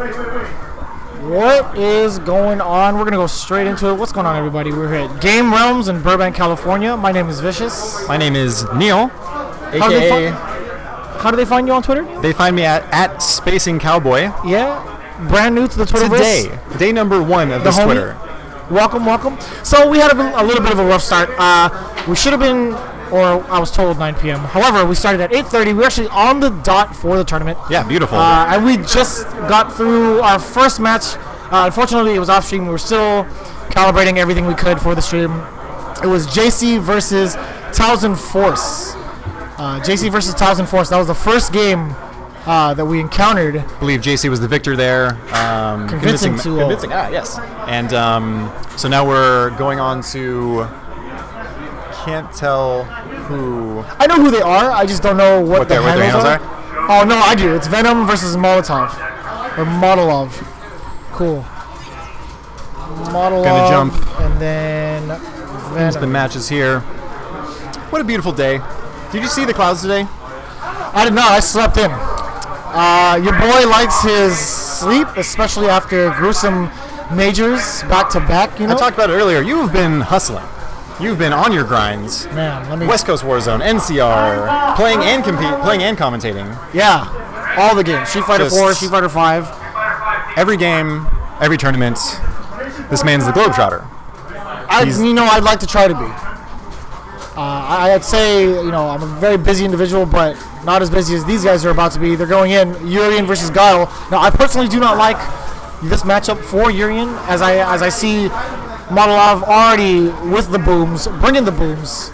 What is going on? We're going to go straight into it. What's going on, everybody? We're here at Game Realms in Burbank, California. My name is Vicious. My name is Neil, a.k.a. How do they find you on Twitter, Neil? They find me at Spacing Cowboy. Yeah. Brand new to the Twitterverse. Today. Day number 1 of this Twitter. Welcome, welcome. So we had a little bit of a rough start. We should have been, or I was told 9 p.m. However, we started at 8:30. We were actually on the dot for the tournament. Yeah, beautiful. And we just got through our first match. Unfortunately, it was off stream. We were still calibrating everything we could for the stream. It was JC versus Thousand Force. JC versus Thousand Force. That was the first game that we encountered. I believe JC was the victor there. Convincing. Yes. And so now we're going on to... Can't tell who... I know who they are. I just don't know what their handles are. Oh, no, I do. It's Venom versus Molotov. Or Modelov. Cool. Modelov. Gonna jump. And then Venom. The matches here. What a beautiful day. Did you see the clouds today? I did not. I slept in. Your boy likes his sleep, especially after gruesome majors back-to-back, you know? I talked about it earlier. You've been hustling. You've been on your grinds. Man, West Coast Warzone, NCR, playing and commentating. Yeah, all the games. Street Fighter 4, Street Fighter 5. Every game, every tournament. This man's the globetrotter. I'd like to try to be. I'd say, I'm a very busy individual, but not as busy as these guys are about to be. They're going in, Urian versus Guile. Now, I personally do not like this matchup for Urian, as I see Modelov already with the booms, bringing the booms.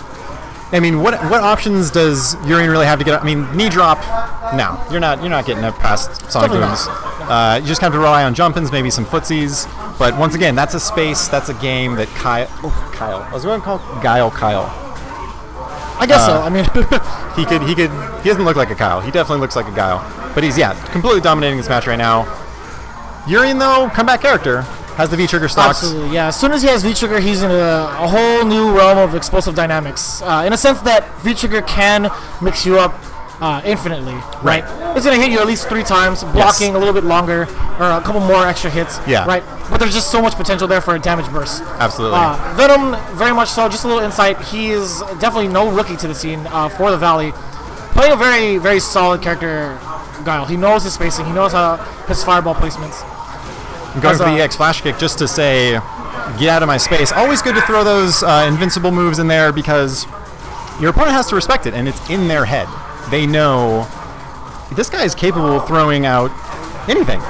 I mean, what options does Urian really have to get up? I mean, knee drop, no. You're not getting up past Sonic Booms. You just have to rely on jump-ins, maybe some footsies. But once again, that's a space, that's a game that Kyle. I was going to call Guile Kyle. I guess so. I mean, he doesn't look like a Kyle. He definitely looks like a Guile. But he's, completely dominating this match right now. Urian, though, comeback character, has the V-trigger stocks. Absolutely, yeah. As soon as he has V-trigger, he's in a whole new realm of explosive dynamics. In a sense that V-trigger can mix you up infinitely, right? It's going to hit you at least 3 times, blocking a little bit longer, or a couple more extra hits, right? But there's just so much potential there for a damage burst. Absolutely. Venom, very much so. Just a little insight. He is definitely no rookie to the scene for the Valley. Playing a very, very solid character, Guile. He knows his spacing. He knows his fireball placements. I'm going for the EX flash kick just to say, get out of my space. Always good to throw those invincible moves in there because your opponent has to respect it, and it's in their head. They know this guy is capable of throwing out anything.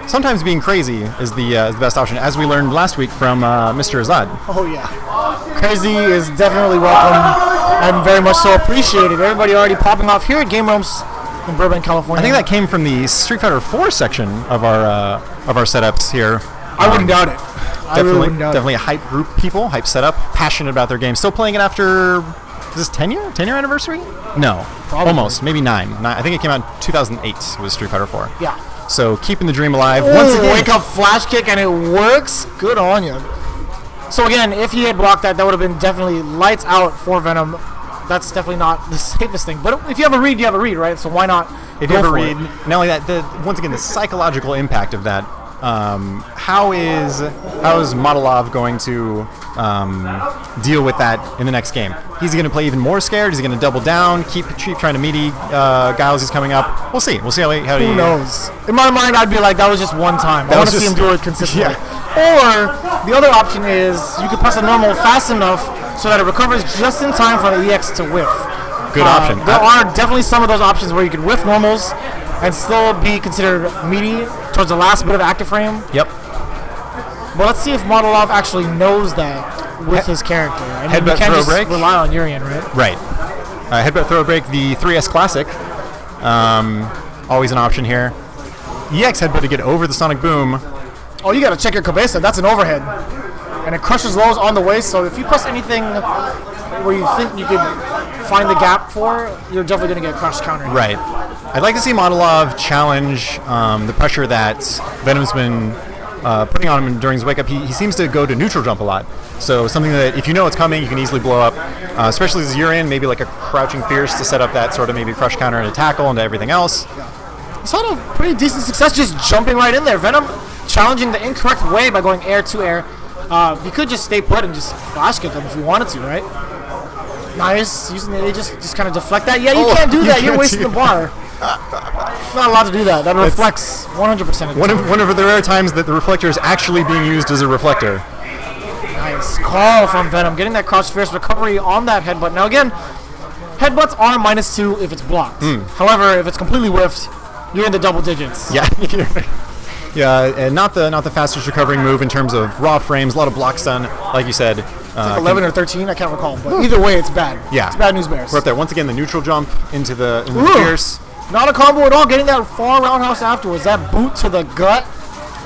Sometimes being crazy is the best option, as we learned last week from Mr. Azad. Oh, yeah. Crazy is definitely welcome and very much so appreciated. Everybody already popping off here at Game Realms in Burbank, California. I think that came from the Street Fighter 4 section of our setups here. I wouldn't doubt it. Definitely a hype group people, hype setup, passionate about their game. Still playing it after, is this 10 year anniversary? No, probably. Almost, maybe 9. I think it came out in 2008 was Street Fighter 4. Yeah. So keeping the dream alive. Once again, wake up flash kick and it works. Good on you. So again, if he had blocked that would have been definitely lights out for Venom. That's definitely not the safest thing. But if you have a read, you have a read, right? So why not? If you have a read, not only that, once again, the psychological impact of that. How is Modelov going to deal with that in the next game? He's going to play even more scared. He's going to double down, keep trying to meaty Giles is coming up. We'll see. We'll see how Who knows? In my mind, I'd be like, that was just one time. I want to see him do it consistently. Yeah. Or the other option is you could press a normal fast enough so that it recovers just in time for the EX to whiff. Good option. There are definitely some of those options where you can whiff normals and still be considered meaty towards the last bit of active frame. Yep. But let's see if Modelov actually knows that with his character. I mean, headbutt throw break. Rely on Urian, right? Right. Headbutt throw break, the 3S Classic. Always an option here. EX headbutt to get over the Sonic Boom. Oh, you gotta check your cabeza. That's an overhead. And it crushes lows on the waist, so if you press anything where you think you could find the gap for, you're definitely gonna get crushed counter. Right. I'd like to see Modelov challenge the pressure that Venom's been putting on him during his wake up. He seems to go to neutral jump a lot. So something that if you know it's coming, you can easily blow up. Especially as Urian, maybe like a crouching fierce to set up that sort of maybe crush counter and a tackle into everything else. he's had a pretty decent success just jumping right in there. Venom challenging the incorrect way by going air to air. He could just stay put and just flash kick them if he wanted to, right? Nice. Using the just kind of deflect that. Yeah, you can't do that. You're wasting the bar. Not allowed to do that. That reflects 100% of the time. One of the rare times that the reflector is actually being used as a reflector. Nice call from Venom. Getting that crouch fierce recovery on that headbutt. Now again, headbutts are -2 if it's blocked. However, if it's completely whiffed, you're in the double digits. Yeah. Yeah, and not the fastest recovering move in terms of raw frames. A lot of block stun, like you said. It's like 11 or 13, I can't recall. But either way, it's bad. Yeah. It's bad news bears. We're up there. Once again, the neutral jump into the fierce. Not a combo at all. Getting that far roundhouse afterwards. That boot to the gut.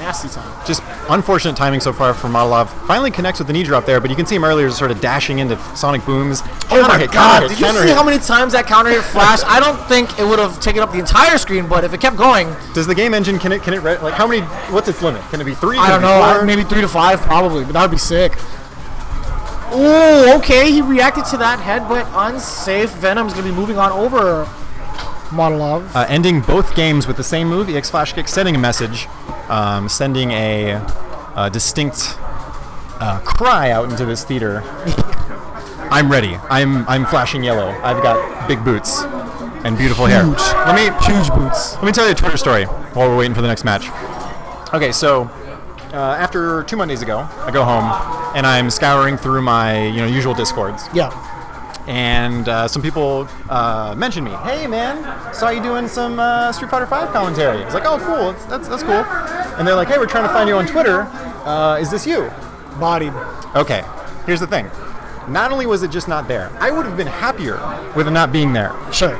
Nasty time. Just unfortunate timing so far for Modelov. Finally connects with the knee drop there, but you can see him earlier just sort of dashing into sonic booms. Oh my god, did you see how many times that counter hit flashed? I don't think it would have taken up the entire screen, but if it kept going... Does the game engine, can it like how many, what's its limit? Can it be 3? I don't know, maybe 3 to 5 probably, but that would be sick. Oh, okay, he reacted to that headbutt unsafe. Venom's going to be moving on over Modelov. Ending both games with the same move, EX Flash Kick, sending a message, sending a distinct cry out into this theater. I'm ready. I'm flashing yellow. I've got big boots and beautiful hair. Huge boots. Let me tell you a Twitter story while we're waiting for the next match. Okay, so after 2 Mondays ago, I go home and I'm scouring through my usual Discords. Yeah. And some people mentioned me. Hey, man, saw you doing some Street Fighter V commentary. I was like, oh, cool. That's cool. And they're like, hey, we're trying to find you on Twitter. Is this you? Bodied. Okay, here's the thing. Not only was it just not there, I would have been happier with it not being there. Sure.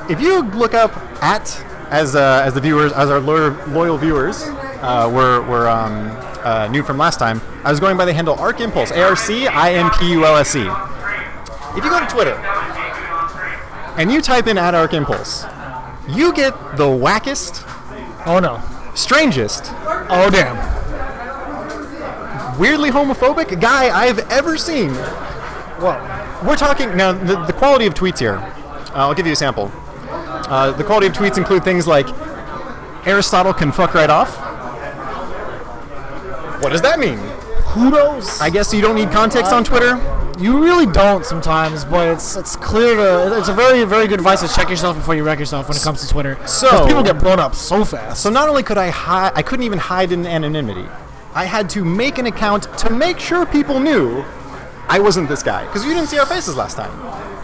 If you look up as the viewers, as our loyal viewers were new from last time, I was going by the handle Arc Impulse, ARCIMPULSE. If you go to Twitter and you type in @ArcImpulse, you get the wackest, oh no, strangest, oh damn, weirdly homophobic guy I've ever seen. Whoa. We're talking now. The quality of tweets here. I'll give you a sample. The quality of tweets include things like Aristotle can fuck right off. What does that mean? Who knows? I guess you don't need context on Twitter. You really don't sometimes, but it's clear to. It's a very, very good advice to check yourself before you wreck yourself when it comes to Twitter. So people get blown up so fast. So not only could I couldn't even hide in anonymity. I had to make an account to make sure people knew I wasn't this guy, because you didn't see our faces last time.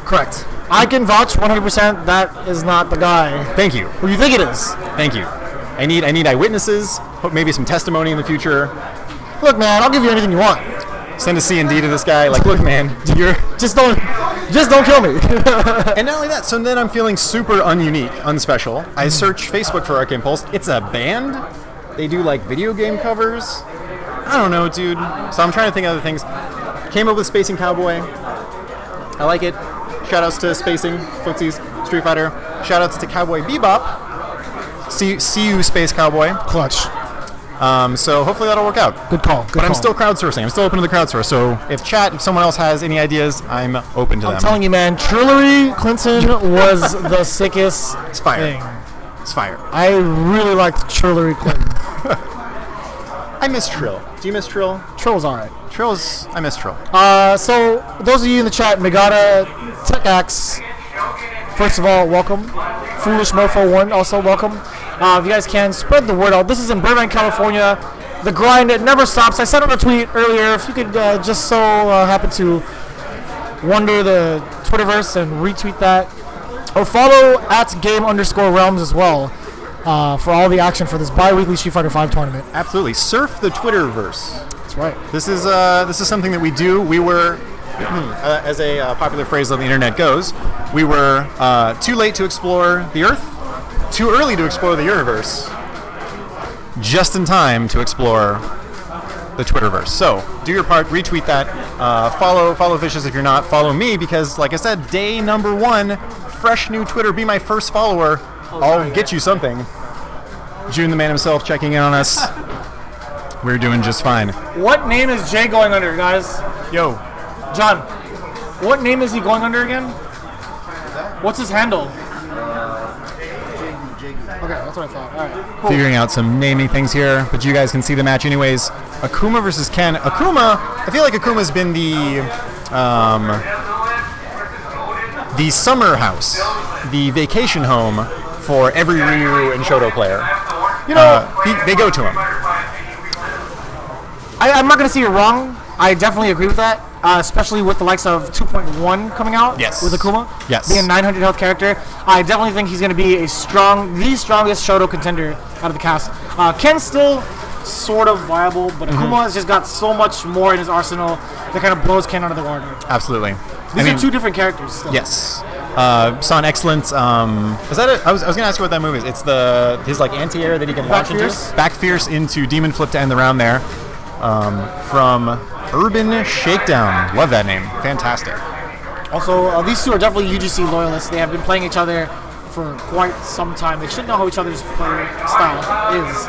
Correct. I can vouch 100% that is not the guy. Thank you. Who you think it is? Thank you. I need eyewitnesses. Hope maybe some testimony in the future. Look, man, I'll give you anything you want. Send a C&D to this guy. Like, look, man, you're just don't kill me. And not only that, so then I'm feeling super ununique, unspecial. I search Facebook for Arc Impulse. It's a band. They do like video game covers. I don't know, dude. So I'm trying to think of other things. Came up with Spacing Cowboy. I like it. Shoutouts to Spacing, Footsies, Street Fighter. Shoutouts to Cowboy Bebop. See you, Space Cowboy. Clutch. So hopefully that'll work out. Good call. But I'm still crowdsourcing. I'm still open to the crowdsource. So if someone else has any ideas, I'm open to them. I'm telling you, man, Trillery Clinton was the sickest thing. It's fire. I really liked Trillery Clinton. I miss Trill. Do you miss Trill? Trill's alright. I miss Trill. So those of you in the chat, Megata Tech Axe, first of all, welcome. Foolish Mofo 1, also welcome. If you guys can, spread the word out. This is in Burbank, California. The grind, it never stops. I sent out a tweet earlier. If you could just so happen to wander the Twitterverse and retweet that. Or follow @game_realms as well for all the action for this bi-weekly Street Fighter V tournament. Absolutely. Surf the Twitterverse. That's right. This is something that we do. We were, as a popular phrase on the internet goes, we were too late to explore the Earth, too early to explore the universe, just in time to explore the Twitterverse. So do your part, retweet that, follow Vicious if you're not, follow me because, like I said, day number 1, fresh new Twitter, be my first follower. I'll get you something. June the man himself checking in on us. We're doing just fine. What name is Jay going under, guys? Yo. John, what name is he going under again? What's his handle? Okay, that's what I thought. All right, cool. Figuring out some naming things here, but you guys can see the match anyways. Akuma versus Ken. Akuma, I feel like Akuma's been the summer house, the vacation home for every Ryu and Shoto player. You know, they go to him. I'm not going to say you're wrong. I definitely agree with that, especially with the likes of 2.1 coming out. Yes. With Akuma. Yes. Being a 900 health character. I definitely think he's going to be the strongest Shoto contender out of the cast. Ken's still sort of viable, but Akuma has just got so much more in his arsenal that kind of blows Ken out of the water. Absolutely. These are two different characters still. Yes. Saw an excellent. Is that it? I was going to ask you what that move is. It's his like anti-air that he can launch into. Back fierce into demon flip to end the round there. From Urban Shakedown. Love that name. Fantastic. Also, these two are definitely UGC loyalists. They have been playing each other for quite some time. They should know how each other's player style is.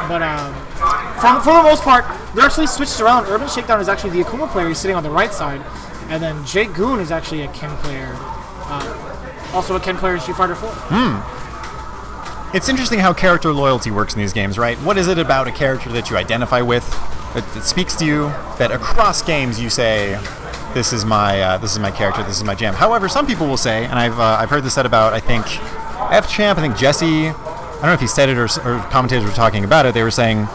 But for the most part, they're actually switched around. Urban Shakedown is actually the Akuma player. He's sitting on the right side. And then Jay Goon is actually a Ken player. Also a Ken player in Street Fighter 4. It's interesting how character loyalty works in these games, right? What is it about a character that you identify with that speaks to you, that across games you say, this is my character, this is my jam. However, some people will say, and I've heard this said about, I think, F-Champ, I think Jesse, I don't know if he said it or commentators were talking about it, they were saying,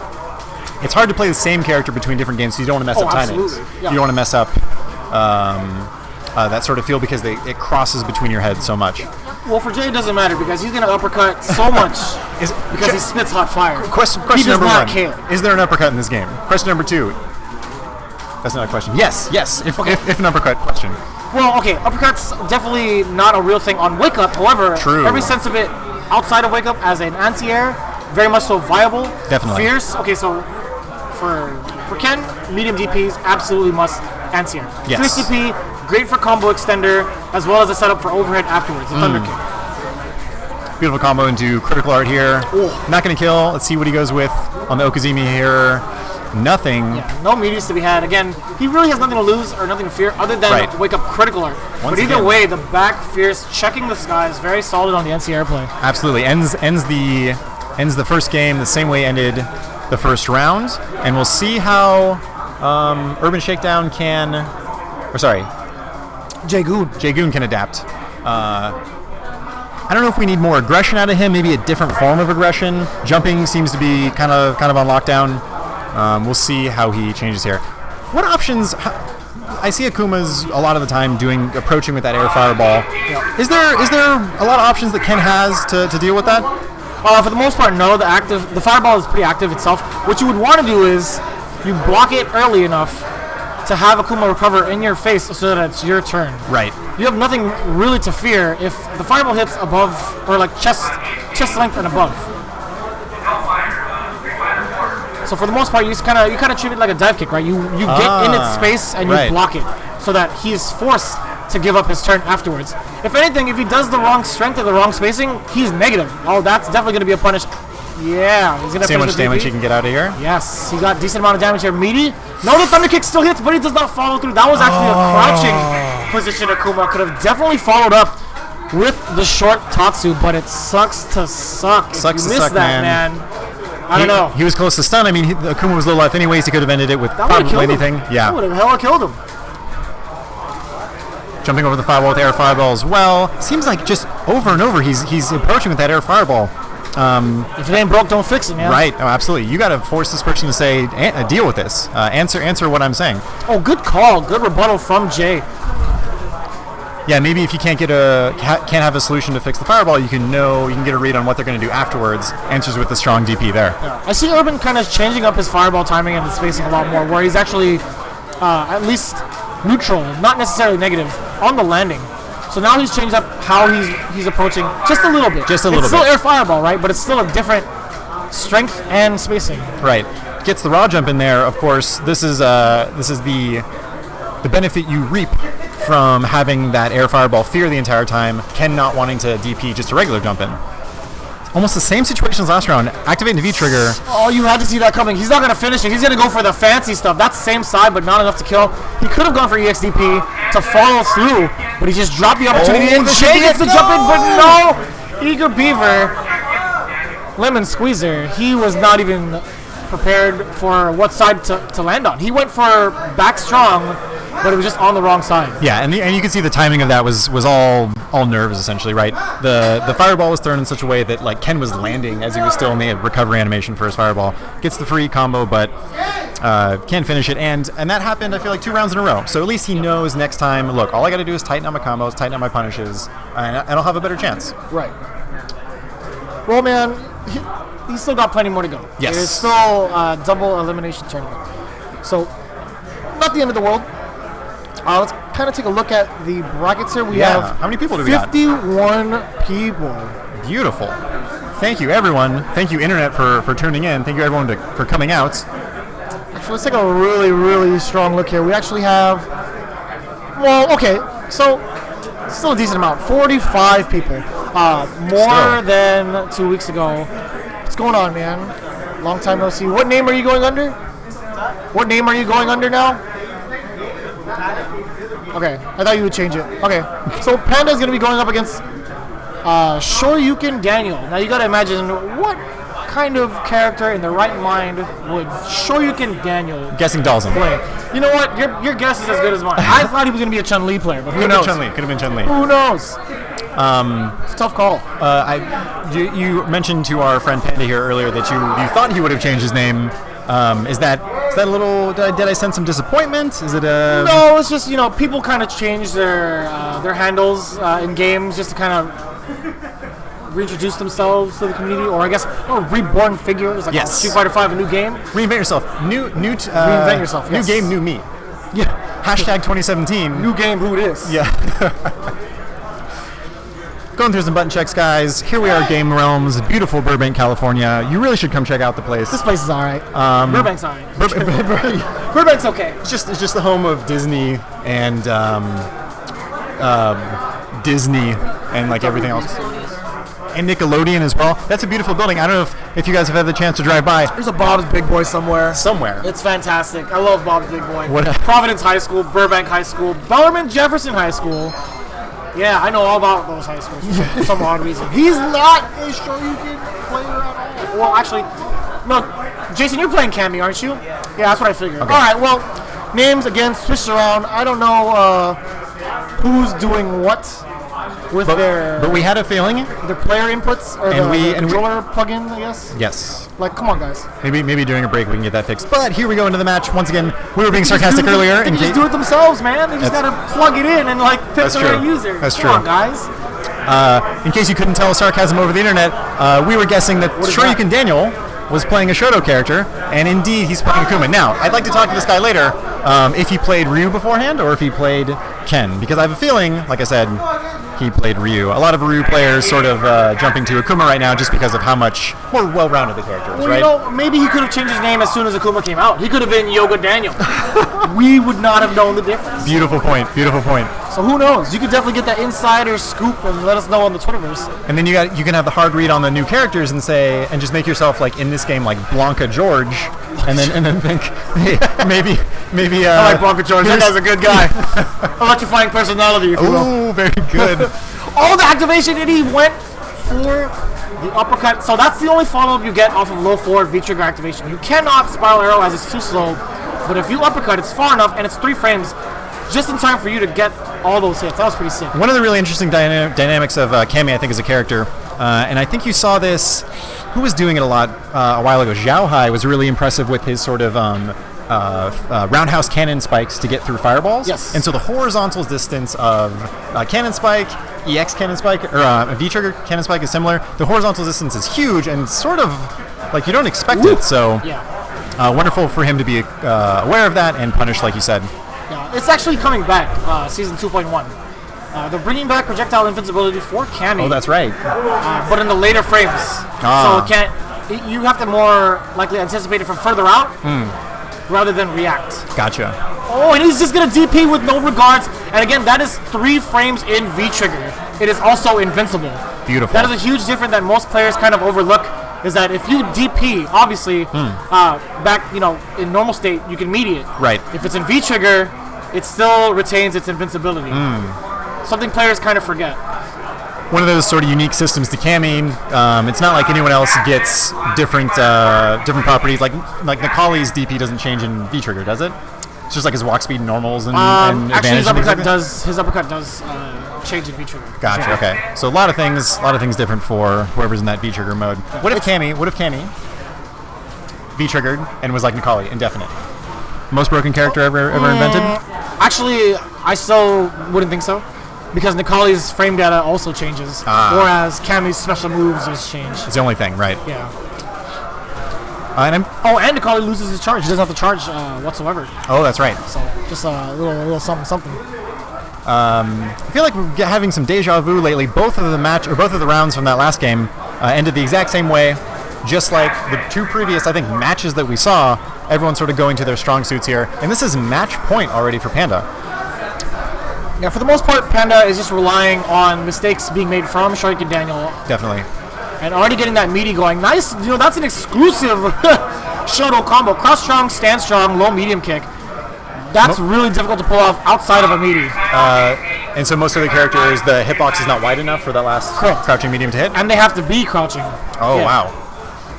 it's hard to play the same character between different games because you don't want to mess up timings. Yeah. You don't want to mess up that sort of feel because it crosses between your heads so much. Well, for Jay, it doesn't matter because he's going to uppercut so much because he spits hot fire. Question number one. Is there an uppercut in this game? Question number two. That's not a question. Yes. If an uppercut question. Well, okay, uppercut's definitely not a real thing on Wake Up. However, every sense of it outside of Wake Up as an anti-air, very much so viable. Definitely. Fierce. Okay, so for Ken, medium DPs, absolutely must anti-air. Yes. Fierce DP, great for combo extender, as well as a setup for overhead afterwards, the Thunder Kick. Beautiful combo into critical art here. Ooh. Not going to kill. Let's see what he goes with on the Okazumi here. Nothing. Yeah, no medias to be had. Again, he really has nothing to lose or nothing to fear other than Wake Up critical art. But either way, the back fierce, checking the skies, very solid on the NCR play. Absolutely. Ends the first game the same way ended the first round. And we'll see how Urban Shakedown Jay Goon can adapt. I don't know if we need more aggression out of him, maybe a different form of aggression. Jumping seems to be kind of on lockdown. We'll see how he changes here. What options? I see Akuma's a lot of the time approaching with that air fireball. Yeah. Is there a lot of options that Ken has to deal with that? For the most part, no. The fireball is pretty active itself. What you would want to do is you block it early enough to have Akuma recover in your face so that it's your turn. Right. You have nothing really to fear if the fireball hits above or like chest length and above. So for the most part, you kind of treat it like a dive kick, right? You get in its space and you block it so that he's forced to give up his turn afterwards. If anything, if he does the wrong strength or the wrong spacing, he's negative. Oh, that's definitely going to be a punish. Yeah, he's going to see how much damage he can get out of here. Yes, he got a decent amount of damage here. Meaty. No, the Thunder Kick still hits, but he does not follow through. That was actually a crouching position. Akuma could have definitely followed up with the short Tatsu, but it sucks to suck. Sucks if you to suck, man. I don't know. He was close to stun. I mean, Akuma was low life anyways. He could have ended it with probably anything. Yeah. That would have hella killed him. Jumping over the fireball with air fireball as well. Seems like just over and over he's approaching with that air fireball. If it ain't broke, don't fix it, man. Right. Oh, absolutely. You got to force this person to say, deal with this. Answer what I'm saying. Oh, good call. Good rebuttal from Jay. Yeah, maybe if you can't have a solution to fix the fireball, you can get a read on what they're going to do afterwards. Answers with the strong DP there. Yeah. I see Urban kind of changing up his fireball timing and his spacing a lot more, where he's actually at least neutral, not necessarily negative, on the landing. So now he's changed up how he's approaching just a little bit. It's still air fireball, right? But it's still a different strength and spacing. Right. Gets the raw jump in there. Of course, this is the benefit you reap from having that air fireball fear the entire time. Ken not wanting to DP just a regular jump in. Almost the same situation as last round. Activating the V trigger. Oh, you had to see that coming. He's not going to finish it. He's going to go for the fancy stuff. That's the same side, but not enough to kill. He could have gone for EXDP to follow through, but he just dropped the opportunity. And Jay gets to jump in, but no! Eager Beaver lemon squeezer, he was not even prepared for what side to land on. He went for back strong, but it was just on the wrong side. Yeah, and you can see the timing of that was all nerves essentially, right? The fireball was thrown in such a way that like Ken was landing as he was still in the recovery animation for his fireball. Gets the free combo, but can't finish it, and that happened I feel like 2 rounds in a row. So at least he knows next time, look, all I got to do is tighten up my combos, tighten up my punishes, and I'll have a better chance. Right. Well, man, he's still got plenty more to go. Yes. It's still a double elimination tournament. So, not the end of the world. Let's kind of take a look at the brackets here. We have how many people do we got? 51 people. Beautiful. Thank you, everyone. Thank you, Internet, for tuning in. Thank you, everyone, for coming out. Actually, let's take a really, really strong look here. We actually have, well, okay, so still a decent amount. 45 people. More than 2 weeks ago. What's going on, man? Long time no see. What name are you going under? What name are you going under now? Okay, I thought you would change it. Okay, so Panda is going to be going up against Shoryuken Daniel. Now you got to imagine what kind of character in the right mind would Shoryuken Daniel guessing Dalsum play? You know what? Your guess is as good as mine. I thought he was going to be a Chun-Li player, but who knows? Could have been Chun-Li. Who knows? It's a tough call. You mentioned to our friend Panda here earlier that you thought he would have changed his name. Is that a little? Did I sense some disappointment? Is it a? No, it's just people kind of change their handles in games just to kind of reintroduce themselves to the community, or I guess reborn figures like Street Fighter V, a new game. Reinvent yourself. Reinvent yourself. Yes. New game, new me. Yeah. Hashtag 2017. New game, who it is. Yeah. Going through some button checks, guys. Here we are, Game Realms, beautiful Burbank, California. You really should come check out the place. This place is alright. Burbank's alright. Burbank's okay. It's just the home of Disney and Disney and like everything else. And Nickelodeon as well. That's a beautiful building. I don't know if you guys have had the chance to drive by. There's a Bob's Big Boy somewhere. It's fantastic. I love Bob's Big Boy. What? Providence High School, Burbank High School, Bellarmine Jefferson High School. Yeah, I know all about those high schools for some odd reason. He's not a Shoryuken player at all. Well, actually, no. Jason, you're playing Cammy, aren't you? Yeah, that's what I figured. Okay. All right, well, names again switched around. I don't know who's doing what with their. But we had a feeling. Their player inputs or the controller plug-in, I guess. Yes. Like, come on, guys. Maybe during a break we can get that fixed. But here we go into the match once again. We were being sarcastic earlier. They just do it themselves, man. They just gotta plug it in and pick the right user. That's true. Come on, guys. In case you couldn't tell sarcasm over the internet, we were guessing that Shoryuken Daniel was playing a Shoto character, and indeed he's playing Akuma. Now, I'd like to talk to this guy later if he played Ryu beforehand or if he played Ken, because I have a feeling, like I said, he played Ryu. A lot of Ryu players sort of jumping to Akuma right now just because of how much more well-rounded the character is, right? Maybe he could have changed his name as soon as Akuma came out. He could have been Yoga Daniel. We would not have known the difference. Beautiful point. So who knows? You could definitely get that insider scoop and let us know on the Twitterverse. And then you can have the hard read on the new characters and just make yourself like in this game like Blanca George, and then think, hey, maybe. I like Blanca George. That guy's a good guy. Electrifying personality, if you will. Oh, very good. All the activation, and he went for the uppercut. So that's the only follow-up you get off of low forward V-trigger activation. You cannot spiral arrow as it's too slow, but if you uppercut, it's far enough, and it's 3 frames, just in time for you to get all those hits. That was pretty sick. One of the really interesting dynamics of Cammy, I think, as a character, and I think you saw this, who was doing it a lot a while ago? Xiao Hai was really impressive with his sort of roundhouse cannon spikes to get through fireballs. Yes. And so the horizontal distance of cannon spike, EX cannon spike, or V-trigger cannon spike is similar. The horizontal distance is huge and sort of like you don't expect it. So wonderful for him to be aware of that and punish, like you said. Yeah, it's actually coming back, season 2.1. They're bringing back projectile invincibility for Cammy. Oh, that's right. But in the later frames. So you have to more likely anticipate it from further out rather than react. Gotcha. Oh, and he's just going to DP with no regards. And again, that is 3 frames in V-trigger. It is also invincible. Beautiful. That is a huge difference that most players kind of overlook, is that if you DP, obviously, back, in normal state, you can media it. Right. If it's in V-trigger, it still retains its invincibility. Something players kind of forget. one of those sort of unique systems to Cammy. It's not like anyone else gets different properties. Like Necalli's DP doesn't change in V-Trigger, does it? It's just like his walk speed normals and actually advantage. his uppercut does change in V-Trigger. Gotcha. Okay. So a lot of things different for whoever's in that V-Trigger mode. What if Cammy V-triggered and was like Necalli, indefinite? Most broken character ever invented? Actually, I still wouldn't think so, because Necalli's frame data also changes, whereas Cammy's special moves just change. It's the only thing, right? Yeah. And Necalli loses his charge. He doesn't have to charge whatsoever. Oh, that's right. So just a little something. I feel like we're having some deja vu lately. Both of the rounds from that last game ended the exact same way, just like the two previous, I think, matches that we saw. Everyone's sort of going to their strong suits here, and this is match point already for Panda. Yeah, for the most part, Panda is just relying on mistakes being made from Shoryuken Daniel. Definitely. And already getting that meaty going. Nice, that's an exclusive Shoto combo. Cross strong, stand strong, low medium kick. That's really difficult to pull off outside of a meaty. And so most of the characters, the hitbox is not wide enough for that last crouching medium to hit? And they have to be crouching. Oh, yeah. Wow.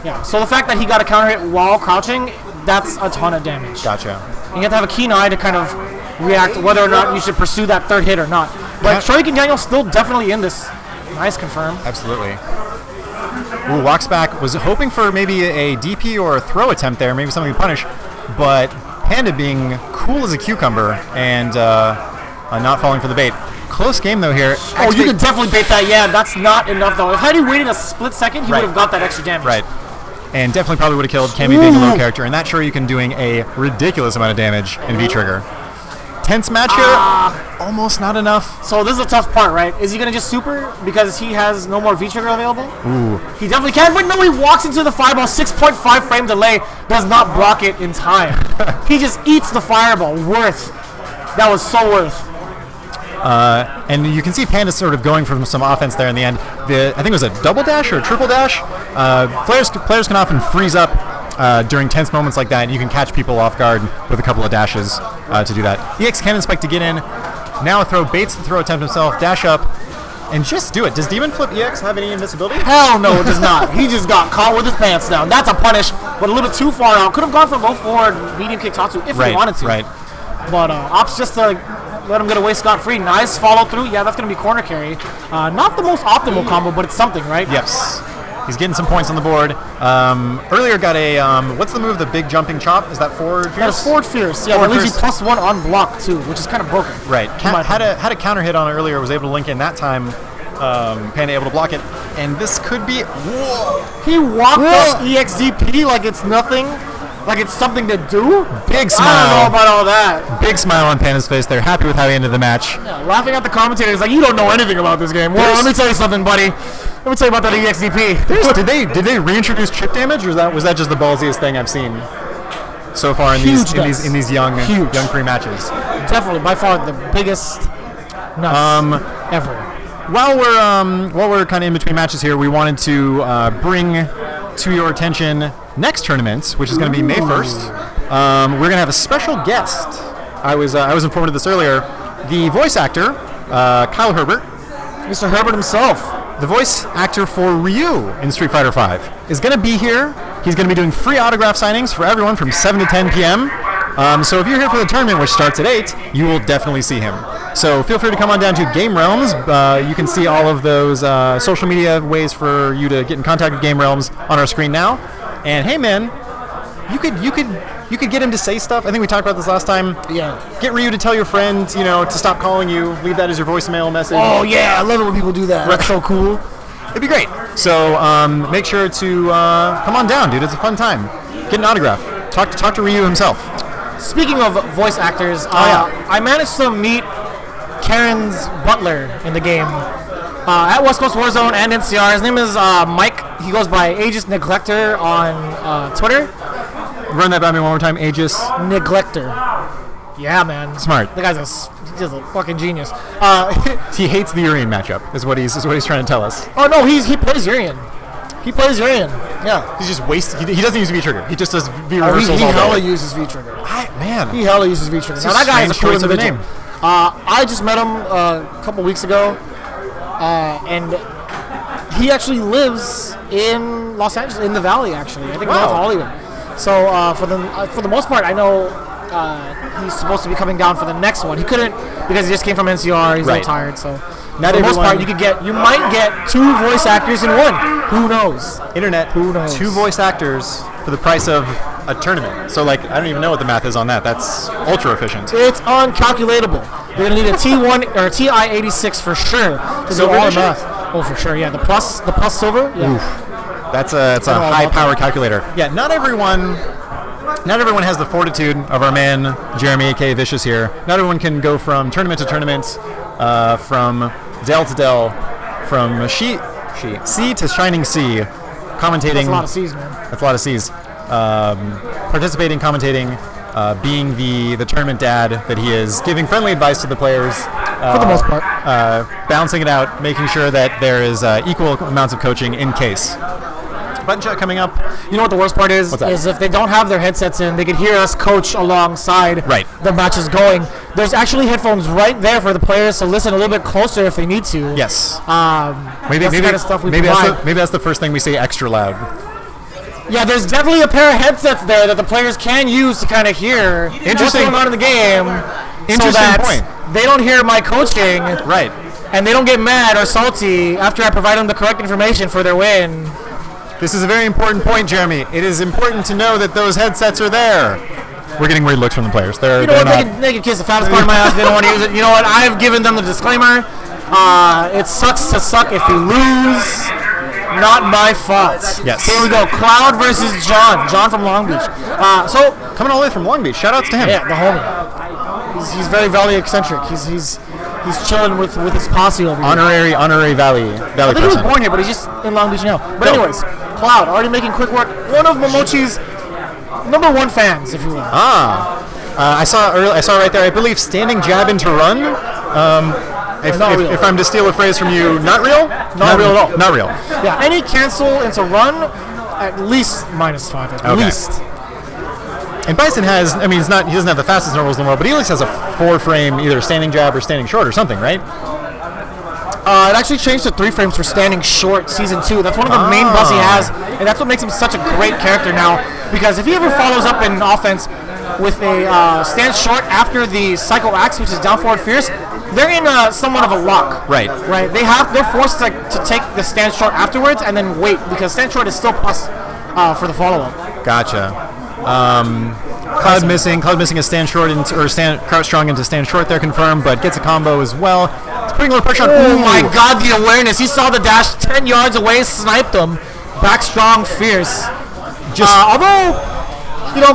Yeah, so the fact that he got a counter hit while crouching, that's a ton of damage. Gotcha. And you have to have a keen eye to kind of react whether or not you should pursue that third hit or not. But Shoryuken Daniel's still definitely in this. Nice confirm. Absolutely. Ooh, walks back. Was hoping for maybe a DP or a throw attempt there, maybe something to punish, but Panda being cool as a cucumber and not falling for the bait. Close game though here. Oh, you can definitely bait that. Yeah, that's not enough though. If had he waited a split second, he would have got that extra damage. Right. And definitely probably would have killed Cammy being a low character, and that Shoryuken doing a ridiculous amount of damage in V-Trigger. Tense match here. Almost not enough. So this is a tough part, right? Is he going to just super because he has no more V-Trigger available? Ooh. He definitely can, but no, he walks into the fireball. 6.5 frame delay, does not block it in time. He just eats the fireball. Worth. That was so worth. And you can see Panda sort of going from some offense there in the end. I think it was a double dash or a triple dash. Players can often freeze up during tense moments like that, and you can catch people off guard with a couple of dashes to do that. EX Cannon Spike to get in. Now a throw, baits the throw attempt himself, dash up, and just do it. Does Demon Flip EX have any invincibility? Hell no, it does not. He just got caught with his pants down. That's a punish, but a little bit too far out. Could have gone for low forward, medium kick Tatsu if he wanted to. Right. But Ops just to let him get away scot-free. Nice follow through. Yeah, that's going to be corner carry. Not the most optimal combo, but it's something, right? Yes. He's getting some points on the board. Earlier got a, what's the move, the big jumping chop? Is that forward fierce? That is forward fierce. Yeah, that leaves you +1 on block, too, which is kind of broken. Right. Had a counter hit on it earlier, was able to link in that time. Panda able to block it. And this could be... Whoa! He walked up EXDP like it's nothing. Like it's something to do? Big smile. I don't know about all that. Big smile on Panda's face. They're happy with how he ended the match. Yeah, laughing at the commentators like, you don't know anything about this game. Well, let me tell you something, buddy. Let me tell you about that EXDP. Did they reintroduce chip damage, or was that just the ballsiest thing I've seen so far in these young pre-matches? Definitely, by far the biggest nuts ever. While we're kind of in between matches here, we wanted to bring to your attention next tournament, which is going to be May 1st. We're going to have a special guest. I was informed of this earlier. The voice actor, Kyle Herbert. Mr. Herbert himself. The voice actor for Ryu in Street Fighter V is going to be here. He's going to be doing free autograph signings for everyone from 7 to 10 p.m. So if you're here for the tournament, which starts at 8, you will definitely see him. So feel free to come on down to Game Realms. You can see all of those social media ways for you to get in contact with Game Realms on our screen now. And hey, man, you could get him to say stuff. I think we talked about this last time. Yeah. Get Ryu to tell your friend, to stop calling you. Leave that as your voicemail message. Oh yeah, I love it when people do that. That's so cool. It'd be great. So make sure to come on down, dude. It's a fun time. Get an autograph. Talk to Ryu himself. Speaking of voice actors, I managed to meet Karen's butler in the game at West Coast Warzone and NCR. His name is Mike. He goes by Aegis Neglector on Twitter. Run that by me one more time. Aegis Neglector. Yeah, man. Smart. The guy's he's a fucking genius. He hates the Urian matchup. Is what he's trying to tell us. Oh no, he plays Urian. He plays Urian. Yeah. He's just wasted. He doesn't use V-Trigger. He just does V-reversals he all day. hella uses V-Trigger. Man. He hella uses V-Trigger. Now that guy is a cool choice of a individual. name. I just met him a couple weeks ago. and he actually lives in Los Angeles, in the Valley. Actually, I think North Hollywood. So for the most part, I know he's supposed to be coming down for the next one. He couldn't because he just came from NCR. He's a little tired. So for the most part, you might get 2 voice actors in one. Who knows? Internet. Who knows? 2 voice actors for the price of a tournament. So like, I don't even know what the math is on that. That's ultra efficient. It's uncalculatable. You're gonna need a T1 or a TI-86 for sure to do all the math. Oh, for sure. Yeah, the plus silver. Yeah. Oof. That's a high power calculator. Yeah, not everyone has the fortitude of our man Jeremy, aka Vicious here. Not everyone can go from tournament to tournament, from Dell to Dell, from sea to shining sea, commentating. That's a lot of C's, man. That's a lot of C's. Participating, commentating, being the tournament dad that he is, giving friendly advice to the players. For the most part. Balancing it out, making sure that there is equal amounts of coaching in case. Button shot coming up. You know what the worst part is? Is if they don't have their headsets in, they can hear us coach alongside the matches going. There's actually headphones right there for the players to listen a little bit closer if they need to. Yes. Maybe the kind of stuff maybe that's the first thing we say extra loud. Yeah, there's definitely a pair of headsets there that the players can use to kind of hear what's going on in the game. Interesting point. They don't hear my coaching. Right. And they don't get mad or salty after I provide them the correct information for their win. This is a very important point, Jeremy. It is important to know that those headsets are there. We're getting weird looks from the players. They can kiss the fattest part of my ass. They don't want to use it. You know what? I've given them the disclaimer. It sucks to suck if you lose. Not my fault. Yes. Here we go. Cloud versus John. John from Long Beach. So coming all the way from Long Beach. Shout outs to him. Yeah, the homie. He's very Valley eccentric. He's chilling with his posse over here. Honorary Valley I think he was born here, but he's just in Long Beach now. But anyways, Cloud already making quick work. One of Momochi's #1 fans, if you will. I saw right there. I believe standing jab into run. If I'm to steal a phrase from you, not real. Not real at all. Not real. Yeah, any cancel into run, at least -5. At least. And Bison has, he doesn't have the fastest normals in the world, but he at least has a 4-frame either standing jab or standing short or something, right? It actually changed to 3 frames for standing short season 2. That's one of the main buffs he has, and that's what makes him such a great character now. Because if he ever follows up in offense with a stand short after the Psycho Axe, which is down forward fierce, they're in somewhat of a lock. Right. They're forced to take the stand short afterwards and then wait because stand short is still plus for the follow up. Gotcha. Cloud missing a stand short crouch strong into stand short there confirmed, but gets a combo as well. It's putting a little pressure on. Oh my God, the awareness! He saw the dash 10 yards away, sniped him. Back strong, fierce. Although,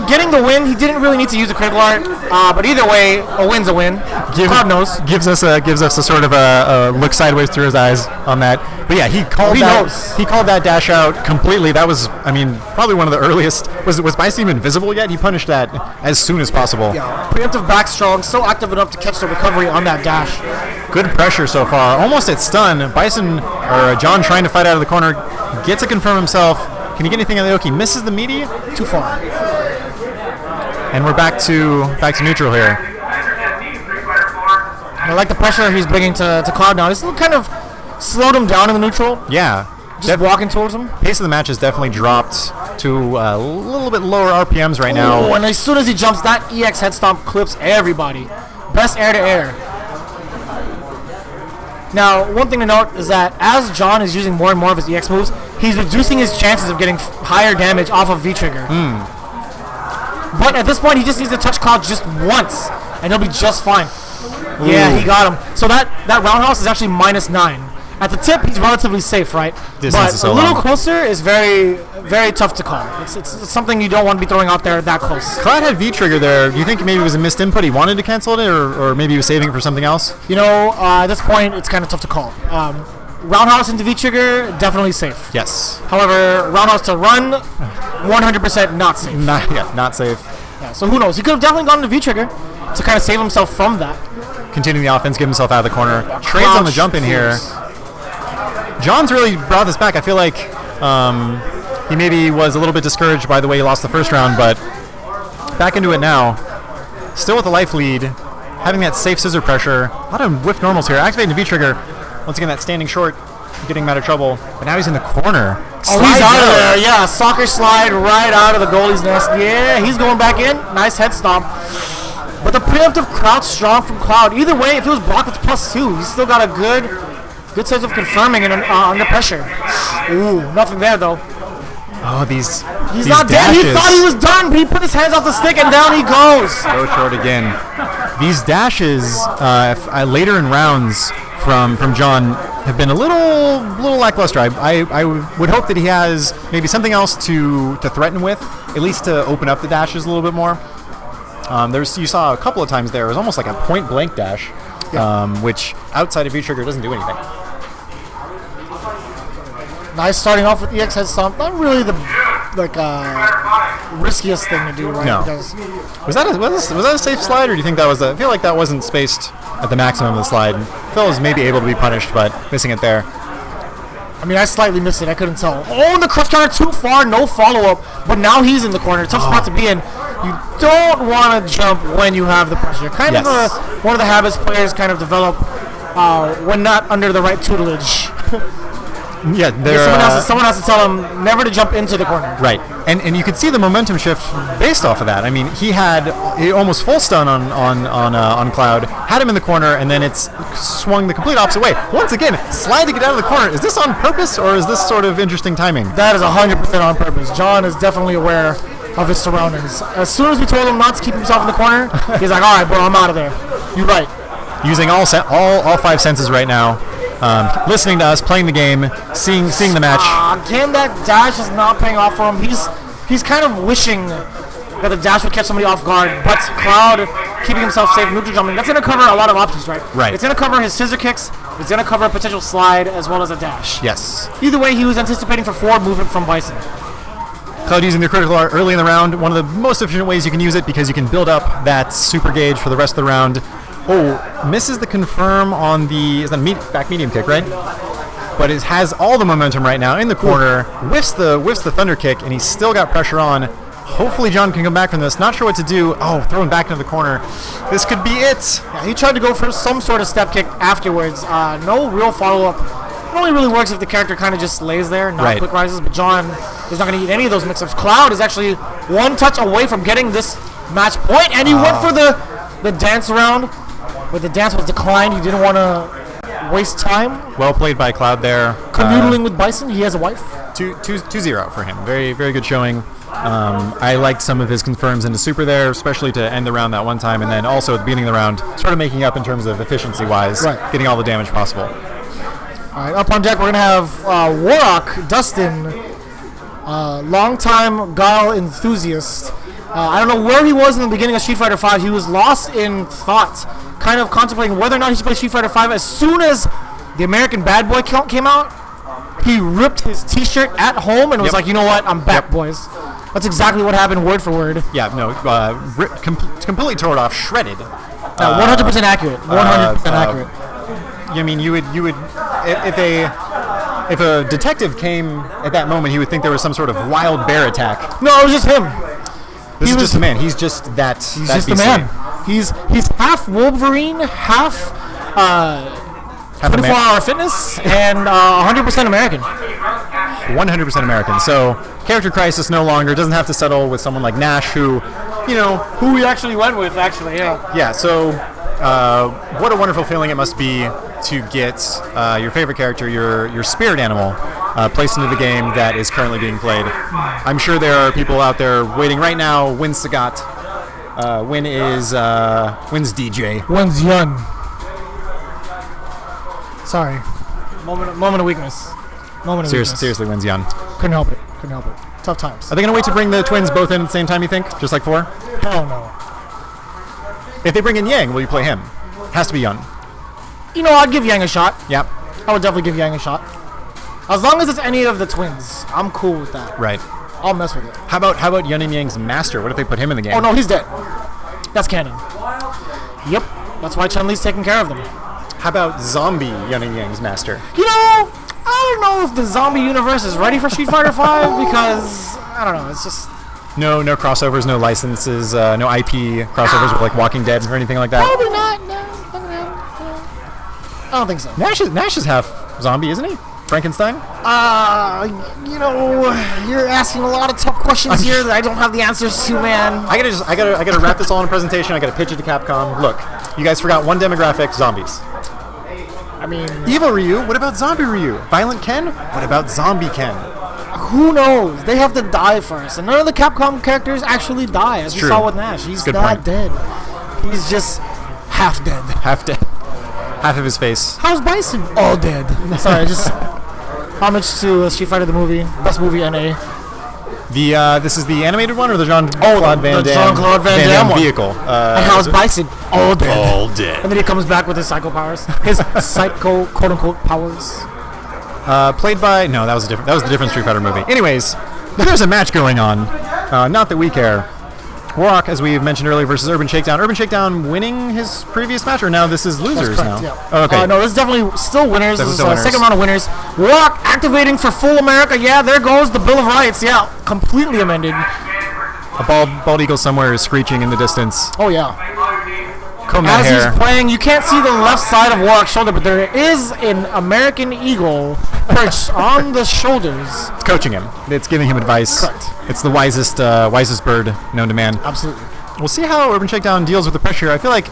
getting the win, he didn't really need to use a critical art. But either way, a win's a win. Cloud knows. Gives us a sort of a look sideways through his eyes on that. But yeah, he called that dash out completely. That was, probably one of the earliest. Was Bison even visible yet? He punished that as soon as possible. Yeah, preemptive back strong, so active enough to catch the recovery on that dash. Good pressure so far. Almost at stun. John trying to fight out of the corner, gets to confirm himself. Can he get anything on the Oki? Misses the meaty. Too far. And we're back to neutral here. I like the pressure he's bringing to Cloud now. He's kind of slowed him down in the neutral. Yeah. Just walking towards him. Pace of the match has definitely dropped to a little bit lower RPMs right now. Oh, and as soon as he jumps, that EX head stomp clips everybody. Best air to air. Now, one thing to note is that as John is using more and more of his EX moves, he's reducing his chances of getting higher damage off of V-Trigger. But at this point, he just needs to touch Cloud just once, and he'll be just fine. Ooh. Yeah, he got him. So that roundhouse is actually -9. At the tip, he's relatively safe, right? But a little closer is very, very tough to call. It's something you don't want to be throwing out there that close. Cloud had V-Trigger there. Do you think maybe it was a missed input? He wanted to cancel it, or maybe he was saving it for something else? At this point, it's kind of tough to call. Roundhouse into V-Trigger, definitely safe. Yes. However, roundhouse to run, 100% not safe. Not safe. Yeah, so who knows? He could have definitely gone to V-Trigger to kind of save himself from that. Continuing the offense, get himself out of the corner. Trades on the jump in here. John's really brought this back. I feel like he maybe was a little bit discouraged by the way he lost the first round, but back into it now. Still with the life lead, having that safe scissor pressure. A lot of whiff normals here. Activating the V-Trigger. Once again, that standing short, getting him out of trouble. But now he's in the corner. Oh, he's out of there. Yeah, soccer slide right out of the goalie's nest. Yeah, he's going back in. Nice head stomp. But the preemptive crouch strong from Cloud. Either way, if it was blocked, it's +2. He's still got a good sense of confirming and under pressure. Ooh, nothing there though. Oh, these not dashes. dead. He thought he was done, but he put his hands off the stick and down he goes. Go short again. These dashes later in rounds from John have been a little lackluster. I would hope that he has maybe something else to threaten with, at least to open up the dashes a little bit more. You saw a couple of times there. It was almost like a point blank dash, which outside of V-trigger doesn't do anything. Nice starting off with EX head stomp. Not really the riskiest thing to do, right? No. Because Was that a safe slide, or do you think that was I feel like that wasn't spaced at the maximum of the slide. Phil was maybe able to be punished, but missing it there. I mean, I slightly missed it. I couldn't tell. Oh, and the cross counter too far. No follow-up. But now he's in the corner. Tough spot to be in. You don't want to jump when you have the pressure. Kind of one of the habits players kind of develop when not under the right tutelage. Yeah, someone has to tell him never to jump into the corner. Right, and you could see the momentum shift based off of that. I mean, he almost full stun on Cloud, had him in the corner, and then it's swung the complete opposite way. Once again, slide to get out of the corner. Is this on purpose, or is this sort of interesting timing? That is 100% on purpose. John is definitely aware of his surroundings. As soon as we told him not to keep himself in the corner, he's like, all right, bro, I'm out of there. You're right. Using all five senses right now. Listening to us, playing the game, seeing the match. Again, that dash is not paying off for him. He's kind of wishing that the dash would catch somebody off guard, but Cloud keeping himself safe, neutral jumping. That's going to cover a lot of options, right? Right. It's going to cover his scissor kicks. It's going to cover a potential slide as well as a dash. Yes. Either way, he was anticipating for forward movement from Bison. Cloud using the critical art early in the round. One of the most efficient ways you can use it because you can build up that super gauge for the rest of the round. Oh, misses the confirm on the back medium kick, right? But it has all the momentum right now in the corner. Whiffs the thunder kick, and he's still got pressure on. Hopefully John can come back from this. Not sure what to do. Oh, throwing back into the corner. This could be it. Yeah, he tried to go for some sort of step kick afterwards. No real follow-up. It only really works if the character kind of just lays there, not quick rises. But John is not going to eat any of those mix-ups. Cloud is actually one touch away from getting this match point, and he went for the dance around. But the dance was declined. He didn't want to waste time. Well played by Cloud there. Canoodling with Bison. He has a wife. 2-0 for him. Very, very good showing. I liked some of his confirms into super there, especially to end the round that one time, and then also at the beginning of the round, sort of making up in terms of efficiency-wise, getting all the damage possible. All right, up on deck, we're going to have Warrock, Dustin, longtime Guile enthusiast. I don't know where he was in the beginning of Street Fighter V. He was lost in thought, kind of contemplating whether or not he should play Street Fighter V. As soon as the American Bad Boy came out, he ripped his T-shirt at home and was like, you know what, I'm back, boys. That's exactly what happened, word for word. Yeah, no, completely tore it off, shredded. 100% accurate. 100% accurate. I mean, you would if a detective came at that moment, he would think there was some sort of wild bear attack. No, it was just him. This is just the man. He's just that. He's just the man. He's half Wolverine, half 24-hour fitness, and 100% American. 100% American. So character crisis no longer. Doesn't have to settle with someone like Nash, who we actually went with. Yeah. So what a wonderful feeling it must be to get your favorite character, your spirit animal, placed into the game that is currently being played. I'm sure there are people out there waiting right now. When's Sagat? When's DJ? When's Yun? Sorry. Moment of weakness. Seriously, when's Yun? Couldn't help it. Tough times. Are they going to wait to bring the twins both in at the same time, you think? Just like 4? Hell no. If they bring in Yang, will you play him? Has to be Yun. I'd give Yang a shot. Yep. I would definitely give Yang a shot. As long as it's any of the twins, I'm cool with that. Right. I'll mess with it. How about Yun and Yang's master? What if they put him in the game? Oh no, he's dead. That's canon. Yep. That's why Chun-Li's taking care of them. How about zombie Yun and Yang's master? I don't know if the zombie universe is ready for Street Fighter V because I don't know. It's just no crossovers, no licenses, no IP crossovers with like Walking Dead or anything like that. Probably not. No. I don't think so. Nash is half zombie, isn't he? Frankenstein? You're asking a lot of tough questions here that I don't have the answers to, man. I gotta wrap this all in a presentation. I gotta pitch it to Capcom. Look, you guys forgot one demographic: zombies. I mean, Evil Ryu. What about Zombie Ryu? Violent Ken. What about Zombie Ken? who knows? They have to die first, and none of the Capcom characters actually die, as we saw with Nash. He's not dead. He's just half dead. Half dead. Half of his face. How's Bison? All dead. Sorry, just homage to Street Fighter the movie, best movie NA. This is the animated one or the Jean-Claude Van Damme? The Jean-Claude Van Damme one. vehicle. And how's Bison? All dead. All dead. And then he comes back with his psycho powers. His psycho quote unquote powers. Played by that was the different Street Fighter movie. Anyways, there's a match going on. Not that we care. Warhawk, as we mentioned earlier, versus Urban Shakedown. Urban Shakedown winning his previous match, or now this is losers now? Yeah. Oh, okay. No, this is definitely still winners. This is winners. Second round of winners. Warhawk activating for full America. Yeah, there goes the Bill of Rights. Yeah, completely amended. A bald eagle somewhere is screeching in the distance. Oh, yeah. Comb that As hair. he's playing, you can't see the left side of Warhawk's shoulder, but there is an American eagle perched on the shoulders. It's coaching him. It's giving him advice. Correct. It's the wisest bird known to man. Absolutely. We'll see how Urban Shakedown deals with the pressure. I feel like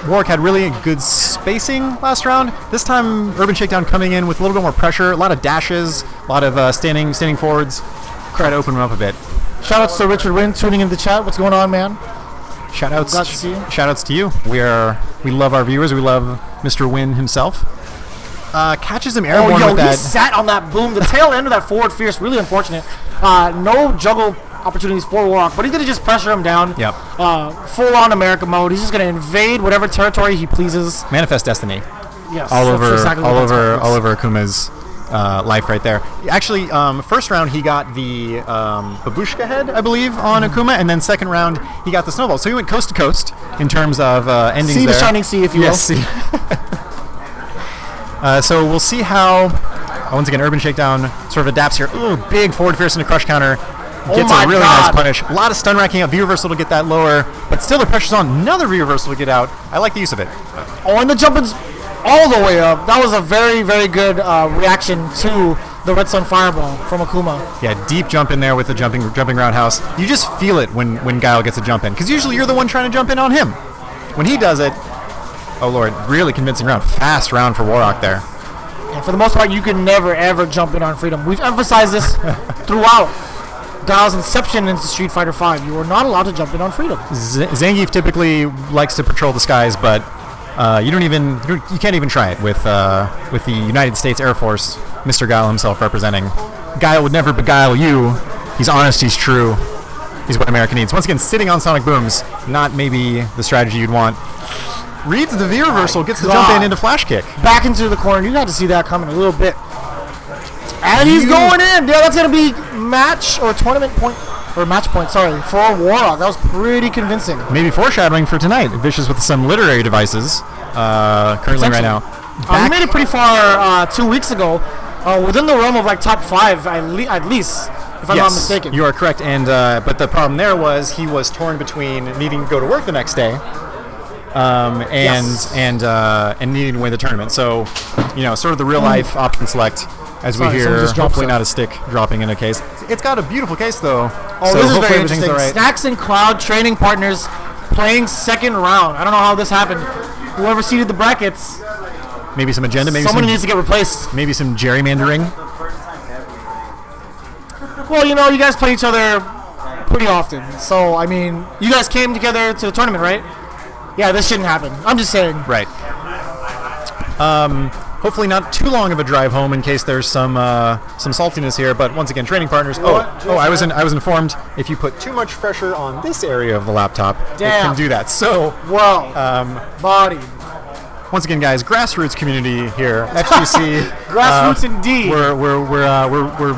Warwick had really good spacing last round. This time, Urban Shakedown coming in with a little bit more pressure, a lot of dashes, a lot of standing forwards. Try to open him up a bit. Shoutouts to Richard Wynn tuning in the chat. What's going on, man? Shoutouts to you. We love our viewers. We love Mr. Wynn himself. Catches him airborne with that. He sat on that boom. The tail end of that forward fierce, really unfortunate. No juggle opportunities for Warhawk, but he's going to just pressure him down. Yep. Full on America mode. He's just going to invade whatever territory he pleases. Manifest destiny. Yes. All over Akuma's life right there. Actually, first round he got the babushka head, I believe, on Akuma, and then second round he got the snowball. So he went coast to coast in terms of endings See there. the shining sea, if you will. Yes, see. So we'll see how, once again, Urban Shakedown sort of adapts here. Ooh, big forward fierce into crush counter. Gets a really nice punish. A lot of stun racking out. V-reversal to get that lower, but still the pressure's on. Another V-reversal to get out. I like the use of it. Oh, and the jumping's all the way up. That was a very, very good reaction to the Red Sun Fireball from Akuma. Yeah, deep jump in there with the jumping roundhouse. You just feel it when Guile gets a jump in, because usually you're the one trying to jump in on him. When he does it, oh lord, really convincing round. Fast round for Warhawk there. Yeah, for the most part, you can never, ever jump in on Freedom. We've emphasized this throughout Guile's inception into Street Fighter V. You are not allowed to jump in on Freedom. Zangief typically likes to patrol the skies, but you can't even try it with the United States Air Force, Mr. Guile himself representing. Guile would never beguile you. He's honest, he's true. He's what America needs. Once again, sitting on Sonic Booms, not maybe the strategy you'd want. Reads the V-reversal, gets the jump in into flash kick. Back into the corner. You got to see that coming a little bit. And he's going in. Yeah, that's going to be match or tournament point, or match point, sorry, for Warhawk. That was pretty convincing. Maybe foreshadowing for tonight. Vicious with some literary devices currently right now. We made it pretty far 2 weeks ago, within the realm of like top 5 at least, if I'm not mistaken. You are correct. And but the problem there was he was torn between needing to go to work the next day and needing to win the tournament. So, sort of the real life option select. As we hear, hopefully not a stick dropping in a case. It's got a beautiful case, though. Oh, so this is very interesting. Right. Snacks and Cloud training partners playing second round. I don't know how this happened. Whoever seeded the brackets. Maybe some agenda. Maybe someone needs to get replaced. Maybe some gerrymandering. Well, you guys play each other pretty often. So, I mean, you guys came together to the tournament, right? Yeah, this shouldn't happen. I'm just saying. Right. Hopefully not too long of a drive home in case there's some saltiness here. But once again, training partners. I was informed if you put too much pressure on this area of the laptop, it can do that. So body. Once again, guys, grassroots community here, FGC. Grassroots indeed. We're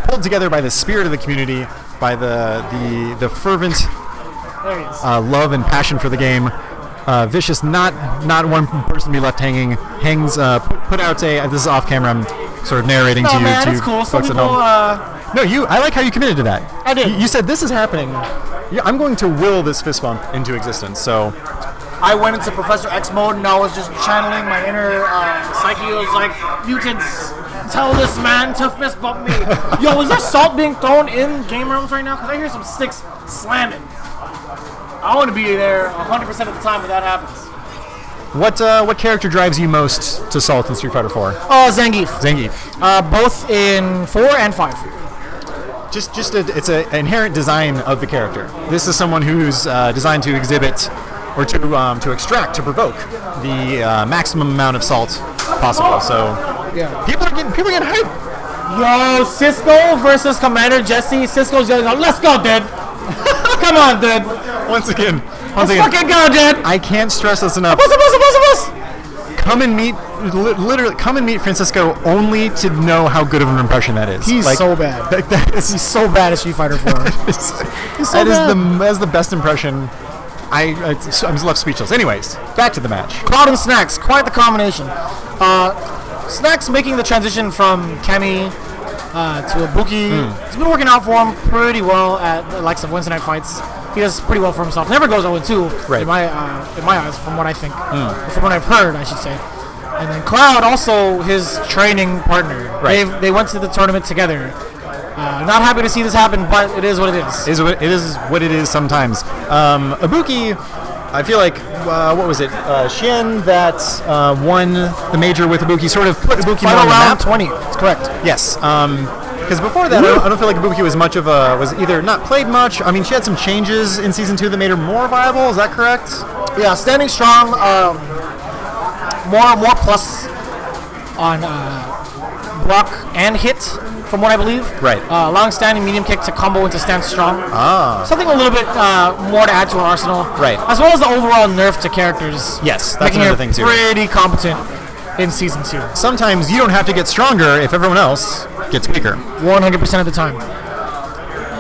pulled together by the spirit of the community, by the fervent love and passion for the game. Vicious, not one person to be left hanging. Put out this is off camera. I'm sort of narrating to you. Man, it's cool. Folks at home. No, I like how you committed to that. I did. You said this is happening. Yeah, I'm going to will this fist bump into existence. So I went into Professor X mode and I was just channeling my inner psyche. It was like, mutants, tell this man to fist bump me. Yo, is there salt being thrown in game rooms right now? Because I hear some sticks slamming. I want to be there 100% of the time when that happens. What character drives you most to Salt in Street Fighter 4? Zangief. Zangief. Both in 4 and 5. It's an inherent design of the character. This is someone who's designed to exhibit or to extract, to provoke the maximum amount of salt possible. So yeah, people are getting hyped. Yo, Cisco versus Commander Jesse. Cisco's yelling out, "Let's go, dude! Come on, dude! Once again, let's fucking go, dude! I can't stress this enough. Come and meet, literally, come and meet Francisco only to know how good of an impression that is. He's so bad. He's so bad at Street Fighter 4. That is the best impression. I'm left speechless. Anyways, back to the match. Cloud and Snacks, quite the combination. Snacks making the transition from Kami to Ibuki. It's been working out for him pretty well at the likes of Wednesday Night Fights. He does pretty well for himself. Never goes 0-2 right. in my eyes, from what I think, from what I've heard, I should say. And then Cloud, also his training partner. Right. They went to the tournament together. Not happy to see this happen, but it is what it is. It is what it is sometimes. Ibuki, I feel like, what was it? Shien that won the major with Ibuki sort of put Ibuki Final on the round map. 20, that's correct. Yes. Because before that, I don't feel like Ibuki was was either not played much. I mean, she had some changes in Season 2 that made her more viable. Is that correct? Yeah, standing strong, more plus on block and hit, from what I believe. Right. Allowing standing medium kick to combo into stand strong. Something a little bit more to add to her arsenal. Right. As well as the overall nerf to characters. Yes, that's another thing too. Pretty competent in Season 2. Sometimes you don't have to get stronger if everyone else gets weaker. 100% of the time.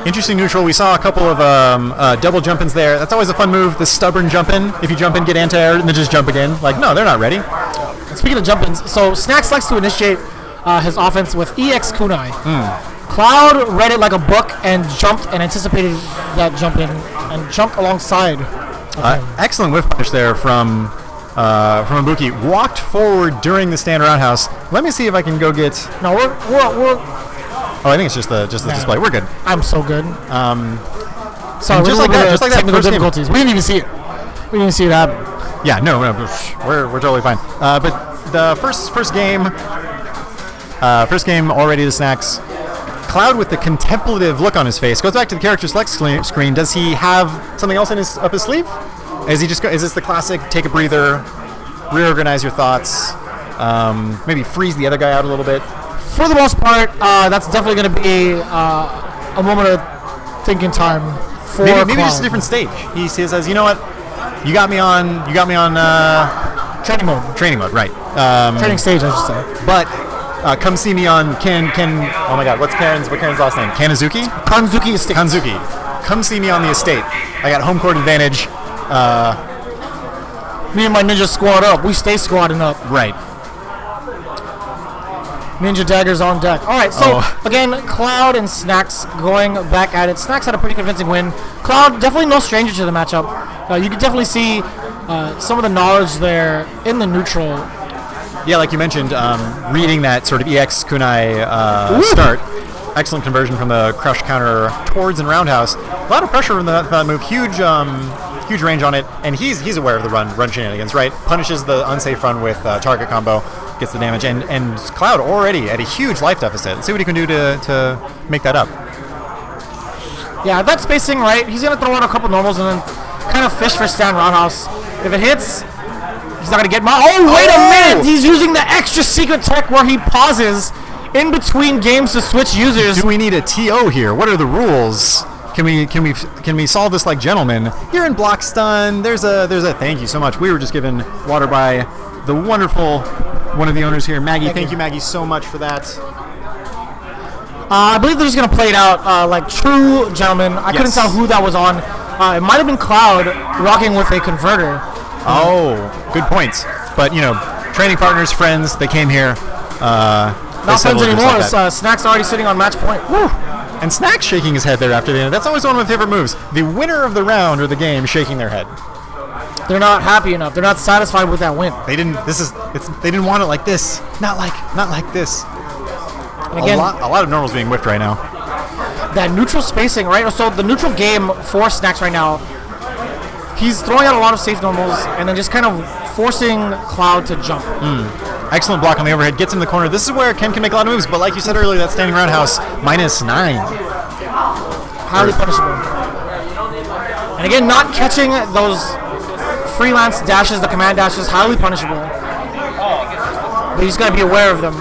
Interesting neutral. We saw a couple of double jump-ins there. That's always a fun move, the stubborn jump-in. If you jump in, get anti-aired, and then just jump again. Like, no, they're not ready. And speaking of jump-ins, so Snacks likes to initiate his offense with EX Kunai. Cloud read it like a book and jumped and anticipated that jump-in and jumped alongside of him. Excellent whiff punish there from Ibuki. Walked forward during the stand roundhouse. Let me see if I can go get... No, we're Oh, I think it's just the display. We're good. I'm so good. So just like that, technical difficulties. We didn't even see it. We didn't even see it happen. Yeah, no, we're totally fine. But the first game already to Snacks. Cloud with the contemplative look on his face goes back to the character select screen. Does he have something else up his sleeve? Is this the classic take a breather, reorganize your thoughts, maybe freeze the other guy out a little bit? For the most part, that's definitely going to be a moment of thinking time for maybe just a different stage. He says, you know what, you got me on training mode, right? Training stage, I should say. But come see me on oh my God, what's Karen's last name? Kanazuki? Kanzuki Estate. Kanzuki. Come see me on the estate. I got home court advantage. Me and my ninja squad up. We stay squatting up. Right. Ninja daggers on deck. All right, so again, Cloud and Snacks going back at it. Snacks had a pretty convincing win. Cloud definitely no stranger to the matchup. You can definitely see some of the knowledge there in the neutral. Yeah, like you mentioned, reading that sort of EX Kunai start. Excellent conversion from the crush counter towards and roundhouse. A lot of pressure from that move. Huge range on it, and he's aware of the run shenanigans, right? Punishes the unsafe run with target combo, gets the damage, and Cloud already at a huge life deficit. Let's see what he can do to make that up. Yeah, that spacing right. He's gonna throw out a couple normals and then kind of fish for stand roundhouse. If it hits, he's not gonna get wait a minute! He's using the extra secret tech where he pauses in between games to switch users. Do we need a TO here? What are the rules? Can we solve this like gentlemen? You're in block stun. There's a thank you so much. We were just given water by the wonderful one of the owners here, Maggie. Thank you, Maggie, so much for that. I believe they're just gonna play it out like true gentlemen. I couldn't tell who that was on. It might have been Cloud rocking with a converter. Oh, good points. But training partners, friends, they came here. Not friends anymore. Like Snacks already sitting on match point. Woo. And Snacks shaking his head there after the end. That's always one of my favorite moves. The winner of the round or the game shaking their head. they're not happy enough. They're not satisfied with that win. They didn't. They didn't want it like this. Not like this. And again, a lot of normals being whiffed right now. That neutral spacing, right? So the neutral game for Snacks right now, he's throwing out a lot of safe normals and then just kind of forcing Cloud to jump. Excellent block on the overhead. Gets in the corner. This is where Ken can make a lot of moves. But like you said earlier, that standing roundhouse -9. Highly punishable. And again, not catching those freelance dashes, the command dashes, highly punishable. But you just got to be aware of them.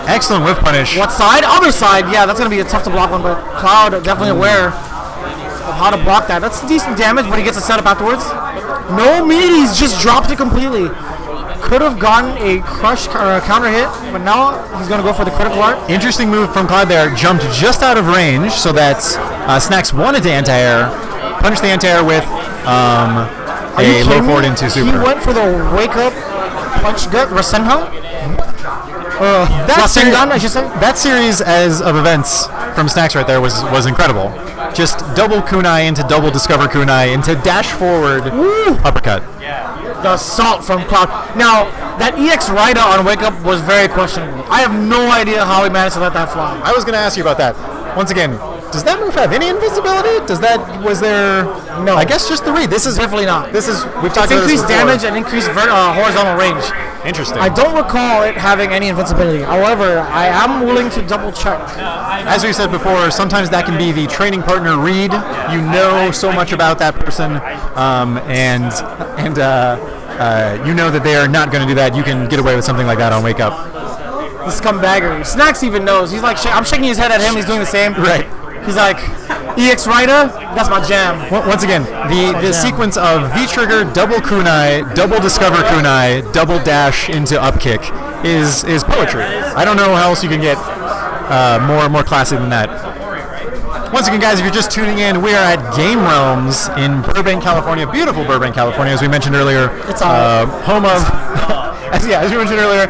Excellent whiff punish. What side? Other side. Yeah, that's going to be a tough to block one, but Cloud definitely aware of how to block that. That's decent damage, but he gets a setup afterwards. No meat, he's just dropped it completely. Could have gotten a crush or a counter hit, but now he's going to go for the critical art. Interesting move from Cloud there. Jumped just out of range so that Snacks wanted to anti-air. Punished the anti-air with a low forward into super. He went for the wake-up punch gut, Rasenhan? That series of events from Snacks right there was incredible. Just double kunai into double discover kunai into dash forward uppercut. The assault from Cloud. Now, that Xrd on Wake Up was very questionable. I have no idea how he managed to let that fly. I was going to ask you about that. Once again, does that move have any invincibility? Was there? No. I guess just the read. This is definitely not. We've talked about this increased before. damage and increased horizontal range. Interesting. I don't recall it having any invincibility. However, I am willing to double check. As we said before, sometimes that can be the training partner read. You know so much about that person, and you know that they are not going to do that. You can get away with something like that on Wake Up. The scumbagger. Snacks even knows. He's like, I'm shaking his head at him. He's doing the same. Right. He's like, Xrd, that's my jam. Once again, the sequence of V-trigger, double kunai, double discover kunai, double dash into up kick is poetry. I don't know how else you can get more classy than that. Once again, guys, if you're just tuning in, we are at Game Realms in Burbank, California. Beautiful Burbank, California, as we mentioned earlier. It's home of, as we mentioned earlier,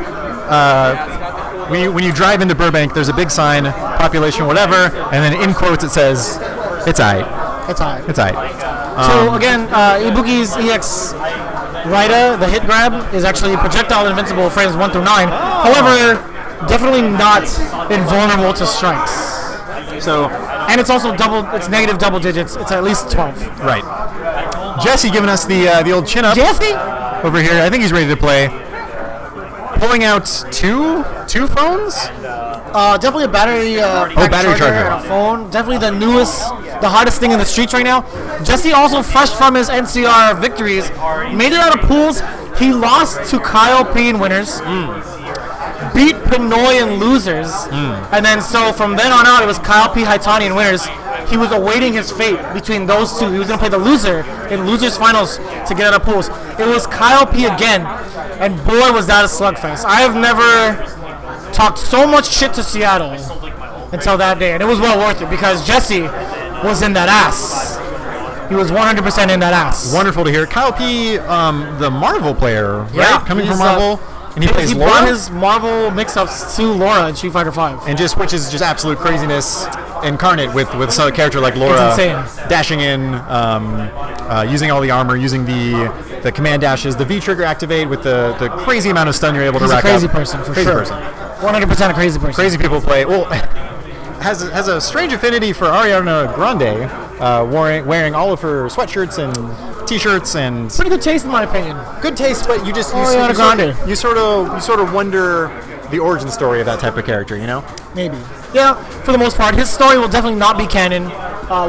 when you drive into Burbank, there's a big sign, population whatever, and then in quotes it says, it's aight. It's aight. It's aight. So again, Ibuki's Xrd, the hit grab, is actually projectile invincible frames 1 through 9. However, definitely not invulnerable to strikes. So, and it's also it's negative double digits. It's at least 12. Right. Jesse giving us the old chin up. Jesse over here. I think he's ready to play. Pulling out two phones. Definitely a battery. Battery charger and a phone. Definitely the hardest thing in the streets right now. Jesse also fresh from his NCR victories, made it out of pools. He lost to Kyle P in winners. Beat Pinoy in losers, and then so from then on out it was Kyle P, Haitani in winners. He was awaiting his fate between those two. He was going to play the loser in losers finals to get out of pools. It was Kyle P again, and boy was that a slugfest. I have never talked so much shit to Seattle until that day, and it was well worth it because Jesse was in that ass. He was 100% in that ass. Wonderful to hear. Kyle P, the Marvel player, right? Yeah, coming from Marvel. And he plays Laura? brought his Marvel mix-ups to Laura in Street Fighter V. And which is just absolute craziness incarnate with a character like Laura. It's insane. Dashing in, using all the armor, using the command dashes, the V-trigger activate with the crazy amount of stun you're able to rack up. He's a crazy person, for sure. 100% a crazy person. Crazy people play. Well, has a strange affinity for Ariana Grande, wearing all of her sweatshirts and T-shirts and pretty good taste in my opinion. Good taste, but you sort of wonder the origin story of that type of character, you know? Maybe. Yeah, for the most part, his story will definitely not be canon.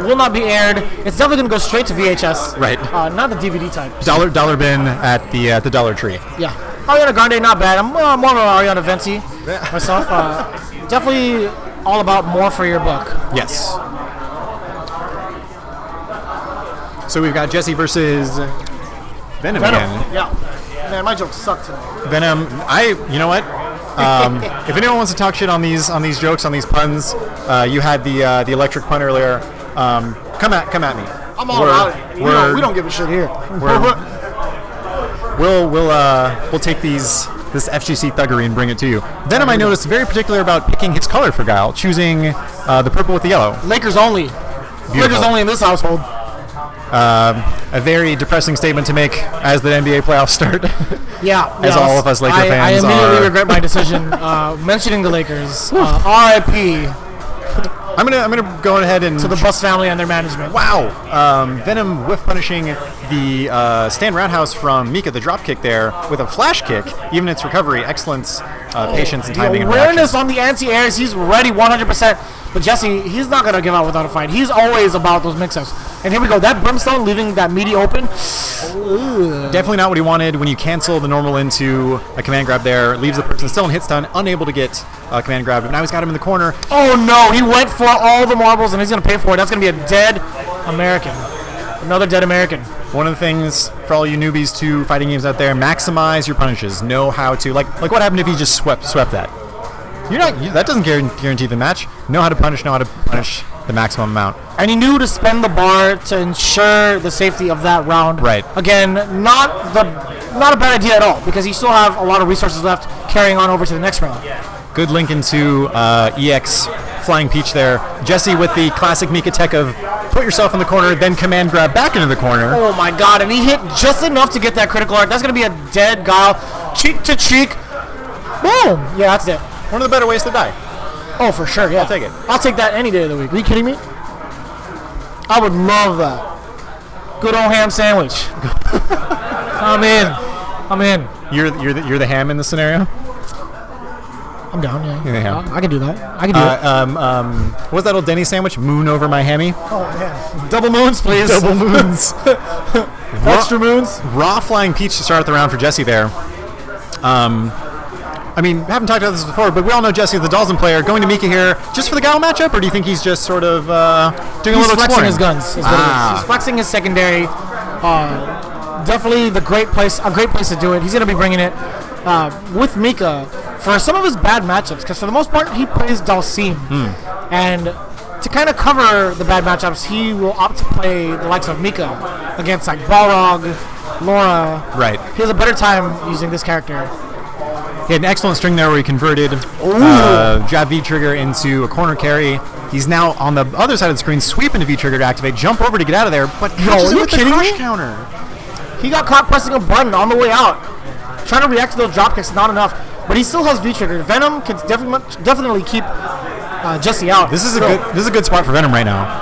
Will not be aired. It's definitely going to go straight to VHS. Right. Not the DVD type. Dollar bin at the Dollar Tree. Yeah. Ariana Grande, not bad. I'm more of an Ariana Venti myself. Definitely all about more for your buck. Yes. So we've got Jesse versus Venom again. Yeah. Man, my jokes suck tonight. Venom, you know what? If anyone wants to talk shit on these jokes, on these puns, you had the electric pun earlier. Come at me. I'm all about it. We don't give a shit here. We'll take this FGC thuggery and bring it to you. Venom, I noticed very particular about picking his color for Guile, choosing the purple with the yellow. Lakers only. Beautiful. Lakers only in this household. A very depressing statement to make as the NBA playoffs start. As all of us Laker fans I immediately regret my decision mentioning the Lakers. R.I.P. I'm gonna go ahead and to the Bus family and their management. Wow, Venom whiff punishing the stand roundhouse from Mika, the drop kick there with a flash kick. Even its recovery, excellence, patience, and timing. The awareness on the anti-airs, he's ready 100%. But Jesse, he's not gonna give out without a fight. He's always about those mix-ups. And here we go. That brimstone leaving that meaty open. Definitely not what he wanted. When you cancel the normal into a command grab there, leaves the person still in hit stun, unable to get a command grab. But now he's got him in the corner. Oh no, he went for all the marbles and he's gonna pay for it. That's gonna be a dead American. Another dead American. One of the things for all you newbies to fighting games out there, maximize your punishes. Know how to, like what happened if he just swept that? That doesn't guarantee the match. Know how to punish the maximum amount. And he knew to spend the bar to ensure the safety of that round. Right. Again, not a bad idea at all, because he still have a lot of resources left carrying on over to the next round. Good link into EX Flying Peach there. Jesse with the classic Mika tech of put yourself in the corner, then command grab back into the corner. Oh my god, and he hit just enough to get that critical art. That's going to be a dead Guile. Cheek to cheek. Boom. Yeah, that's it. One of the better ways to die. Oh, for sure, yeah. I'll take it. I'll take that any day of the week. Are you kidding me? I would love that. Good old ham sandwich. I'm in. You're the ham in the scenario? I'm down, yeah. You're the ham. I can do that. I can do it. What was that old Denny sandwich? Moon over my hammy? Oh, man. Double moons, please. Double moons. Extra moons. Raw Flying Peach to start the round for Jesse there. I mean, haven't talked about this before, but we all know Jesse, the Dalton player, going to Mika here just for the Guile matchup, or do you think he's just sort of doing a little flexing exploring? His guns. Is what it is. He's flexing his secondary. Definitely a great place to do it. He's going to be bringing it with Mika for some of his bad matchups, because for the most part, he plays Dalsim. And to kind of cover the bad matchups, he will opt to play the likes of Mika against like Balrog, Laura. Right. He has a better time using this character. He had an excellent string there where he converted jab V-trigger into a corner carry. He's now on the other side of the screen, sweep into V-trigger to activate, jump over to get out of there, but are you kidding me? Counter. He got caught pressing a button on the way out. Trying to react to those drop kicks, not enough. But he still has V-trigger. Venom can definitely keep Jesse out. This is a good spot for Venom right now.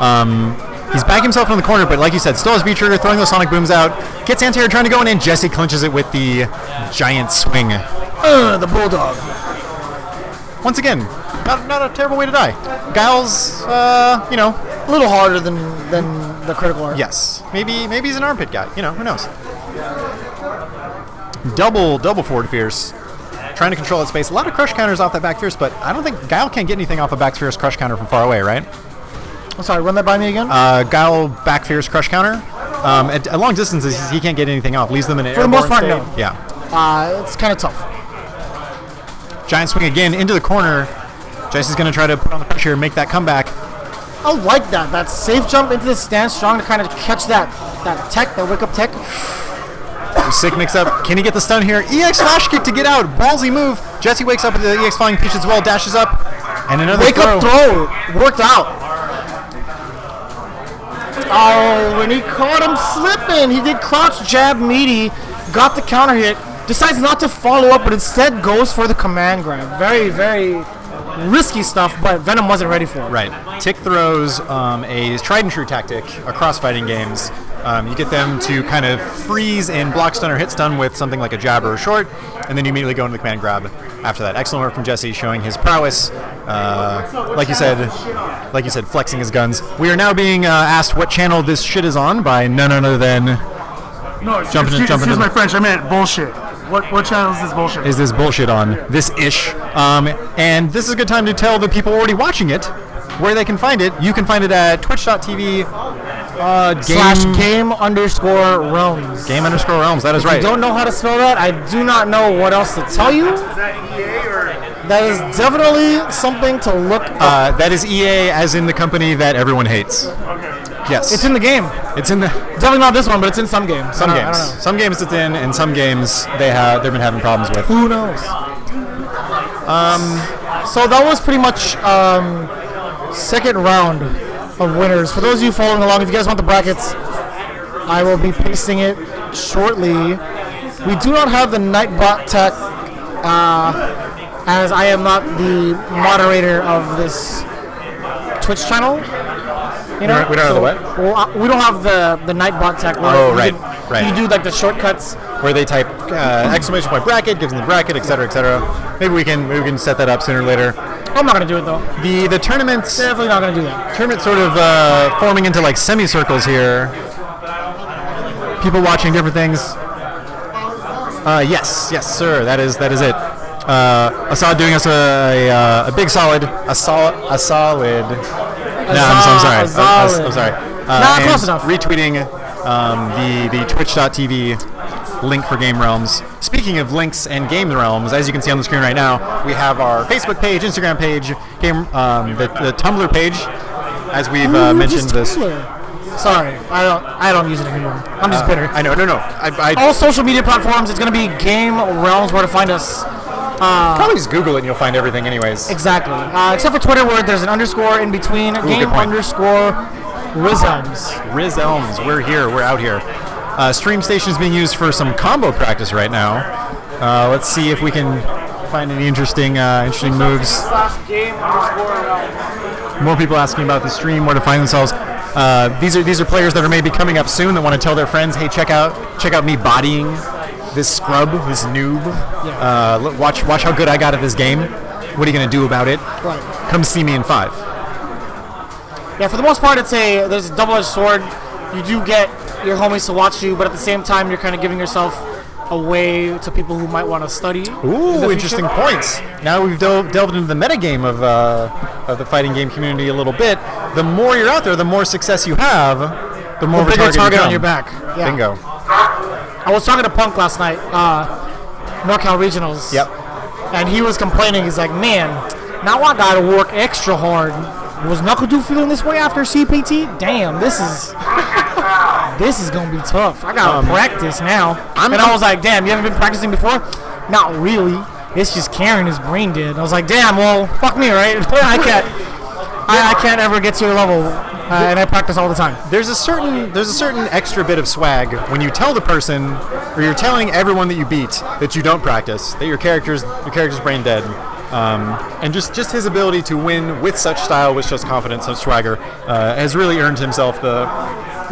He's backing himself in the corner, but like you said, still has V-trigger, throwing those sonic booms out. Gets anti-air trying to go in, and Jesse clinches it with the giant swing. The bulldog. Once again, not a terrible way to die. Guile's, a little harder than the critical art. Yes. Maybe he's an armpit guy. Who knows? Double forward fierce. Trying to control that space. A lot of crush counters off that back fierce, but I don't think Guile can't get anything off a back fierce crush counter from far away, right? I'm sorry, run that by me again? Guile back fierce crush counter. At long distances, he can't get anything off. Leaves them in an for the most part, no. Yeah. It's kind of tough. Giant swing again into the corner. Jesse's going to try to put on the pressure and make that comeback. I like that. That safe jump into the stance, strong to kind of catch that tech, that wake up tech. Sick mix up. Can he get the stun here? EX flash kick to get out. Ballsy move. Jesse wakes up with the EX Flying Peach as well. Dashes up. And another wake up throw. Worked out. Oh, when he caught him slipping, he did crouch jab meaty, got the counter hit, decides not to follow up, but instead goes for the command grab. Very, very risky stuff, but Venom wasn't ready for it. Right. Tick throws a tried and true tactic across fighting games. You get them to kind of freeze and block stun or hit stun with something like a jab or a short, and then you immediately go into the command grab after that. Excellent work from Jesse, showing his prowess. Like you said, flexing his guns. We are now being asked what channel this shit is on by none other than excuse my French. I meant bullshit. What channel is this bullshit? Is this bullshit on? This-ish. And this is a good time to tell the people already watching it where they can find it. You can find it at twitch.tv /game_realms. Game_realms, that is right. If you don't know how to spell that, I do not know what else to tell you. Is that EA or? That is definitely something to look up. That is EA, as in the company that everyone hates. Okay. Yes. It's in the game. It's in the... Definitely not this one, but it's in some games. Some games. I don't know. Some games it's in, and some games they've been having problems with. Who knows? So that was pretty much second round of winners. For those of you following along, if you guys want the brackets, I will be pasting it shortly. We do not have the Nightbot tech, as I am not the moderator of this Twitch channel. You know? We don't have the what? Well, we don't have the Nightbot tech. Right. You do like the shortcuts where they type exclamation point bracket, gives them the bracket, etc., etc. Maybe we can set that up sooner or later. I'm not gonna do it though. The tournament's definitely not gonna do that. Tournament sort of forming into like semicircles here. People watching different things. Yes, sir. That is it. Assad doing us a big solid. I'm sorry. Close enough. Retweeting the Twitch.tv link for Game Realms. Speaking of links and Game Realms, as you can see on the screen right now, we have our Facebook page, Instagram page, the Tumblr page, as we've mentioned this. Sorry, I don't use it anymore. I'm just bitter. I know. No. All social media platforms, it's going to be Game Realms where to find us. Probably just Google it and you'll find everything anyways. Exactly. Except for Twitter where there's an underscore in between. Game_Rizelms. Rizelms. We're here. We're out here. Stream station is being used for some combo practice right now. Let's see if we can find any interesting moves. More people asking about the stream, where to find themselves. These are players that are maybe coming up soon that want to tell their friends, hey, check out me bodying this scrub, this noob. Yeah. Watch how good I got at this game. What are you gonna do about it? Right. Come see me in 5. Yeah, for the most part, there's a double-edged sword. You do get your homies to watch you, but at the same time, you're kind of giving yourself away to people who might want to study. Ooh, interesting points. Now we've delved into the metagame of the fighting game community a little bit. The more you're out there, the more success you have, the more of a target on your back. Yeah. Bingo. I was talking to Punk last night, NorCal Regionals. Yep. And he was complaining. He's like, man, now I got to work extra hard. Was Knuckle-Doo feeling this way after CPT? Damn, this is gonna be tough. I gotta practice now. I was like, damn, you haven't been practicing before? Not really. It's just Karen his brain did. I was like, damn, well, fuck me, right? I can't ever get to your level, and I practice all the time. There's a certain extra bit of swag when you tell the person, or you're telling everyone that you beat that you don't practice, that your character's brain dead. And just his ability to win with such style, with such confidence, such swagger, has really earned himself the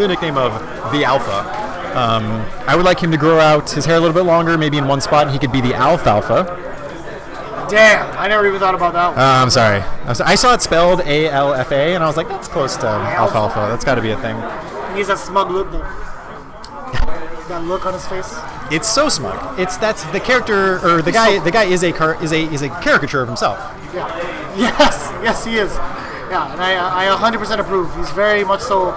nickname of the Alpha. I would like him to grow out his hair a little bit longer, maybe in one spot, and he could be the Alfalfa. Damn, I never even thought about that one. I'm sorry. I saw it spelled ALFA, and I was like, that's close to Alfalfa. That's got to be a thing. He has that smug look, though. That look on his face. It's so smug. That's the character, or the guy. The guy is a caricature of himself. Yeah. Yes, he is. Yeah, and I 100% approve. He's very much so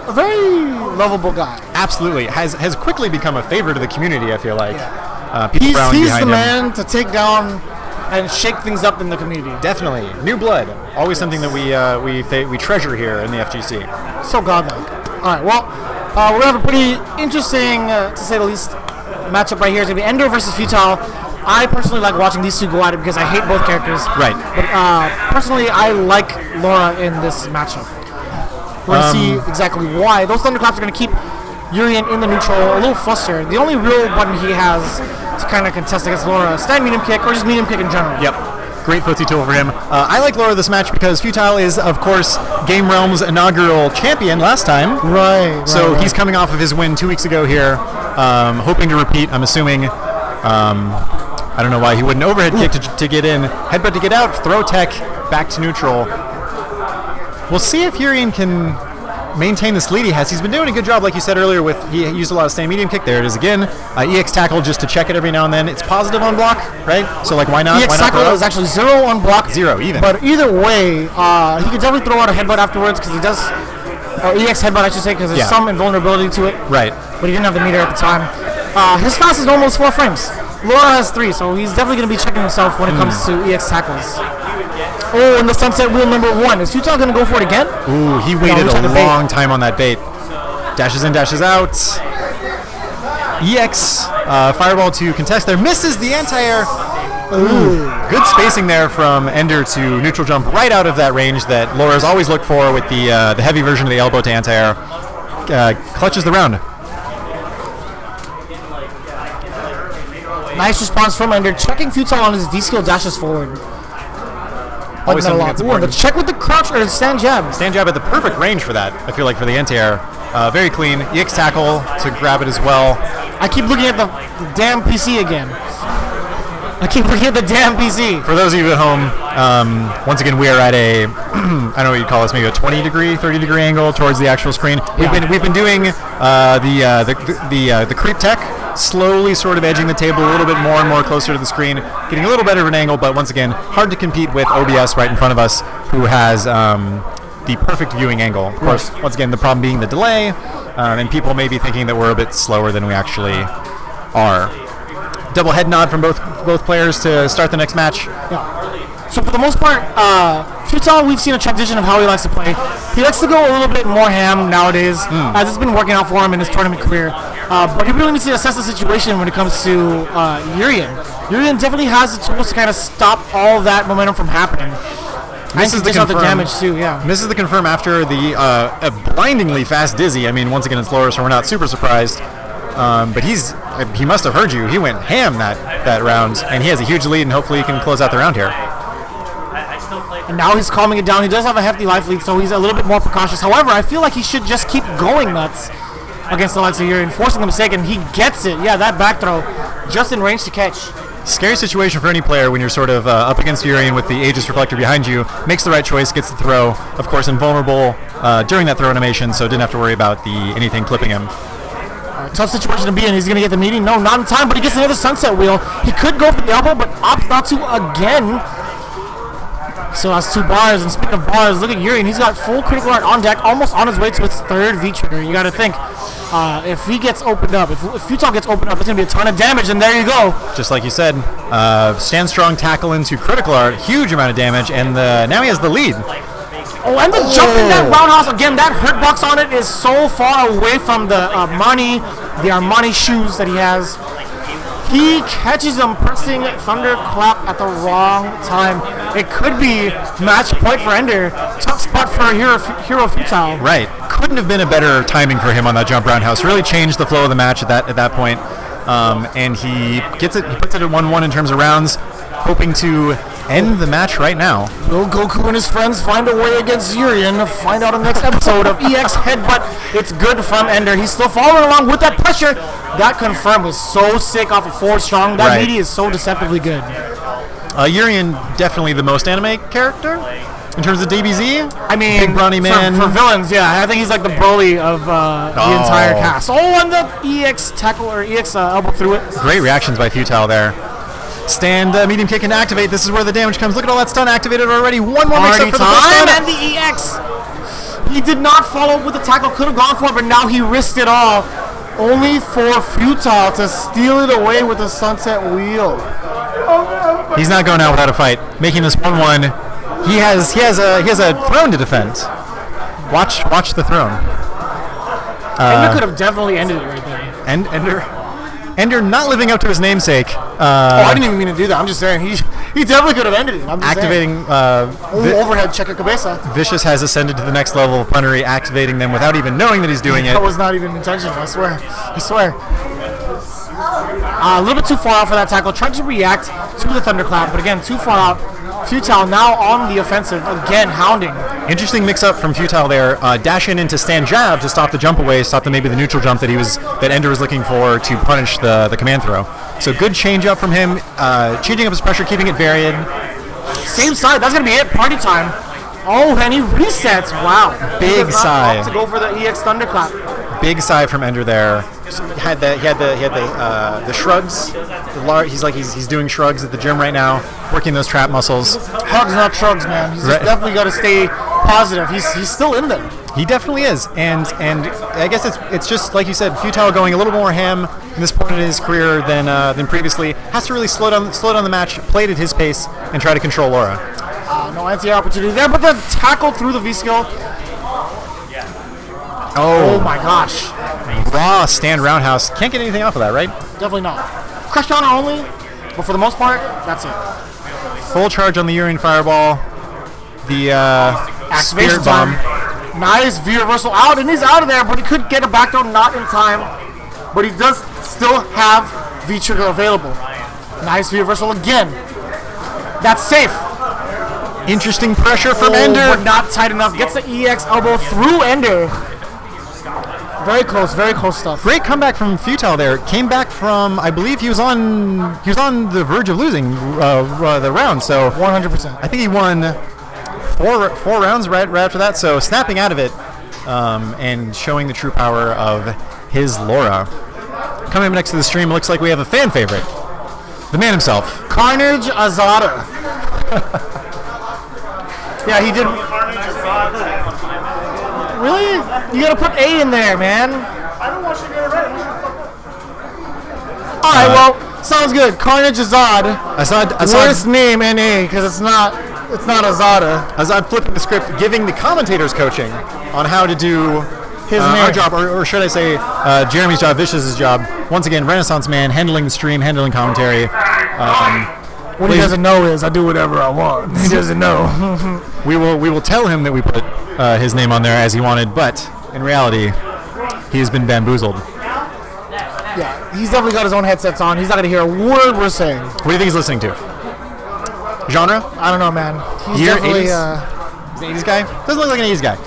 a very lovable guy. Absolutely, has quickly become a favorite of the community. I feel like. Yeah. People he's the man to take down and shake things up in the community. Definitely, new blood. Always something that we treasure here in the FGC. So godlike. All right, well. We're going to have a pretty interesting, to say the least, matchup right here. It's going to be Ender versus Futile. I personally like watching these two go at it because I hate both characters. Right. But personally, I like Laura in this matchup. We're going to see exactly why. Those thunderclaps are going to keep Urian in the neutral, a little flustered. The only real button he has to kind of contest against Laura is stand medium kick or just medium kick in general. Yep. Great footsie tool for him. I like Laura this match because Futile is, of course, Game Realm's inaugural champion last time. Right. So he's coming off of his win 2 weeks ago here, hoping to repeat, I'm assuming. I don't know why he wouldn't overhead kick to get in. Headbutt to get out, throw tech, back to neutral. We'll see if Urian can maintain this lead he has. He's been doing a good job, like you said earlier, he used a lot of stand medium kick. There it is again. EX tackle just to check it every now and then. It's positive on block, right? So like why not? EX tackle is actually 0 on block. 0 even. But either way, he could definitely throw out a headbutt afterwards because he does, EX headbutt I should say, because there's some invulnerability to it. Right. But he didn't have the meter at the time. His fastest normal is 4 frames. Laura has 3, so he's definitely going to be checking himself when it comes to EX tackles. Oh, and the sunset wheel number 1. Is Futile going to go for it again? Ooh, he waited a long time on that bait. Dashes in, dashes out. EX, fireball to contest there. Misses the anti-air. Ooh, good spacing there from Ender to neutral jump right out of that range that Laura's always looked for with the heavy version of the elbow to anti-air. clutches the round. Nice response from Ender. Checking Futile on his D-skill dashes forward. Always something that's important. The check with the crouch or stand jab. Stand jab at the perfect range for that, I feel like, for the anti-air. Very clean. EX tackle to grab it as well. I keep looking at the damn PC again. For those of you at home, once again, we are at a, I don't know what you'd call this, maybe a 20-degree, 30-degree angle towards the actual screen. We've been doing the creep tech, slowly sort of edging the table a little bit more and more closer to the screen, getting a little better of an angle, but once again, hard to compete with OBS right in front of us, who has the perfect viewing angle. Of course, once again, the problem being the delay, and people may be thinking that we're a bit slower than we actually are. Double head nod from both players to start the next match. Yeah. So for the most part, Futile, we've seen a transition of how he likes to play. He likes to go a little bit more ham nowadays, as it's been working out for him in his tournament career. But he really needs to assess the situation when it comes to Urian. Urian definitely has the tools to kind of stop all that momentum from happening. Misses the confirm. The damage too, yeah. Misses the confirm after the a blindingly fast dizzy. I mean, once again, it's lower, so we're not super surprised. But he must have heard you. He went ham that round, and he has a huge lead, and hopefully he can close out the round here. And now he's calming it down. He does have a hefty life lead, so he's a little bit more precautious. However, I feel like he should just keep going nuts against the likes of Urian, forcing the mistake, and he gets it. Yeah, that back throw, just in range to catch. Scary situation for any player when you're sort of up against Urian with the Aegis Reflector behind you. Makes the right choice, gets the throw. Of course, invulnerable during that throw animation, so didn't have to worry about anything clipping him. Tough situation to be in. He's going to get the meeting. No, not in time, but he gets another sunset wheel. He could go for the elbow, but opts not to again. So that's 2 bars, and speaking of bars, look at Urian. He's got full critical art on deck, almost on his way to his 3rd V-trigger. You got to think, if he gets opened up, if Futile gets opened up, it's going to be a ton of damage, and there you go. Just like you said, stand strong, tackle into critical art, huge amount of damage, and now he has the lead. Oh, and the jump in that roundhouse, again, that hurt box on it is so far away from the Armani shoes that he has. He catches him pressing Thunderclap at the wrong time. It could be match point for Ender. Tough spot for Hero Futile. Right. Couldn't have been a better timing for him on that jump roundhouse. Really changed the flow of the match at that point. And he gets it. He puts it at 1-1 in terms of rounds, hoping to end the match right now. Will Goku and his friends find a way against Urian? Find out in the next episode of EX Headbutt. It's good from Ender. He's still following along with that pressure. That confirm was so sick off of 4 strong. That meaty is so deceptively good. Urian, definitely the most anime character in terms of DBZ. I mean, big brawny man. For villains, yeah. I think he's like the Broly of the entire cast. Oh, and the EX tackle or EX elbow through it. Great reactions by Futile there. Stand, medium kick, and activate. This is where the damage comes. Look at all that stun activated already. One more mix up for the first stun. And the EX. He did not follow up with the tackle. Could have gone for it, but now he risked it all. Only for Futile to steal it away with a sunset wheel. He's not going out without a fight. Making this 1-1. He has a throne to defend. Watch the throne. Ender could have definitely ended it right there. And Ender not living up to his namesake. I didn't even mean to do that. I'm just saying he definitely could have ended it. I'm just activating overhead checker cabeza. Vicious has ascended to the next level of punnery, activating them without even knowing that he's doing it. That was not even intentional. I swear. A little bit too far out for that tackle. Trying to react to the thunderclap, but again, too far out. Futile now on the offensive, again hounding. Interesting mix-up from Futile there. Dash into stand jab to stop the jump away, stop maybe the neutral jump that Ender was looking for to punish the command throw. So good change up from him, changing up his pressure, keeping it varied. Same side, that's going to be it, party time. Oh, and he resets, wow. Big sigh. To go for the EX thunderclap. Big sigh from Ender there. He had the shrugs. He's doing shrugs at the gym right now, working those trap muscles. Hugs, not shrugs, man. He's just definitely got to stay positive. He's still in there. He definitely is, and I guess it's just like you said, Futile going a little more ham in this point in his career than previously. Has to really slow down the match, play it at his pace, and try to control Laura. No anti-air opportunity there, but the tackle through the V-skill. Oh my gosh. Raw stand roundhouse. Can't get anything off of that, right? Definitely not. Crush counter only, but for the most part, that's it. Full charge on the Urian Fireball. The activation Spirit Bomb. Nice V reversal out, and he's out of there, but he could get a back throw, not in time. But he does still have V trigger available. Nice V reversal again. That's safe. Interesting pressure from Ender. But not tight enough. Gets the EX elbow through Ender. Very close stuff. Great comeback from Futile there. Came back from, I believe he was on the verge of losing the round. So 100%. I think he won four rounds right after that. So snapping out of it and showing the true power of his Laura. Coming up next to the stream, looks like we have a fan favorite. The man himself. Carnage Azada. Yeah, he did. Really? You gotta put A in there, man. I don't want you to get it right. Alright, well, sounds good. Carnage Azad. Worst name in A, because it's not Azada. Azad flipping the script, giving the commentators coaching on how to do his our job, or should I say, Jeremy's job, Vicious' job. Once again, Renaissance man, handling the stream, handling commentary. What he doesn't know is I do whatever I want. He doesn't know. We will tell him that we put his name on there as he wanted, but in reality, he has been bamboozled. Yeah, he's definitely got his own headsets on. He's not gonna hear a word we're saying. What do you think he's listening to? Genre? I don't know, man. He's Year definitely 80s? He's an 80s guy? Doesn't look like an 80s guy.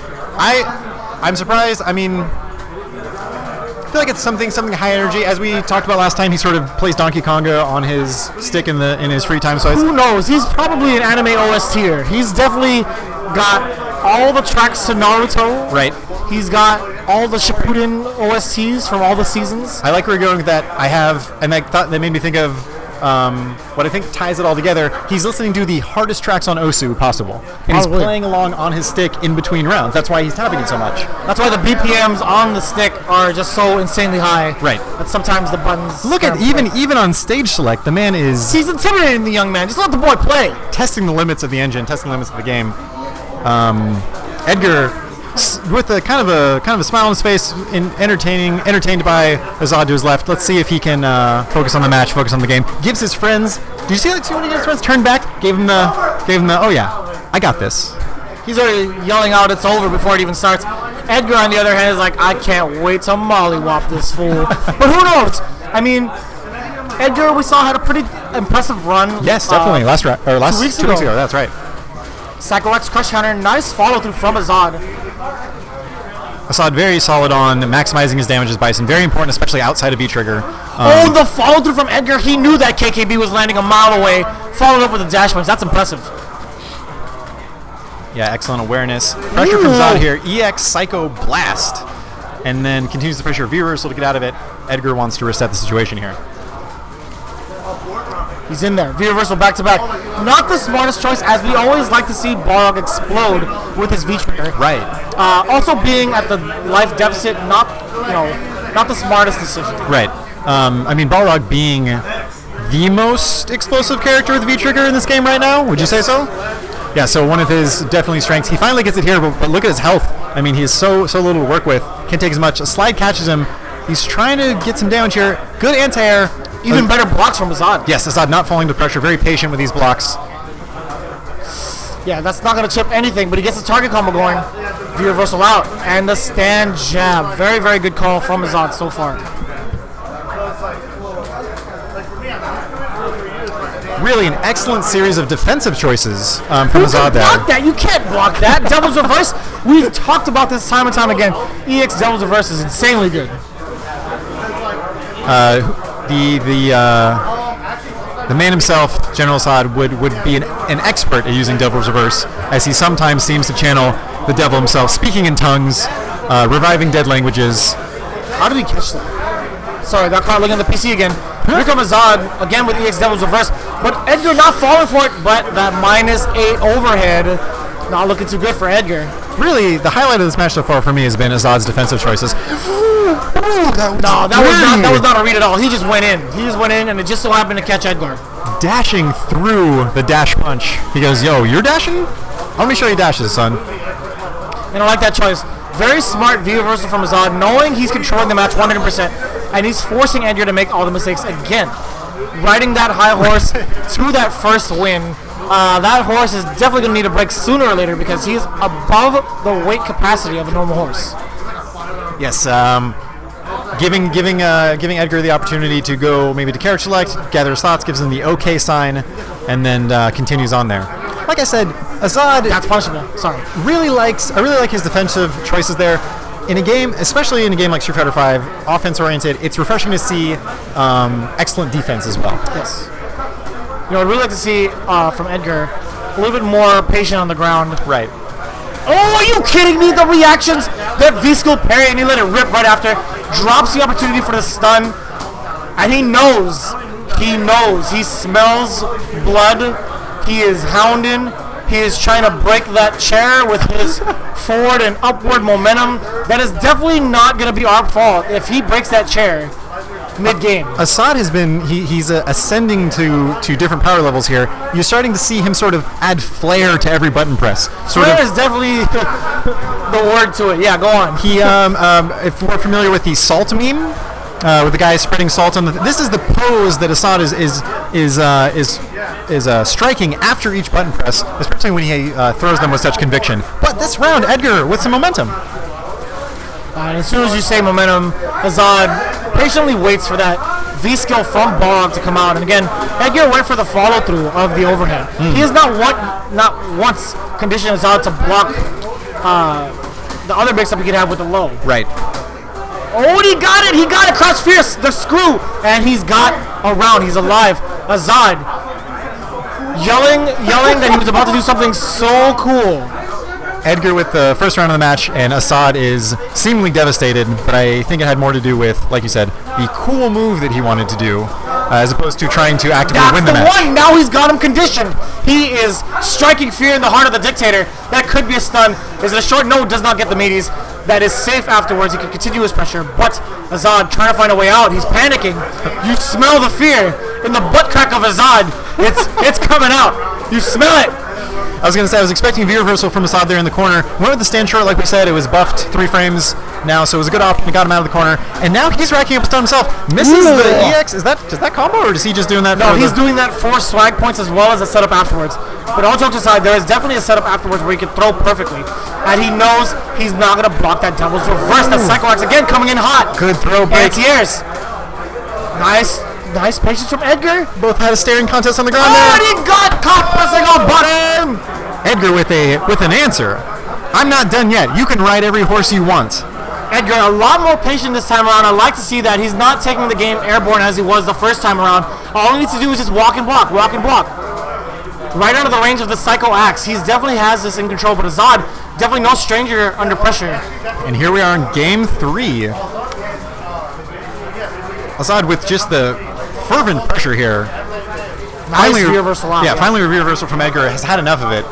I'm surprised. I mean, I feel like it's something high energy. As we talked about last time, he sort of plays Donkey Konga on his stick in his free time. So who knows? He's probably an anime OSTer. He's definitely got all the tracks to Naruto. Right. He's got all the Shippuden OSTs from all the seasons. I like where you're going with that. I have, and that made me think of what I think ties it all together. He's listening to the hardest tracks on Osu possible, and he's playing along on his stick in between rounds. That's why he's tapping it so much. That's why the BPMs on the stick are just so insanely high. Right. That sometimes the buttons. Look at even on stage select, the man is. He's intimidating the young man. Just let the boy play. Testing the limits of the engine, testing the limits of the game. Edgar, with a kind of a smile on his face, entertained by Azad to his left. Let's see if he can focus on the match, focus on the game. Gives his friends. Do you see when he gives his friends turned back? Gave him the. Oh yeah, I got this. He's already yelling out it's over before it even starts. Edgar, on the other hand, is like, I can't wait to mollywop this fool. But who knows? I mean, Edgar, we saw had a pretty impressive run. Yes, definitely. Last 2 weeks ago. That's right. Psycho X Crush Counter, nice follow through from Azad. Azad very solid on maximizing his damages, Bison. Very important, especially outside of V-Trigger. The follow through from Edgar. He knew that KKB was landing a mile away. Followed up with a dash punch. That's impressive. Yeah, excellent awareness. Pressure from Azad here. EX Psycho Blast. And then continues the pressure of V-Reversal to get out of it. Edgar wants to reset the situation here. He's in there. V-reversal back to back. Not the smartest choice, as we always like to see Balrog explode with his V-trigger. Right. Also being at the life deficit, not the smartest decision. Right. I mean, Balrog being the most explosive character with V-trigger in this game right now. Would you say so? Yeah. So one of his definitely strengths. He finally gets it here, but look at his health. I mean, he has so little to work with. Can't take as much. A slide catches him. He's trying to get some damage here. Good anti-air. Even better blocks from Azad. Yes, Azad not falling to pressure. Very patient with these blocks. Yeah, that's not going to chip anything, but he gets the target combo going. V-reversal out. And the stand jab. Very, very good call from Azad so far. Really an excellent series of defensive choices from Azad there. Block that. You can't block that. Devil's Reverse. We've talked about this time and time again. EX Devil's Reverse is insanely good. The man himself, General Azad, would be an expert at using Devil's Reverse, as he sometimes seems to channel the devil himself, speaking in tongues, reviving dead languages. How did he catch that? Sorry, got caught looking at the PC again. Here comes Azad, again with EX Devil's Reverse, but Edgar not falling for it, but that -8 overhead, not looking too good for Edgar. Really, the highlight of this match so far for me has been Azad's defensive choices. That was not a read at all. He just went in. And it just so happened to catch Edgar. Dashing through the dash punch. He goes, yo, you're dashing? Let me show you dashes, son. And I like that choice. Very smart V-reversal from Azad, knowing he's controlling the match 100%, and he's forcing Edgar to make all the mistakes again. Riding that high horse to that first win that horse is definitely going to need a break sooner or later because he's above the weight capacity of a normal horse. Yes, giving Edgar the opportunity to go maybe to character select, gather his thoughts, gives him the OK sign, and then continues on there. Like I said, Azad. That's punishable. Sorry. I really like his defensive choices there. In a game, especially in a game like Street Fighter V, offense-oriented, it's refreshing to see excellent defense as well. Yes. You know, I'd really like to see from Edgar a little bit more patient on the ground. Right. Oh, are you kidding me? The reactions, that V-skill parry, and he let it rip right after. Drops the opportunity for the stun, and he knows, he smells blood, he is hounding, he is trying to break that chair with his forward and upward momentum. That is definitely not going to be our fault if he breaks that chair mid-game. Assad has been, he's ascending to different power levels here. You're starting to see him sort of add flair to every button press. Flair is definitely the word to it. Yeah, go on. He, if we're familiar with the salt meme, with the guy spreading salt on the, this is the pose that Assad is striking after each button press, especially when he throws them with such conviction. But this round, Edgar with some momentum. And as soon as you say momentum, Azad patiently waits for that V-skill from Balrog to come out. And again, Edgar went for the follow-through of the overhead. He has not once conditioned Azad to block the other mix-up he could have with the low. Right. Oh, and he got it! He got it! Crouch Fierce, the screw! And he's got a round. He's alive. Azad yelling that he was about to do something so cool. Edgar with the first round of the match, and Assad is seemingly devastated, but I think it had more to do with, like you said, the cool move that he wanted to do, as opposed to trying to actively win the match. That's the one! Now he's got him conditioned. He is striking fear in the heart of the dictator. That could be a stun. Is it a short? No, does not get the meaties. That is safe afterwards. He can continue his pressure, but Azad trying to find a way out. He's panicking. You smell the fear in the butt crack of Azad. It's coming out. You smell it. I was going to say, I was expecting a V reversal from Assad there in the corner. Went with the stand short, like we said. It was buffed 3 frames now, so it was a good option. It got him out of the corner. And now he's racking up a stun himself. Misses the EX. Is that combo, or is he just doing that? No, he's doing that for swag points as well as a setup afterwards. But all jokes aside, there is definitely a setup afterwards where he can throw perfectly. And he knows he's not going to block that Devil's Reverse. That Psycho Axe again coming in hot. Good throw break. Anti-airs. Nice patience from Edgar. Both had a staring contest on the ground there. Oh, and he got caught pressing a button. Edgar with an answer. I'm not done yet. You can ride every horse you want. Edgar, a lot more patient this time around. I like to see that. He's not taking the game airborne as he was the first time around. All he needs to do is just walk and block. Right under the range of the Psycho Axe. He definitely has this in control, but Azad, definitely no stranger under pressure. And here we are in game 3. Azad with just the fervent pressure here. Nice reversal out. Yeah, finally a reversal from Edgar. Has had enough of it.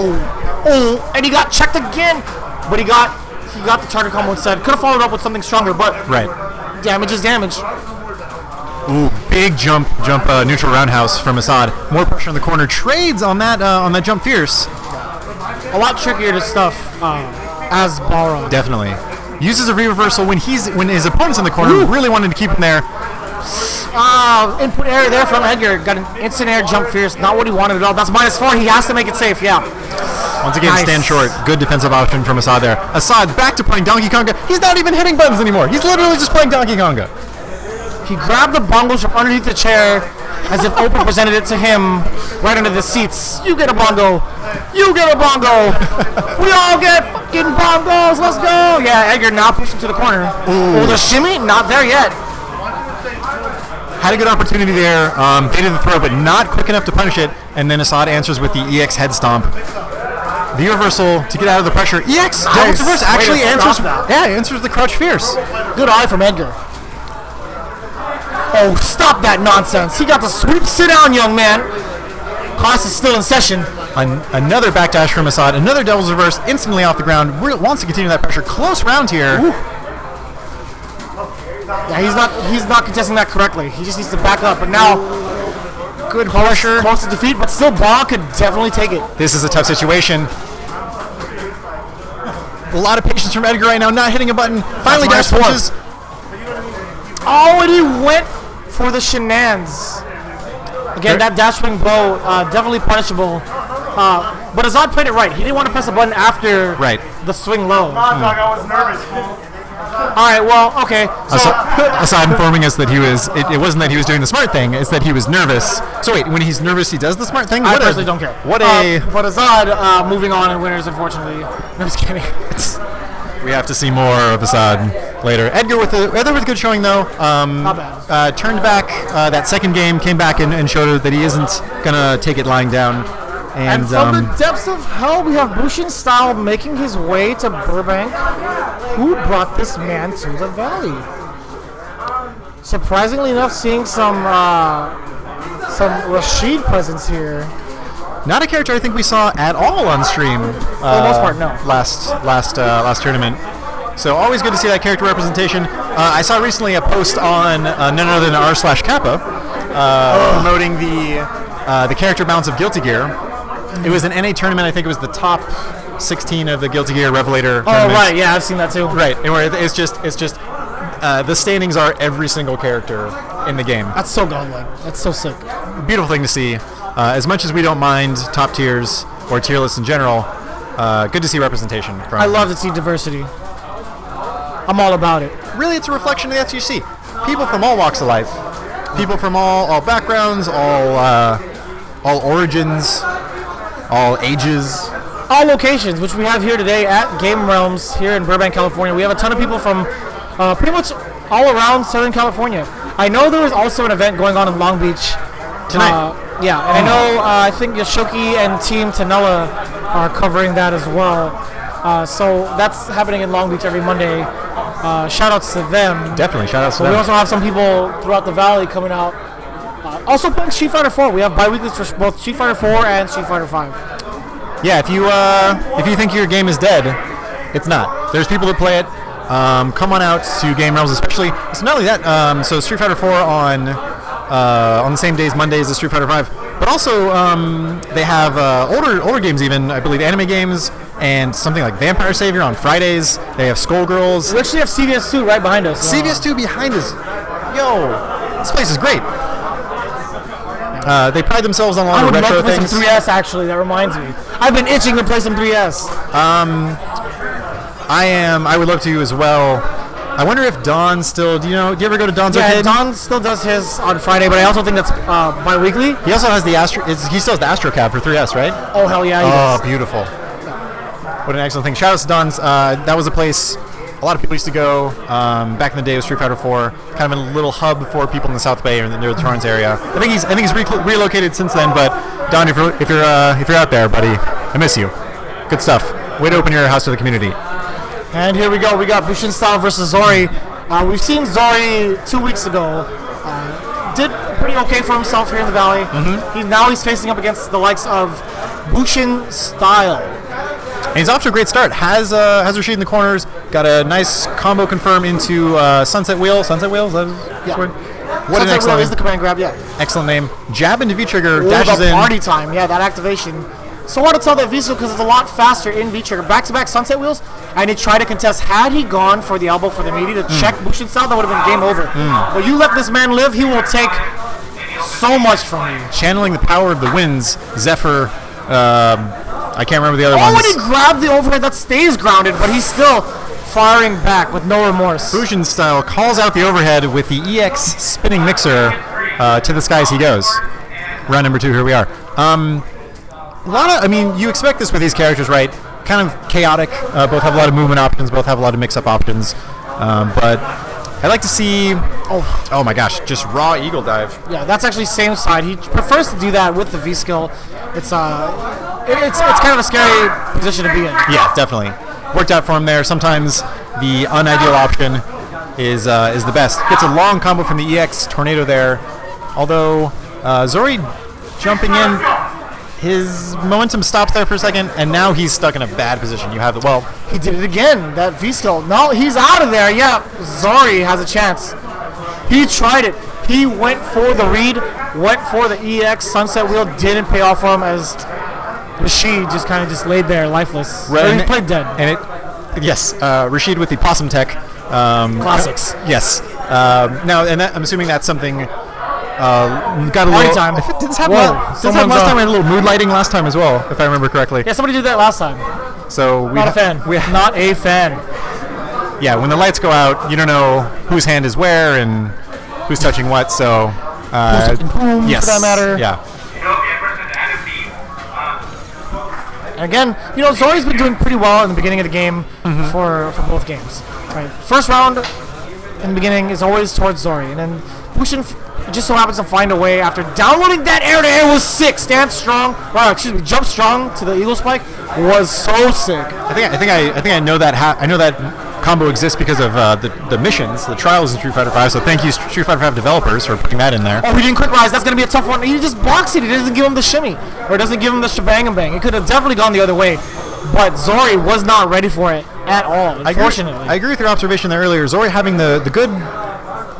Oh, and he got checked again, but he got the target combo instead. Could have followed up with something stronger, but right. Damage is damage. Ooh, big jump, neutral roundhouse from Assad. More pressure in the corner. Trades on that jump fierce. A lot trickier to stuff as Balrog. Definitely. Uses a reversal when his opponent's in the corner. Really wanted to keep him there. Input error there from Edgar. Got an instant air jump fierce. Not what he wanted at all. That's -4. He has to make it safe. Yeah. Once again, nice. Stand short. Good defensive option from Assad there. Assad back to playing Donkey Konga. He's not even hitting buttons anymore. He's literally just playing Donkey Konga. He grabbed the bongos from underneath the chair as if Open presented it to him right under the seats. You get a bongo. You get a bongo. We all get fucking bongos. Let's go. Yeah, Edgar now pushing to the corner. Oh, the shimmy? Not there yet. Had a good opportunity there. Baited the throw, but not quick enough to punish it. And then Assad answers with the EX head stomp. The reversal to get out of the pressure. EX nice. Reverse actually answers. Yeah, answers the crouch fierce. Good eye from Edgar. Oh, stop that nonsense. He got the sweep. Sit down, young man. Class is still in session. Another backdash from Assad. Another Devil's Reverse instantly off the ground. Wants to continue that pressure. Close round here. Ooh. Yeah, he's not contesting that correctly. He just needs to back up. But now, good pressure. Close to defeat, but still Ball could definitely take it. This is a tough situation. A lot of patience from Edgar right now. Not hitting a button. Finally dash punches. Oh, and he went for the shenanigans. Again, that dash swing blow, definitely punishable. But Azad played it right. He didn't want to press a button after the swing low. Dog, I was nervous, fool. All right, well, okay. So, Aside informing us that he was, it wasn't that he was doing the smart thing, it's that he was nervous. So wait, when he's nervous, he does the smart thing? I personally don't care. But Azad, moving on in winners, unfortunately. No, I'm just kidding. We have to see more of Assad later. Edgar with a good showing though. Not bad. Turned back that second game, came back and showed that he isn't gonna take it lying down. And from the depths of hell, we have Bushin Style making his way to Burbank. Who brought this man to the Valley? Surprisingly enough, seeing some Rashid presence here. Not a character I think we saw at all on stream. For the most part, no. Last tournament. So always good to see that character representation. I saw recently a post on none other than r/Kappa promoting the character bounce of Guilty Gear. It was an NA tournament. I think it was the top 16 of the Guilty Gear Revelator. Oh right, yeah, I've seen that too. Right, and where it's just the standings are every single character in the game. That's so godlike. That's so sick. Beautiful thing to see. As much as we don't mind top tiers or tier lists in general, good to see representation. I love to see diversity. I'm all about it. Really, it's a reflection of the FGC. People from all walks of life, people from all backgrounds, all origins, all ages, all locations, which we have here today at Game Realms here in Burbank, California. We have a ton of people from pretty much all around Southern California. I know there was also an event going on in Long Beach tonight. Yeah, and I know I think Yoshoki and Team Tanella are covering that as well. So that's happening in Long Beach every Monday. Shout outs to them. Definitely, shout outs to them. We also have some people throughout the Valley coming out. Also playing Street Fighter 4. We have bi-weeklies for both Street Fighter 4 and Street Fighter 5. Yeah, if you think your game is dead, it's not. There's people that play it. Come on out to Game Realms, especially. It's not only that. So Street Fighter 4 on the same days, Mondays, as Street Fighter 5. But also they have older games, even I believe anime games, and something like Vampire Savior on Fridays. They have Skullgirls. We actually have CVS 2 right behind us. CVS 2 behind us. Yo, this place is great. They pride themselves on a lot of retro things. I would love to play some 3S, actually. That reminds me. I've been itching to play some 3S. I would love to as well. I wonder if Don still. Do you ever go to Don's arcade? Yeah, Don still does his on Friday, but I also think that's bi-weekly. He also has he still has the Astrocab for 3S, right? Oh hell yeah! He does. Beautiful. What an excellent thing. Shout out to Don's. That was a place a lot of people used to go back in the day with Street Fighter 4. Kind of a little hub for people in the South Bay or near the Torrance area. I think he's relocated since then. But Don, if you're out there, buddy, I miss you. Good stuff. Way to open your house to the community. And here we go. We got Bushin Style versus Zori. We've seen Zori 2 weeks ago. Did pretty okay for himself here in the Valley. Mm-hmm. He's facing up against the likes of Bushin Style. And he's off to a great start. Has Rashid in the corners. Got a nice combo confirm into Sunset Wheel. Sunset Wheel? Is that his word? What Sunset an excellent Wheel is the command grab, yeah. Excellent name. Jab into V-Trigger, dashes in. Party time, yeah, that activation. So hard to tell that V-Skill because it's a lot faster in V-Trigger. Back-to-back Sunset Wheels, and he tried to contest. Had he gone for the elbow for the meaty to check Bushin Style, that would have been game over. But you let this man live, he will take so much from you. Channeling the power of the winds, Zephyr, I can't remember the other ones. Oh, when he grabbed the overhead, that stays grounded, but he's still firing back with no remorse. Bushin Style calls out the overhead with the EX spinning mixer. To the skies he goes. Round number 2, here we are. You expect this with these characters, right? Kind of chaotic. Both have a lot of movement options. Both have a lot of mix-up options. But I'd like to see. Oh my gosh! Just raw eagle dive. Yeah, that's actually same side. He prefers to do that with the V skill. It's kind of a scary position to be in. Yeah, definitely. Worked out for him there. Sometimes the unideal option is the best. Gets a long combo from the EX tornado there. Although Zori jumping in. His momentum stops there for a second, and now he's stuck in a bad position. You have the he did it again. That V-skill. No, he's out of there. Yeah, Zori has a chance. He tried it. He went for the read, went for the EX Sunset Wheel, didn't pay off for him as Rashid just kind of just laid there lifeless. Right, he played dead. And Rashid with the possum tech. Classics. Yes. Now, and I'm assuming that's something got a Party little time. Did this happen? Whoa. This happened last time. We had a little mood lighting last time as well, if I remember correctly. Yeah, somebody did that last time. So Not a fan. Not a fan. Yeah, when the lights go out, you don't know whose hand is where and who's touching what. So Who's touching whom, yes, for that matter. Yeah. And again, Zori's been doing pretty well in the beginning of the game for both games. Right, first round in the beginning is always towards Zori, and then Bushin just so happens to find a way after downloading that air-to-air was sick. Jump strong to the Eagle Spike was so sick. I think I know that. I know that combo exists because of the missions, the trials in Street Fighter V. So thank you, Street Fighter V developers, for putting that in there. Oh, he didn't quick rise. That's gonna be a tough one. He just blocks it. He doesn't give him the shimmy, or doesn't give him the shebang and bang. It could have definitely gone the other way, but Zori was not ready for it at all. Unfortunately, I agree with your observation there earlier. Zori having the good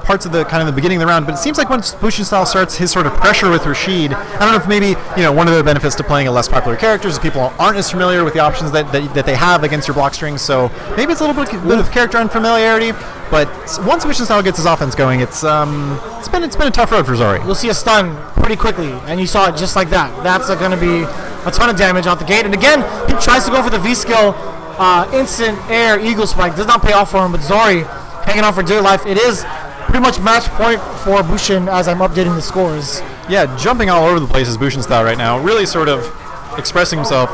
parts of the kind of the beginning of the round, but it seems like once Bushin style starts his sort of pressure with Rashid, I don't know if maybe one of the benefits to playing a less popular character is people aren't as familiar with the options that they have against your block strings, so maybe it's a little bit of character unfamiliarity, but once Bushin style gets his offense going, it's been a tough road for Zori. You'll see a stun pretty quickly, and you saw it just like that. That's going to be a ton of damage out the gate, and again he tries to go for the V skill instant air Eagle Spike. Does not pay off for him, but Zori hanging on for dear life. It is pretty much match point for Bushin as I'm updating the scores. Yeah, jumping all over the place is Bushin style right now. Really sort of expressing himself,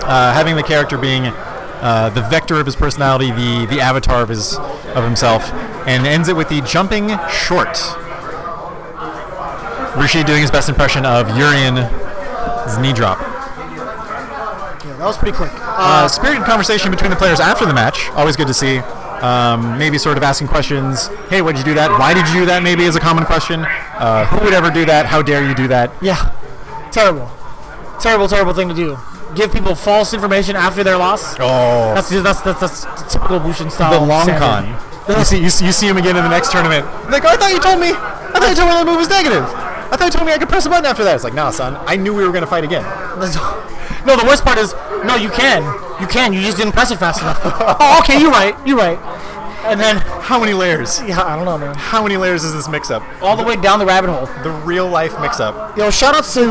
having the character being the vector of his personality, the avatar of himself, and ends it with the jumping short. Rashid doing his best impression of Urian's knee drop. Yeah, that was pretty quick. Spirited conversation between the players after the match. Always good to see. Maybe sort of asking questions. Hey, why did you do that? Why did you do that? Maybe is a common question. Who would ever do that? How dare you do that? Yeah, terrible thing to do. Give people false information after their loss. Oh, that's typical Bushin style. The long standard. con. You see him again in the next tournament. Like, I thought you told me that move was negative. I thought you told me I could press a button after that. It's like, nah, son. I knew we were going to fight again. No, the worst part is, no, you can. You just didn't press it fast enough. Oh, okay, you're right. And then, how many layers? Yeah, I don't know, man. How many layers is this mix-up? All the way down the rabbit hole. The real-life mix-up. Yo, shout-outs to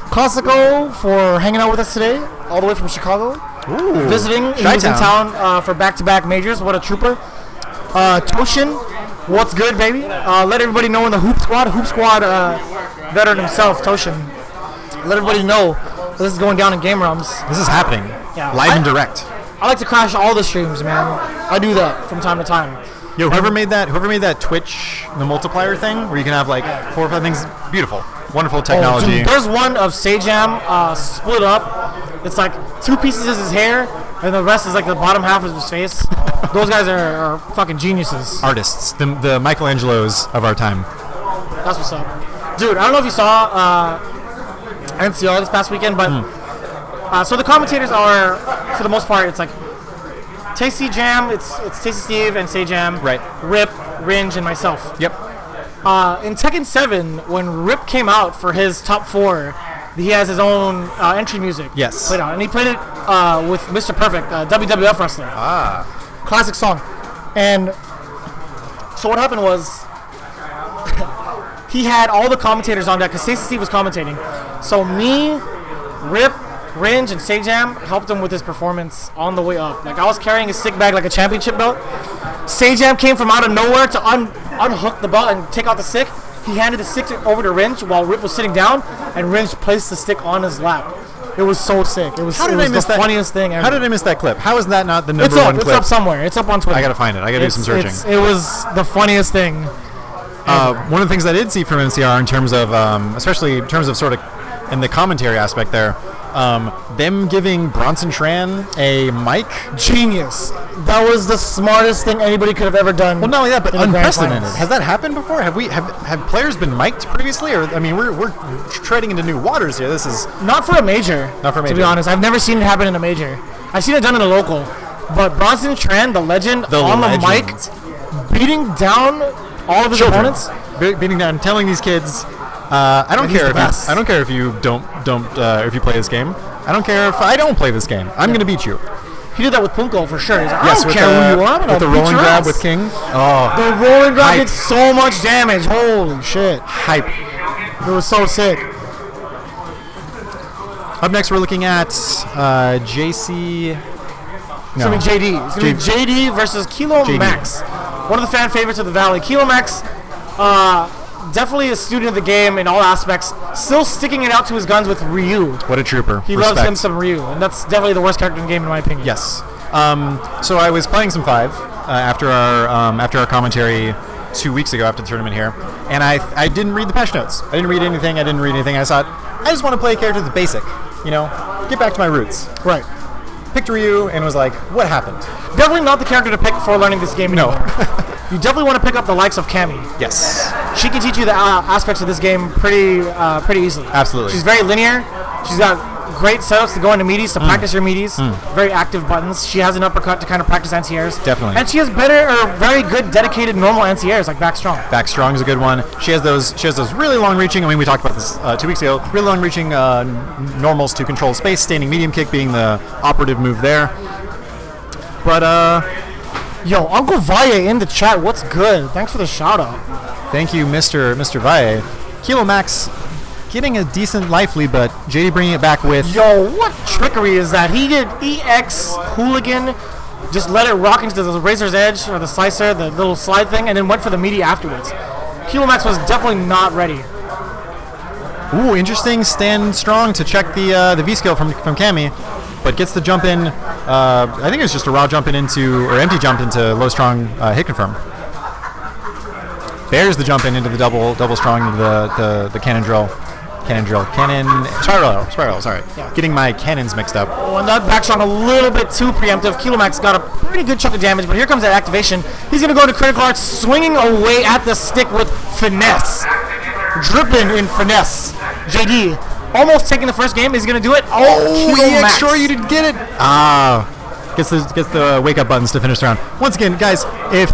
Classico for hanging out with us today, all the way from Chicago. Ooh, visiting. He was in town for back-to-back majors. What a trooper. Toshin, what's good, baby? Let everybody know in the Hoop Squad veteran himself, Toshin. Let everybody know this is going down in Game Rums. This is happening. Yeah. Live and direct. I like to crash all the streams, man. I do that from time to time. Yo, whoever made that Twitch, the multiplier thing, where you can have like 4 or 5 things, beautiful. Wonderful technology. Oh, dude, there's one of Sajam split up. It's like 2 pieces is his hair, and the rest is like the bottom half of his face. Those guys are fucking geniuses. Artists. The Michelangelos of our time. That's what's up. Dude, I don't know if you saw NCR this past weekend, but so the commentators are, for the most part, it's like Tasty Jam, it's Tasty Steve and Sajam, right? Rip, Ringe, and myself. Yep. In Tekken 7, when Rip came out for his top 4, he has his own entry music. Yes. Played out, and he played it with Mr. Perfect, WWF wrestler. Classic song. And so what happened was he had all the commentators on deck because Tasty Steve was commentating. So me, Rip, Ringe, and Sajam helped him with his performance on the way up. Like, I was carrying his stick bag like a championship belt. Sajam came from out of nowhere to unhook the belt and take out the stick. He handed the stick over to Ringe while Rip was sitting down, and Ringe placed the stick on his lap. It was so sick. It was the funniest thing ever. How did I miss that clip? How is that not the number one clip? It's up somewhere. It's up on Twitter. I gotta find it. I gotta do some searching. It was the funniest thing. One of the things I did see from NCR in terms of, especially in terms of sort of in the commentary aspect there, them giving Bronson Tran a mic. Genius. That was the smartest thing anybody could have ever done. Well, not only that, but unprecedented. Has that happened before? Have players been mic'd previously? Or I mean, we're treading into new waters here. This is not for a major. Not for a major. To be honest, I've never seen it happen in a major. I've seen it done in a local, but Bronson Tran, the legend, on the mic, beating down all of his opponents, beating down, telling these kids, I don't care if you don't if you play this game. I don't care if I don't play this game. I'm gonna beat you. He did that with Punko for sure. He's like, Yes, I don't care who you are. I'm with the gonna beat rolling your grab ass. with King. Oh, The rolling grab Hype. did so much damage. Holy shit. hype. It was so sick. Up next, we're looking at JC. It's going to be JD. It's going to be JD versus Kilo JD. Max. One of the fan favorites of the Valley. Kilo Max, definitely a student of the game in all aspects. Still sticking it out to his guns with Ryu. What a trooper. He Respect. loves him some Ryu. And that's definitely the worst character in the game, in my opinion. Yes. So I was playing some 5 after our commentary 2 weeks ago after the tournament here, and I didn't read the patch notes. I didn't read anything. I thought, I just want to play a character that's basic. You know, get back to my roots. Right. Picked Ryu and was like, what happened? Definitely not the character to pick for learning this game No. anymore. You definitely want to pick up the likes of Cammy. Yes. She can teach you the aspects of this game pretty easily. Absolutely. She's very linear. She's got great setups to go into meaties, to practice your meaties. Very active buttons. She has an uppercut to kind of practice anti-airs. Definitely. And she has very good, dedicated, normal anti-airs like back strong. Back strong is a good one. She has those really long-reaching. I mean, we talked about this 2 weeks ago. Really long-reaching normals to control space. Standing medium kick being the operative move there. But Yo, Uncle Valle in the chat. What's good? Thanks for the shout out. thank you, Mr. Valle. Kilo Max getting a decent life lead, but JD bringing it back with. Yo, what trickery is that? He did EX Hooligan, just let it rock into the Razor's Edge or the Slicer, the little slide thing, and then went for the meaty afterwards. Kilo Max was definitely not ready. Ooh, interesting. Stand strong to check the V skill from Cammy, but gets the jump in. I think it was just a raw jump in into, or empty jump into low strong hit confirm. There's the jump in into the double strong into the cannon spiral. Sorry, Yeah. getting my cannons mixed up. Oh, and that back strong a little bit too preemptive. Kilo Max got a pretty good chunk of damage, but here comes that activation. He's going to go into critical arts, swinging away at the stick with finesse. Dripping in finesse. JD almost taking the first game. Is he going to do it? Oh, Kilo Max. Sure you did get it. Gets the wake up buttons to finish the round. Once again, guys, if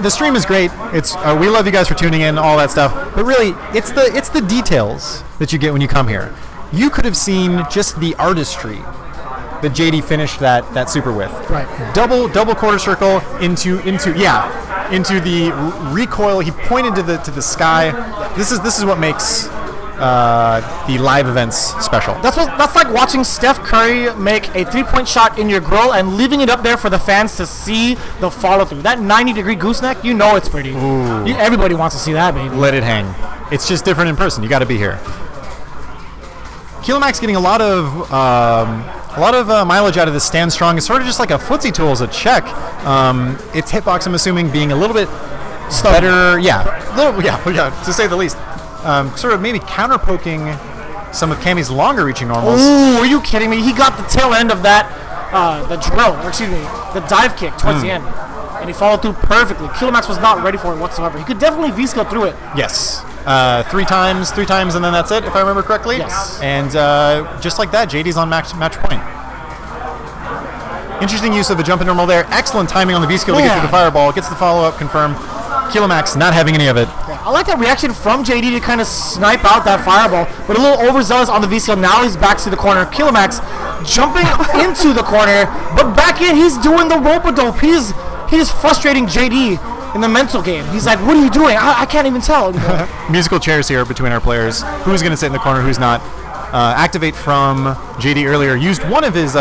the stream is great, it's we love you guys for tuning in, all that stuff. But really, it's the details that you get when you come here. You could have seen just the artistry that JD finished that super with. Right. Double quarter circle into the recoil. He pointed to the sky. This is what makes the live events special. That's like watching Steph Curry make a 3-point shot in your grill and leaving it up there for the fans to see the follow through. That 90-degree gooseneck, you know it's pretty. Everybody wants to see that, baby. Let it hang. It's just different in person. You got to be here. Kilo Max getting a lot of mileage out of this stand strong. It's sort of just like a footsie tool as a check. Its hitbox, I'm assuming, being a little bit better. To say the least. Sort of maybe counter poking some of Cammy's longer reaching normals. Ooh, are you kidding me? He got the tail end of that, the dive kick towards the end. And he followed through perfectly. Kilo Max was not ready for it whatsoever. He could definitely V-skill through it. Yes. 3 times, and then that's it, if I remember correctly. Yes. And just like that, JD's on match point. Interesting use of the jump and normal there. Excellent timing on the V-skill to get through the fireball. Gets the follow-up confirmed. Kilo Max not having any of it. I like that reaction from JD to kind of snipe out that fireball, but a little overzealous on the V-skill. Now he's back to the corner. Kilo Max jumping into the corner, but back in, he's doing the rope-a-dope. He's frustrating JD in the mental game. He's like, what are you doing? I can't even tell. Musical chairs here between our players. Who's going to sit in the corner, who's not. Activate from JD earlier. Used one of his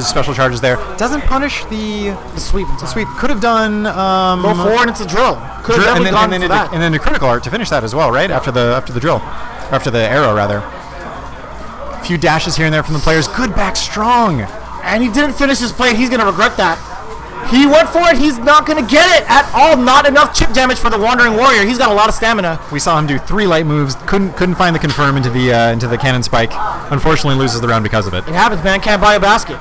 special charges there. Doesn't punish the sweep. The sweep. Could have done. Go forward, it's a drill. Could have definitely gone for that. And then the critical art to finish that as well, right? After the drill. Or after the arrow, rather. A few dashes here and there from the players. Good back strong. And he didn't finish his play. He's going to regret that. He went for it. He's not going to get it at all. Not enough chip damage for the Wandering Warrior. He's got a lot of stamina. We saw him do 3 light moves. Couldn't find the confirm into the cannon spike. Unfortunately, loses the round because of it. It happens, man. Can't buy a basket.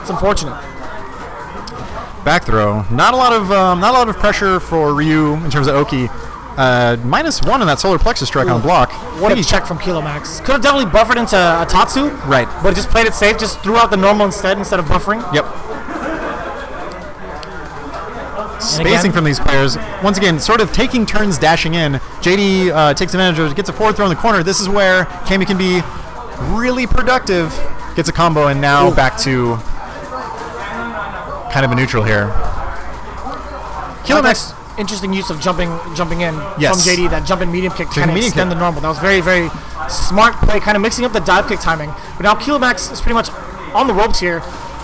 It's unfortunate. Back throw. Not a lot of pressure for Ryu in terms of Oki. -1 on that solar plexus strike on block. What a check from Kilo Max. Could have definitely buffered into a Tatsu. Right. But it just played it safe. Just threw out the normal instead of buffering. Yep. Spacing from these players. Once again, sort of taking turns dashing in. JD takes advantage of it, gets a forward throw in the corner. This is where Cammy can be really productive. Gets a combo, and now back to kind of a neutral here. Kilo Max. Interesting use of jumping in Yes. from JD. That jumping medium kick to kind of medium extend kick. the normal. That was very, very smart play, kind of mixing up the dive kick timing. But now Kilo Max is pretty much on the ropes here.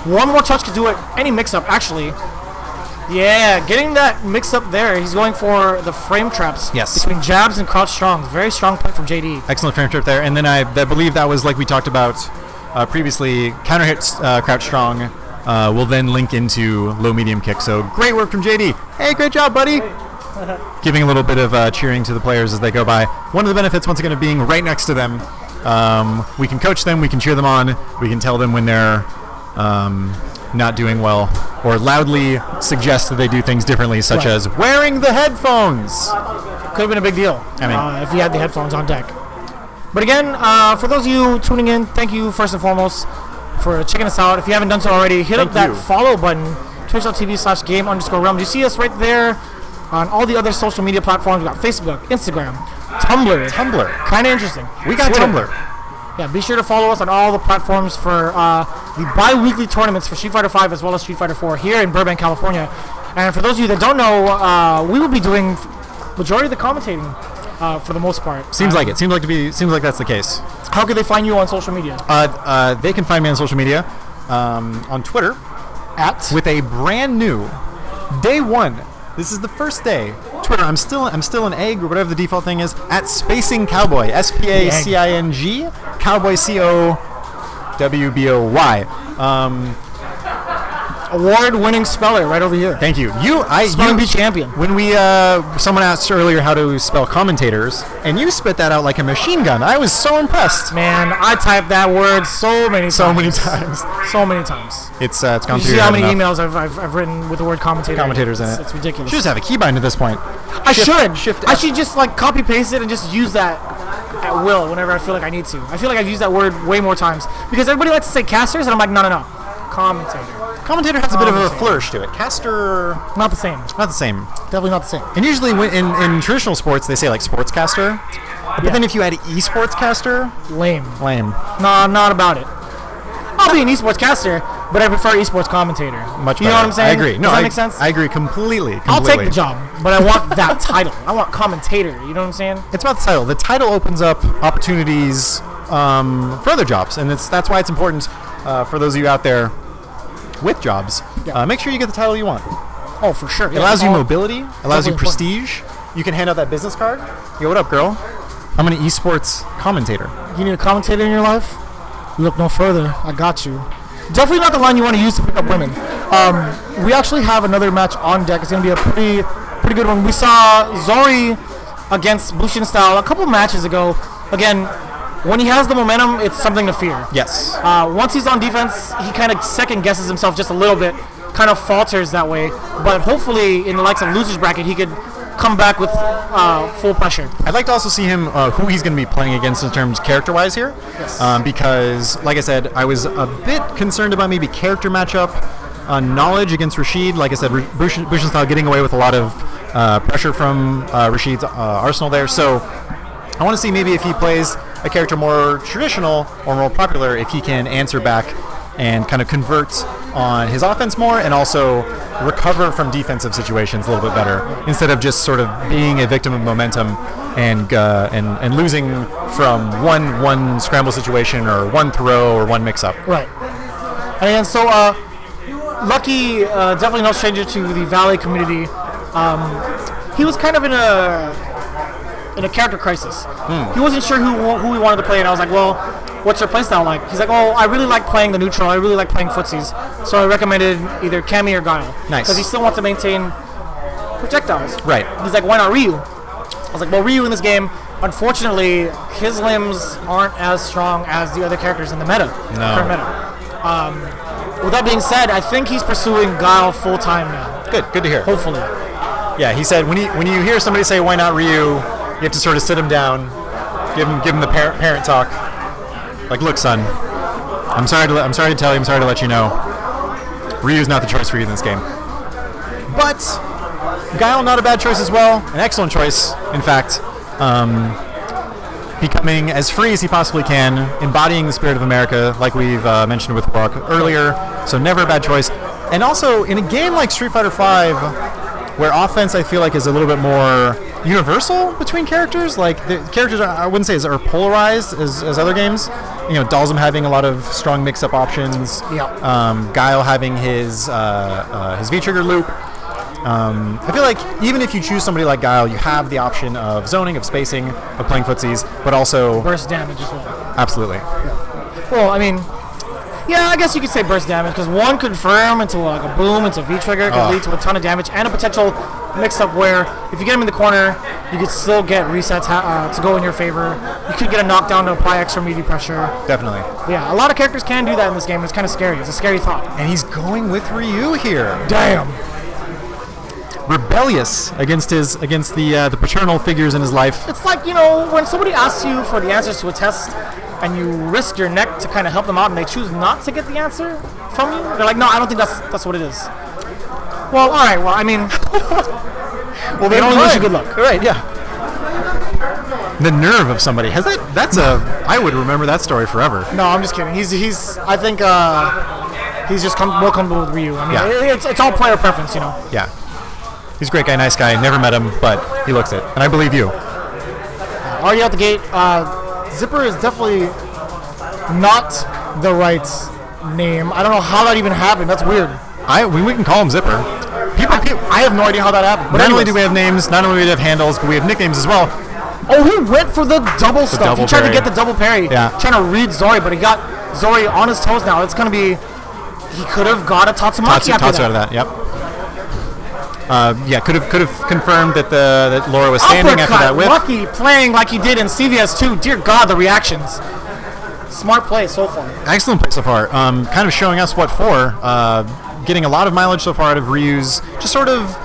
One more touch could do it. Any mix-up, actually. Yeah, getting that mix-up there. He's going for the frame traps between jabs and crouch strong. Very strong play from JD. Excellent frame trap there. And then I believe that was like we talked about previously. Counter hit crouch strong will then link into low medium kick. So great work from JD. Hey, great job, buddy. Giving a little bit of cheering to the players as they go by. One of the benefits, once again, of being right next to them, we can coach them, we can cheer them on, we can tell them when they're not doing well, or loudly suggest that they do things differently, such as wearing the headphones. Could have been a big deal if he had the headphones on deck. But again, for those of you tuning in, thank you first and foremost for checking us out. If you haven't done so already, hit up that follow button, twitch.tv/game_realm. You see us right there on all the other social media platforms. We got Facebook, Instagram, Tumblr. Kind of interesting. We got Twitter. Tumblr. Yeah, be sure to follow us on all the platforms for the bi-weekly tournaments for Street Fighter V as well as Street Fighter 4 here in Burbank, California. And for those of you that don't know, we will be doing majority of the commentating for the most part. Seems like it. Seems like that's the case. How can they find you on social media? They can find me on social media on Twitter with a brand new day one. This is the first day. Twitter, I'm still an egg or whatever the default thing is at Spacing Cowboy, SPACING Cowboy COWBOY. Award-winning speller right over here. Thank you. Spelling bee champion. When we someone asked earlier how to spell commentators, and you spit that out like a machine gun. I was so impressed. Man, I typed that word so many times. So many times. It's gone through. You see how many emails I've written with the word commentators in it. It's ridiculous. Should just have a keybind at this point. I should just like copy paste it and just use that at will whenever I feel like I need to. I feel like I've used that word way more times because everybody likes to say casters and I'm like no. Commentator. Commentator has a bit of a flourish to it. Caster, not the same. Definitely not the same. And usually in traditional sports they say like sportscaster, but then if you add esportscaster, lame. No, not about it. I'll be an esports caster, but I prefer esports commentator. Much better. You know what I'm saying? I agree. Does that make sense? I agree completely. I'll take the job, but I want that title. I want commentator. You know what I'm saying? It's about the title. The title opens up opportunities for other jobs, and that's why it's important for those of you out there with jobs. Make sure you get the title you want. Oh, for sure. It allows you mobility, allows you prestige. You can hand out that business card. Yo, what up, girl? I'm an esports commentator. You need a commentator in your life? Look no further. I got you. Definitely not the line you want to use to pick up women. We actually have another match on deck. It's going to be a pretty good one. We saw Zori against Bushin Style a couple matches ago. Again, when he has the momentum, it's something to fear. Yes. Once he's on defense, he kind of second guesses himself just a little bit, kind of falters that way. But hopefully, in the likes of losers bracket, he could come back with full pressure. I'd like to also see him who he's going to be playing against in terms character-wise here, because, like I said, I was a bit concerned about maybe character matchup knowledge against Rashid. Like I said, Bushin Style getting away with a lot of pressure from Rashid's arsenal there. So I want to see maybe if he plays a character more traditional or more popular, if he can answer back and kind of convert on his offense more and also recover from defensive situations a little bit better instead of just sort of being a victim of momentum and losing from one scramble situation or one throw or one mix-up. Right. And so Lucky, definitely no stranger to the Valley community. He was kind of in a character crisis. He wasn't sure who he wanted to play, and I was like, well, what's your playstyle like? He's like, oh, I really like playing the neutral. I really like playing footsies. So I recommended either Cammy or Guile. Nice. Because he still wants to maintain projectiles. Right. He's like, why not Ryu? I was like, well, Ryu in this game, unfortunately, his limbs aren't as strong as the other characters in the meta. No. Current meta. With that being said, I think he's pursuing Guile full-time now. Good to hear. Hopefully. Yeah, he said when you hear somebody say, why not Ryu, you have to sort of sit him down, give him the parent talk. Like, look, son, I'm sorry to tell you, I'm sorry to let you know, Ryu's not the choice for you in this game. But Guile, not a bad choice as well, an excellent choice, in fact. Becoming as free as he possibly can, embodying the spirit of America, like we've mentioned with Brock earlier. So never a bad choice. And also, in a game like Street Fighter V, where offense I feel like is a little bit more universal between characters, like the characters I wouldn't say are polarized as other games. You know, Dalsum having a lot of strong mix-up options. Yeah. Guile having his V-trigger loop. I feel like even if you choose somebody like Guile, you have the option of zoning, of spacing, of playing footsies, but also burst damage as well. Absolutely. Yeah. Well, I mean, yeah, I guess you could say burst damage because one confirm into like a boom into V-trigger could lead to a ton of damage and a potential mix-up where if you get him in the corner, you could still get resets to go in your favor. You could get a knockdown to apply extra meaty pressure. Definitely. Yeah, a lot of characters can do that in this game. It's kind of scary. It's a scary thought. And he's going with Ryu here. Damn. Rebellious against the paternal figures in his life. It's like, you know, when somebody asks you for the answers to a test and you risk your neck to kind of help them out and they choose not to get the answer from you, they're like, no, I don't think that's what it is. Well, all right, well, I mean, well, they don't wish you good luck. Right, yeah. The nerve of somebody. I would remember that story forever. No, I'm just kidding. I think he's just more comfortable with Ryu. I mean, yeah. It's all player preference, you know. Yeah. He's a great guy, nice guy. Never met him, but he looks it. And I believe you. Already out the gate. Zipper is definitely not the right name. I don't know how that even happened. That's weird. We can call him Zipper. I have no idea how that happened. But not only do we have names, not only do we have handles, but we have nicknames as well. Oh, he went for the double stuff. He tried to get the double parry. Yeah. Trying to read Zori, but he got Zori on his toes now. It's going to be... He could have got a Tatsumaki out of that, yep. Could have confirmed that Laura was standing after that whip. Lucky playing like he did in CVS 2. Dear God, the reactions. Smart play so far. Excellent play so far. Kind of showing us what for. Getting a lot of mileage so far out of Ryu's. Just sort of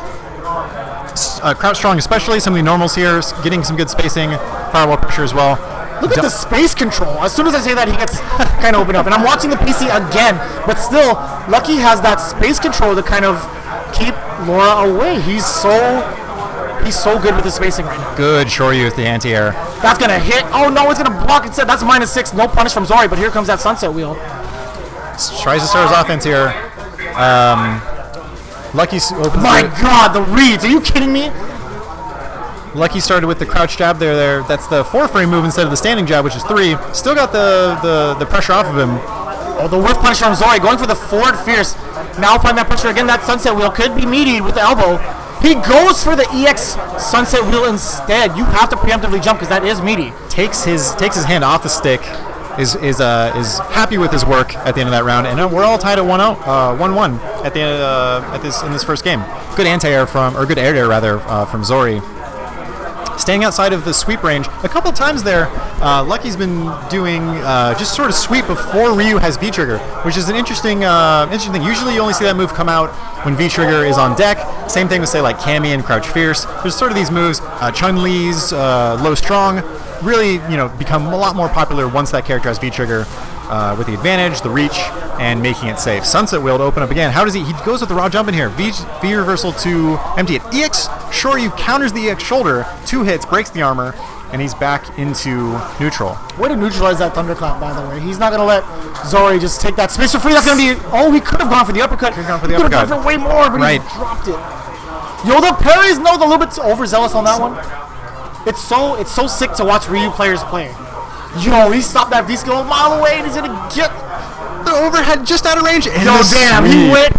crouch strong, especially some of the normals here. Getting some good spacing, firewall pressure as well. Look at the space control. As soon as I say that, he gets kind of opened up. And I'm watching the PC again, but still, Lucky has that space control to kind of keep Laura away. He's so good with the spacing right now. Good Shoryu with the anti-air. That's going to hit. Oh, no, it's going to block instead. That's -6. No punish from Zori, but here comes that sunset wheel. Tries to start his offense here. Lucky opens. My God, the reads. Are you kidding me? Lucky started with the crouch jab there. That's the 4-frame move instead of the standing jab, which is 3. Still got the pressure off of him. Oh, the whiff punish from Zori, going for the forward fierce. Now applying that pressure again. That sunset wheel could be meaty with the elbow. He goes for the EX sunset wheel instead. You have to preemptively jump because that is meaty. Takes his hand off the stick. Is happy with his work at the end of that round, and we're all tied at 1-1 at the end in this first game. Good anti-air good air rather from Zori. Staying outside of the sweep range a couple times there. Lucky's been doing just sort of sweep before Ryu has V-trigger, which is an interesting thing. Usually you only see that move come out when V-trigger is on deck. Same thing with say like Cammy and Crouch Fierce. There's sort of these moves. Chun-Li's low strong really become a lot more popular once that character has V-trigger. With the advantage, the reach, and making it safe. Sunset wheel to open up again. How does he goes with the raw jump in here. V reversal to empty it. EX Shoryu counters the EX shoulder. 2 hits, breaks the armor, and he's back into neutral. Way to neutralize that thunderclap, by the way. He's not going to let Zori just take that space for free. That's going to be... Oh, he could have gone for the uppercut. He could have gone for way more, but he dropped it. Yo, the parries, no, a little bit overzealous on that one. It's so sick to watch Ryu players play. Yo, he stopped that V-skill a mile away, and he's going to get the overhead just out of range. And yo, damn, he went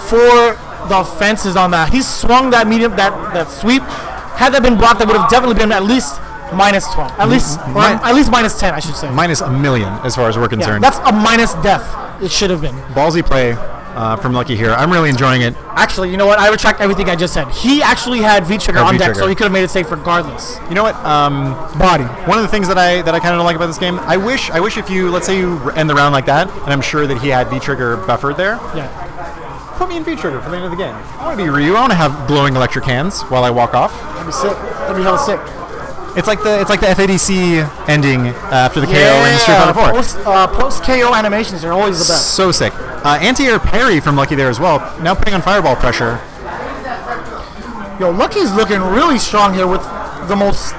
for the fences on that. He swung that medium, that sweep. Had that been blocked, that would have definitely been at least -12. At least -10, I should say. Minus a million, as far as we're concerned. Yeah, that's a minus death. It should have been. Ballsy play from Lucky here. I'm really enjoying it. Actually, you know what? I retract everything I just said. He actually had V-trigger on deck, so he could have made it safe regardless. You know what? Body. One of the things that I kind of don't like about this game, I wish if you, let's say you end the round like that, and I'm sure that he had V-trigger buffered there. Yeah. Put me in V-trigger for the end of the game. I want to be Ryu. I want to have glowing electric hands while I walk off. That'd be sick. That'd be hella sick. It's like the FADC ending after the KO in Street Fighter 4. Post KO animations are always the best. So sick. Anti-air parry from Lucky there as well. Now putting on fireball pressure. Yo, Lucky's looking really strong here with the most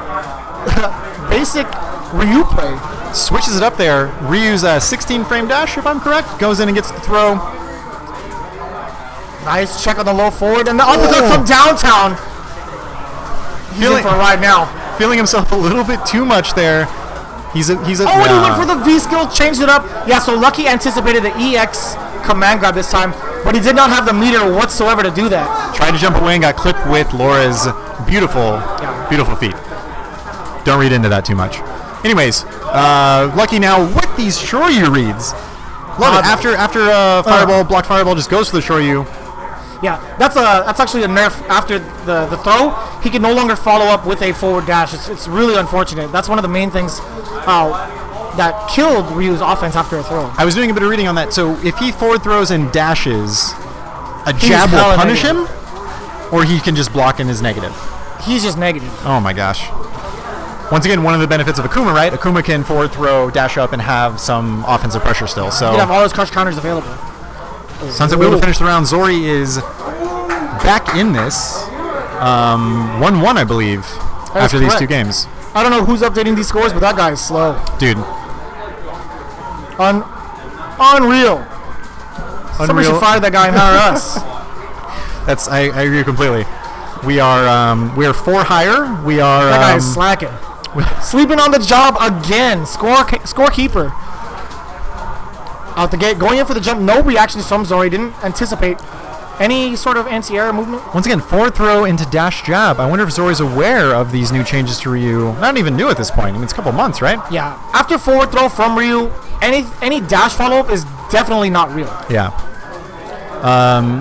basic Ryu play. Switches it up there. Ryu's 16-frame dash, if I'm correct. Goes in and gets the throw. Nice check on the low forward, and the uppercut from downtown. He's in for a ride now. Feeling himself a little bit too much there. He's a. And he went for the V skill, changed it up. Yeah, so Lucky anticipated the EX command grab this time, but he did not have the meter whatsoever to do that. Tried to jump away and got clipped with Laura's beautiful feet. Don't read into that too much. Anyways, Lucky now with these Shoryu reads. Love it. After Fireball, blocked Fireball just goes for the Shoryu. Yeah, that's actually a nerf after the throw. He can no longer follow up with a forward dash. It's really unfortunate. That's one of the main things that killed Ryu's offense after a throw. I was doing a bit of reading on that. So if he forward throws and dashes, a jab will punish him, or he can just block and is negative. He's just negative. Oh my gosh. Once again, one of the benefits of Akuma, right? Akuma can forward throw, dash up, and have some offensive pressure still. So you can have all his crush counters available. Sunset will able to finish the round. Zori is back in this. 1-1, I believe, after these two games. I don't know who's updating these scores, but that guy is slow. Dude. Unreal. Somebody should fire that guy and hire us. I agree completely. We are 4 higher. That guy is slacking. Sleeping on the job again. Scorekeeper. Out the gate, going in for the jump. No reactions from Zori. Didn't anticipate any sort of anti-air movement. Once again, forward throw into dash jab. I wonder if Zori's aware of these new changes to Ryu. Not even new at this point. I mean, it's a couple months, right? Yeah. After forward throw from Ryu, any dash follow-up is definitely not real. Yeah.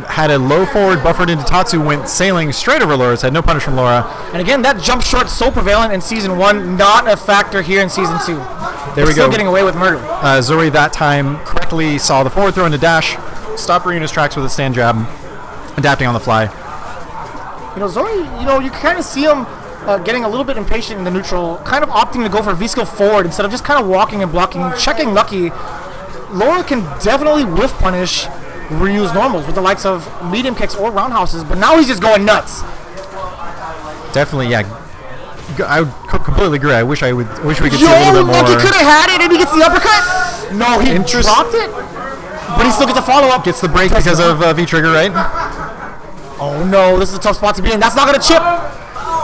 Had a low forward buffered into Tatsu, went sailing straight over Laura's head. No punish from Laura. And again, that jump short so prevalent in Season 1, not a factor here in Season 2. There we go. Still getting away with murder. Zori that time correctly saw the forward throw into dash, stopped Ryu in his tracks with a stand jab, adapting on the fly. Zori, you can kind of see him getting a little bit impatient in the neutral, kind of opting to go for V-skill forward instead of just kind of walking and blocking, checking Lucky. Laura can definitely whiff punish Ryu's normals with the likes of medium kicks or roundhouses, but now he's just going nuts. Definitely, yeah. I would completely agree. I wish we could see a little bit more. Lucky could have had it and he gets the uppercut. No, he dropped it, but he still gets a follow-up. Gets the break because of V-trigger, right? Oh no, this is a tough spot to be in. That's not going to chip,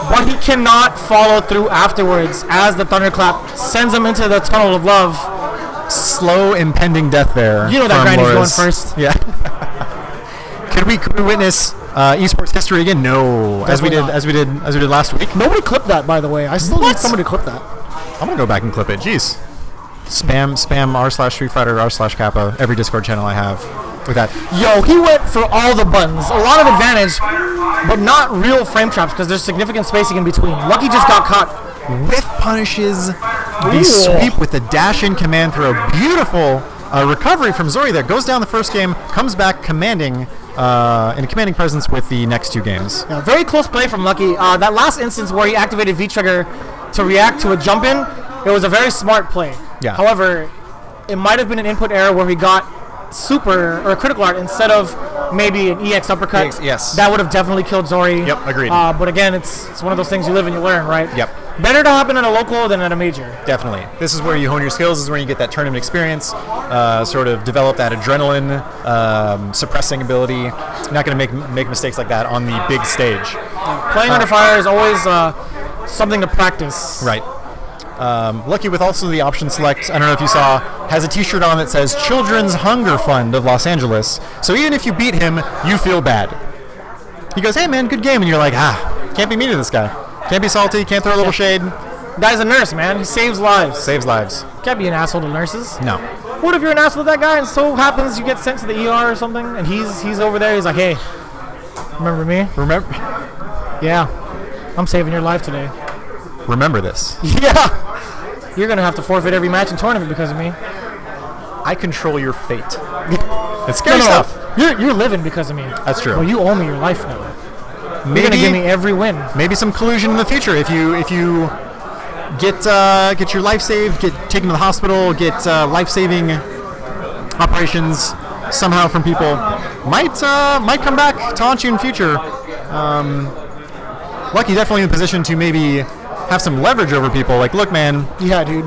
but he cannot follow through afterwards as the thunderclap sends him into the tunnel of love. Slow impending death there. You know that Granny's going first. Yeah. Could we witness esports history again? No. As we did last week. Nobody clipped that, by the way. I still need somebody to clip that. I'm gonna go back and clip it. Jeez. Spam r/Street Fighter r/Kappa every Discord channel I have with that. Yo, he went for all the buttons. A lot of advantage, but not real frame traps because there's significant spacing in between. Lucky just got caught. Whiff punishes the sweep with the dash-in command throw. Beautiful recovery from Zori there. Goes down the first game, comes back commanding in a commanding presence with the next 2 games. Yeah, very close play from Lucky. That last instance where he activated V-trigger to react to a jump-in, it was a very smart play. Yeah. However, it might have been an input error where he got super or critical art instead of maybe an EX uppercut. Yes. That would have definitely killed Zori. Yep, agreed. But again, it's one of those things you live and you learn, right? Yep. Better to happen at a local than at a major. Definitely. This is where you hone your skills. This is where you get that tournament experience, sort of develop that adrenaline, suppressing ability. You're not going to make mistakes like that on the big stage. Playing under fire is always something to practice. Right. Lucky with also the option select, I don't know if you saw, has a t-shirt on that says Children's Hunger Fund of Los Angeles. So even if you beat him, you feel bad. He goes, hey man, good game. And you're like, can't be mean to this guy. Can't be salty, can't throw a little shade. Guy's a nurse, man. He saves lives. Saves lives. Can't be an asshole to nurses. No. What if you're an asshole to that guy and so happens you get sent to the ER or something and he's over there, he's like, hey, remember me? Remember? Yeah. I'm saving your life today. Remember this. Yeah. You're going to have to forfeit every match and tournament because of me. I control your fate. It's scary stuff. You're living because of me. That's true. Well, you owe me your life now. Maybe, you're going to give me every win. Maybe some collusion in the future. If you get your life saved, get taken to the hospital, get life-saving operations somehow from people, might come back to haunt you in the future. Lucky definitely in the position to maybe have some leverage over people. Like, look, man. Yeah, dude.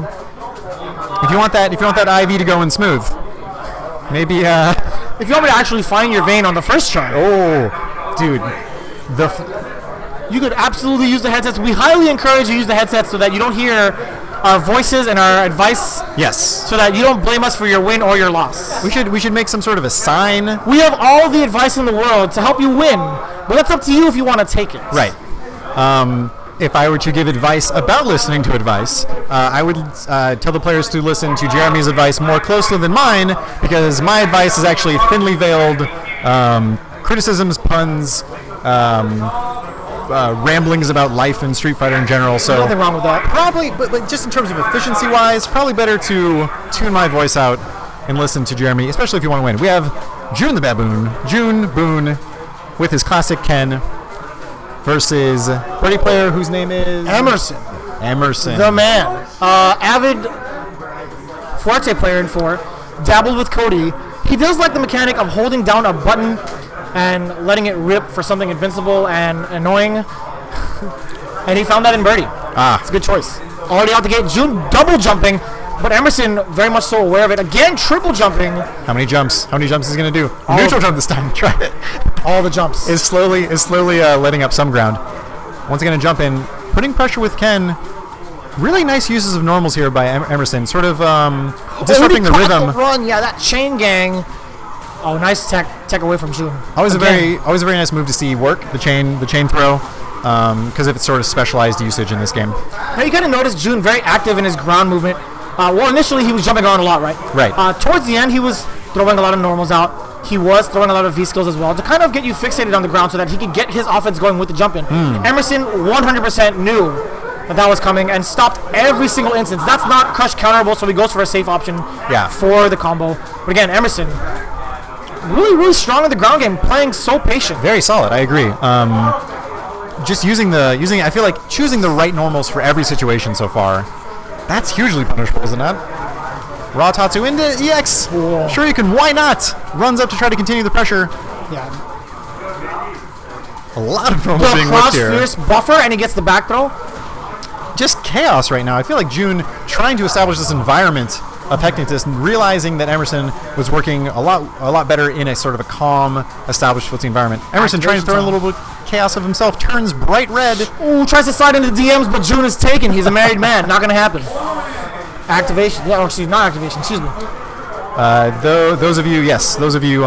If you want that IV to go in smooth, maybe if you want me to actually find your vein on the first chart, dude, you could absolutely use the headsets. We highly encourage you to use the headsets so that you don't hear our voices and our advice. Yes. So that you don't blame us for your win or your loss. We should make some sort of a sign. We have all the advice in the world to help you win, but that's up to you if you want to take it. Right. If I were to give advice about listening to advice, I would tell the players to listen to Jeremy's advice more closely than mine, because my advice is actually thinly veiled criticisms, puns, ramblings about life and Street Fighter in general. So nothing wrong with that. Probably, but just in terms of efficiency-wise, probably better to tune my voice out and listen to Jeremy, especially if you want to win. We have June the Baboon, June Boone, with his classic Ken, versus birdie player whose name is Emerson. The man. Avid Forte player in 4. Dabbled with Cody. He does like the mechanic of holding down a button and letting it rip for something invincible and annoying. And he found that in birdie. It's a good choice. Already out the gate, June double jumping, but Emerson very much so aware of it. Again, triple jumping. How many jumps? How many jumps is he going to do? Neutral jump this time. Try it. All the jumps. Is slowly letting up some ground. Once again, a jump in, putting pressure with Ken. Really nice uses of normals here by Emerson. Sort of disrupting the rhythm. Run, yeah, that chain gang. Oh, nice tech away from June. Always a very nice move to see work. The chain throw. Because of its sort of specialized usage in this game. Now you kind of notice June very active in his ground movement. Well, initially he was jumping around a lot, right? Right. Towards the end, he was throwing a lot of normals out. He was throwing a lot of V-skills as well to kind of get you fixated on the ground so that he could get his offense going with the jump in. Emerson 100% knew that was coming and stopped every single instance. That's not crush counterable, so he goes for a safe option for the combo. But again, Emerson, really, really strong in the ground game, playing so patient. Very solid, I agree. Just I feel like choosing the right normals for every situation so far, that's hugely punishable, isn't it? Raw Tatsu into EX. Cool. Sure you can, why not? Runs up to try to continue the pressure. Yeah. A lot of normals being worked here. Fierce buffer, and he gets the back throw. Just chaos right now. I feel like June trying to establish this environment of hecticness and realizing that Emerson was working a lot better in a sort of a calm, established footsie environment. Emerson trying to throw in a little bit of chaos of himself, turns bright red. Ooh, tries to slide into the DMs, but June is taken. He's a married man. Not going to happen. Activation. Yeah, or excuse me, not activation. Excuse me. Those of you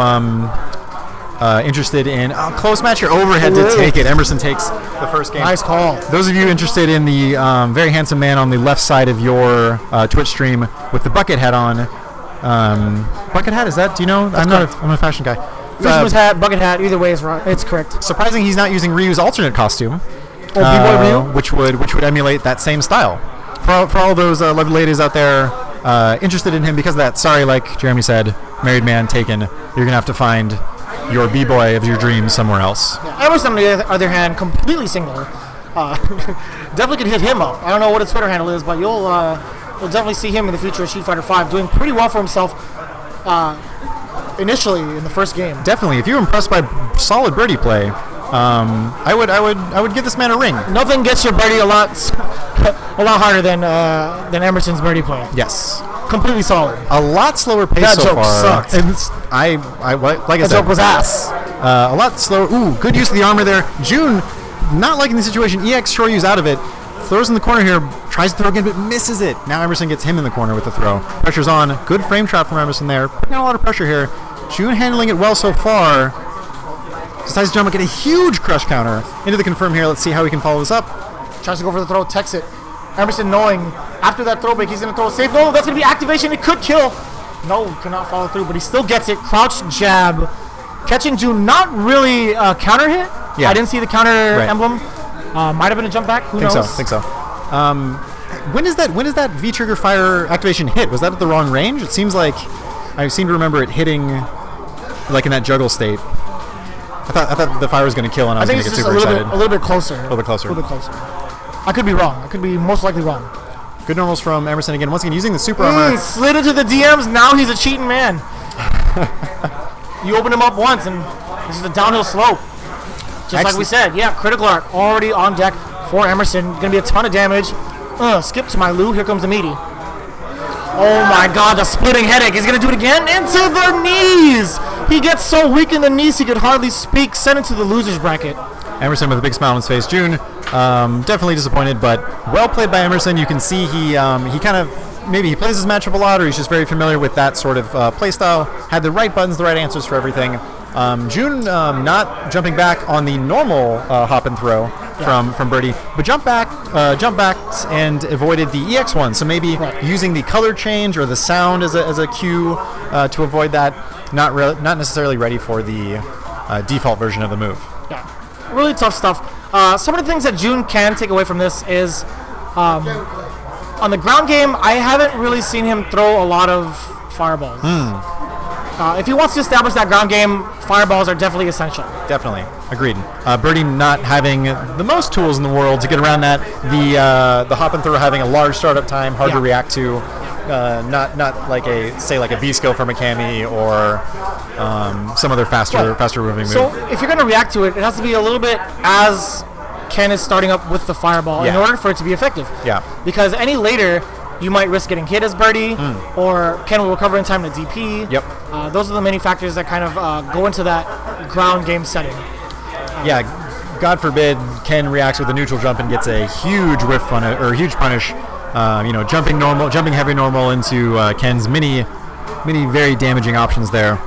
interested in close match here, overhead to take it. Emerson takes the first game. Nice call. Those of you interested in the very handsome man on the left side of your Twitch stream with the bucket hat on, bucket hat, is that? Do you know? I'm a fashion guy. Fisherman's hat, bucket hat. Either way is right. It's correct. Surprising he's not using Ryu's alternate costume, B-boy Ryu, which would emulate that same style. For all those lovely ladies out there interested in him because of that. Sorry, like Jeremy said, married man taken. You're gonna have to find your b-boy of your dreams somewhere else. Yeah, Emerson, on the other hand, completely singular. Definitely could hit him up. I don't know what his Twitter handle is, but you'll definitely see him in the future of Street Fighter 5 doing pretty well for himself initially in the first game. Definitely. If you're impressed by solid birdie play, I would give this man a ring. Nothing gets your birdie a lot harder than Emerson's birdie play. Yes. Completely solid. A lot slower pace that so joke far. Sucked. Like I said, that joke was ass. A lot slower. Ooh, good use of the armor there. June, not liking the situation. EX Shoryu's out of it. Throws in the corner here. Tries to throw again, but misses it. Now Emerson gets him in the corner with the throw. Pressure's on. Good frame trap from Emerson there. Putting on a lot of pressure here. June handling it well so far. Decides to jump and get a huge crush counter into the confirm here. Let's see how he can follow this up. Tries to go for the throw, techs it. Emerson knowing after that throw break he's going to throw a safe. No, that's going to be activation. It could kill. No, cannot follow through, but he still gets it. Crouch jab. Catching June, not really a counter hit. Yeah. I didn't see the counter emblem. Might have been a jump back. Who knows? Think so. When is that V trigger fire activation hit? Was that at the wrong range? It seems like I seem to remember it hitting like in that juggle state. I thought the fire was going to kill and I was going to get super excited. A little bit closer. A little bit closer. I could be wrong. I could be most likely wrong. Good normals from Emerson again. Once again, using the super armor. Slid into the DMs. Now he's a cheating man. You open him up once, and this is the downhill slope. Just like we said. Yeah, critical art already on deck for Emerson. Going to be a ton of damage. Skip to my Lou. Here comes the meaty. Oh my god, the splitting headache. He's going to do it again into the knees. He gets so weak in the knees he could hardly speak. Sent into the losers bracket. Emerson with a big smile on his face. June, definitely disappointed, but well played by Emerson. You can see he kind of, maybe he plays his matchup a lot, or he's just very familiar with that sort of play style. Had the right buttons, the right answers for everything. June not jumping back on the normal hop and throw from Birdie, but jumped back and avoided the EX one. So maybe using the color change or the sound as a cue to avoid that. Not necessarily ready for the default version of the move. Yeah, really tough stuff. Some of the things that June can take away from this is on the ground game, I haven't really seen him throw a lot of fireballs. If he wants to establish that ground game, fireballs are definitely essential. Definitely. Agreed. Birdie not having the most tools in the world to get around that. The hop and throw having a large startup time, hard to react to. Not like a B skill from a Cammy or some other faster moving move. So if you're going to react to it, it has to be a little bit as Ken is starting up with the fireball in order for it to be effective. Yeah. Because any later, you might risk getting hit as Birdie, or Ken will recover in time to DP. Yep. Those are the many factors that kind of go into that ground game setting. Yeah. God forbid Ken reacts with a neutral jump and gets a huge whiff or huge punish. Jumping heavy normal into Ken's many very damaging options there.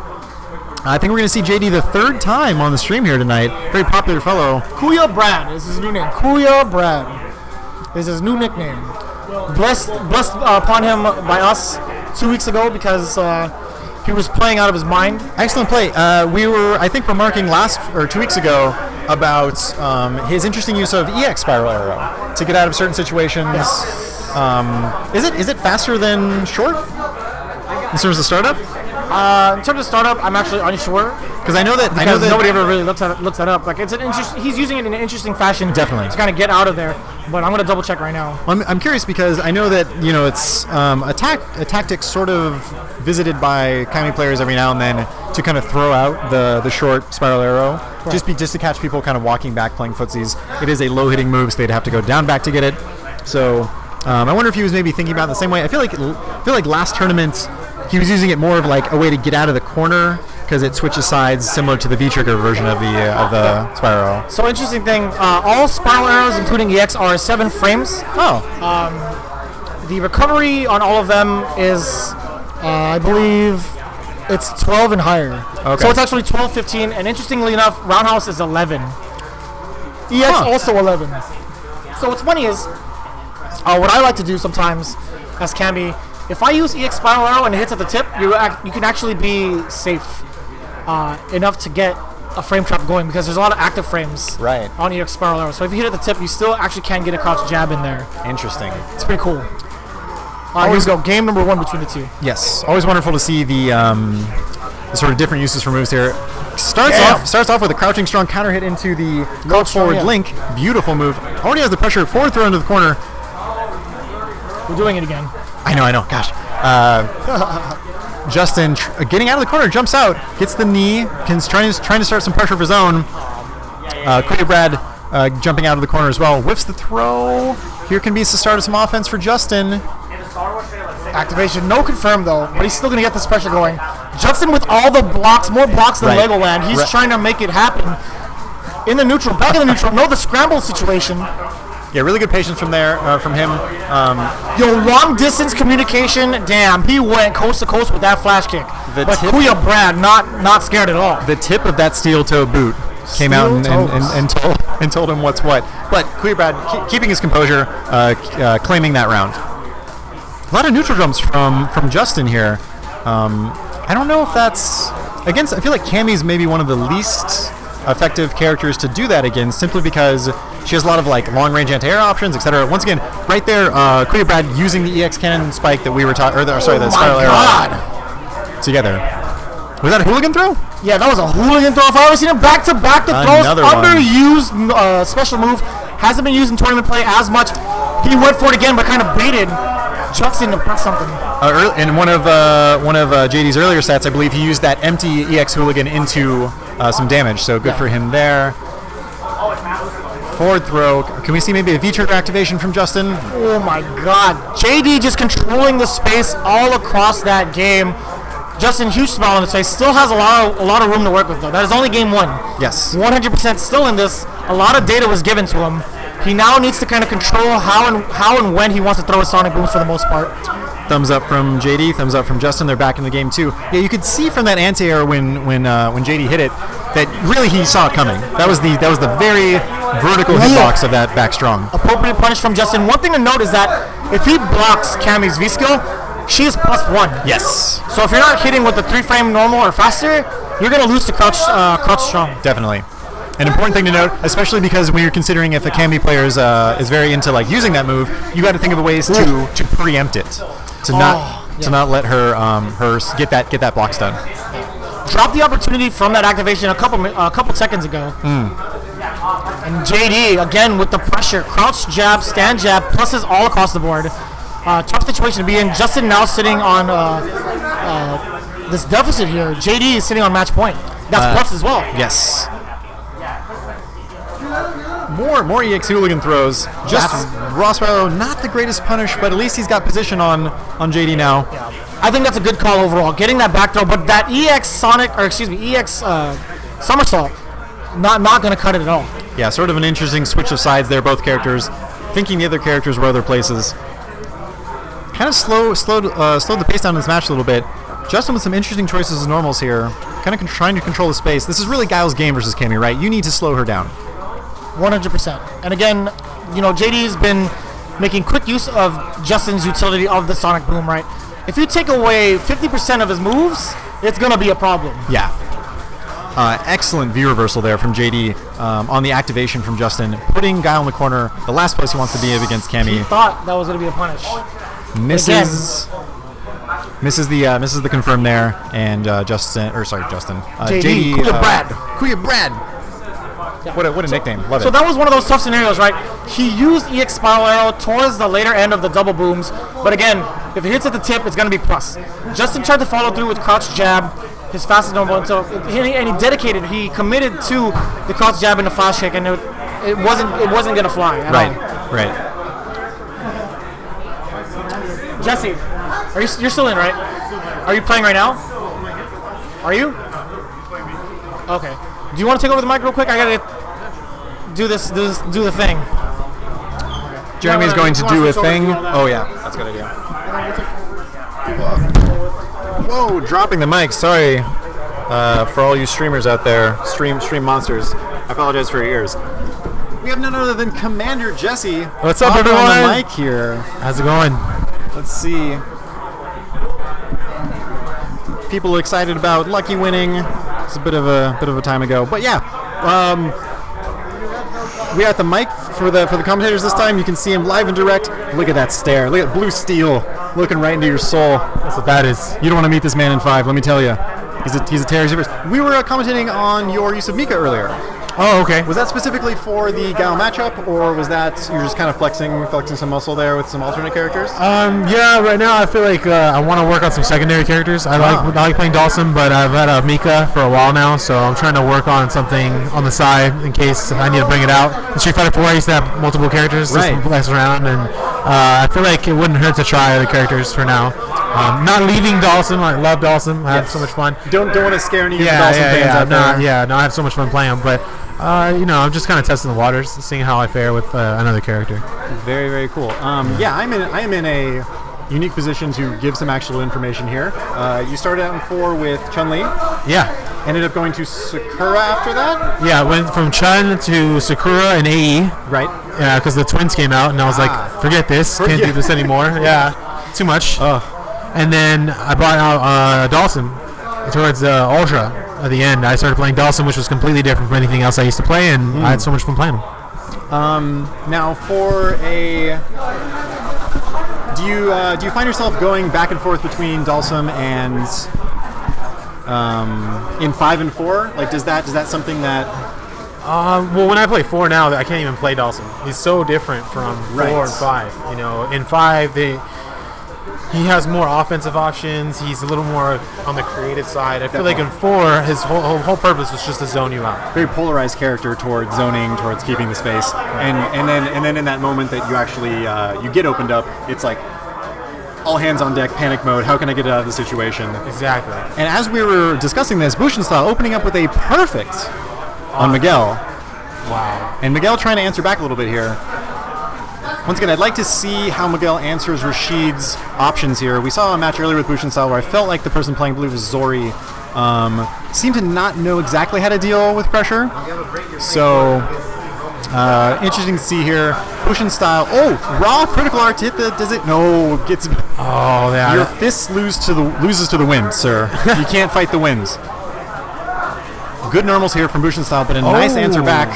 I think we're going to see JD the third time on the stream here tonight. Very popular fellow. Kuya Brad is his new name. Kuya Brad is his new nickname. Blessed upon him by us 2 weeks ago because he was playing out of his mind. Excellent play. We were, I think, remarking 2 weeks ago about his interesting use of EX spiral arrow to get out of certain situations. Is it faster than short in terms of startup? In terms of startup, I'm actually unsure because I know that nobody ever really looks that up. Like he's using it in an interesting fashion, definitely, to kind of get out of there. But I'm going to double check right now. I'm curious because I know that it's a tactic sort of visited by Kami players every now and then to kind of throw out the short spiral arrow, just to catch people kind of walking back playing footsies. It is a low hitting move, so they'd have to go down back to get it. So I wonder if he was maybe thinking about it the same way. I feel like last tournament he was using it more of like a way to get out of the corner because it switches sides, similar to the V-trigger version of the spiral. So interesting thing, all spiral arrows, including EX, are 7 frames. The recovery on all of them is, I believe, it's 12 and higher. Okay. So it's actually 12, 15, and interestingly enough, Roundhouse is 11. EX also 11. So what's funny is, what I like to do sometimes as Camby, if I use EX Spiral Arrow and it hits at the tip, you can actually be safe enough to get a frame trap going because there's a lot of active frames on EX Spiral Arrow. So if you hit at the tip, you still actually can get a crouch jab in there. Interesting. It's pretty cool. Here we go. Game number 1 between the two. Yes. Always wonderful to see the sort of different uses for moves here. Starts off with a crouching strong counter hit into the low forward link. Beautiful move. Already has the pressure. Forward throw into the corner. We're doing it again. I know. Gosh. Justin getting out of the corner, jumps out, gets the knee, trying to start some pressure of his own. Kuya Brad jumping out of the corner as well. Whips the throw. Here can be the start of some offense for Justin. Activation, no confirmed though, but he's still going to get this pressure going. Justin with all the blocks, more blocks than Legoland. He's trying to make it happen. In the neutral, back in the neutral. No, the scramble situation. Yeah, really good patience from him. Long distance communication. Damn, he went coast to coast with that flash kick. But Kuya Brad not scared at all. The tip of that steel toe boot came out and told him what's what. But Kuya Brad keeping his composure, claiming that round. A lot of neutral jumps from Justin here. I don't know if that's against. I feel like Cammy's maybe one of the least effective characters to do that against, simply because she has a lot of like long range anti-air options, etc. Once again, right there, Kuya Brad using the EX cannon spike that we were talking, the spiral arrow together. Was that a hooligan throw? Yeah, that was a hooligan throw. If I've ever seen him back to back, the throws underused special move, hasn't been used in tournament play as much. He went for it again, but kind of baited Justin to press something. In one of JD's earlier sets, I believe he used that empty EX hooligan into some damage, so good for him there. Forward throw. Can we see maybe a V-trigger activation from Justin? Oh my god. JD just controlling the space all across that game. Justin, huge smile on his face, still has a lot of room to work with, though. That is only game 1. Yes. 100% still in this. A lot of data was given to him. He now needs to kind of control how and when he wants to throw his sonic booms for the most part. Thumbs up from JD, thumbs up from Justin. They're back in the game too. Yeah, you could see from that anti-air when JD hit it that really he saw it coming. That was the very vertical hitbox of that back strong. Appropriate punish from Justin. One thing to note is that if he blocks Cammy's V skill, she is +1. Yes. So if you're not hitting with the 3-frame normal or faster, you're gonna lose to crouch strong. Definitely. An important thing to note, especially because when you're considering if a Cammy player is very into like using that move, you got to think of ways to preempt it, to not let her get that block stun. Dropped the opportunity from that activation a couple seconds ago. And JD again with the pressure, crouch jab, stand jab, pluses all across the board. Tough situation to be in. Justin now sitting on this deficit here. JD is sitting on match point. That's plus as well. Yes. More EX hooligan throws. Just Rosswell, not the greatest punish, but at least he's got position on JD now. Yeah. I think that's a good call overall. Getting that back throw, but that EX somersault, not going to cut it at all. Yeah, sort of an interesting switch of sides there, both characters. Thinking the other characters were other places. Kind of slowed the pace down in this match a little bit. Justin with some interesting choices as normals here. Kind of trying to control the space. This is really Guile's game versus Cammy, right? You need to slow her down. 100%. And again, JD's been making quick use of Justin's utility of the sonic boom, right? If you take away 50% of his moves, it's going to be a problem. Yeah. Excellent V reversal there from JD on the activation from Justin, putting Guile in the corner, the last place he wants to be against Cammy. He thought that was going to be a punish. Misses the confirm there, and Justin. JD. Kuya Brad. Yeah. What a nickname. Love it. So that was one of those tough scenarios, right? He used EX Spiral Arrow towards the later end of the double booms, but again, if it hits at the tip, it's going to be plus. Justin tried to follow through with crouch jab, his fastest normal, and so he committed to the crouch jab and the flash kick, and it wasn't going to fly at all. Right. Jesse, you're still in, right? Are you playing right now? Are you? Okay. Do you want to take over the mic real quick? I gotta do the thing. Jeremy's going to do a thing. Oh yeah, that's a good idea. Whoa, dropping the mic. Sorry for all you streamers out there, stream monsters. I apologize for your ears. We have none other than Commander Jesse. What's up, everyone? On the mic here. How's it going? Let's see. People excited about Lucky winning. It's a bit of a time ago, but yeah, we are at the mic for the commentators this time. You can see him live and direct. Look at that stare. Look at blue steel looking right into your soul. That's what that is. You don't want to meet this man in 5. Let me tell you, he's a terror. We were commentating on your use of Mika earlier. Oh, okay. Was that specifically for the Gao matchup, or was that you're just kind of flexing some muscle there with some alternate characters? Yeah, right now I feel like I want to work on some secondary characters. I like playing Dawson, but I've had Mika for a while now, so I'm trying to work on something on the side in case I need to bring it out. In Street Fighter 4, I used to have multiple characters just to flex around, and I feel like it wouldn't hurt to try other characters for now. Not leaving Dawson. I love Dawson. I have so much fun. Don't want to scare any of the Dawson fans out there. I have so much fun playing him, but I'm just kind of testing the waters, seeing how I fare with another character. Very, very cool. I am in a unique position to give some actual information here. You started out in 4 with Chun-Li. Yeah. Ended up going to Sakura after that? Yeah, I went from Chun to Sakura and AE. Right. Yeah, because the twins came out, and I was like, forget this. Can't do this anymore. Yeah, too much. And then I brought out Dawson towards Ultra. At the end, I started playing Dawson, which was completely different from anything else I used to play, and I had so much fun playing him. Now, for a, do you find yourself going back and forth between Dawson and in 5 and 4? Like, is that something that? Well, when I play 4 now, I can't even play Dawson. He's so different from 4 and 5. In 5 he has more offensive options. He's a little more on the creative side. I feel like in 4, his whole purpose was just to zone you out. Very polarized character towards zoning, towards keeping the space, and then in that moment that you actually you get opened up, it's like all hands on deck, panic mode. How can I get out of the situation? Exactly. And as we were discussing this, Bushin style opening up with a perfect on Miguel. Wow. And Miguel trying to answer back a little bit here. Once again, I'd like to see how Miguel answers Rashid's options here. We saw a match earlier with Bushin style where I felt like the person playing blue was Zori. Seemed to not know exactly how to deal with pressure. So, interesting to see here. Bushin style. Oh, raw critical art hit the. Does it? No, gets. Oh, yeah. Your fists loses to the wind, sir. You can't fight the winds. Good normals here from Bushin style, but a nice answer back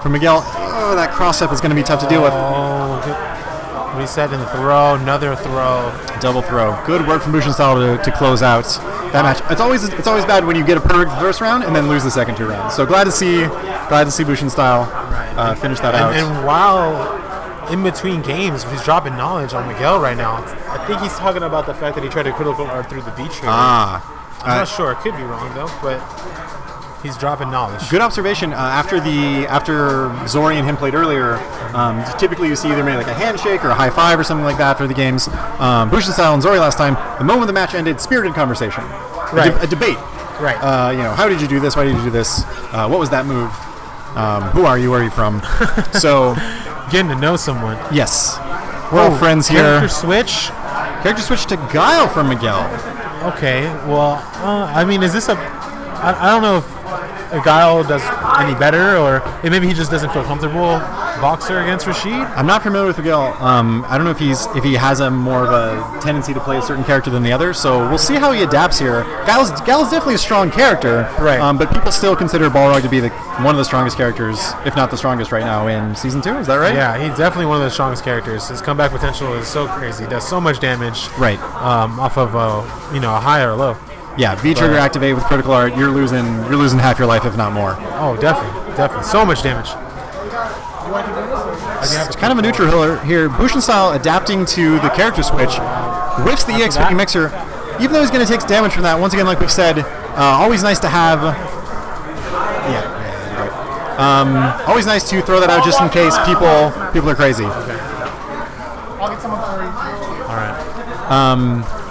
from Miguel. Oh, that cross-up is going to be tough to deal with. Oh, good. Reset in the throw, another throw. Double throw. Good work from Bushin style to close out that match. It's always bad when you get a perfect first round and then lose the second 2 rounds. So glad to see Bushin style finish that out. And while in between games, he's dropping knowledge on Miguel right now. I think he's talking about the fact that he tried to critical art through the V trigger. I'm not sure. It could be wrong though, but he's dropping knowledge. Good observation. After Zori and him played earlier, typically you see either maybe like a handshake or a high five or something like that after the games. Bushin style and Zori last time, the moment the match ended, spirited conversation, a debate. Right. How did you do this? Why did you do this? What was that move? Who are you? Where are you from? So, getting to know someone. Yes, we're all friends here. Character switch. Character switch to Guile from Miguel. Okay. Well, is this a? I don't know if Guile does any better, or maybe he just doesn't feel comfortable boxer against Rashid. I'm not familiar with Miguel. I don't know if he has a more of a tendency to play a certain character than the other. So we'll see how he adapts here. Guile's definitely a strong character, right? But people still consider Balrog to be one of the strongest characers, if not the strongest right now in season 2. Is that right? Yeah, he's definitely one of the strongest characters. His comeback potential is so crazy. He does so much damage. Right. Off of a high or a low. Yeah, V trigger activate with critical art. You're losing half your life, if not more. Oh, definitely. So much damage. It's kind of a neutral hill here. Bushin style adapting to the character switch. Whiffs the EX mixer. Even though he's going to take damage from that, once again, like we've said, always nice to have. Always nice to throw that out just in case people are crazy. Okay. I'll get someone for you. All right.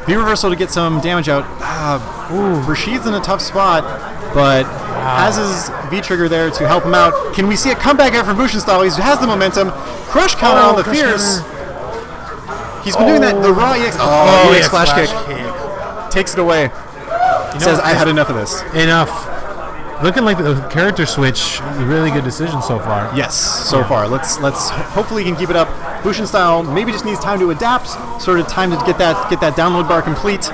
V reversal to get some damage out. Rashid's in a tough spot, but has his V trigger there to help him out. Can we see a comeback out from Bushin style? He has the momentum. Crush counter on the fierce. He's been doing that. The raw EX. EX flash kick. Takes it away. Says, I had enough of this. Enough. Looking like the character switch, really good decision so far. Yes, so far. Let's hopefully he can keep it up. Bushin style maybe just needs time to adapt, sort of time to get that download bar complete.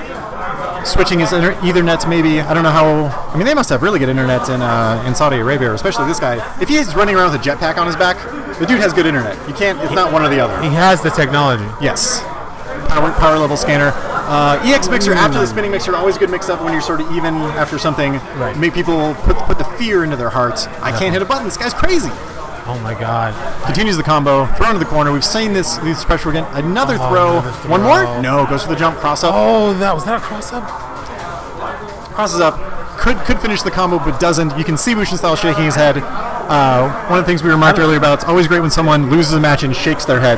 Switching his Ethernet maybe. I don't know how. They must have really good internet in Saudi Arabia, especially this guy. If he's running around with a jetpack on his back, the dude has good internet. You can't. It's not one or the other. He has the technology. Yes. Power level scanner. EX mixer after the spinning mixer, always good mix up when you're sort of even after something. Right. Make people put the fear into their hearts. I can't hit a button. This guy's crazy. Oh my god. Continues the combo. Throw into the corner. We've seen this pressure again. Another throw. One more? No. Goes for the jump. Cross up. Oh, was that a cross up? Crosses up. Could finish the combo, but doesn't. You can see Bushin style shaking his head. One of the things we remarked earlier about, it's always great when someone loses a match and shakes their head.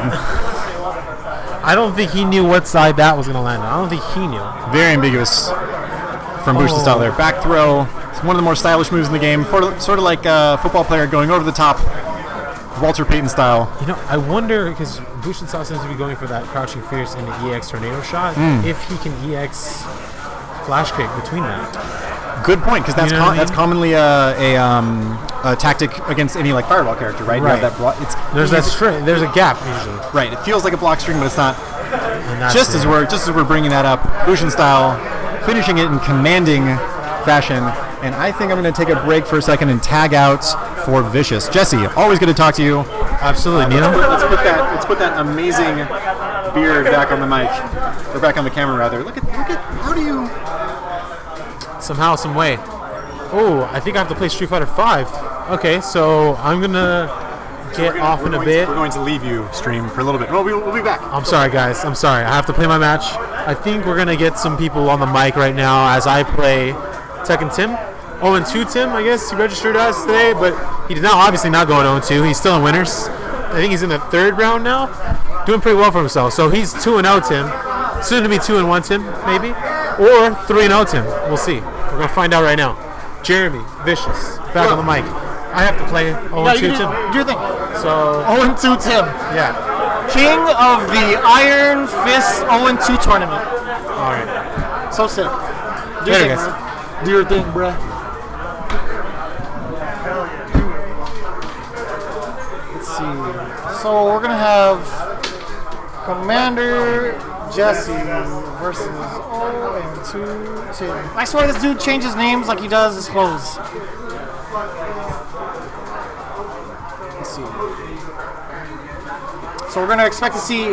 I don't think he knew what side that was going to land on. I don't think he knew. Very ambiguous from Bushin style there. Back throw. It's one of the more stylish moves in the game. Sort of like a football player going over the top. Walter Payton style. I wonder, because Bushin style seems to be going for that crouching fierce and the EX tornado shot, if he can EX flash kick between that. Good point, because that's commonly a tactic against any fireball character, right? Right. You have that there's that string. There's a gap usually. Right. It feels like a block string, but it's not. Just as we're bringing that up, Bushin style finishing it in commanding fashion. And I think I'm going to take a break for a second and tag out for Vicious. Jesse, always good to talk to you. Absolutely, Nino. Let's put that amazing beard back on the mic, or back on the camera rather. Look at how do you? Somehow, some way. Oh, I think I have to play Street Fighter 5. Okay, so I'm gonna get off in a bit. We're going to leave you stream for a little bit. We'll be back. I'm sorry, guys. I'm sorry. I have to play my match. I think we're gonna get some people on the mic right now as I play Tekken Tim. 0-2 Tim, I guess he registered us today, but he did obviously not go 0-2. He's still in winners. I think he's in the 3rd round now. doing pretty well for himself. So he's 2-0 Tim, soon to be 2-1 Tim, maybe, or 3-0 Tim. We'll see. We're gonna find out right now. Jeremy, Vicious, back on the mic. I have to play 0-2 Tim. Do your thing. So 0-2 Tim. yeah. King of the Iron Fist 0-2 tournament. All right. So sick. Do Later, your guys. thing, bro. Do your thing, bruh. Let's see. So we're gonna have Commander Jesse versus 0-2 Tim. I swear this dude changes names like he does his clothes. Let's see. So we're gonna expect to see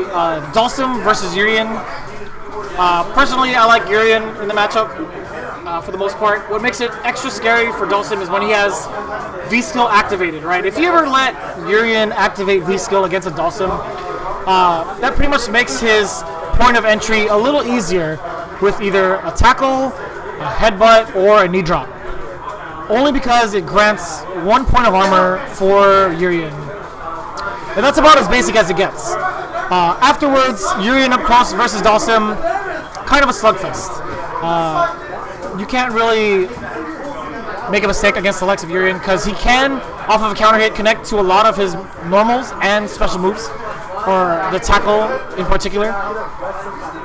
Dulcim versus Urian. Personally, I like Urian in the matchup for the most part. What makes it extra scary for Dulcim is when he has V-Skill activated, right? If you ever let Urian activate V-Skill against a Dulcim, that pretty much makes his point of entry a little easier with either a tackle, a headbutt, or a knee drop. Only because it grants 1 point of armor for Urian. And that's about as basic as it gets. Afterwards, Urian up close versus Dulcim, kind of a slugfest. You can't really make a mistake against the likes of Urian because he can, off of a counter hit, connect to a lot of his normals and special moves, or the tackle in particular.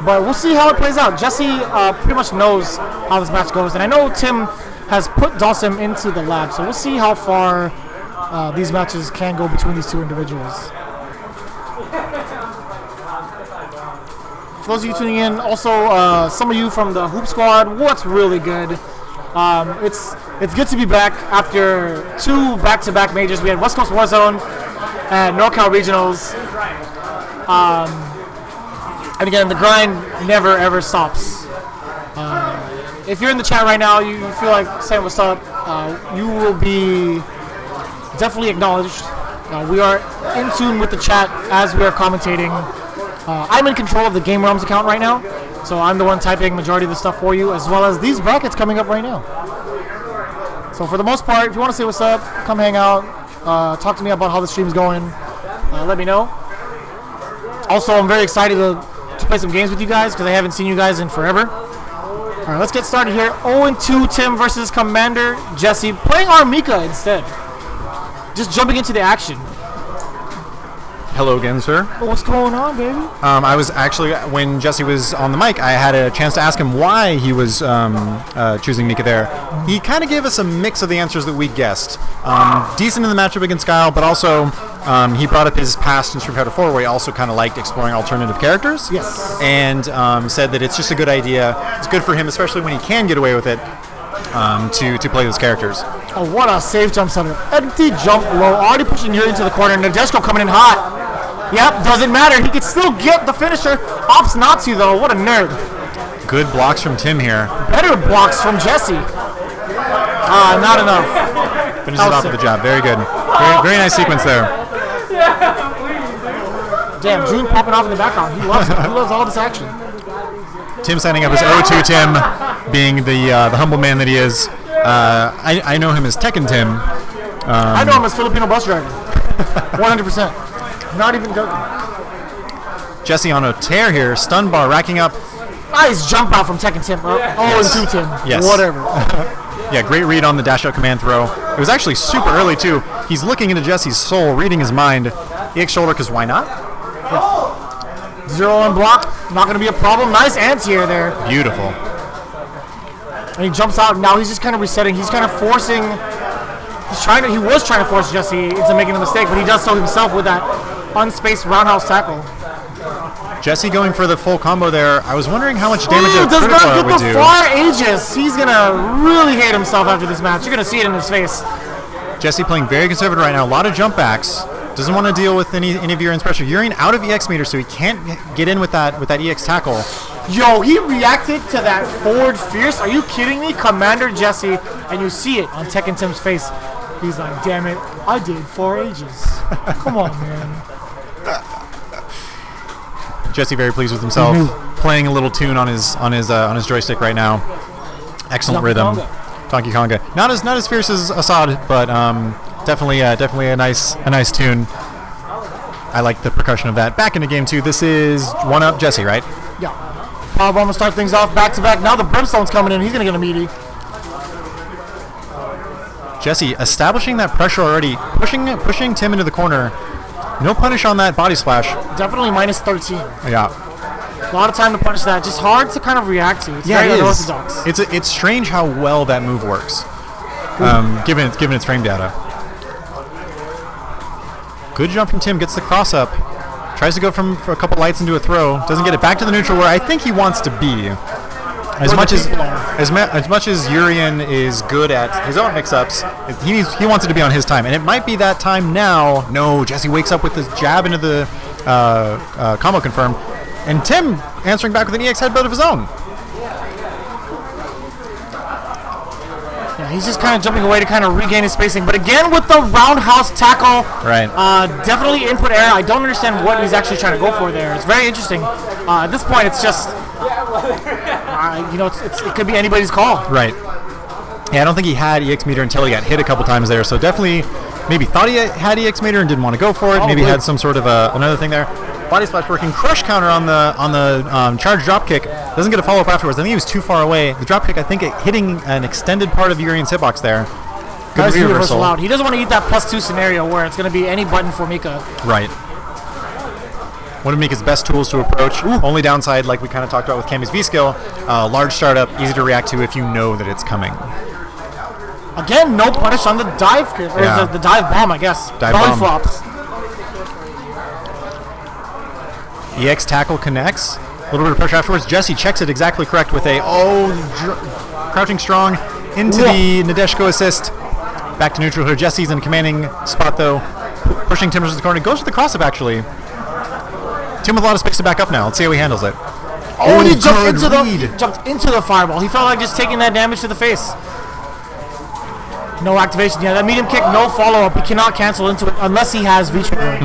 But we'll see how it plays out. Jesse pretty much knows how this match goes, and I know Tim has put Dulcim into the lab, so we'll see how far these matches can go between these two individuals. For those of you tuning in, also some of you from the Hoop Squad, what's really good? It's good to be back after 2 back-to-back majors. We had West Coast Warzone and NorCal Regionals. And again, the grind never ever stops. If you're in the chat right now, you feel like saying what's up, you will be definitely acknowledged. We are in tune with the chat as we are commentating. I'm in control of the Game Realms account right now, so I'm the one typing majority of the stuff for you, as well as these brackets coming up right now. So for the most part, if you want to say what's up, come hang out, talk to me about how the stream's going, let me know. Also, I'm very excited to play some games with you guys because I haven't seen you guys in forever. All right, let's get started here. 0-2 Tim versus Commander Jesse, playing Armika instead. Just jumping into the action. Hello again, sir. What's going on, baby? I was actually, when Jesse was on the mic, I had a chance to ask him why he was choosing Mika there. He kind of gave us a mix of the answers that we guessed. Decent in the matchup against Guile, but also he brought up his past in Street Fighter 4 where he also kind of liked exploring alternative characters. Yes. And said that it's just a good idea. It's good for him, especially when he can get away with it, to play those characters. Oh, what a safe jump center. Empty jump low, already pushing Yuri into the corner. Nadeshko coming in hot. Yep, doesn't matter. He could still get the finisher. Opts not to, though. What a nerd. Good blocks from Tim here. Better blocks from Jesse. Not enough. Finishes it off with the job. Very good. Very nice sequence there. Damn, June popping off in the background. He loves it. He loves all this action. Tim signing up as 0-2 Tim, being the humble man that he is. I know him as Tekken Tim. I know him as Filipino bus driver. 100%. Not even joking. Jesse on a tear here. Stun bar racking up. Nice jump out from Tekken Tim. 0-2 Tim. Yes. Whatever. Yeah, great read on the dash out command throw. It was actually super early too. He's looking into Jesse's soul, reading his mind. EX shoulder, because why not? Yeah. 0-1 block. Not going to be a problem. Nice anti-air there. Beautiful. And he jumps out. Now he's just kind of resetting. He's kind of forcing. He was trying to force Jesse into making the mistake, but he does so himself with that unspaced roundhouse tackle. Jesse going for the full combo there. I was wondering how much damage a does critical not would get do. the far Aegis. He's gonna really hate himself after this match. You're gonna see it in his face. Jesse playing very conservative right now. A lot of jump backs. Doesn't want to deal with any of Urian's pressure. Urian out of EX meter, so he can't get in with that EX tackle. Yo, he reacted to that forward fierce. Are you kidding me? Commander Jesse, and you see it on Tekken Tim's face. He's like, damn it, I did 4 ages. Come on, man. Jesse very pleased with himself, playing a little tune on his joystick right now. Excellent rhythm. Donkey Konga. Not as fierce as Assad, but definitely a nice tune. I like the percussion of that. Back into game 2. This is 1-up Jesse, right? Yeah. Powerbomb will start things off back to back. Now the Brimstone's coming in. He's going to get a meaty. Jesse establishing that pressure already, pushing Tim into the corner. No punish on that body splash. Definitely minus 13. Yeah. A lot of time to punish that. Just hard to kind of react to. It's very unorthodox. It's strange how well that move works, given its frame data. Good jump from Tim. Gets the cross up. Tries to go for a couple lights into a throw. Doesn't get it back to the neutral where I think he wants to be. As much as Urian is good at his own mix-ups, he wants it to be on his time, and it might be that time now. No, Jesse wakes up with his jab into the combo confirm, and Tim answering back with an EX headbutt of his own. Yeah, he's just kind of jumping away to kind of regain his spacing, but again with the roundhouse tackle. Right. Definitely input error. I don't understand what he's actually trying to go for there. It's very interesting. At this point, it's just. It could be anybody's call. Right. Yeah, I don't think he had EX meter until he got hit a couple times there. So definitely, maybe thought he had EX meter and didn't want to go for it. Probably. Maybe had some sort of another thing there. Body splash working. Crush counter on the charge drop kick. Doesn't get a follow up afterwards. I think he was too far away. The drop kick, I think, hitting an extended part of Urian's hitbox there. Good reversal out. He doesnn't want to eat that +2 scenario where it's going to be any button for Mika. Right. One of Mika's best tools to approach. Only downside, like we kind of talked about with Cammy's V-skill, large startup, easy to react to if you know that it's coming. Again, no punish on the dive, or the dive bomb, I guess. Dive belly bomb. flops. EX tackle connects. A little bit of pressure afterwards. Jesse checks it exactly correct with a crouching strong into the Nadeshko assist. Back to neutral here. Jesse's in a commanding spot though. Pushing Timbers to the corner. Goes for the cross up actually. Tim with a lot of space to back up now. Let's see how he handles it. Oh, and he jumped into the fireball. He felt like just taking that damage to the face. No activation. Yeah, that medium kick, no follow-up. He cannot cancel into it unless he has V-trigger.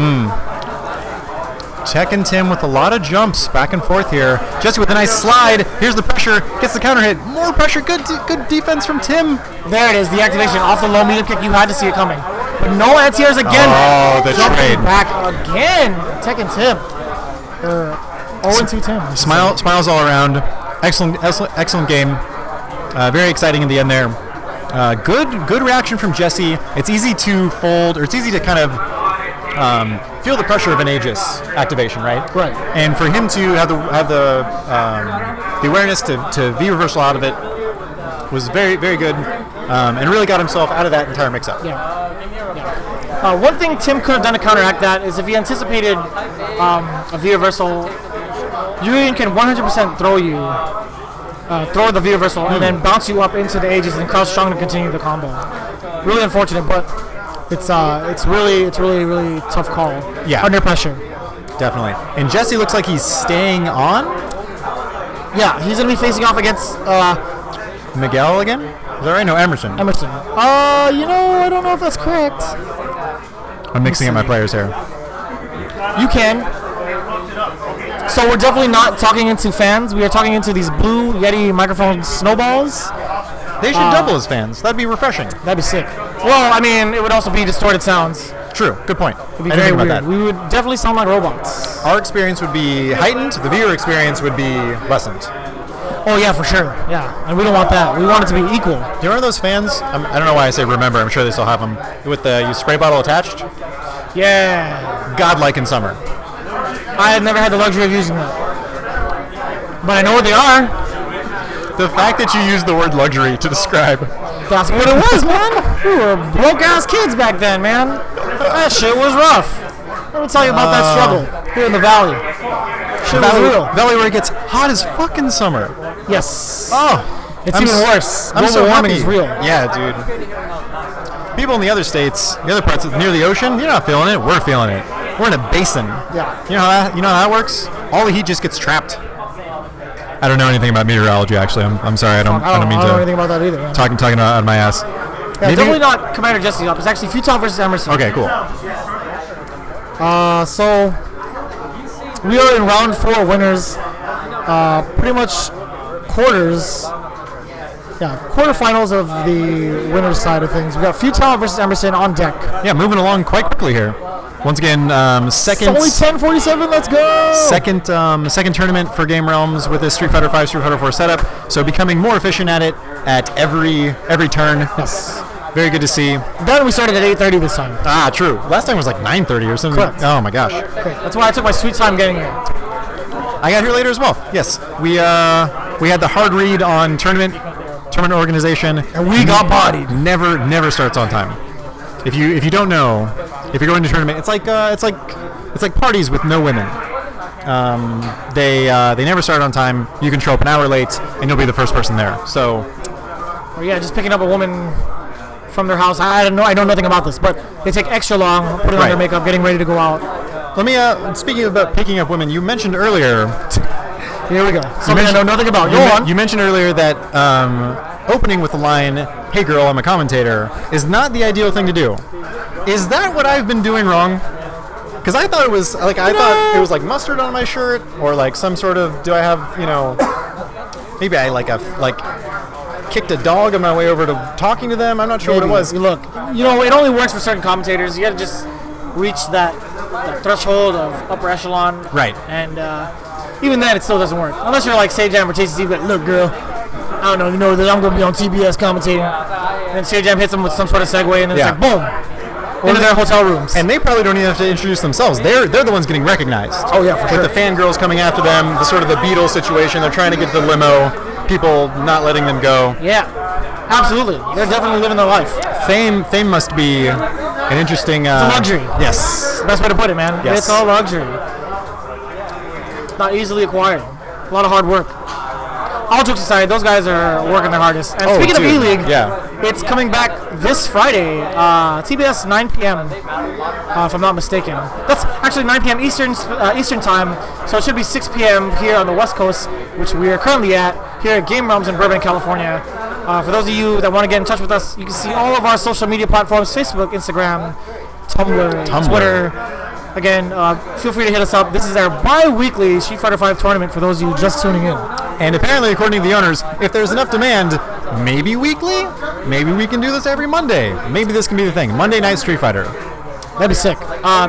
Checking Tim with a lot of jumps back and forth here. Jesse with a nice slide. Here's the pressure. Gets the counter hit. More pressure. Good defense from Tim. There it is. The activation off the low medium kick. You had to see it coming. But no anti-airs again. Oh, the trade. Back again. Tekken Tim. 0-2 Tim. Smiles all around. Excellent game. Very exciting in the end there. Good reaction from Jesse. It's easy to fold, or it's easy to kind of feel the pressure of an Aegis activation, right? Right. And for him to have the awareness to V reversal out of it was very, very good, and really got himself out of that entire mix-up. Yeah. One thing Tim could have done to counteract that is if he anticipated a V reversal, Urian can 100% throw the V reversal and then bounce you up into the Aegis and crouch strong to continue the combo. Really unfortunate, but it's really tough call. Yeah. Under pressure. Definitely. And Jesse looks like he's staying on. Yeah, he's gonna be facing off against Miguel again. Is that right? No, Emerson. I don't know if that's correct. I'm mixing up my players here. You can. So we're definitely not talking into fans. We are talking into these blue Yeti microphone snowballs. They should double as fans. That'd be refreshing. That'd be sick. Well, I mean, it would also be distorted sounds. True. Good point. It'd be very weird. We would definitely sound like robots. Our experience would be heightened. The viewer experience would be lessened. Oh, yeah, for sure. Yeah, and we don't want that. We want it to be equal. Do you remember those fans? I don't know why I say remember. I'm sure they still have them. With the spray bottle attached? Yeah. Godlike in summer. I had never had the luxury of using that. But I know what they are. The fact that you used the word luxury to describe. That's what it was, man. We were broke-ass kids back then, man. That shit was rough. Let me tell you about that struggle here in the Valley. Shit was real. Valley where it gets hot as fucking summer. Yes. Oh. It's even worse. I'm so warming happy. is real. Yeah, dude. People in the other states, the other parts near the ocean, you're not feeling it. We're feeling it. We're in a basin. Yeah. You know how that works? All the heat just gets trapped. I don't know anything about meteorology, actually. I'm sorry. I don't mean to. I don't know anything about that either. Man. Talking out of my ass. Yeah, definitely not Commander Jesse's up. It's actually Futile versus Emerson. Okay, cool. So we are in round 4 winners. Pretty much quarters. Yeah, quarterfinals of the winners side of things. We got Futile versus Emerson on deck. Yeah, moving along quite quickly here. Once again, second. It's only 10:47. Let's go. Second tournament for Game Realms with this Street Fighter V, Street Fighter 4 setup. So becoming more efficient at it at every turn. Yes. Very good to see. Then we started at 8:30 this time. Ah, true. Last time was like 9:30 or something. Correct. Oh my gosh. Okay. That's why I took my sweet time getting here. I got here later as well. Yes, we had the hard read on tournament organization, And we got bodied. Never starts on time. If you don't know, if you're going to tournament, it's like parties with no women. They never start on time. You can show up an hour late, and you'll be the first person there. So, Or yeah, just picking up a woman from their house. I know nothing about this, but they take extra long, putting on Right. their makeup, getting ready to go out. let me. Speaking about picking up women, you mentioned earlier. Here we go. Something I know nothing about. Go on. You mentioned earlier that opening with the line, "Hey girl, I'm a commentator," is not the ideal thing to do. Is that what I've been doing wrong? Because I thought it was like mustard on my shirt, or like some sort of. Do I have maybe I kicked a dog on my way over to talking to them? I'm not sure what it was. Look, it only works for certain commentators. You got to just reach that threshold of upper echelon. Right. And even then, it still doesn't work. Unless you're like Sage Jam or Tasty Steve, like, look, girl, I don't know, that I'm going to be on TBS commentating. And then Sage Jam hits them with some sort of segue, and then it's like, boom. Into their hotel rooms. And they probably don't even have to introduce themselves. They're the ones getting recognized. Oh, yeah, for sure. With the fangirls coming after them, the sort of the Beatles situation. They're trying to get to the limo. People not letting them go. Yeah, absolutely. They're definitely living their life. Fame must be an interesting. It's a luxury. Yes. Best way to put it, man. Yes. It's a luxury. Not easily acquired. A lot of hard work. All jokes aside, those guys are working their hardest. And speaking of E-League, it's coming back this Friday, TBS 9 p.m. If I'm not mistaken. That's actually 9 p.m. Eastern time, so it should be 6 p.m. here on the West Coast, which we are currently at here at Game Realms in Burbank, California. For those of you that want to get in touch with us, you can see all of our social media platforms: Facebook, Instagram, Tumblr. Twitter. Again, feel free to hit us up. This is our bi-weekly Street Fighter V tournament for those of you just tuning in. And apparently, according to the owners, if there's enough demand, maybe weekly, maybe we can do this every Monday. Maybe this can be the thing. Monday Night Street Fighter. That'd be sick.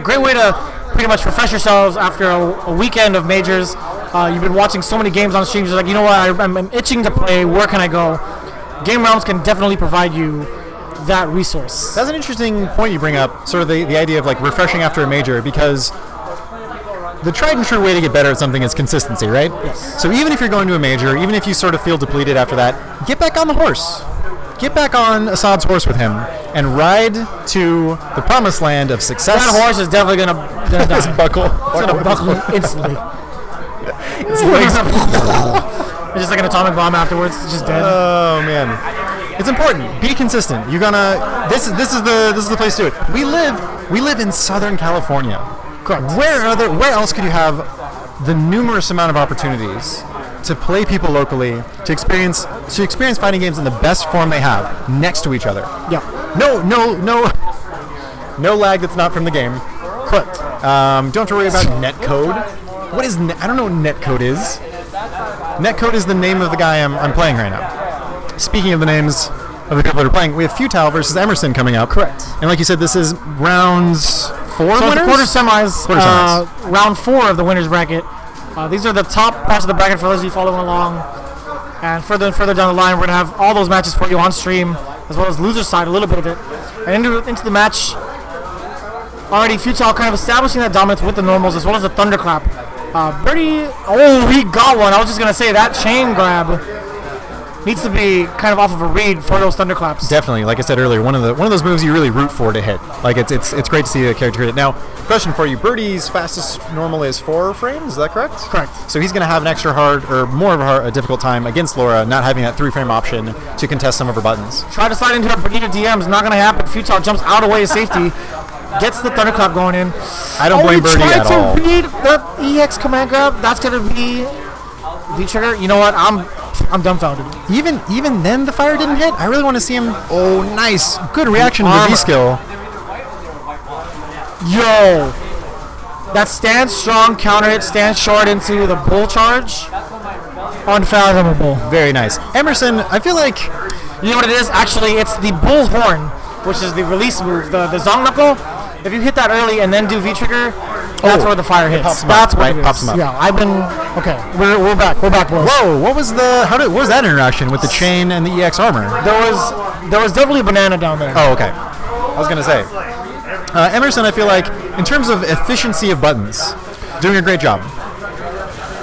Great way to pretty much refresh yourselves after a weekend of majors. You've been watching so many games on streams. You're like, you know what? I'm itching to play. Where can I go? Game Realms can definitely provide you that resource. That's an interesting point you bring up, sort of the idea of like refreshing after a major, because the tried and true way to get better at something is consistency, right? Yes. So even if you're going to a major, even if you sort of feel depleted after that, get back on the horse. Get back on Assad's horse with him and ride to the promised land of success. That horse is definitely gonna die. buckle. It's gonna buckle instantly. It's just like an atomic bomb afterwards. It's just dead. Oh man, it's important. Be consistent. You're gonna. This is the place to do it. We live in Southern California. Correct. Where else could you have the numerous amount of opportunities to play people locally, to experience fighting games in the best form they have next to each other? Yeah. No lag that's not from the game. Correct. Don't have to worry about netcode. What is I don't know what netcode is. Netcode is the name of the guy I'm playing right now. Speaking of the names of the people that are playing, we have Futile versus Emerson coming up. Correct. And like you said, this is rounds 4 So winners? quarter semis, round 4 of the winners bracket. These are the top parts of the bracket for those of you following along. And further and further down the line, we're going to have all those matches for you on stream, as well as loser side, a little bit of it. And into the match, already Futile kind of establishing that dominance with the normals, as well as the thunderclap. Birdie, he got one. I was just going to say that chain grab needs to be kind of off of a read for those thunderclaps. Definitely, like I said earlier, one of those moves you really root for to hit. Like it's great to see the character hit it. Now, question for you: Birdie's fastest normal is 4 frames. Is that correct? Correct. So he's going to have an extra hard or more of a difficult time against Laura, not having that 3-frame option to contest some of her buttons. Try to slide into her Brigitte DMs, not going to happen. Futile jumps out of way of safety, gets the thunderclap going in. I don't blame Birdie at all. Tried to read the EX command grab. That's going to be the trigger. You know what? I'm dumbfounded. Even then, the fire didn't hit. I really want to see him. Oh, nice, good reaction to the V skill. Yo, that stand strong counter hit, stand short into the bull charge. Unfathomable. Very nice. Emerson, I feel like You know what it is? Actually, it's the bull horn, which is the release move. The Zong Knuckle if you hit that early and then do V-trigger, that's where the fire hits. That's what it is. Pops them up. Yeah, I've been... Okay, we're back. We're back, boys. Whoa, what was that interaction with the chain and the EX armor? There was definitely a banana down there. Oh, okay. I was going to say. Emerson, I feel like, in terms of efficiency of buttons, doing a great job.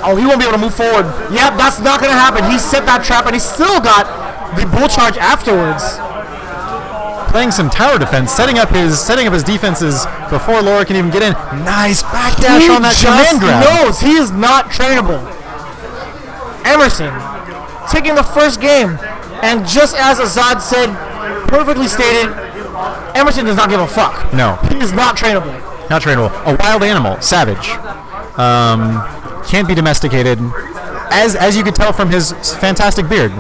Oh, he won't be able to move forward. Yep, that's not going to happen. He set that trap, and he still got the bull charge afterwards. Playing some tower defense, setting up his defenses before Laura can even get in. Nice backdash on that command grab. He knows he is not trainable. Emerson taking the first game, and just as Azad said, perfectly stated, Emerson does not give a fuck. No. He is not trainable. Not trainable. A wild animal. Savage. Can't be domesticated. As you could tell from his fantastic beard.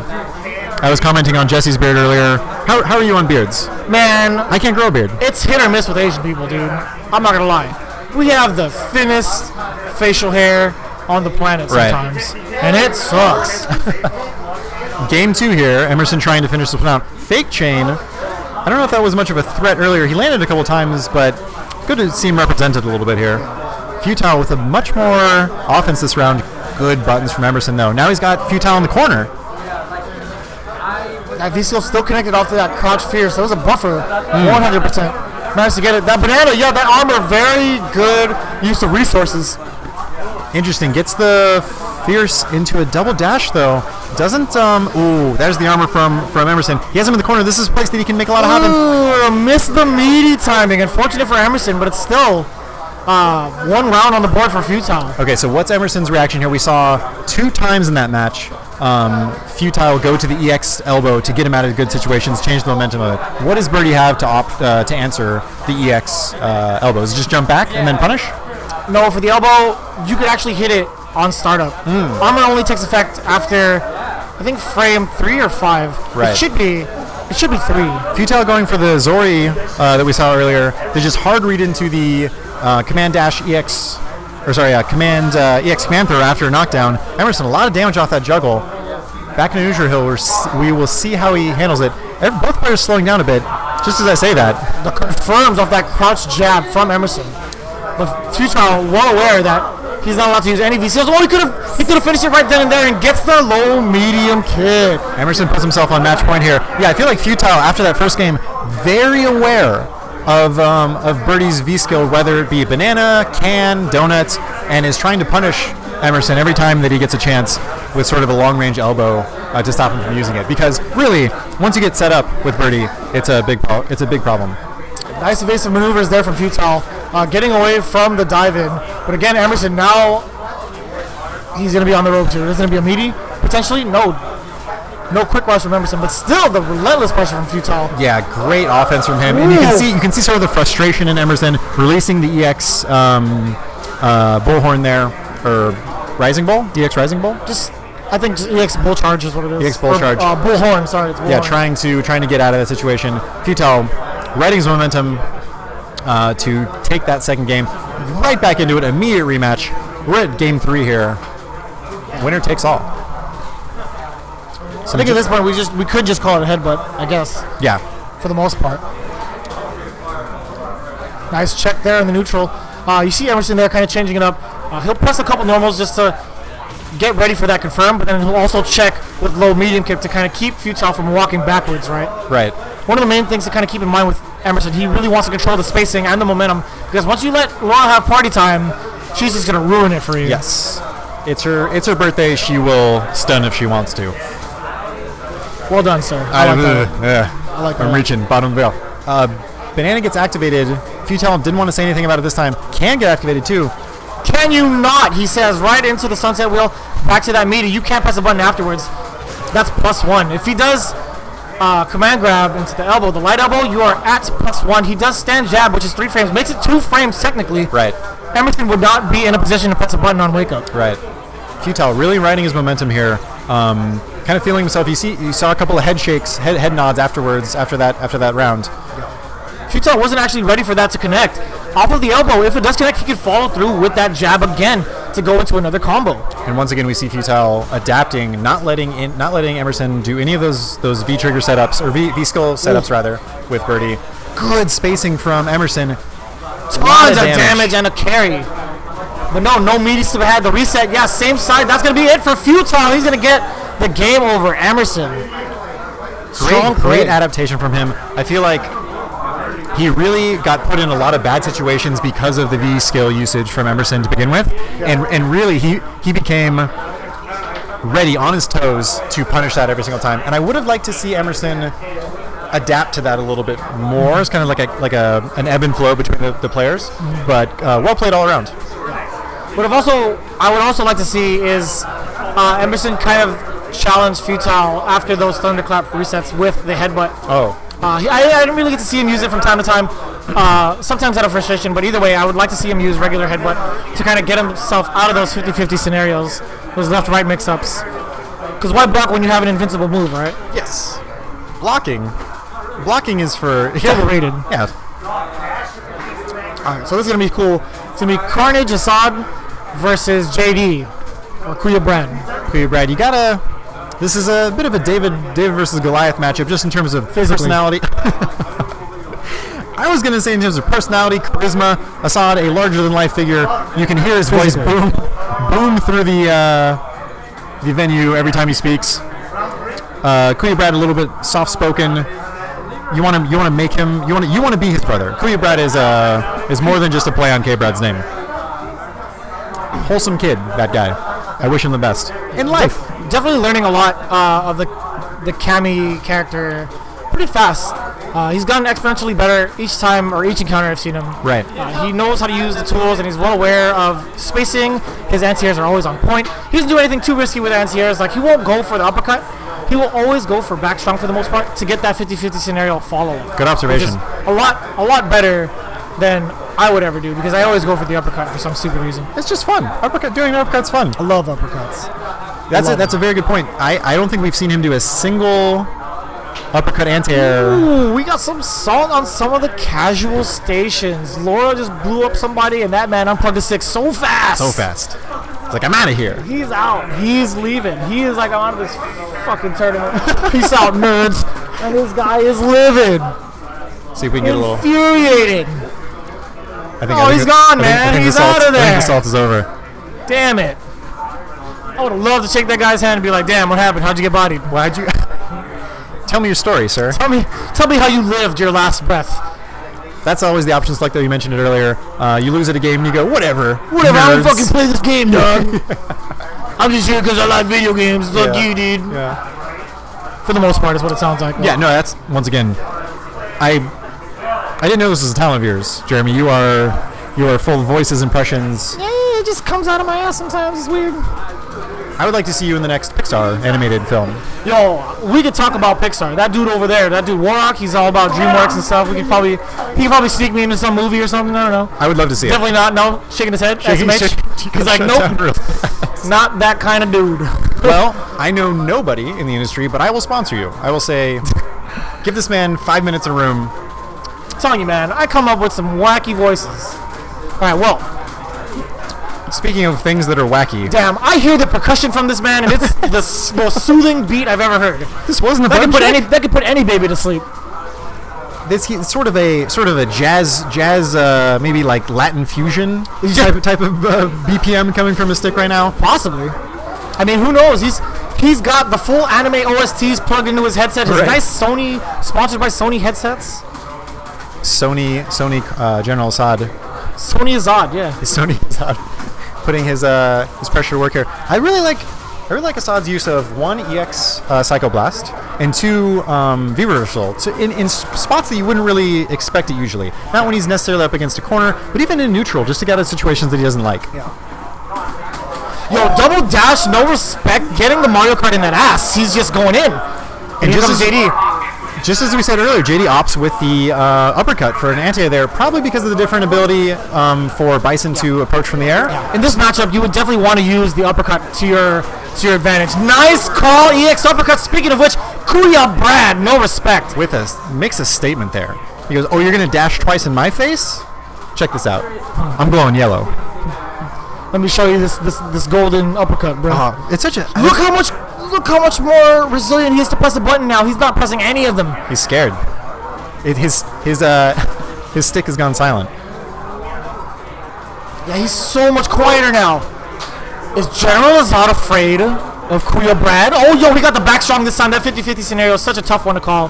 I was commenting on Jesse's beard earlier. How are you on beards? Man, I can't grow a beard. it's hit or miss with Asian people, dude. I'm not gonna lie. We have the thinnest facial hair on the planet sometimes, and it sucks. Game 2 here. Emerson trying to finish this one out. Fake chain. I don't know if that was much of a threat earlier. He landed a couple times, but good to see him represented a little bit here. Futile with a much more offense this round. Good buttons from Emerson, though. Now he's got Futile in the corner. That VCL still connected off to that crouch fear, so it was a buffer, 100%. Managed to get it. That banana, yeah, that armor, very good use of resources. Interesting. Gets the Fierce into a double dash, though. Doesn't, ooh, there's the armor from Emerson. He has him in the corner. This is a place that he can make a lot of happen. Ooh, missed the meaty timing. Unfortunate for Emerson, but it's still one round on the board for Futile. Okay, so what's Emerson's reaction here? We saw 2 times in that match Futile go to the EX elbow to get him out of good situations, change the momentum of it. What does Birdie have to to answer the EX elbows? Just jump back and then punish? No, for the elbow, you could actually hit it on startup. Armor only takes effect after, I think, frame 3 or 5. Right. It should be 3. Futile going for the Zori that we saw earlier. They just hard read into the command dash EX, or sorry, command EX command throw after a knockdown. Emerson, a lot of damage off that juggle. Back in neutral hill, we will see how he handles it. Both players slowing down a bit. Just as I say that, The confirms off that crouch jab from Emerson. But Futile well aware that he's not allowed to use any VCLs. Oh, he could have finished it right then and there and gets the low medium kick. Emerson puts himself on match point here. Yeah, I feel like Futile after that first game, very aware of Birdie's V skill, whether it be banana, can, donuts, and is trying to punish Emerson every time that he gets a chance with sort of a long range elbow to stop him from using it. Because really, once you get set up with Birdie, it's a big problem. Nice evasive maneuvers there from Futile, getting away from the dive in. But again, Emerson now he's going to be on the rope too. There's going to be a meaty potentially. No quick rush from Emerson, but still the relentless pressure from Futile. Yeah, great offense from him, and you can see sort of the frustration in Emerson releasing the EX bullhorn there, or Rising Bull, EX Rising Bull. I think just EX bull charge is what it is. EX bull charge. Bullhorn, sorry, it's bullhorn. Yeah, trying to get out of that situation. Futile riding his momentum to take that second game right back into it. Immediate rematch. We're at game 3 here. Winner takes all. I think at this point we could just call it a headbutt, I guess. Yeah. For the most part. Nice check there in the neutral. You see Emerson there kind of changing it up. He'll press a couple normals just to get ready for that confirm, but then he'll also check with low medium kick to kind of keep Futile from walking backwards, right? Right. One of the main things to kind of keep in mind with Emerson, he really wants to control the spacing and the momentum, because once you let Laura have party time, she's just going to ruin it for you. Yes. It's her birthday. She will stun if she wants to. Well done, sir. I like that. Yeah. I like I'm that. reaching bottom of the bell. Banana gets activated. Futile didn't want to say anything about it this time. Can get activated too. Can you not? He says right into the sunset wheel, back to that meaty. You can't press a button afterwards. That's +1. If he does command grab into the elbow, the light elbow, you are at +1. He does stand jab, which is 3 frames. Makes it 2 frames technically. Right. Emerson would not be in a position to press a button on wake up. Right. Futile really riding his momentum here. Kind of feeling himself. You saw a couple of head shakes, head nods afterwards after that round. Futile wasn't actually ready for that to connect. Off of the elbow, if it does connect, he could follow through with that jab again to go into another combo. And once again, we see Futile adapting, not letting Emerson do any of those V trigger setups or V skill setups rather with Birdie. Good spacing from Emerson. tons of damage and a carry. But no meaties to the head. The reset, yeah, same side. That's going to be it for Futile. He's going to get the game over. Emerson. Great adaptation from him. I feel like he really got put in a lot of bad situations because of the V skill usage from Emerson to begin with. Yeah. And really, he became ready on his toes to punish that every single time. And I would have liked to see Emerson adapt to that a little bit more. It's kind of like an ebb and flow between the players. But well played all around. I would also like to see is Emerson kind of challenge Futile after those thunderclap resets with the headbutt. Oh. I didn't really get to see him use it from time to time, sometimes out of frustration, but either way, I would like to see him use regular headbutt to kind of get himself out of those 50-50 scenarios, those left-right mix-ups. Because why block when you have an invincible move, right? Yes. Blocking is for... overrated. Yeah. Alright, so this is going to be cool. It's going to be Carnage Assad versus JD, or Kuya Brad. Kuya Brad, you gotta... This is a bit of a David versus Goliath matchup, just in terms of personality. I was going to say in terms of personality, charisma. Assad, a larger-than-life figure. You can hear his voice boom through the venue every time he speaks. Kuya Brad, a little bit soft-spoken. You want to make him. You want to be his brother. Kuya Brad is more than just a play on K-Brad's name. Wholesome kid, that guy. I wish him the best in life. Definitely learning a lot of the Cammy character pretty fast. He's gotten exponentially better each time or each encounter I've seen him. Right. He knows how to use the tools and he's well aware of spacing. His anti-airs are always on point. He doesn't do anything too risky with anti-airs. Like, he won't go for the uppercut. He will always go for back strong for the most part to get that 50-50 scenario follow-up. Good observation. Which is a lot better than I would ever do, because I always go for the uppercut for some stupid reason. It's just fun. Doing an uppercut's fun. I love uppercuts. That's a very good point. I don't think we've seen him do a single uppercut anti-air. Ooh, we got some salt on some of the casual stations. Laura just blew up somebody, and that man unplugged the stick so fast. It's like, I'm out of here. He's out. He's leaving. He is like, I'm out of this fucking tournament. Peace out, nerds. And this guy is living. See if we can get a little... Infuriating. He's gone, man. He's out of there. I think the salt is over. Damn it. I would have loved to shake that guy's hand and be like, damn, what happened? How'd you get bodied? Why'd you... Tell me your story, sir. Tell me how you lived your last breath. That's always the option select that you mentioned it earlier. You lose at a game and you go, whatever. I don't fucking play this game, dog. I'm just here because I like video games. Like you, dude. Yeah. For the most part, is what it sounds like. Yeah, no, that's, once again, I didn't know this was a talent of yours, Jeremy. You are full of voices, impressions. Yeah, it just comes out of my ass sometimes. It's weird. I would like to see you in the next Pixar animated film. Yo, we could talk about Pixar. That dude over there, that dude Warrock, he's all about DreamWorks and stuff. He could probably sneak me into some movie or something. I don't know. I would love to see Definitely not. No, shaking his head. SMH. He's like, nope, not that kind of dude. Well, I know nobody in the industry, but I will sponsor you. I will say, give this man 5 minutes in a room. I'm telling you, man, I come up with some wacky voices. All right, well. Speaking of things that are wacky. Damn, I hear the percussion from this man, and it's the most soothing beat I've ever heard. This wasn't a that could put any baby to sleep. It's sort of a jazz maybe like Latin fusion type of BPM coming from his stick right now. Possibly. I mean, who knows? He's got the full anime OSTs plugged into his headset. His nice Sony, sponsored by Sony headsets. Sony General Assad. Sony Azad, yeah. Sony Azad. Putting his pressure to work here. I really like Assad's use of 1 EX Psychoblast and 2 V Reversal in spots that you wouldn't really expect it usually. Not when he's necessarily up against a corner, but even in neutral, just to get out of situations that he doesn't like. Yeah. Yo, double dash, no respect, getting the Mario Kart in that ass. He's just going in. And here comes JD. Just as we said earlier, JD opts with the uppercut for an anti there, probably because of the different ability for Bison to approach from the air. Yeah. In this matchup, you would definitely want to use the uppercut to your advantage. Nice call, EX uppercut. Speaking of which, Kuya Brad, no respect. Makes a statement there. He goes, "Oh, you're gonna dash twice in my face? Check this out. I'm glowing yellow. Let me show you this golden uppercut, bro. It's such a Look how much more resilient he is to press a button now. He's not pressing any of them. He's scared. His stick has gone silent. Yeah, he's so much quieter now. Is General Azad afraid of Kuya Brad? Oh, yo, he got the back strong this time. That 50-50 scenario is such a tough one to call.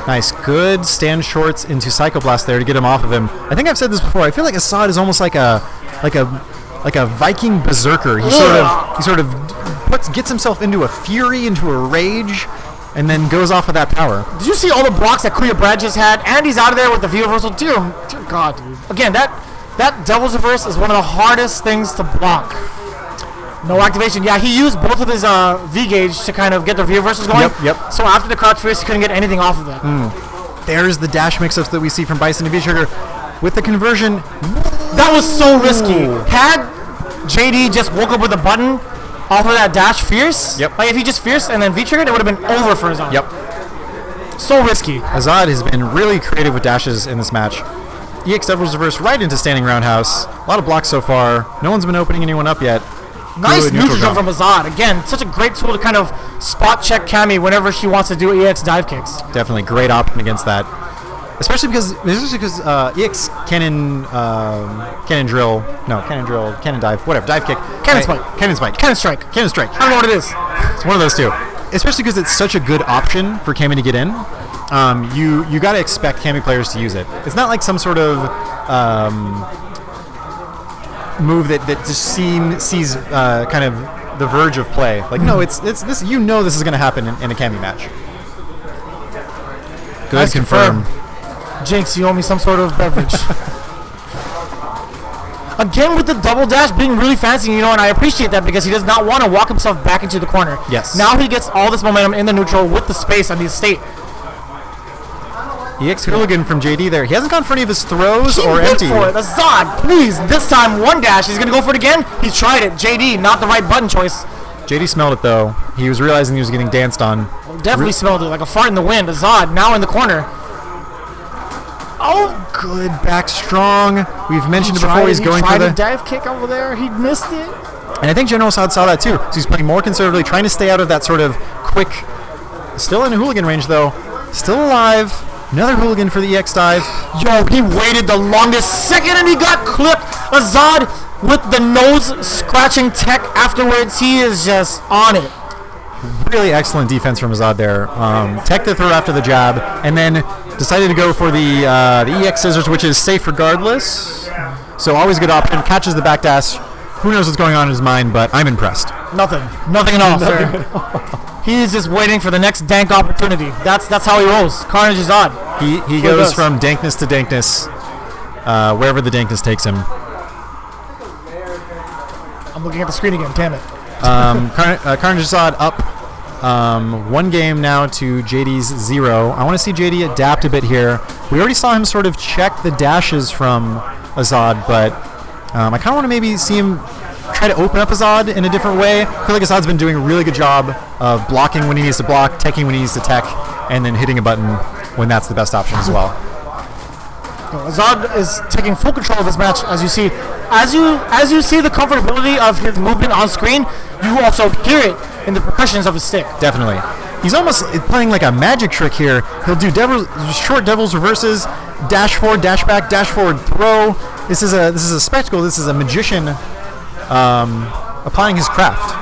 Nice, good stand shorts into Psycho Blast there to get him off of him. I think I've said this before. I feel like Azad is almost like a Viking berserker. He sort of gets himself into a fury, into a rage, and then goes off of that power. Did you see all the blocks that Kuya Brad just had? And he's out of there with the V reversal. Dear God, dude. Again, that Devil's Reverse is one of the hardest things to block. No activation. Yeah, he used both of his V gauge to kind of get the V reversals going. Yep. So after the crouch fierce, he couldn't get anything off of that. There's the dash mix-ups that we see from Bison and V-Trigger. With the conversion, that was so risky. Had JD just woke up with a button off of that dash fierce, like if he just fierce and then V-Triggered, it would have been over for Azad. So risky. Azad has been really creative with dashes in this match. EX Devil's Reverse right into standing roundhouse. A lot of blocks so far. No one's been opening anyone up yet. Nice neutral jump from Azad. Again, such a great tool to kind of spot check Cammy whenever she wants to do EX dive kicks. Definitely great option against that. Especially because EX cannon dive, whatever, dive kick. Cannon spike. Cannon spike. Cannon strike. Cannon strike. I don't know what it is. It's one of those two. Especially because it's such a good option for Cammy to get in. You got to expect Cammy players to use it. It's not like some sort of move that just sees kind of the verge of play. Like no, it's this. This is going to happen in a Cammy match. Good, nice confirm. Jinx, you owe me some sort of beverage. Again with the double dash being really fancy, and I appreciate that because he does not want to walk himself back into the corner. Yes. Now he gets all this momentum in the neutral with the space and the estate. EX Hooligan from JD there. He hasn't gone for any of his throws or empty. For it. Azad, please. This time, one dash. He's going to go for it again. He tried it. JD, not the right button choice. JD smelled it, though. He was realizing he was getting danced on. Definitely smelled it like a fart in the wind. Azad, now in the corner. Oh, good back strong. We've mentioned it before. He's going for the dive kick over there. He missed it. And I think General Assad saw that, too. So he's playing more conservatively, trying to stay out of that sort of quick... Still in a hooligan range, though. Still alive. Another hooligan for the EX dive. Yo, he waited the longest second and he got clipped. Azad with the nose scratching tech afterwards. He is just on it. Really excellent defense from Azad there. Tech the throw after the jab, and then decided to go for the EX scissors, which is safe regardless. So always a good option. Catches the back dash. Who knows what's going on in his mind, but I'm impressed. Nothing at all, sir. He's just waiting for the next dank opportunity. That's how he rolls. Carnage is odd. He goes from dankness to dankness, wherever the dankness takes him. I'm looking at the screen again. Damn it. Carnage is odd up. One game now to JD's 0. I want to see JD adapt a bit here. We already saw him sort of check the dashes from Azad, but I kind of want to maybe see him try to open up Azad in a different way. I feel like Azad's been doing a really good job of blocking when he needs to block, teching when he needs to tech, and then hitting a button when that's the best option as well. Azad is taking full control of this match, as you see. As you see the comfortability of his movement on screen, you also hear it in the percussions of his stick. Definitely. He's almost playing like a magic trick here. He'll do short Devil's Reverses, dash forward, dash back, dash forward, throw. This is a spectacle. This is a magician applying his craft.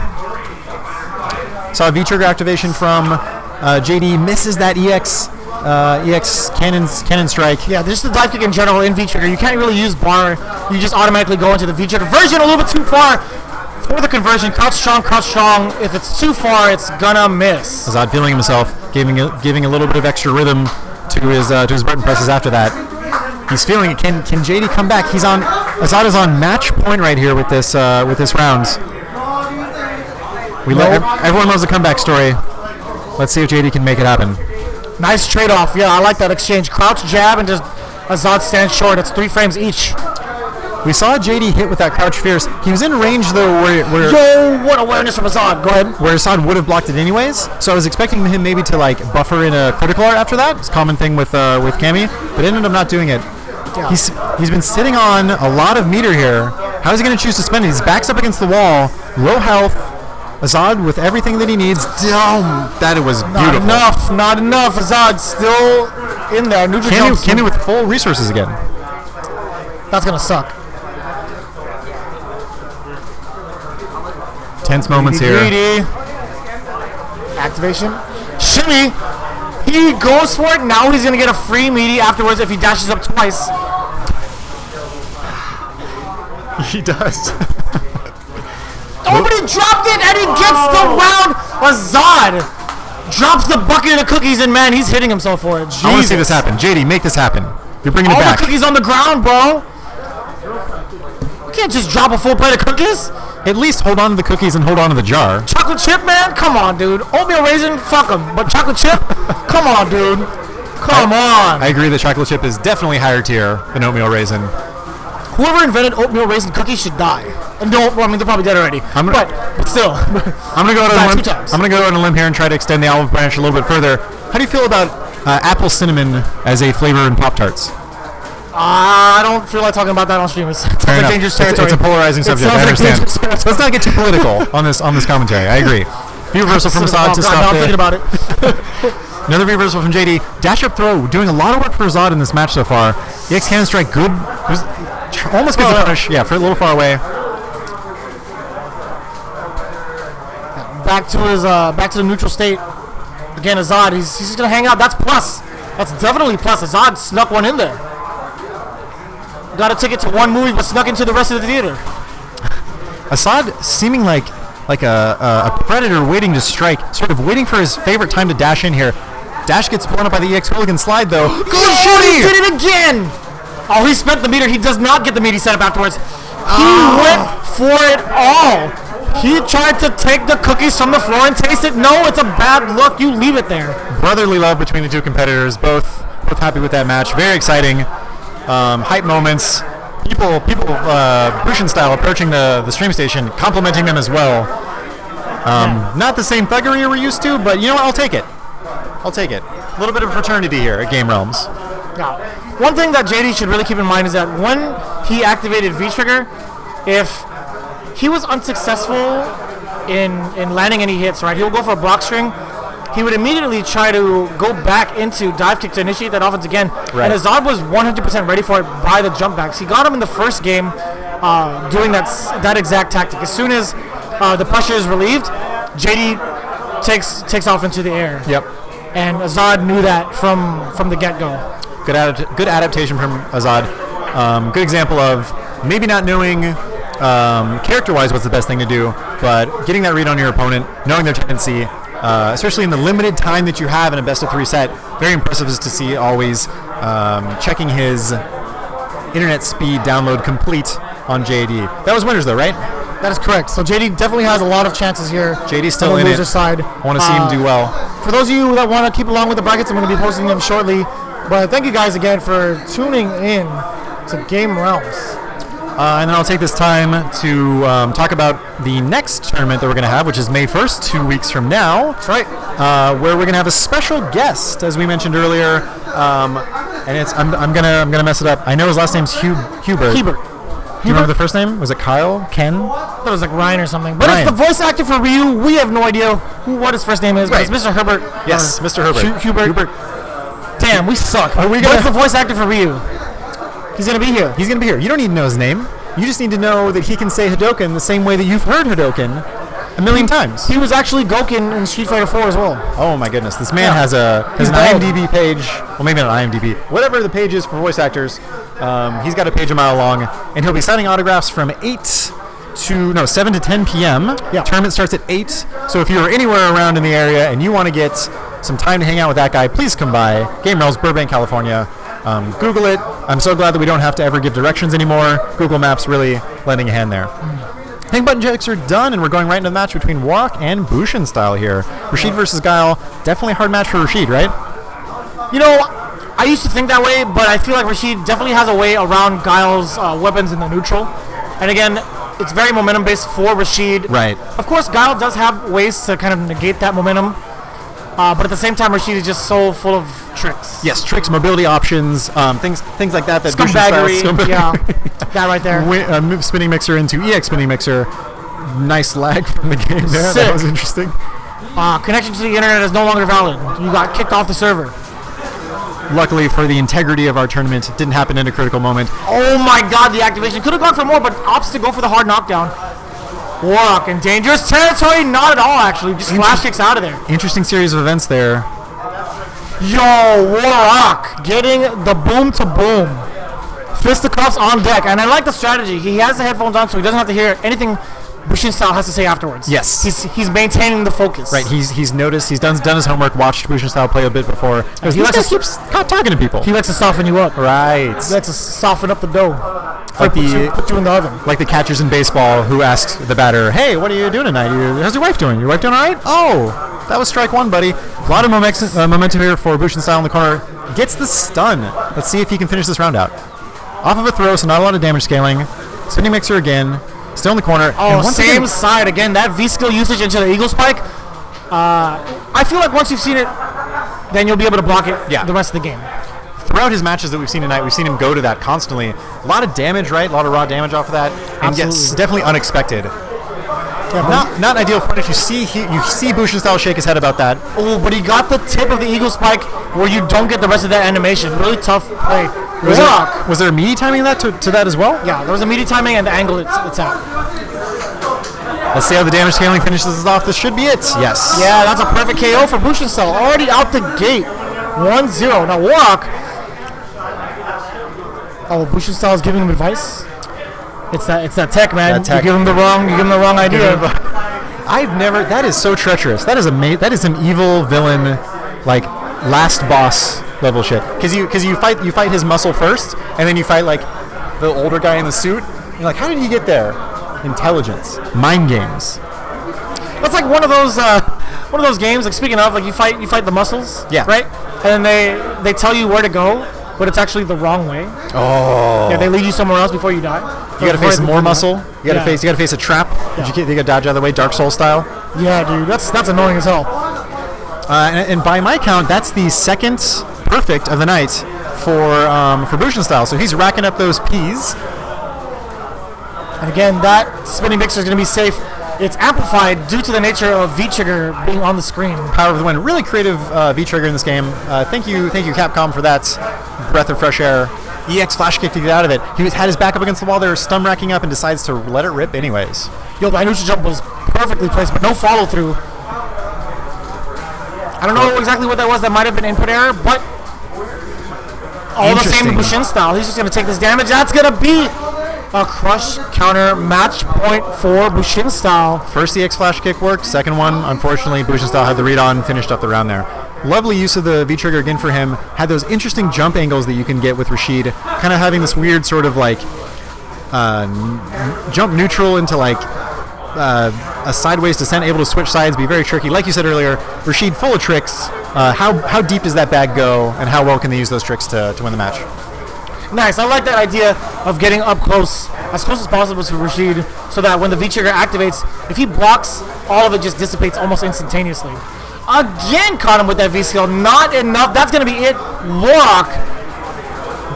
Saw a V-trigger activation from JD. Misses that EX cannon strike. Yeah, just the dive kick in general in V-trigger. You can't really use bar. You just automatically go into the V-trigger version a little bit too far for the conversion. Crouch strong. If it's too far, it's gonna miss. Azad feeling himself, giving a little bit of extra rhythm to his button presses after that. He's feeling it. Can JD come back? Azad is on match point right here with this rounds. Everyone loves a comeback story. Let's see if JD can make it happen. Nice trade-off. Yeah, I like that exchange. Crouch jab and just Azad stands short. It's 3 frames each. We saw JD hit with that crouch fierce. He was in range though where yo, what awareness from Azad. Go ahead. Where Azad would have blocked it anyways. So I was expecting him maybe to like buffer in a critical art after that. It's a common thing with Cammy, but ended up not doing it. Yeah. He's been sitting on a lot of meter here. How is he going to choose to spend it? His back's up against the wall, low health. Azad with everything that he needs. Damn, that it was beautiful. Not enough. Azad still in there. Cammy with full resources again. That's gonna suck. Tense moments here. Greedy. Activation. Shimmy. He goes for it. Now he's going to get a free meaty afterwards if he dashes up twice. He does. Nobody dropped it, and he gets the round. Azad drops the bucket of the cookies, and man, he's hitting himself for it. Jesus. I want to see this happen. JD, make this happen. You're bringing it All back. the cookies on the ground, bro. You can't just drop a full plate of cookies. At least hold on to the cookies and hold on to the jar. Chocolate chip, man? Come on, dude. Oatmeal raisin? Fuck them. But chocolate chip? Come on, dude. Come on. I agree that chocolate chip is definitely higher tier than oatmeal raisin. Whoever invented oatmeal raisin cookies should die. And don't, well, I mean, they're probably dead already. But still. I'm going to go on a limb here and try to extend the olive branch a little bit further. How do you feel about apple cinnamon as a flavor in Pop-Tarts? I don't feel like talking about that on stream. It's like dangerous territory. It's a polarizing subject. I understand. Let's not get too political on this commentary. I agree. View reversal from Azad to stop I'm thinking about it. Another view reversal from JD. Dash up throw, doing a lot of work for Azad in this match so far. The X cannon strike, good. Almost gets a punish. Yeah, for a little far away. Back to the neutral state. Again, Azad, he's just gonna hang out. That's plus. That's definitely plus. Azad snuck one in there. Got a ticket to one movie, but snuck into the rest of the theater. Azad seeming like a predator waiting to strike, sort of waiting for his favorite time to dash in here. Dash gets blown up by the EX Hooligan slide though. Good shooting! He did it again! Oh, he spent the meter. He does not get the meaty setup afterwards. He went for it all. He tried to take the cookies from the floor and taste it. No, it's a bad look. You leave it there. Brotherly love between the two competitors. Both happy with that match. Very exciting. Hype moments. People, Bushin style approaching the stream station, complimenting them as well. Not the same thuggery we're used to, but you know what? I'll take it. A little bit of fraternity here at Game Realms. Now, one thing that JD should really keep in mind is that when he activated V-Trigger, if he was unsuccessful in landing any hits, right, he'll go for a block string. He would immediately try to go back into dive kick to initiate that offense again. Right. And Azad was 100% ready for it by the jump backs. He got him in the first game doing that exact tactic. As soon as the pressure is relieved, JD takes off into the air. Yep. And Azad knew that from the get-go. Good adaptation from Azad. Good example of maybe not knowing character-wise what's the best thing to do, but getting that read on your opponent, knowing their tendency, especially in the limited time that you have in a best-of-3 set. Very impressive is to see always checking his internet speed download complete on JD. That was winners though, right? That is correct. So JD definitely has a lot of chances here. JD's still on the in loser it. Side. I want to see him do well. For those of you that want to keep along with the brackets, I'm going to be posting them shortly. But thank you guys again for tuning in to Game Realms. And then I'll take this time to talk about the next tournament that we're going to have, which is May 1st, 2 weeks from now. That's right. Where we're going to have a special guest, as we mentioned earlier. And it's I'm gonna mess it up. I know his last name's Hubert. Do you remember the first name? Was it Kyle? Ken? I thought it was like Ryan or something. But Ryan. It's the voice actor for Ryu. We have no idea what his first name is, Right. but it's Mr. Herbert. Yes, Mr. Herbert. Hubert. Damn, we suck. Are we But gonna- it's the voice actor for Ryu. He's going to be here. He's going to be here. You don't need to know his name. You just need to know that he can say Hadoken the same way that you've heard Hadoken a million times. He was actually Goken in Street Fighter 4 as well. Oh my goodness, this man has an bald. IMDb page. Well, maybe not IMDb. Whatever the page is for voice actors, he's got a page a mile long, and he'll be signing autographs from 7 to 10 p.m. Yeah. Tournament starts at 8. So if you're anywhere around in the area and you want to get some time to hang out with that guy, please come by. Game Realms, Burbank, California. Google it. I'm so glad that we don't have to ever give directions anymore. Google Maps really lending a hand there. Hang button checks are done, and we're going right into the match between Warrock and Bushin style here. Rashid versus Guile. Definitely a hard match for Rashid, right? You know, I used to think that way, but I feel like Rashid definitely has a way around Guile's weapons in the neutral. And again, it's very momentum-based for Rashid. Right. Of course, Guile does have ways to kind of negate that momentum. But at the same time, Rashid is just so full of tricks. Yes, tricks, mobility options, things like that. Scumbaggery. Yeah, that right there. Move spinning mixer into EX spinning mixer. Nice lag from the game there. Sick. That was interesting. Connection to the internet is no longer valid. You got kicked off the server. Luckily for the integrity of our tournament, it didn't happen in a critical moment. Oh my god, the activation. Could have gone for more, but opts to go for the hard knockdown. Warlock in dangerous territory? Not at all, actually. Just flash kicks out of there. Interesting series of events there. Yo, Warlock getting the boom to boom. Fisticuffs on deck. And I like the strategy. He has the headphones on, so he doesn't have to hear anything Bushin Style has to say afterwards. Yes. He's maintaining the focus. Right, he's noticed, he's done his homework, watched Bushin Style play a bit before. He likes to keeps talking to people. He likes to soften you up. Right. He likes to soften up the dough. Like put you in the oven. Like the catchers in baseball who asked the batter, "Hey, what are you doing tonight? How's your wife doing? Your wife doing all right?" "Oh, that was strike one, buddy." A lot of momentum here for Bushin Style in the corner. Gets the stun. Let's see if he can finish this round out. Off of a throw, so not a lot of damage scaling. Spinning mixer again. Still in the corner. Oh, same side again. That V-skill usage into the Eagle Spike. I feel like once you've seen it, then you'll be able to block it the rest of the game. Throughout his matches that we've seen tonight, we've seen him go to that constantly. A lot of damage, right? A lot of raw damage off of that. And yes, definitely unexpected. Yeah, not ideal fun if you see Bushin Style shake his head about that. Oh, but he got the tip of the Eagle Spike where you don't get the rest of that animation. Really tough play. Was there immediate timing that to that as well? Yeah, there was immediate timing and the angle it's at. Let's see how the damage scaling finishes this off. This should be it. Yes. Yeah, that's a perfect KO for Bushin Style. Already out the gate. 1-0. Now Warlock. Oh, Bushin Style is giving him advice. It's that tech, man. That tech. You give him the wrong idea. That is so treacherous. That is an evil villain, like last boss level shit. Because you fight his muscle first, and then you fight like the older guy in the suit. You're like, how did he get there? Intelligence, mind games. That's like one of those games. Like speaking of, like you fight the muscles. Yeah. Right. And then they tell you where to go, but it's actually the wrong way. Oh. Yeah, they lead you somewhere else before you die. You gotta face more muscle. You gotta face a trap. Yeah. You gotta dodge out of the way, Dark Souls style. Yeah, dude, that's annoying as hell. And by my count, that's the second perfect of the night for Bushin Style. So he's racking up those P's. And again, that spinning mixer is gonna be safe. It's amplified due to the nature of V-Trigger being on the screen. Power of the Wind. Really creative V-Trigger in this game. Thank you Capcom for that breath of fresh air. EX flash kick to get out of it. He had his back up against the wall there, stun racking up, and decides to let it rip anyways. Yo, the neutral jump was perfectly placed, but no follow through. I don't know exactly what that was. That might have been input error, but all the same Bushin Style. He's just going to take this damage. That's going to be a crush counter match point for Bushin Style. First EX flash kick worked. Second one, unfortunately, Bushin Style had the read on, finished up the round there. Lovely use of the V-Trigger again for him. Had those interesting jump angles that you can get with Rashid. Kind of having this weird sort of like jump neutral into like a sideways descent, able to switch sides, be very tricky. Like you said earlier, Rashid full of tricks. How deep does that bag go, and how well can they use those tricks to win the match? Nice. I like that idea of getting up close as possible to Rashid, so that when the V-Trigger activates, if he blocks, all of it just dissipates almost instantaneously. Again, caught him with that V-skill. Not enough. That's going to be it. Warlock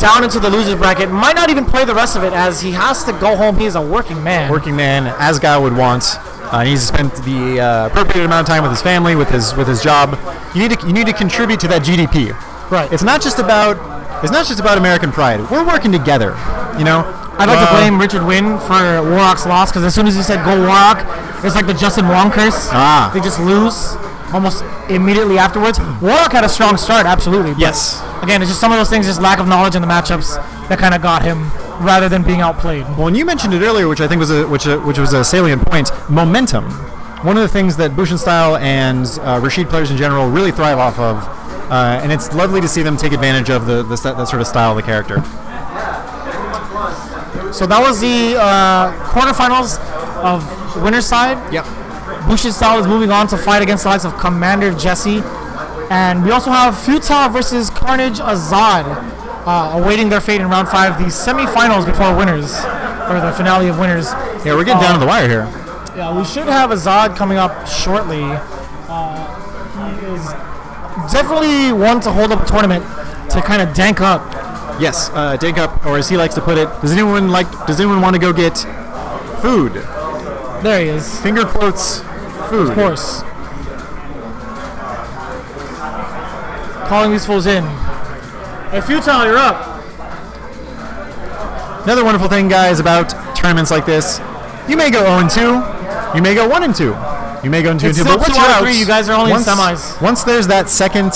down into the loser's bracket. Might not even play the rest of it, as he has to go home. He is a working man. Working man, as Guy would want. He needs to spend the appropriate amount of time with his family, with his job. You need to contribute to that GDP. Right. It's not just about American pride. We're working together. You know. I'd like to blame Richard Wynn for Warlock's loss, because as soon as he said "Go Warlock," it's like the Justin Wong curse. They just lose almost immediately afterwards. Warlock had a strong start, absolutely. Yes. Again, it's just some of those things, just lack of knowledge in the matchups that kind of got him, rather than being outplayed. Well, and you mentioned it earlier, which I think was a salient point. Momentum. One of the things that Bushin Style and Rashid players in general really thrive off of, and it's lovely to see them take advantage of that sort of style of the character. So that was the quarterfinals of winner's side. Yep. Bushin Style is moving on to fight against the likes of Commander Jesse. And we also have Futile versus Carnage Azad awaiting their fate in round 5, the semifinals before winners, or the finale of winners. Yeah, we're getting down to the wire here. Yeah, we should have Azad coming up shortly. He is definitely one to hold up a tournament to kind of dank up. Yes, dank up, or as he likes to put it, does anyone want to go get food? There he is. Finger quotes, food. Of course. Calling these fools in. Hey, Futile, you're up. Another wonderful thing, guys, about tournaments like this, you may go 0-2, You may go 1 and 2. You may go in 2 and 2. Still But what's 2 your out of outs? 3. You guys are only in semis. Once there's that second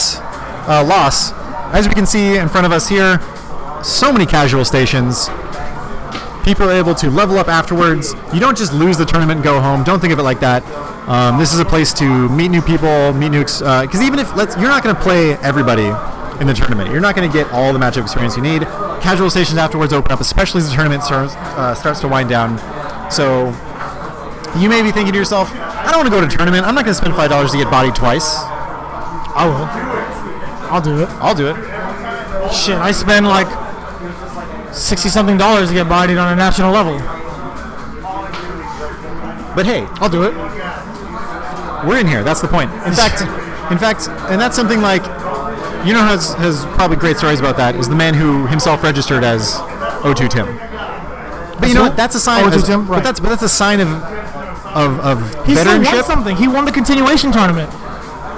loss, as we can see in front of us here, so many casual stations. People are able to level up afterwards. You don't just lose the tournament and go home. Don't think of it like that. This is a place to meet new people, because even if you're not going to play everybody in the tournament, you're not going to get all the matchup experience you need. Casual stations afterwards open up, especially as the tournament starts to wind down. So you may be thinking to yourself, I don't want to go to a tournament. I'm not going to spend $5 to get bodied twice. I will. I'll do it. I'll do it. Shit, I spend like $60-something to get bodied on a national level. But hey, I'll do it. we're in here. That's the point. In fact, and that's something like, you know, has probably great stories about that, is the man who himself registered as O2 Tim. But you know what? That's a sign. O2 Tim, right. But that's a sign of He still veteranship. won something. He won the continuation tournament.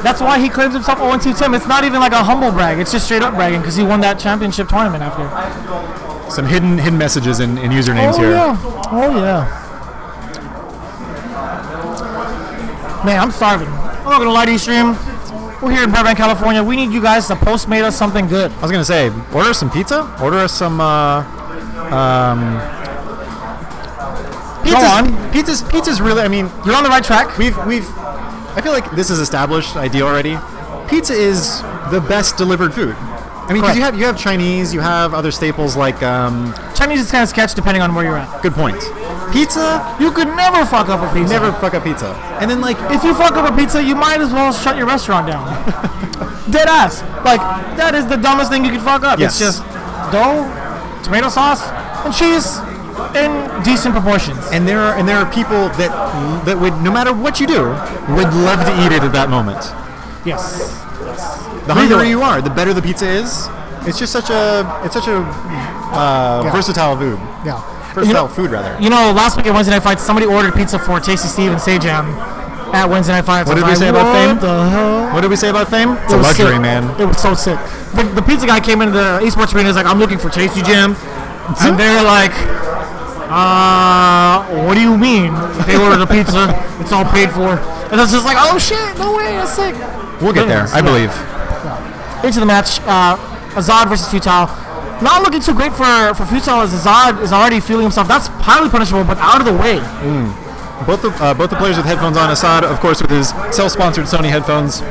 That's why he claims himself 0-2 Tim. It's not even like a humble brag. It's just straight up bragging because he won that championship tournament after. Some hidden messages in usernames here. Oh yeah. Man, I'm starving. I'm not gonna lie to you, stream. We're here in Burbank, California. We need you guys to Postmate us something good. I was gonna say, order us some pizza. Order us some. Pizza's really. I mean, You're on the right track. I feel like this is established idea already. Pizza is the best delivered food. I mean, because you have Chinese, you have other staples like. Chinese is kind of sketch depending on where you're at. Good point. Pizza, You could never fuck up a pizza. never fuck up pizza. And then like, If you fuck up a pizza, you might as well shut your restaurant down. Dead ass. Like, that is the dumbest thing you could fuck up. Yes. It's just dough, tomato sauce, and cheese in decent proportions. and there are people that would, no matter what you do, would love to eat it at that moment. Yes. The hungrier you are, the better the pizza is. It's just such a versatile food. Yeah. Versatile food, rather. You know, last week at Wednesday Night Fights, somebody ordered pizza for Tasty Steve and Sajam at Wednesday Night Fights. What did we say about fame? What the hell? What did we say about fame? It's It a was luxury, sick. man. It was so sick. The pizza guy came into the esports arena. He's like, "I'm looking for Tasty Jam," and they're like, "What do you mean?" They ordered a pizza. It's all paid for, and it's just like, "Oh shit, no way, that's sick." We'll get there, I believe. Into the match, Azad versus Futile. Not looking too great for Futile, as Azad is already feeling himself. That's highly punishable, but out of the way. Both the players with headphones on. Assad, of course, with his self-sponsored Sony headphones.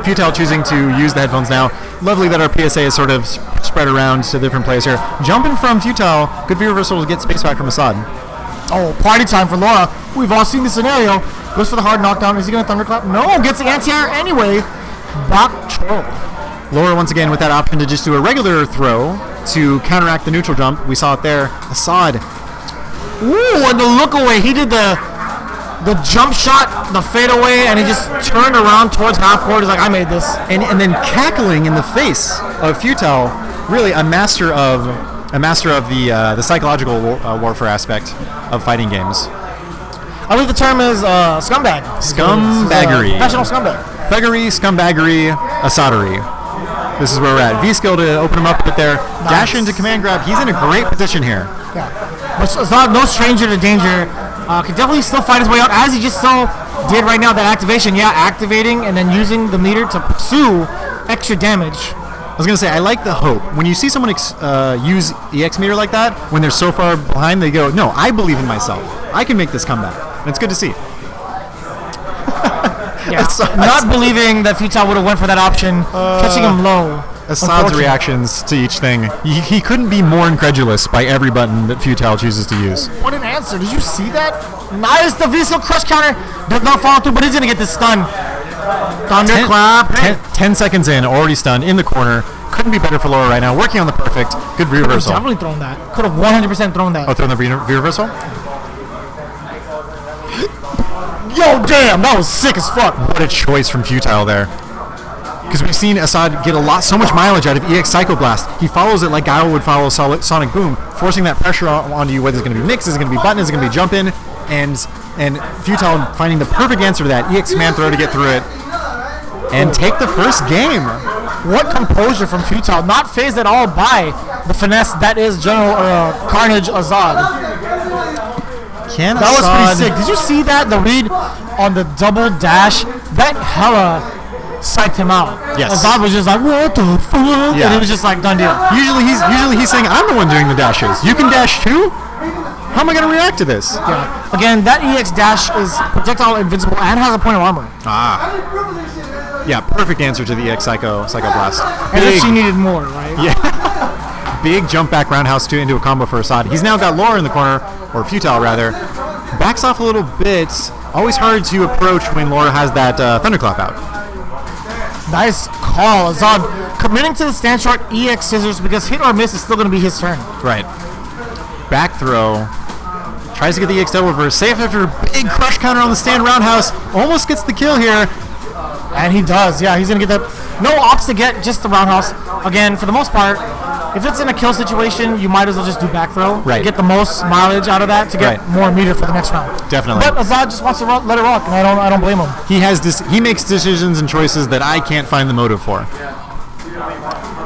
Futile choosing to use the headphones now. Lovely that our PSA is sort of spread around to different players here. Jumping from Futile, good view reversal to get space back from Assad. Oh, party time for Laura. We've all seen the scenario. Goes for the hard knockdown. Is he going to thunderclap? No, gets the anti-air anyway. Back troll. Laura once again with that option to just do a regular throw to counteract the neutral jump. We saw it there. Assad. Ooh, and the look away. He did the jump shot, the fade away, and he just turned around towards half court. He's like, I made this. And then cackling in the face of Futile, really a master of the psychological warfare aspect of fighting games. I believe the term is scumbag. Scumbaggery. Professional scumbag. Thuggery, scumbaggery, Assadery. This is where we're at. V-skill to open him up a bit there. Nice. Dash into command grab. He's in a great position here. Yeah. But Azad, no stranger to danger. Can definitely still fight his way out, as he just so did right now. That activation, activating and then using the meter to pursue extra damage. I was going to say, I like the hope. When you see someone use EX meter like that, when they're so far behind, they go, no, I believe in myself. I can make this comeback. And it's good to see. Yeah. Not believing that Futile would have went for that option, catching him low. Assad's reactions to each thing. He couldn't be more incredulous by every button that Futile chooses to use. What an answer. Did you see that? Nice, the V-skill crush counter. Does not follow through, but he's going to get this stun. Thunderclap. 10 seconds in, already stunned, in the corner. Couldn't be better for Laura right now. Working on the perfect. Good reversal. Definitely thrown that. Could have 100% thrown that. Oh, throwing the reversal? Yo, damn, that was sick as fuck. What a choice from Futile there. Because we've seen Assad get so much mileage out of EX Psycho Blast. He follows it like Guile would follow Sonic Boom, forcing that pressure onto you, whether it's going to be mix, is it going to be button, is it going to be jump in, and Futile finding the perfect answer to that EX command throw to get through it and take the first game. What composure from Futile, not phased at all by the finesse that is General Carnage Azad. Can That was pretty Assad- sick. Did you see that? The read on the double dash? That hella psyched him out. Yes. Assad was just like, what the fuck? Yeah. And it was just like, done deal. Usually he's saying, I'm the one doing the dashes. You can dash too? How am I going to react to this? Yeah. Again, that EX dash is projectile invincible and has a point of armor. Yeah, perfect answer to the EX Psychoblast. As if she needed more, right? Yeah. Big jump back roundhouse into a combo for Assad. He's now got Laura in the corner, or Futile rather. Backs off a little bit. Always hard to approach when Laura has that Thunderclap out. Nice call. Assad committing to the stand short EX scissors because hit or miss is still going to be his turn. Right. Back throw. Tries to get the EX double reverse. Safe after a big crush counter on the stand roundhouse. Almost gets the kill here. And he does. Yeah, he's going to get that. No ops to get, just the roundhouse. Again, for the most part, if it's in a kill situation, you might as well just do back throw. Right. Get the most mileage out of that to get more meter for the next round. Definitely. But Assad just wants to let it rock, and I don't blame him. He makes decisions and choices that I can't find the motive for.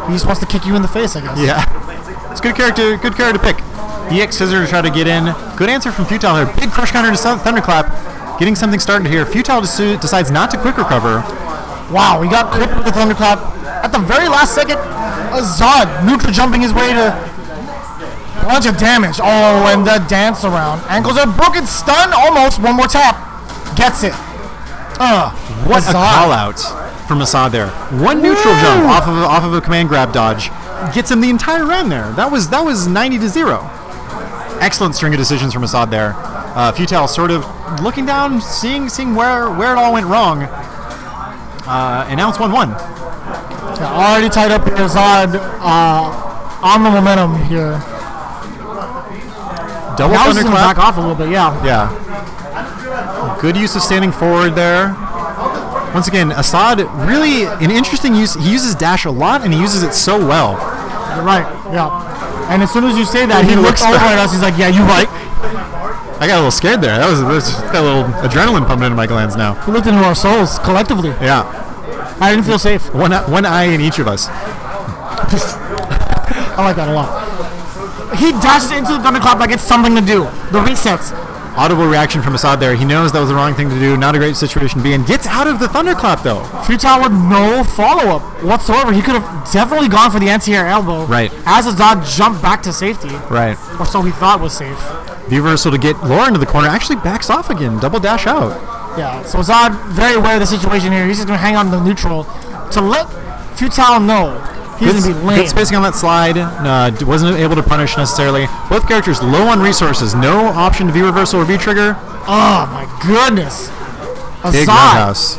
He just wants to kick you in the face, I guess. Yeah. It's a good character to pick. EX Scissor to try to get in. Good answer from Futile here. Big crush counter to Thunderclap. Getting something started here. Futile decides not to quick recover. Wow, we got clipped with the Thunderclap. At the very last second, Assad neutral jumping his way to a bunch of damage. Oh, and the dance around. Ankles are broken, stun, almost. One more tap. Gets it. What Assad. a call out from Assad there. One neutral jump off of a command grab dodge. Gets him the entire round there. That was 90-0. Excellent string of decisions from Assad there. Futile sort of looking down, seeing where it all went wrong. And now it's 1-1. Yeah, already tied up here. Assad on the momentum here. Double Now he's gonna Thunderclap. back off a little bit, yeah. Yeah. Good use of standing forward there. Once again, Assad really an interesting use. He uses dash a lot, and he uses it so well. You're right, yeah. And as soon as you say that, he looks over at us. He's like, yeah, you're right. I got a little scared there. That was got a little adrenaline pumping into my glands now. He looked into our souls collectively. Yeah. I didn't feel safe. One eye in each of us. I like that a lot. He dashes into the Thunderclap like it's something to do. The resets. Audible reaction from Assad there. He knows that was the wrong thing to do. Not a great situation to be in. Gets out of the Thunderclap though. Futile with no follow-up whatsoever. He could have definitely gone for the anti-air elbow. Right. As Assad jumped back to safety. Right. Or so he thought was safe. The reversal to get Laura into the corner actually backs off again. Double dash out. Yeah, so Assad very aware of the situation here. He's just going to hang on to the neutral to let Futile know he's going to be lame. Good spacing on that slide. Wasn't able to punish necessarily. Both characters low on resources. No option to V-reversal or V-trigger. Oh, my goodness. Big Assad. roundhouse.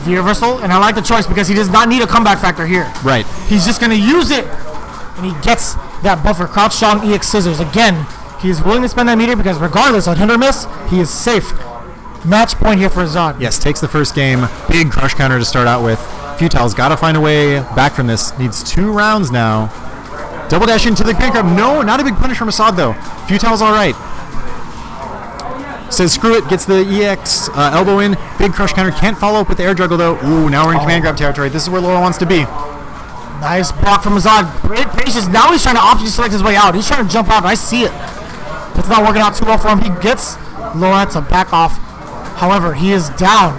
V-reversal, and I like the choice because he does not need a comeback factor here. Right. He's just going to use it, and he gets that buffer. Crouch strong EX scissors. Again, he's willing to spend that meter because regardless of hit or miss, he is safe. Match point here for Assad. Yes, takes the first game. Big crush counter to start out with. Futile's got to find a way back from this. Needs 2 rounds now. Double dash into the command grab. No, not a big punish from Assad though. Futile's all right. Says screw it. Gets the EX elbow in. Big crush counter. Can't follow up with the air juggle though. Ooh, now we're in command grab territory. This is where Laura wants to be. Nice block from Assad. Great patience. Now he's trying to option select his way out. He's trying to jump out. I see it. It's not working out too well for him. He gets Laura to back off. However, he is down.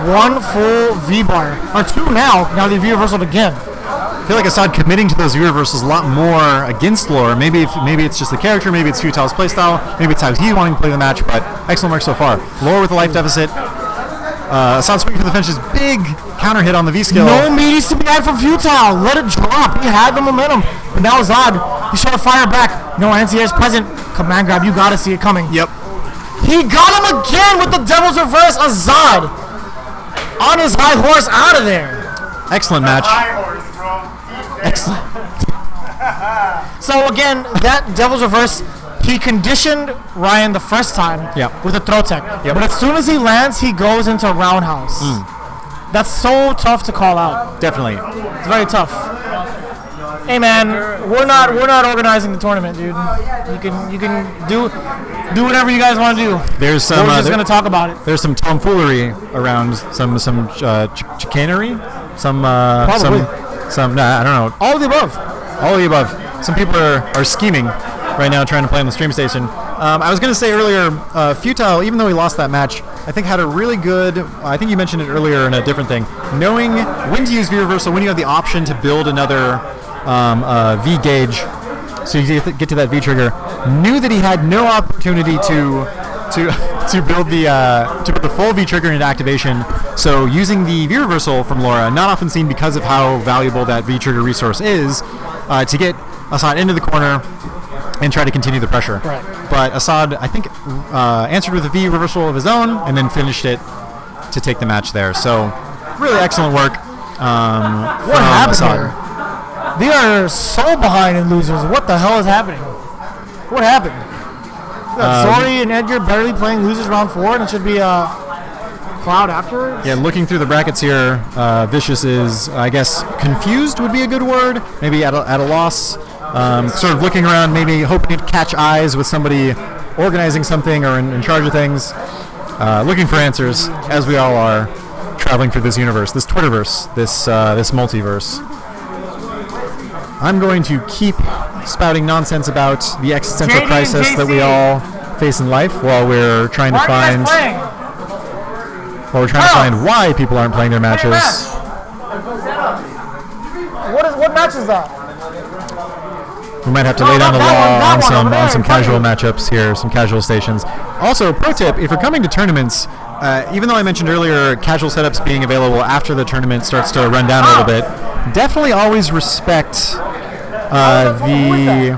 1 full V-bar. Or 2 now the V-reversaled again. I feel like Assad committing to those V-reversals a lot more against Laura. Maybe it's just the character. Maybe it's Futile's playstyle. Maybe it's how he's wanting to play the match. But excellent work so far. Laura with a life deficit. Assad swinging for the fences. Big counter hit on the V-skill. No meaties to be had from Futile. Let it drop. He had the momentum. But now Assad, he's trying to fire back. No anti-air is present. Command grab. You got to see it coming. Yep. He got him again with the Devil's Reverse. Assad on his high horse out of there. Excellent match. Excellent. So again, that Devil's Reverse, he conditioned Ryan the first time with a throw tech. Yep. But as soon as he lands, he goes into roundhouse. That's so tough to call out. Definitely. It's very tough. Hey man, we're not organizing the tournament, dude. You can do whatever you guys want to do. There's some. We're just gonna talk about it. There's some tomfoolery around, some chicanery, some. Probably. Some. Nah, I don't know. All of the above. All of the above. Some people are scheming. right now trying to play on the stream station. I was going to say earlier, Futile, even though he lost that match, I think had a really good, I think you mentioned it earlier in a different thing, knowing when to use V-Reversal, when you have the option to build another V-gauge, so you get to that V-trigger, knew that he had no opportunity to build the full V-trigger into activation. So using the V-Reversal from Laura, not often seen because of how valuable that V-trigger resource is, to get Assad into the corner and try to continue the pressure. Right. But Assad, I think, answered with a V-Reversal of his own and then finished it to take the match there. So really excellent work. What happened here? They are so behind in losers. What the hell is happening? What happened? Zori and Edgar barely playing losers round 4, and it should be Cloud afterwards? Yeah, looking through the brackets here, Vicious is, I guess, confused would be a good word. Maybe at a loss. Sort of looking around, maybe hoping to catch eyes with somebody organizing something or in charge of things. Looking for answers, as we all are, traveling through this universe, this Twitterverse, this multiverse. I'm going to keep spouting nonsense about the existential crisis that we all face in life while we're trying to find why people aren't playing their matches. What match is that? We might have to lay down the law on some casual matchups here, some casual stations. Also, pro tip, if you're coming to tournaments, even though I mentioned earlier casual setups being available after the tournament starts to run down a little bit, definitely always respect the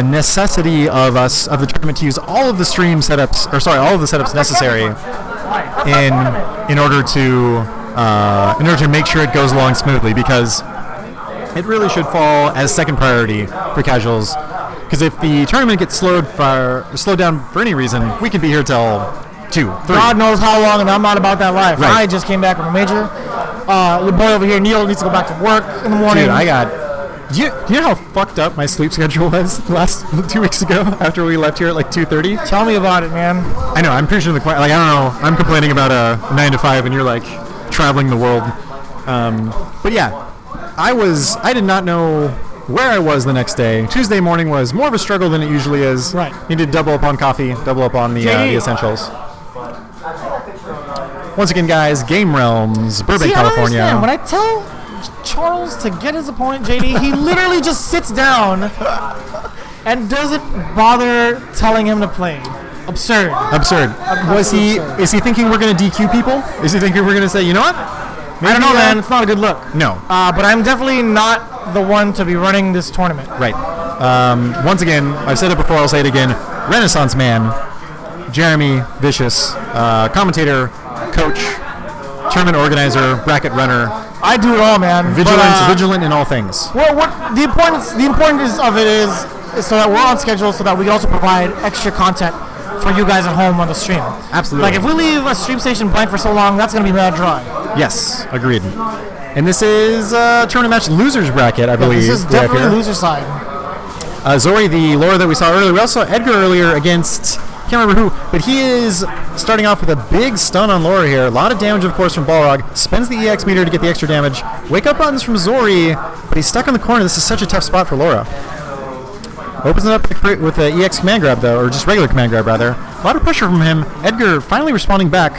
necessity of the tournament to use all of the all of the setups necessary in order to make sure it goes along smoothly, because it really should fall as second priority for casuals. Because if the tournament gets slowed down for any reason, we could be here till 2, 3. God knows how long, and I'm not about that life. Right. I just came back from a major. Your boy over here, Neil, needs to go back to work in the morning. Dude, do you know how fucked up my sleep schedule was last 2 weeks ago after we left here at like 2:30? Tell me about it, man. I know, I'm pretty sure I don't know, I'm complaining about a 9 to 5 and you're like traveling the world. But yeah, I did not know where I was the next day. Tuesday morning was more of a struggle than it usually is. Right. Needed to double up on coffee, double up on the essentials. Once again, guys, Game Realms, Burbank, California. I don't understand. When I tell Charles to get his opponent, JD, he literally just sits down and doesn't bother telling him to play. Absurd. Is he thinking we're going to DQ people? Is he thinking we're going to say, you know what? I don't know, man. It's not a good look. No. But I'm definitely not the one to be running this tournament. Right. Once again, I've said it before, I'll say it again. Renaissance man, Jeremy Vicious, commentator, coach, tournament organizer, bracket runner. I do it all, man. Vigilant in all things. Well, what the importance of it is so that we're on schedule, so that we also provide extra content for you guys at home on the stream. Absolutely. Like, if we leave a stream station blank for so long, that's going to be mad dry. Yes, agreed. And this is tournament match losers bracket, I believe. This is definitely loser side. Zori, the Laura that we saw earlier. We also saw Edgar earlier against, can't remember who, but he is starting off with a big stun on Laura here. A lot of damage, of course, from Balrog. Spends the EX meter to get the extra damage. Wake up buttons from Zori, but he's stuck in the corner. This is such a tough spot for Laura. Opens it up with the EX command grab, though, or just regular command grab, rather. A lot of pressure from him. Edgar finally responding back.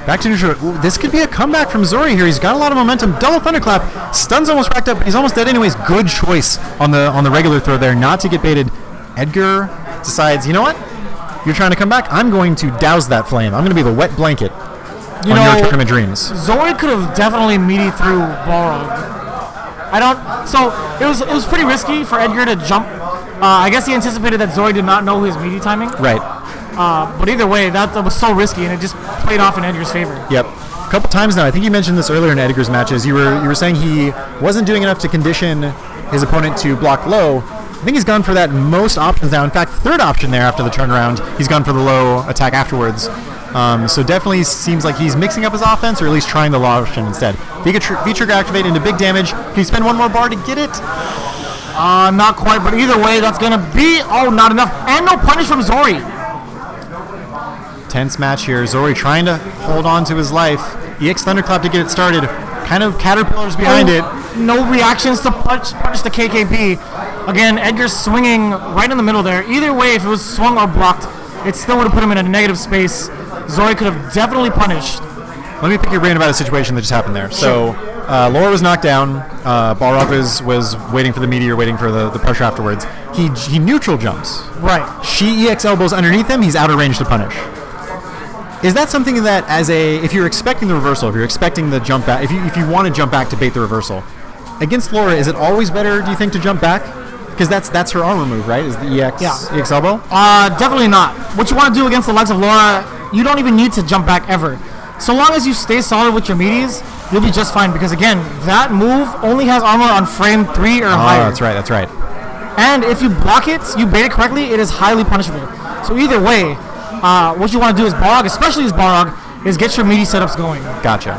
Back to neutral. Ooh, this could be a comeback from Zori here. He's got a lot of momentum. Double thunderclap. Stun's almost racked up, but he's almost dead anyways. Good choice on the regular throw there, not to get baited. Edgar decides, you know what? You're trying to come back? I'm going to douse that flame. I'm going to be the wet blanket on your tournament dreams. Zori could have definitely meaty through Balrog. So it was pretty risky for Edgar to jump. I guess he anticipated that Zori did not know his meaty timing. Right. But either way, that was so risky, and it just played off in Edgar's favor. Yep. A couple times now. I think you mentioned this earlier in Edgar's matches. You were saying he wasn't doing enough to condition his opponent to block low. I think he's gone for that most options now. In fact, third option there after the turnaround. He's gone for the low attack afterwards. So definitely seems like he's mixing up his offense, or at least trying the low option instead. V-trigger activate into big damage. Can he spend one more bar to get it? Not quite, but either way, that's going to be... Oh, not enough. And no punish from Zori. Tense match here. Zori trying to hold on to his life. EX Thunderclap to get it started. Kind of caterpillars behind it. No reactions to punch the KKB. Again, Edgar's swinging right in the middle there. Either way, if it was swung or blocked, it still would have put him in a negative space. Zori could have definitely punished. Let me pick your brain about a situation that just happened there. So, Laura was knocked down. Balrog was waiting for the meteor, waiting for the pressure afterwards. He neutral jumps. Right. She EX elbows underneath him. He's out of range to punish. Is that something that, if you're expecting the reversal, if you're expecting the jump back, if you want to jump back to bait the reversal, against Laura, is it always better, do you think, to jump back? Because that's her armor move, right? Is the EX elbow? Definitely not. What you want to do against the likes of Laura, you don't even need to jump back ever. So long as you stay solid with your meaties, you'll be just fine. Because again, that move only has armor on frame 3 or higher. That's right. And if you block it, you bait it correctly, it is highly punishable. So either way, what you want to do as Balrog, especially as Balrog, is get your meaty setups going. Gotcha.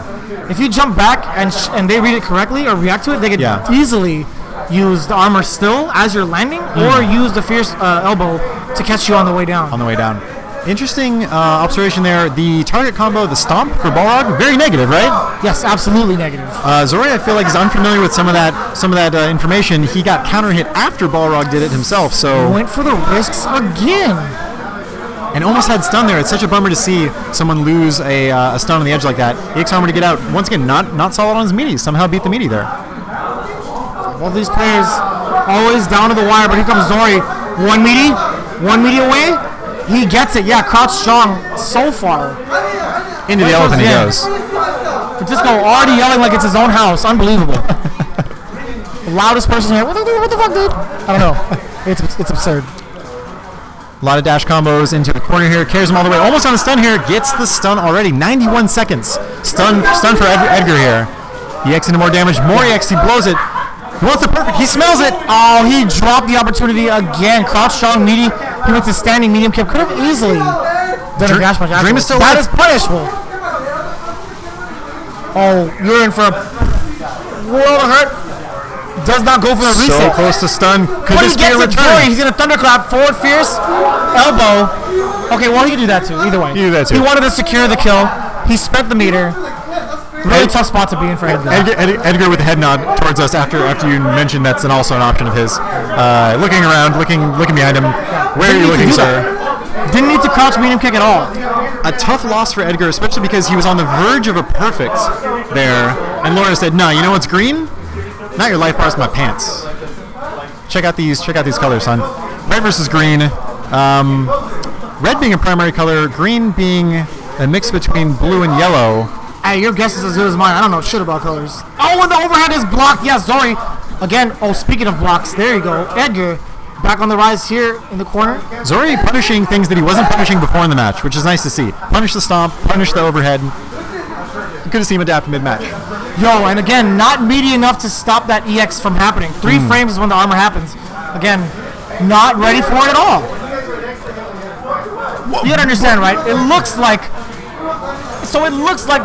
If you jump back and they read it correctly or react to it, they could easily use the armor still as you're landing, or use the fierce elbow to catch you on the way down. Interesting observation there. The target combo, the stomp for Balrog, very negative, right? Yes, absolutely negative. Zori, I feel like, is unfamiliar with some of that information. He got counter hit after Balrog did it himself, so went for the risks again. And almost had stun there. It's such a bummer to see someone lose a stun on the edge like that. EX armor to get out. Once again, not solid on his meaties. Somehow beat the meaty there. Both these players always down to the wire, but here comes Zori. One meaty away. He gets it. Yeah, crouch strong so far. Into the elephant he goes. Francisco already yelling like it's his own house. Unbelievable. The loudest person here. What the fuck, dude? I don't know. It's absurd. A lot of dash combos into the corner here. Carries him all the way. Almost on the stun here. Gets the stun already. 91 seconds. Stun for Edgar here. EX into more damage. More EX. He blows it. He wants the perfect. He smells it. Oh, he dropped the opportunity again. Crouch strong, meaty. He went to standing medium kick. Could have easily done a dash punch. Dream is still that alive. is punishable. Oh, you're in for a world of hurt. Does not go for the reset. So close to stun. Could But this he be a gets it. return? He's going to thunderclap. Forward fierce. Elbow. Okay, well, he can do that too. Either way. You do that too. He wanted to secure the kill. He spent the meter. Really tough spot to be in for Edgar. Edgar with the head nod towards us after you mentioned that's also an option of his. Looking around, looking behind him. Where are you looking, sir? Didn't need to crouch medium kick at all. A tough loss for Edgar, especially because he was on the verge of a perfect there. And Laura said, "No, you know what's green? Not your life bars, my pants." Check out these colors, son. Red versus green. Red being a primary color, green being a mix between blue and yellow. Hey, your guess is as good as mine. I don't know shit about colors. Oh, and the overhead is blocked. Yeah, Zori. Again, speaking of blocks, there you go. Edgar, back on the rise here in the corner. Zori punishing things that he wasn't punishing before in the match, which is nice to see. Punish the stomp, punish the overhead. You could have seen him adapt mid-match. Yo, and again, not meaty enough to stop that EX from happening. 3 frames is when the armor happens. Again, not ready for it at all. You gotta understand, right? It looks like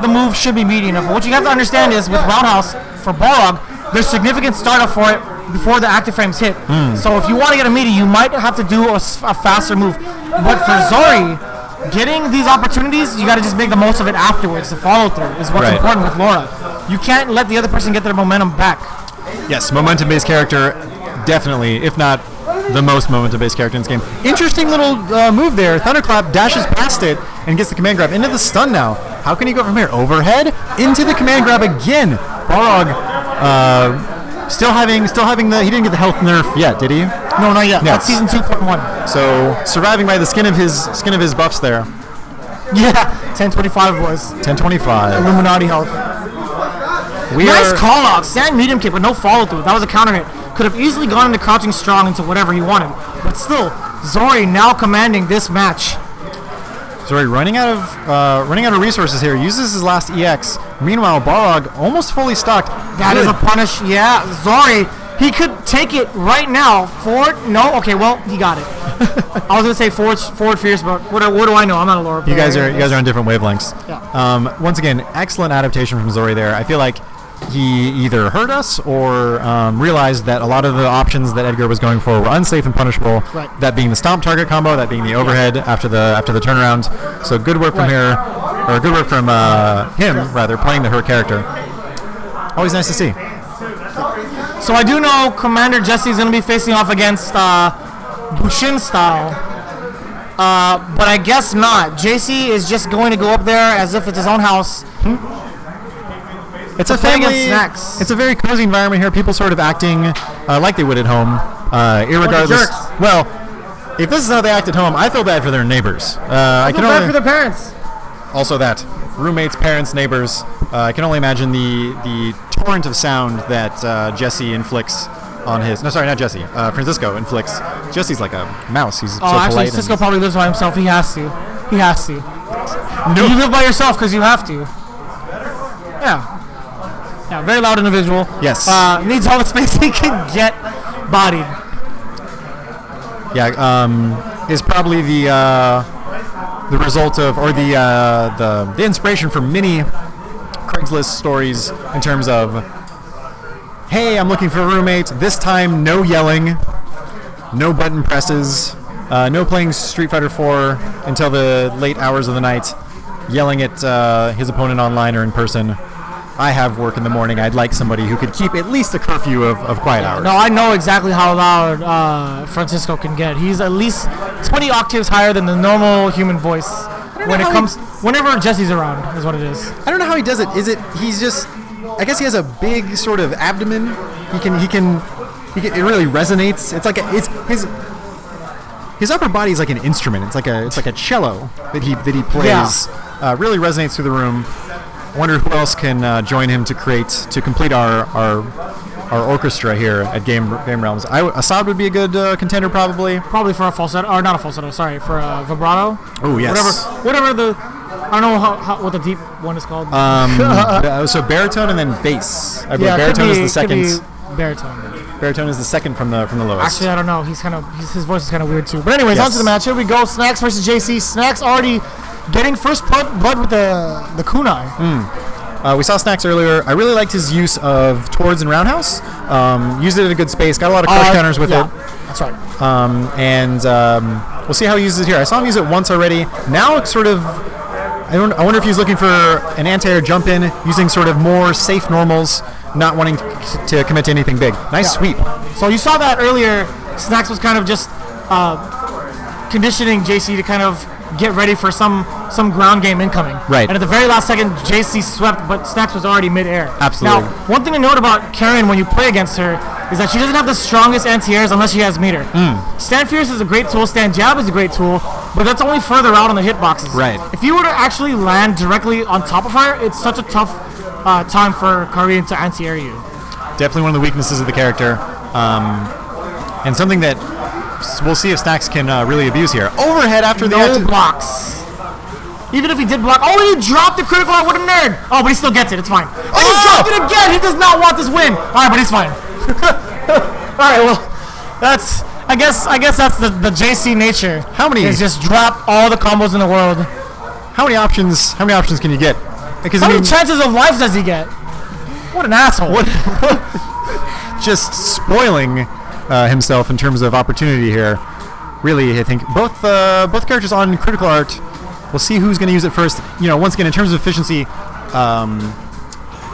the move should be meaty enough. But what you have to understand is with Roundhouse for Balrog, there's significant startup for it before the active frames hit. So if you want to get a meaty, you might have to do a faster move. But for Zori, getting these opportunities, you got to just make the most of it afterwards. The follow through is what's important with Laura. You can't let the other person get their momentum back. Yes, momentum-based character, definitely, if not the most momentum-based character in this game. Interesting little move there. Thunderclap dashes past it and gets the command grab into the stun now. How can he go from here? Overhead into the command grab again. Balrog still having the, he didn't get the health nerf yet, did he? No, not yet. That's season 2.1. So surviving by the skin of his buffs there. Yeah, 1025 boys. 1025. Illuminati health. Nice call out. Stand medium kick with no follow through. That was a counter hit. Could have easily gone into crouching strong into whatever he wanted. But still, Zori now commanding this match. Zori running out of resources here. Uses his last EX. Meanwhile, Balrog almost fully stocked. That is a punish. Yeah, Zori. He could take it right now. Forward? No? Okay, well, he got it. I was going to say forward fierce, but what do I know? I'm not a Laura player. You guys are on different wavelengths. Yeah. Once again, excellent adaptation from Zori there. I feel like he either heard us or realized that a lot of the options that Edgar was going for were unsafe and punishable. Right. That being the stomp target combo, that being the overhead after the turnaround. So good work from here, or good work from him rather, playing her character. Always nice to see. So I do know Commander Jesse is going to be facing off against Bushin style. But I guess not. JC is just going to go up there as if it's his own house. It's a family. It's a very cozy environment here. People sort of acting like they would at home, irregardless. Well, if this is how they act at home, I feel bad for their neighbors. I feel bad for their parents. Also that. Roommates, parents, neighbors. I can only imagine the torrent of sound that Jesse inflicts on his... No, sorry, not Jesse. Francisco inflicts. Jesse's like a mouse. He's so actually, polite. Francisco probably lives by himself. He has to. No. You live by yourself because you have to. Yeah. Yeah, very loud individual. Yes. Needs all the space he can get bodied. Yeah, is probably the result of, or the inspiration for many Craigslist stories in terms of, hey, I'm looking for a roommate. This time, no yelling, no button presses, no playing Street Fighter 4 until the late hours of the night, yelling at his opponent online or in person. I have work in the morning. I'd like somebody who could keep at least a curfew of quiet hours. No, I know exactly how loud Francisco can get. He's at least 20 octaves higher than the normal human voice whenever Jesse's around, is what it is. I don't know how he does it. He's just, I guess he has a big sort of abdomen. It really resonates. It's like his upper body is like an instrument. It's like a cello that he plays. Yeah. Really resonates through the room. I wonder who else can join him to complete our orchestra here at Game Realms. Assad would be a good contender, probably. Probably for a falsetto, or not a falsetto. Sorry, for a vibrato. Oh yes. Whatever the, I don't know what the deep one is called. So baritone and then bass. I believe baritone is the second. Baritone. Baritone is the second from the lowest. Actually, I don't know. His voice is kind of weird too. But anyways, yes. On to the match. Here we go. Snacks versus JC. Snacks already getting first blood with the kunai. We saw Snacks earlier. I really liked his use of Towards and Roundhouse. Used it in a good space. Got a lot of crush counters with it. That's right. We'll see how he uses it here. I saw him use it once already. Now it's sort of... I wonder if he's looking for an anti-air jump in, using sort of more safe normals, not wanting to commit to anything big. Nice sweep. So you saw that earlier. Snacks was kind of just conditioning JC to kind of get ready for some ground game incoming. Right. And at the very last second, JC swept, but Snacks was already mid-air. Absolutely. Now, one thing to note about Karen when you play against her is that she doesn't have the strongest anti-airs unless she has meter. Stand Fierce is a great tool, Stand Jab is a great tool, but that's only further out on the hitboxes. Right. If you were to actually land directly on top of her, it's such a tough time for Korean to anti-air you. Definitely one of the weaknesses of the character, and something that we'll see if Snacks can really abuse here. Overhead after the blocks. Even if he did block, he dropped the critical out. What a nerd! Oh, but he still gets it. It's fine. And he dropped it again. He does not want this win. All right, but he's fine. All right, well, that's. I guess that's the JC nature. How many? Is just drop all the combos in the world. How many options can you get? Because how many chances of life does he get? What an asshole! Just spoiling himself in terms of opportunity here. Really, I think both characters on Critical Art. We'll see who's going to use it first. Once again, in terms of efficiency,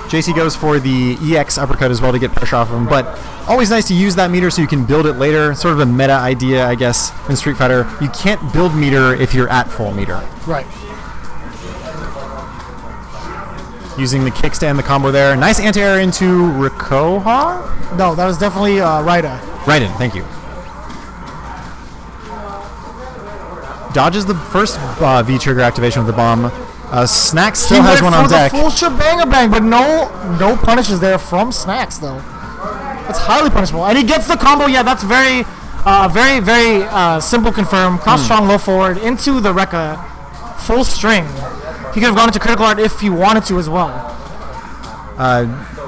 JC goes for the EX uppercut as well to get pressure off of him. But always nice to use that meter so you can build it later. Sort of a meta idea, I guess, in Street Fighter. You can't build meter if you're at full meter. Right. Using the kickstand, the combo there. Nice anti-air into Rikoha? No, that was definitely Raida. Raiden, thank you. Dodges the first V-trigger activation of the bomb. Snacks still has one on deck. Full shebang-a-bang, but no punishes there from Snacks, though. That's highly punishable. And he gets the combo. Yeah, that's very simple confirm. Cross strong, low forward, into the Rekka. Full string. He could have gone into Critical Art if he wanted to as well.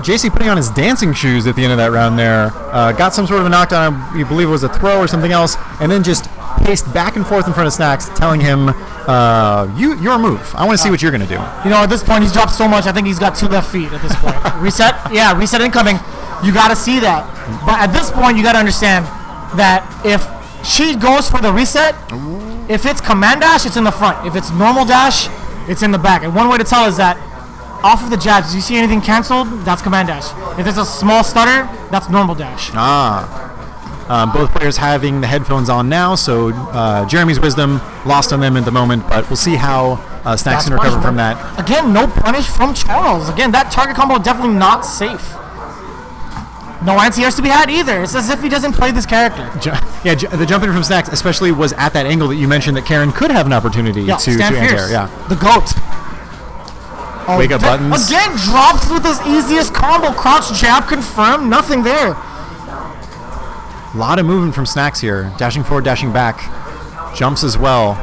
JC putting on his dancing shoes at the end of that round there. Got some sort of a knockdown, you believe it was a throw or something else, and then just paced back and forth in front of Snacks, telling him, your move. I want to see what you're going to do. At this point, he's dropped so much, I think he's got 2 left feet at this point. Reset? Yeah, reset incoming. You got to see that. But at this point, you got to understand that if she goes for the reset, if it's command dash, it's in the front. If it's normal dash, it's in the back. And one way to tell is that off of the jabs, you see anything canceled, that's command dash. If there's a small stutter, that's normal dash. Both players having the headphones on now, so Jeremy's wisdom lost on them at the moment, but we'll see how Snacks can recover from that. Again, no punish from Charles. Again, that target combo definitely not safe. No anti-airs to be had either. It's as if he doesn't play this character. The jump in from Snacks especially was at that angle that you mentioned that Karen could have an opportunity to anti-air. Yeah, the GOAT. Wake up buttons. Again, drops with his easiest combo. Crouch jab confirmed. Nothing there. A lot of movement from Snacks here. Dashing forward, dashing back. Jumps as well.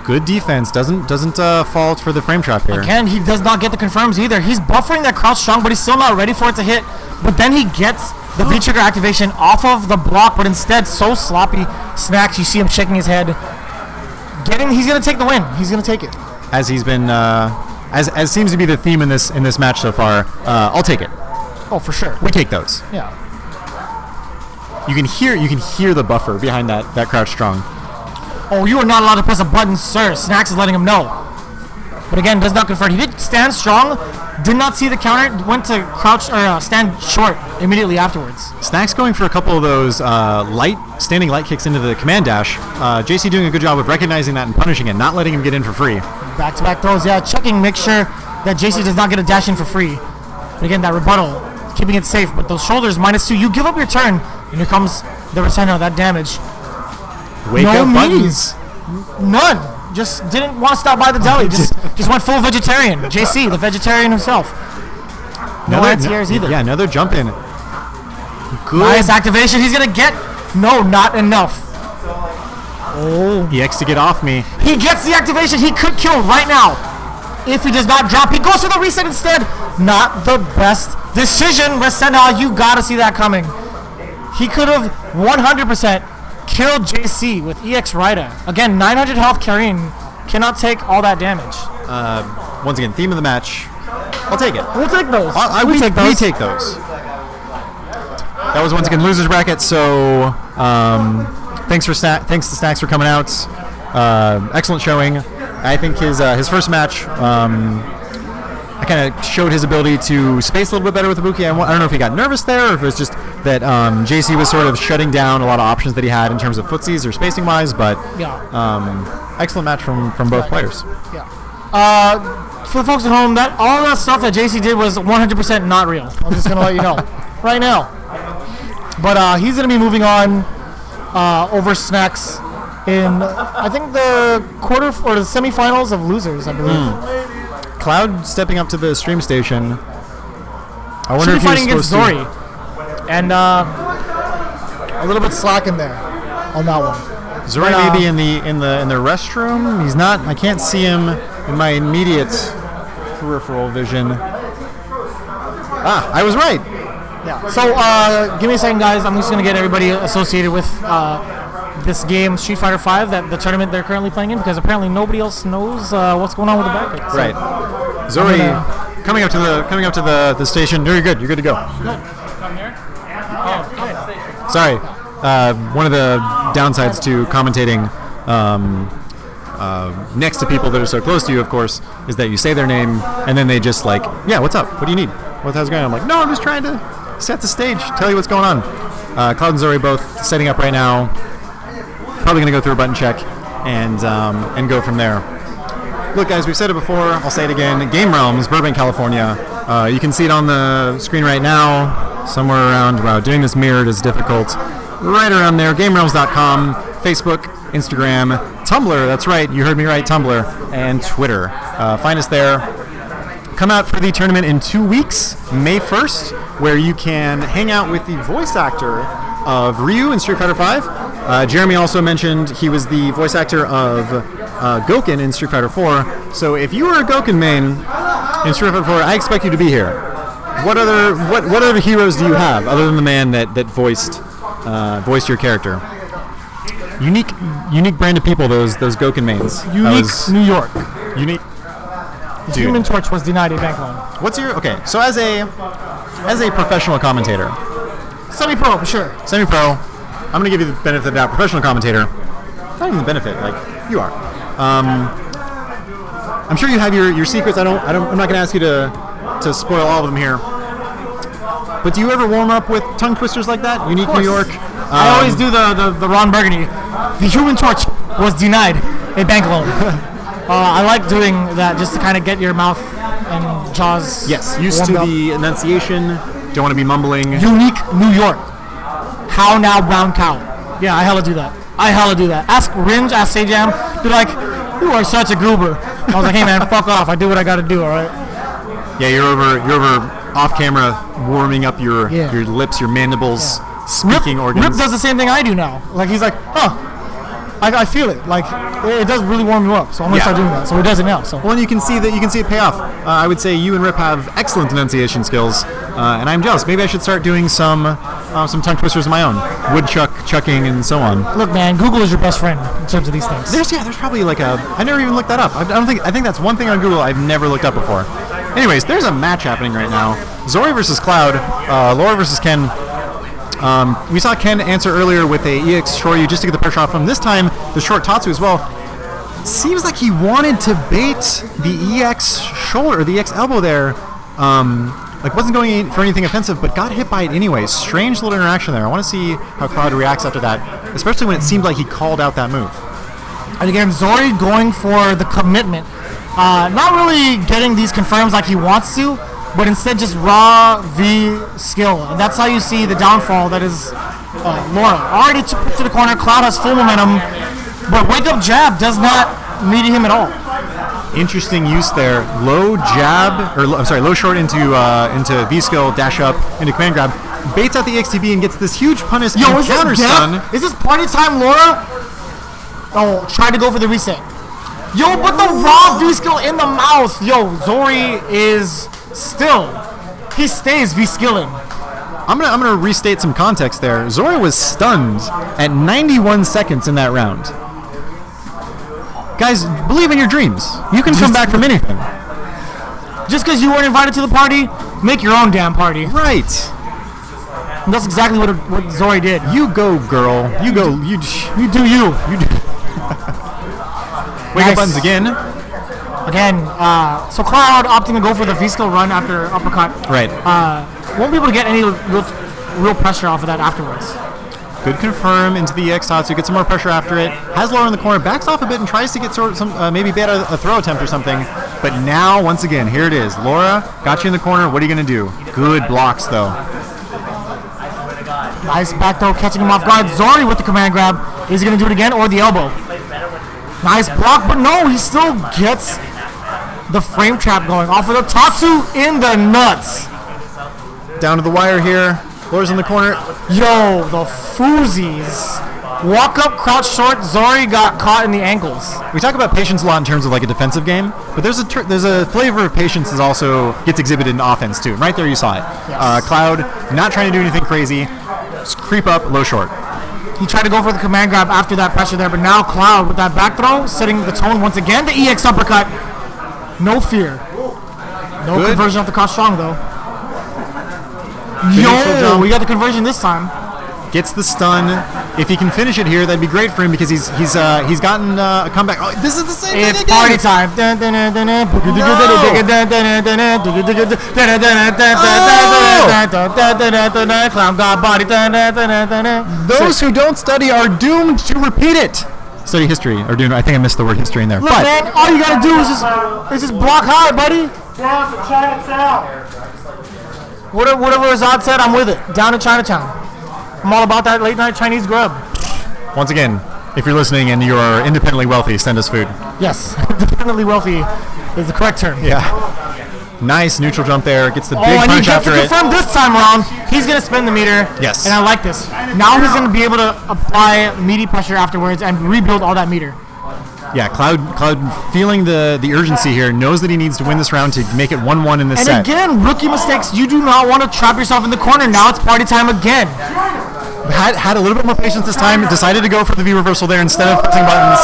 Good defense. Doesn't fault for the frame trap here. Again, he does not get the confirms either. He's buffering that crouch strong, but he's still not ready for it to hit. But then he gets the V-trigger activation off of the block, but instead so sloppy. Snacks, you see him shaking his head. He's going to take the win. He's going to take it. As he's been... As seems to be the theme in this match so far, I'll take it. Oh, for sure. We take those. Yeah. You can hear the buffer behind that crouch strong. Oh, you are not allowed to press a button, sir. Snacks is letting him know. But again, does not confirm. He did stand strong, did not see the counter, went to crouch or stand short immediately afterwards. Snacks going for a couple of those standing light kicks into the command dash. JC doing a good job of recognizing that and punishing it, not letting him get in for free. Back-to-back throws, yeah, checking, make sure that JC does not get a dash in for free. But again, that rebuttal, keeping it safe. But those shoulders, -2, you give up your turn, and here comes the return of that damage. Wake up buttons. None. Just didn't want to stop by the deli. Just went full vegetarian. JC, the vegetarian himself. No anti-airs either. Yeah, another jump in. Good. Nice activation. He's going to get... No, not enough. Oh. EX to get off me. He gets the activation. He could kill right now. If he does not drop, he goes for the reset instead. Not the best decision. Resena, you got to see that coming. He could have 100% killed JC with Xrd. Again, 900 health carrying, cannot take all that damage. Once again, theme of the match. I'll take it. We'll take those. We take those. That was once again losers bracket. So thanks to Snacks for coming out. Excellent showing. I think his first match. I kind of showed his ability to space a little bit better with Ibuki. I don't know if he got nervous there or if it was just that JC was sort of shutting down a lot of options that he had in terms of footsies or spacing wise, but excellent match from both players. Yeah. For the folks at home, all that stuff that JC did was 100% not real. I'm just going to let you know right now. But he's going to be moving on over Snacks in, I think, the quarter or the semifinals of losers, I believe. Cloud stepping up to the stream station. I wonder if he was fighting against Zori, and a little bit slacking there on that one. Zori may be in the restroom. He's not. I can't see him in my immediate peripheral vision. I was right. Yeah. So give me a second, guys. I'm just gonna get everybody associated with this game, Street Fighter V, the tournament they're currently playing in, because apparently nobody else knows what's going on with the bracket. So right. Zori coming up to the station. No, you're good. You're good to go. Come here. Oh, good. Sorry. One of the downsides to commentating next to people that are so close to you, of course, is that you say their name and then they just like, yeah, what's up? What do you need? How's it going? I'm like, no, I'm just trying to set the stage, tell you what's going on. Cloud and Zori both setting up right now. Probably going to go through a button check and go from there. Look, guys, we've said it before. I'll say it again. Game Realms, Burbank, California. You can see it on the screen right now. Somewhere around, wow, doing this mirrored is difficult. Right around there, GameRealms.com, Facebook, Instagram, Tumblr. That's right, you heard me right, Tumblr, and Twitter. Find us there. Come out for the tournament in 2 weeks, May 1st, where you can hang out with the voice actor of Ryu in Street Fighter V. Jeremy also mentioned he was the voice actor of Gouken in Street Fighter 4. So if you were a Gouken main in Street Fighter 4, I expect you to be here. What other heroes do you have other than the man that voiced your character? Unique brand of people, those Gouken mains. Unique New York. Unique. Dude. Human Torch was denied a bank loan. What's your so as a professional commentator, semi-pro for sure. Semi-pro. I'm gonna give you the benefit of the doubt. Professional commentator. Not even the benefit. Like you are. I'm sure you have your secrets. I'm not going to ask you to spoil all of them here. But do you ever warm up with tongue twisters like that? Unique New York. I always do the Ron Burgundy. The Human Torch was denied a bank loan. I like doing that just to kind of get your mouth and jaws. Yes, used to the enunciation. Don't want to be mumbling. Unique New York. How now, brown cow? Yeah, I hella do that. Ask Ringe, ask Sajam. They're like, you are such a goober. I was like, hey man, fuck off. I do what I got to do. All right. Yeah, you're over off camera, warming up your lips, your mandibles, speaking organs. Rip does the same thing I do now. Like he's like, I feel it. Like it does really warm you up. So I'm gonna start doing that. So he does it now. So well, and you can see it pay off. I would say you and Rip have excellent enunciation skills, and I'm jealous. Maybe I should start doing some tongue twisters of my own, chucking, and so on. Look, man, Google is your best friend in terms of these things. There's probably I never even looked that up. I think that's one thing on Google I've never looked up before. Anyways, there's a match happening right now. Zori versus Cloud, Laura versus Ken. We saw Ken answer earlier with a EX Shoryu just to get the pressure off him. This time, the short Tatsu as well. Seems like he wanted to bait the EX shoulder, or the EX elbow there. Wasn't going for anything offensive, but got hit by it anyway. Strange little interaction there. I want to see how Cloud reacts after that, especially when it seemed like he called out that move. And again, Zori going for the commitment. Not really getting these confirms like he wants to, but instead just raw V skill. And that's how you see the downfall that is Laura. Already took to the corner, Cloud has full momentum, but wake up jab does not meet him at all. Interesting use there. Low short into V skill, dash up, into command grab. Baits out the XTB and gets this huge punish and counter stun. Is this party time, Laura? Oh, tried to go for the reset. Yo, but the raw V skill in the mouth. Yo, Zori is he stays V skilling. I'm gonna restate some context there. Zori was stunned at 91 seconds in that round. Guys, believe in your dreams. You can come back from anything. Just because you weren't invited to the party, make your own damn party. Right. And that's exactly what Zori did. You go, girl. You go. You do you. Wake up buttons again. So Cloud opting to go for the V-skill run after uppercut. Right. Won't be able to get any real pressure off of that afterwards. Good confirm into the EX Tatsu, get some more pressure after it. Has Laura in the corner, backs off a bit and tries to get maybe bait a throw attempt or something. But now, once again, here it is. Laura got you in the corner. What are you going to do? Good blocks, though. Nice back throw, catching him off guard. Zori with the command grab. Is he going to do it again or the elbow? Nice block, but no, he still gets the frame trap going. Off of the Tatsu in the nuts. Down to the wire here. Laura's in the corner. Yo, the Foozies. Walk up, crouch short. Zori got caught in the ankles. We talk about patience a lot in terms of like a defensive game, but there's a flavor of patience that also gets exhibited in offense too. Right there, you saw it. Yes. Cloud not trying to do anything crazy. Just creep up, low short. He tried to go for the command grab after that pressure there, but now Cloud with that back throw, setting the tone once again. The EX uppercut. No fear. No Good. Conversion off the cost strong though. Yo, we got the conversion this time. Gets the stun. If he can finish it here, that'd be great for him because he's gotten a comeback. Oh, this is the same thing again. It's party time. Clown got body. Those who don't study are doomed to repeat it. Study history, or doomed. I think I missed the word history in there. Look, man, all you gotta do is just block high, buddy. Down to Chinatown. Whatever Azad said, I'm with it. Down to Chinatown. I'm all about that late night Chinese grub. Once again, if you're listening and you are independently wealthy, send us food. Yes, independently wealthy is the correct term. Yeah. Nice neutral jump there. Gets the big punch after it. Confirm this time around, he's going to spin the meter. Yes. And I like this. Now he's going to be able to apply meaty pressure afterwards and rebuild all that meter. Yeah, Cloud feeling the urgency here, knows that he needs to win this round to make it 1-1 in this set. And again, rookie mistakes. You do not want to trap yourself in the corner. Now it's party time again. Had a little bit more patience this time. Decided to go for the V reversal there instead of pressing buttons.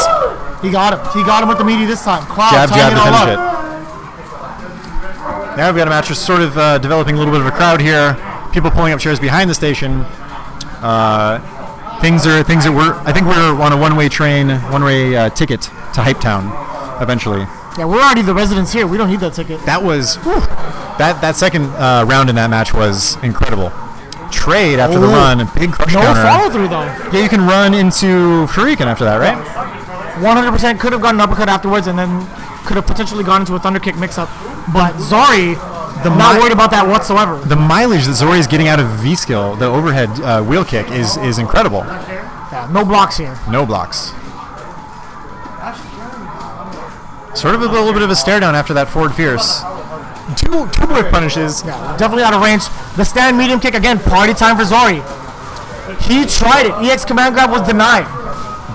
He got him. He got him with the meaty this time. Cloud jab to finish it. Now we've got a match just sort of developing a little bit of a crowd here. People pulling up chairs behind the station. Things are I think we're on a one-way train, one-way ticket to Hype Town eventually. Yeah, we're already the residents here. We don't need that ticket. That was that second round in that match was incredible. Trade after the run, big crush counter. No follow through though. Yeah, you can run into Shuriken after that, right? 100% could have gotten an uppercut afterwards, and then could have potentially gone into a thunder kick mix-up. But Zori, not worried about that whatsoever. The mileage that Zori is getting out of V-skill, the overhead wheel kick, is incredible. Yeah, no blocks here. No blocks. Sort of a little bit of a stare down after that forward fierce. Two whiff punishes. Yeah, definitely out of range. The stand medium kick again. Party time for Zori. He tried it. EX command grab was denied.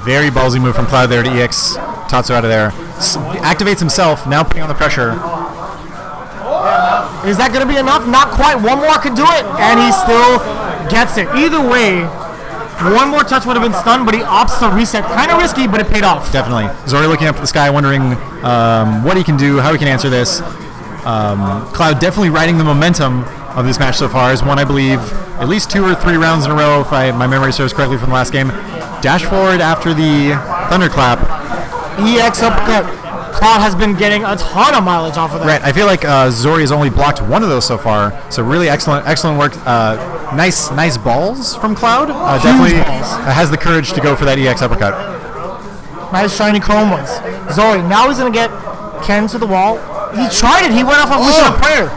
Very ballsy move from Cloud there to EX Tatsu out of there. Activates himself, now putting on the pressure. Is that going to be enough? Not quite. One more could do it, and he still gets it. Either way, one more touch would have been stunned, but he opts to reset. Kind of risky, but it paid off. Definitely. Zori looking up at the sky, wondering what he can do, how he can answer this. Cloud definitely riding the momentum of this match so far. Has won, I believe, at least 2 or 3 rounds in a row, if my memory serves correctly from the last game. Dash forward after the thunderclap. EX uppercut. Cloud has been getting a ton of mileage off of that. Right. I feel like Zori has only blocked one of those so far. So really excellent work. Nice balls from Cloud. Definitely has the courage to go for that EX uppercut. Nice shiny chrome ones. Zori, now he's going to get Ken to the wall. He tried it. He went off a Vision of Prayer.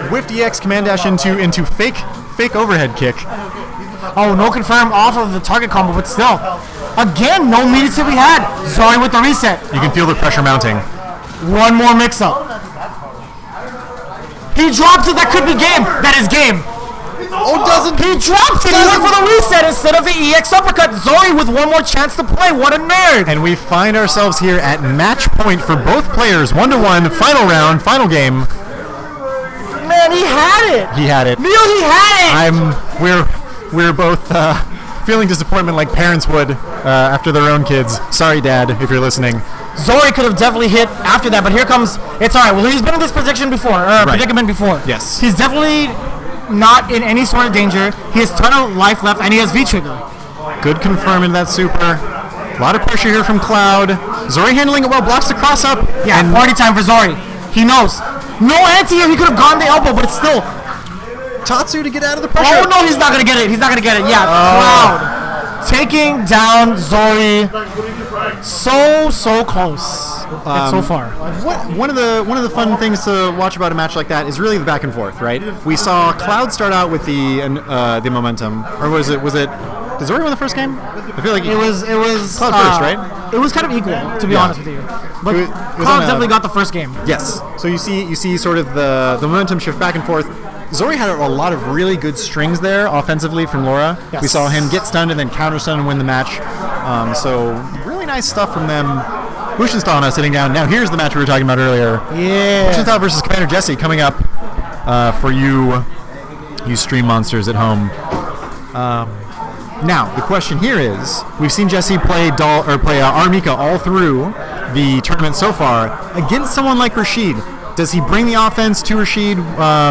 Whiffed EX command dash into fake overhead kick. Oh, no confirm off of the target combo, but still. Again, no meter to be had. Zori with the reset. You can feel the pressure mounting. One more mix-up. He dropped it. That could be game. That is game. Oh, doesn't. He dropped it. He went for the reset instead of the EX uppercut. Zori with one more chance to play. What a nerd. And we find ourselves here at match point for both players. 1-1, final round, final game. Man, he had it. He had it. Neil, he had it. We're both feeling disappointment like parents would after their own kids. Sorry, Dad, if you're listening. Zori could have definitely hit after that, but here comes. It's all right. Well, he's been in this predicament before. Yes. He's definitely not in any sort of danger. He has a ton of life left, and he has V-trigger. Good confirm in that super. A lot of pressure here from Cloud. Zori handling it well, blocks the cross up. Yeah, and party time for Zori. He knows. No anti here. He could have gone the elbow, but it's still. Tatsu to get out of the pressure. Oh, no, he's not going to get it. Yeah, Cloud taking down Zori. So close. So far. One of the fun things to watch about a match like that is really the back and forth, right? We saw Cloud start out with the momentum, or was it? Did Zori win the first game? I feel like it was Cloud first, right? It was kind of equal, to be honest with you. But Cloud definitely got the first game. Yes. So you see sort of the momentum shift back and forth. Zori had a lot of really good strings there offensively from Laura. Yes. We saw him get stunned and then counter stun and win the match. So really nice stuff from them. Bushinstall now sitting down. Now here's the match we were talking about earlier. Yeah. Bushinstall versus Commander Jesse coming up for you stream monsters at home. Now the question here is: we've seen Jesse play Armika all through the tournament so far against someone like Rashid. Does he bring the offense to Rashid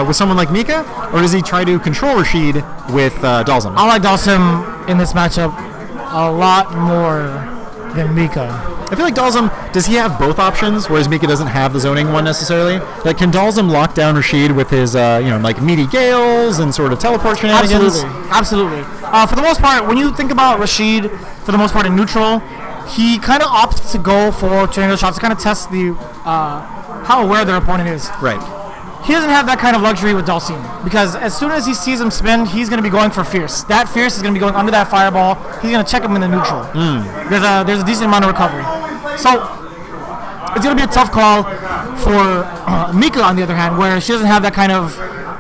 with someone like Mika, or does he try to control Rashid with Dalsum? I like Dalsum in this matchup a lot more than Mika. I feel like Dalsum, does he have both options, whereas Mika doesn't have the zoning one necessarily? Like, can Dalsum lock down Rashid with his, like meaty gales and sort of teleport shenanigans? Absolutely. For the most part, when you think about Rashid, for the most part in neutral, he kind of opts to go for tornado shots to kind of test the how aware their opponent is. Right. He doesn't have that kind of luxury with Dalsim, because as soon as he sees him spin, he's going to be going for Fierce. That Fierce is going to be going under that fireball. He's going to check him in the neutral. There's a decent amount of recovery. So it's going to be a tough call for Mika, on the other hand, where she doesn't have that kind of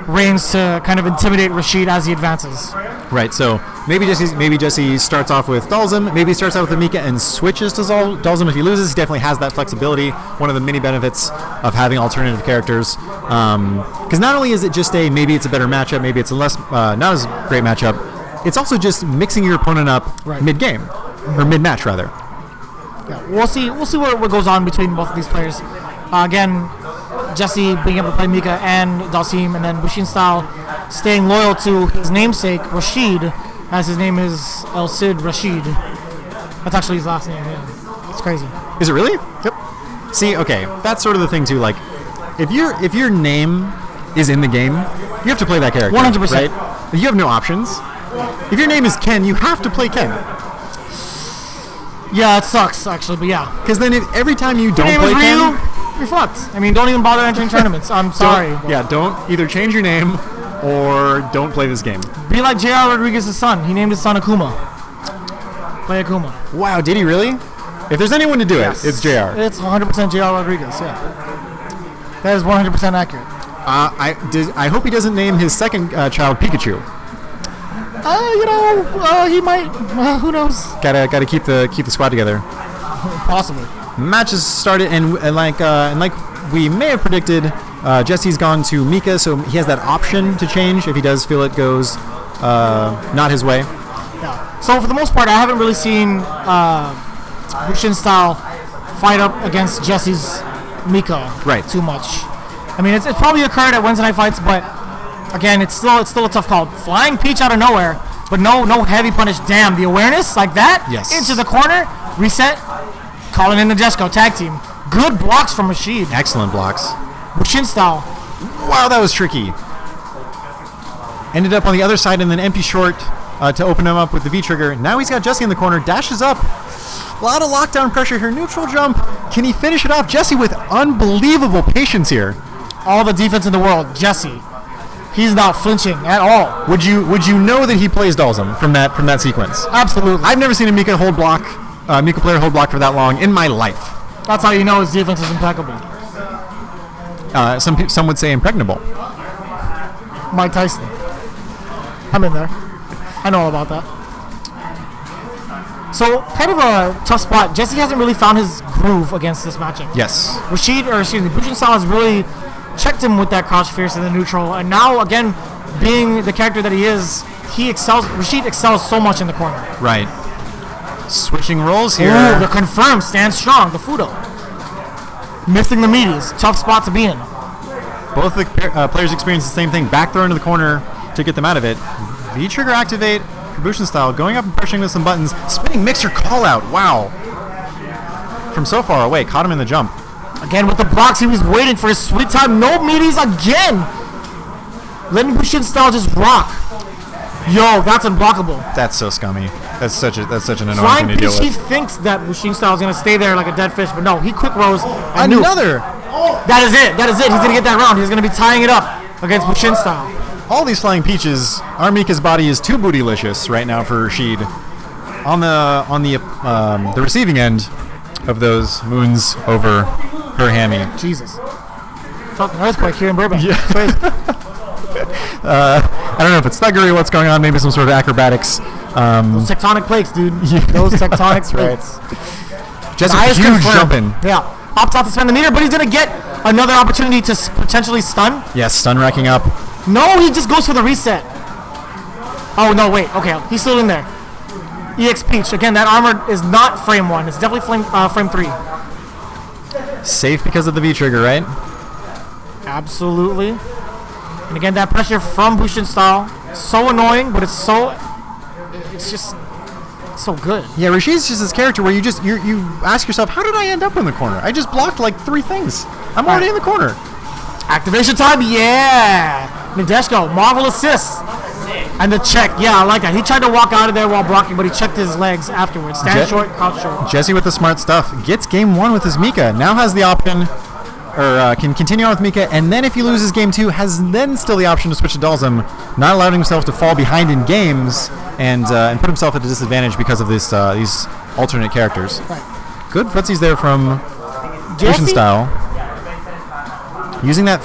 range to kind of intimidate Rashid as he advances. Right, so maybe Jesse starts off with Dalsum, maybe he starts out with Mika and switches to Dalsum. If he loses, he definitely has that flexibility. One of the many benefits of having alternative characters. Because not only is it just maybe it's a better matchup, maybe it's a less, not as great matchup, it's also just mixing your opponent up mid-game, or mid-match rather. Yeah, we'll see what goes on between both of these players. Again, Jesse being able to play Mika and Dalsim, and then Bushin Style staying loyal to his namesake, Rashid, as his name is El Cid Rashid. That's actually his last name, yeah. It's crazy. Is it really? Yep. See, okay, that's sort of the thing too. Like, if your name is in the game, you have to play that character. 100%. Right? You have no options. If your name is Ken, you have to play Ken. Yeah, it sucks actually, but yeah. Because then every time you don't Your name play is Ryu, Ken, you're fucked. I mean, don't even bother entering tournaments. I'm sorry. Don't either change your name or don't play this game. Be like J.R. Rodriguez's son. He named his son Akuma. Play Akuma. Wow, did he really? If there's anyone to do it, it's JR. It's 100% J.R. Rodriguez, yeah. That is 100% accurate. I hope he doesn't name his second child Pikachu. He might. Who knows? Gotta keep the squad together. Possibly. Matches started, and like we may have predicted, Jesse's gone to Mika, so he has that option to change if he does feel it goes not his way. Yeah. So for the most part, I haven't really seen Bushin style fight up against Jesse's Mika too much. I mean, it's probably occurred at Wednesday night fights, but again, it's still a tough call. Flying Peach out of nowhere, but no heavy punish. Damn, the awareness like that. Yes. Into the corner, reset, calling in the Jesco tag team. Good blocks from Rashid. Excellent blocks. Bushin style. Wow, that was tricky. Ended up on the other side and then empty short to open him up with the V-trigger. Now he's got Jesse in the corner, dashes up. A lot of lockdown pressure here. Neutral jump. Can he finish it off? Jesse with unbelievable patience here. All the defense in the world, Jesse. He's not flinching at all. Would you know that he plays Dalsum from that sequence? Absolutely. I've never seen a Mika player hold block for that long in my life. That's how you know his defense is impeccable. Some would say impregnable. Mike Tyson. I'm in there. I know all about that. So, kind of a tough spot. Jesse hasn't really found his groove against this matchup. Yes. Bushin Style has really checked him with that crouch fierce in the neutral, and now again, being the character that he is, Rashid excels so much in the corner. Right. Switching roles here. Ooh, the confirm stands strong, the Fudo. Missing the meaties, tough spot to be in. Both the players experience the same thing. Back throw into the corner to get them out of it. V-trigger activate, Bushin Style, going up and pressuring with some buttons. Spinning mixer call out, wow. From so far away, caught him in the jump. Again with the blocks, he was waiting for his sweet time. No meaties again. Letting Bushin Style just rock. Yo, that's unblockable. That's so scummy. That's such an annoying Flying thing to deal Peach, with. he thinks that Bushin Style is going to stay there like a dead fish, but no, he quick rose. Another. That is it. He's going to get that round. He's going to be tying it up against Bushin Style. All these Flying Peaches, Mika's body is too bootylicious right now for Rashid. On the receiving end of those moons over her hammy. Jesus. Fucking earthquake here in Burbank. Yeah. I don't know if it's thuggery, what's going on, maybe some sort of acrobatics. Those tectonic plates, dude. Yeah. Those tectonic plates. Just a huge jump in. Yeah. Opts out to spend the meter, but he's going to get another opportunity to potentially stun. Yes, stun racking up. No, he just goes for the reset. Oh, no, wait. Okay, he's still in there. EX Peach. Again, that armor is not frame 1. It's definitely frame 3. Safe because of the V-trigger, right? Absolutely. And again, that pressure from Bushin Style. So annoying, but it's just so good. Yeah, Rashid's just this character where you ask yourself, how did I end up in the corner? I just blocked like 3 things. I'm already in the corner. Activation time, yeah! Nadeshko, Marvel assist. And the check, yeah, I like that. He tried to walk out of there while blocking, but he checked his legs afterwards. Stand short, crouch short. Jesse with the smart stuff gets game 1 with his Mika. Now has the option, or can continue on with Mika, and then if he loses game 2, has then still the option to switch to Dalsum, not allowing himself to fall behind in games and put himself at a disadvantage because of these alternate characters. Right. Good footsies there from Bushin Style. Using that,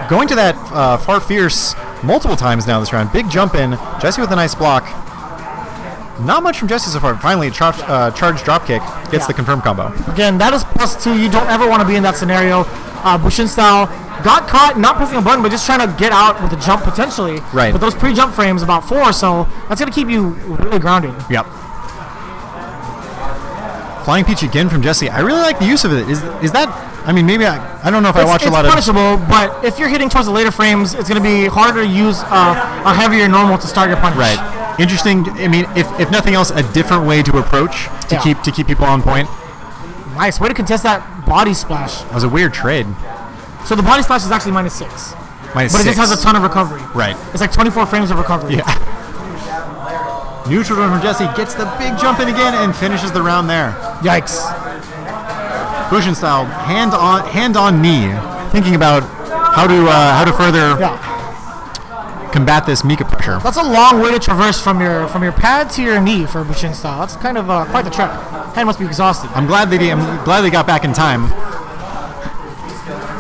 going to that far fierce multiple times now this round. Big jump in. Jesse with a nice block. Not much from Jesse so far. Finally, a charged drop kick gets the confirm combo. Again, that is +2. You don't ever want to be in that scenario. Bushin Style got caught not pressing a button, but just trying to get out with a jump potentially. Right. But those pre-jump frames, about 4 or so, that's going to keep you really grounded. Yep. Flying Peach again from Jesse. I really like the use of it. Is that... I mean, maybe I don't know if I watch a lot of... It's punishable, but if you're hitting towards the later frames, it's going to be harder to use a heavier normal to start your punish. Right. Interesting. I mean, if nothing else, a different way to approach to keep people on point. Nice. Way to contest that body splash. That was a weird trade. So the body splash is actually -6. Minus but it 6. just has a ton of recovery. Right. It's like 24 frames of recovery. Yeah. Neutral jump from Jesse, gets the big jump in again, and finishes the round there. Yikes. Fusion style, hand on knee, thinking about how to further combat this Mika pressure. That's a long way to traverse from your pad to your knee for Bushin style. That's kind of quite the trek. Hand must be exhausted. I'm glad they got back in time,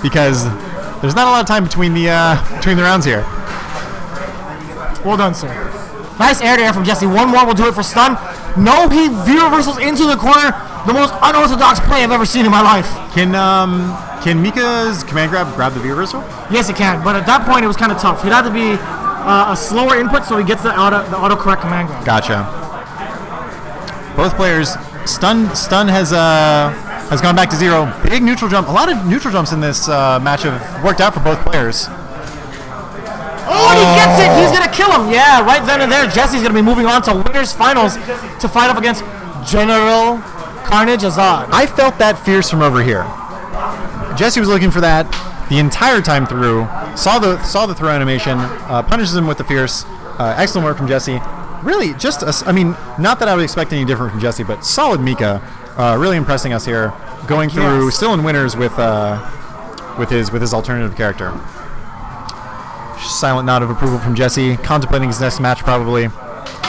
because there's not a lot of time between the rounds here. Well done, sir. Nice air to air from Jesse. One more will do it for stun. No, he V-reversals into the corner. The most unorthodox play I've ever seen in my life. Can Mika's command grab the V-reversal? Yes, it can, but at that point it was kind of tough. He'd have to be a slower input so he gets the auto-correct command grab. Gotcha. Both players, stun has gone back to 0. Big neutral jump. A lot of neutral jumps in this match have worked out for both players. Oh, he gets it! He's gonna kill him! Yeah, right then and there, Jesse's gonna be moving on to winners finals to fight up against General Carnage Azad. I felt that fierce from over here. Jesse was looking for that the entire time through. Saw the throw animation. Punishes him with the fierce. Excellent work from Jesse. Really, not that I would expect any different from Jesse, but solid Mika. Really impressing us here. Going through, still in winners with his alternative character. Silent nod of approval from Jesse, contemplating his next match probably,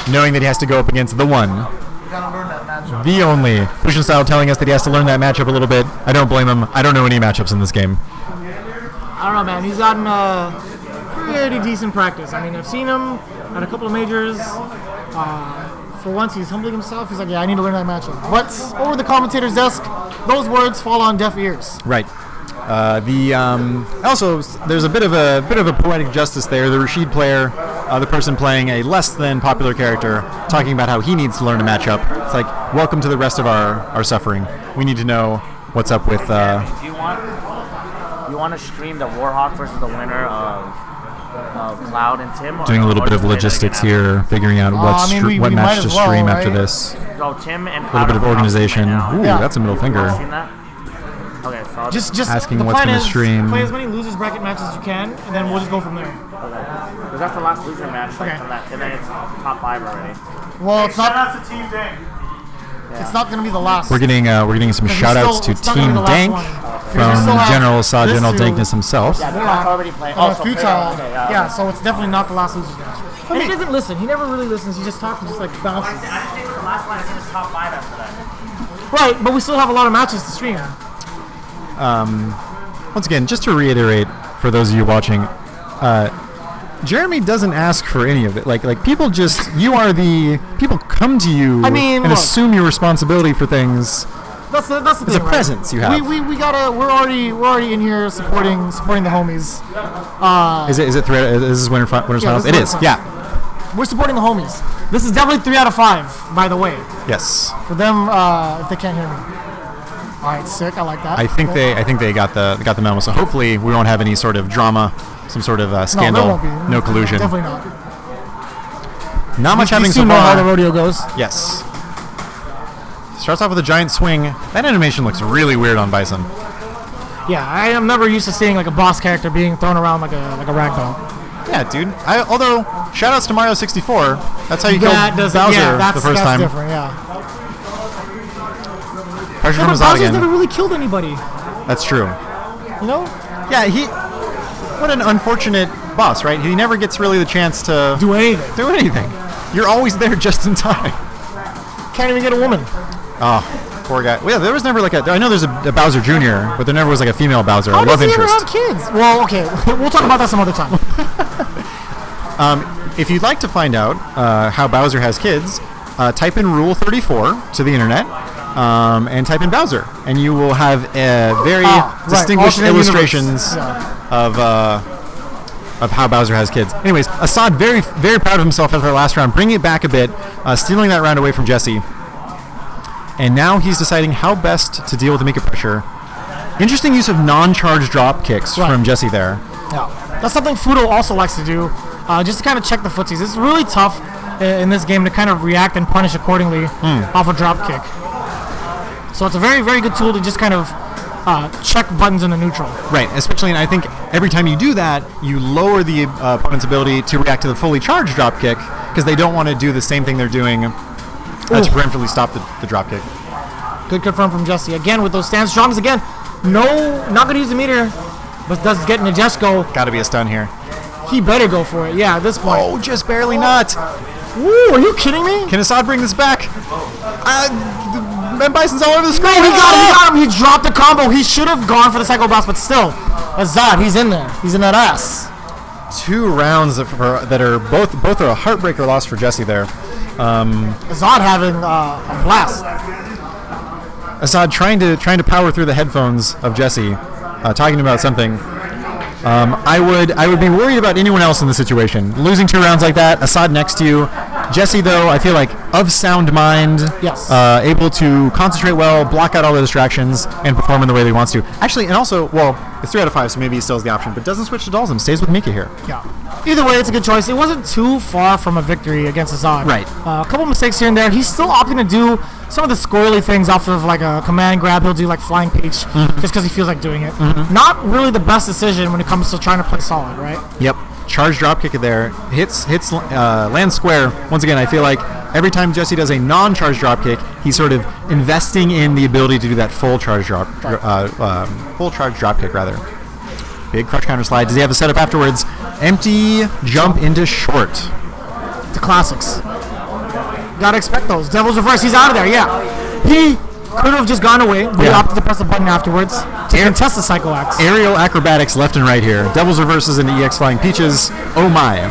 knowing that he has to go up against the one, the only. Fusion style telling us that he has to learn that matchup a little bit. I don't blame him. I don't know any matchups in this game. I don't know, man. He's gotten pretty decent practice. I mean, I've seen him at a couple of majors. For once, he's humbling himself. He's like, yeah, I need to learn that matchup. But over the commentator's desk, those words fall on deaf ears. Right. Also, there's a bit of a poetic justice there. The Rashid player, the person playing a less than popular character, talking about how he needs to learn a matchup. It's like, welcome to the rest of our suffering. We need to know what's up with. If you want to stream the Warhawk versus the winner of Cloud and Tim. Doing a little bit of logistics here, figuring out what match to stream after this. So Tim and a little bit of organization. Ooh, that's a middle finger. Okay, so just asking what's going to stream. Play as many losers bracket matches as you can, and then we'll just go from there. Okay. Because that's the last loser match. Okay. And then it's top 5 already. Well, it's not. Shout out to Team Dang. Yeah. It's not going to be the last. We're getting some shout outs to Team Dank from General Assad, General Dankness himself. Yeah, that's already playing. futile. Okay, so it's definitely not the last loser match. And he doesn't listen. He never really listens. He just talks and just like bounces. I just think the last line is in his top 5 after that. Right, but we still have a lot of matches to stream. Once again, just to reiterate for those of you watching, Jeremy doesn't ask for any of it. Like people people come to you and assume your responsibility for things. That's the thing. It's a presence you have. We're already in here supporting the homies. Is this winners finals? It is. Yeah. We're supporting the homies. This is definitely 3 out of 5, by the way. Yes. For them, if they can't hear me. All right, sick. I like that. I think they got the memo. So hopefully we won't have any sort of drama, some sort of scandal, no, there won't be. No collusion. Definitely not. Not much happening so far. far. Know how the rodeo goes. Yes. Starts off with a giant swing. That animation looks really weird on Bison. Yeah, I am never used to seeing like a boss character being thrown around like a ragdoll. Yeah, dude. Although shoutouts to Mario 64. That's how you killed Bowser the first time. That's different. Yeah. Pressure from Azad Bowser's again. never really killed anybody. That's true. You know? Yeah, what an unfortunate boss, right? He never gets really the chance to do anything. You're always there just in time. Can't even get a woman. Oh, poor guy. Well, yeah, there was never I know there's a Bowser Jr., but there never was like a female Bowser. How love does he interest. ever have kids? Well, okay, we'll talk about that some other time. If you'd like to find out how Bowser has kids, type in Rule 34 to the internet. And type in Bowser, and you will have very distinguished illustrations of how Bowser has kids. Anyways, Assad very, very proud of himself after the last round, bringing it back a bit, stealing that round away from Jesse. And now he's deciding how best to deal with the Mika pressure. Interesting use of non-charge drop kicks from Jesse there. Yeah, that's something Fudo also likes to do, just to kind of check the footsies. It's really tough in this game to kind of react and punish accordingly off a drop kick. So it's a very, very good tool to just kind of check buttons in the neutral. Right, especially, and I think every time you do that, you lower the opponent's ability to react to the fully charged dropkick because they don't want to do the same thing they're doing to preemptively stop the dropkick. Good confirm from Jesse. Again, with those stance strongs, again, no, not going to use the meter, but does get into just go. Got to be a stun here. He better go for it. Yeah, at this point. Oh, just barely not. Woo, are you kidding me? Can Assad bring this back? Ben Bison's all over the screen. Oh, he got him. He dropped the combo. He should have gone for the Psycho Blast, but still, Assad, he's in there. He's in that ass. 2 rounds that are both are a heartbreaker loss for Jesse there. Assad having a blast. Assad trying to power through the headphones of Jesse, talking about something. I would be worried about anyone else in the situation. Losing 2 rounds like that, Assad next to you. Jesse, though, I feel like of sound mind, yes, able to concentrate well, block out all the distractions, and perform in the way that he wants to. Actually, and also, well, it's 3 out of 5, so maybe he still has the option, but doesn't switch to Dalsum, stays with Mika here. Yeah. Either way, it's a good choice. It wasn't too far from a victory against Assad. Right. A couple mistakes here and there. He's still opting to do some of the squirrely things off of like a command grab. He'll do like flying peach just because he feels like doing it. Not really the best decision when it comes to trying to play solid, right? Yep. Charge drop kick there. Hits lands square. Once again, I feel like every time Jesse does a non-charge drop kick, he's sort of investing in the ability to do that full charge drop kick rather. Big crush counter slide. Does he have a setup afterwards? Empty jump into short. The classics. Gotta expect those. Devil's reverse. He's out of there. Yeah. He could have just gone away, but he opted to press the button afterwards to contest the Psycho Axe. Aerial acrobatics left and right here. Devil's reverses into EX flying peaches. Oh my.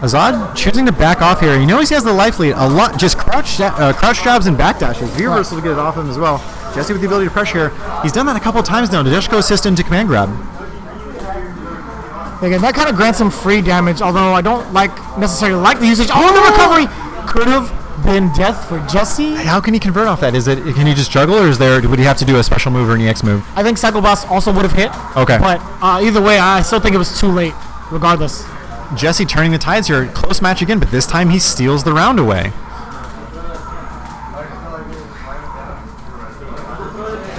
Azad choosing to back off here. He knows he has the life lead. A lot, just crouch jabs and backdashes. V-reversal to get it off him as well. Jesse with the ability to pressure here. He's done that a couple of times now. Nadeshko assist into command grab. Again, that kind of grants him free damage, although I don't necessarily like the usage. Oh, the recovery could have been death for Jesse. How can he convert off that? Can he just juggle, or would he have to do a special move or an EX move? I think Psycho Blast also would have hit. Okay. But either way, I still think it was too late, regardless. Jesse turning the tides here. Close match again, but this time he steals the round away.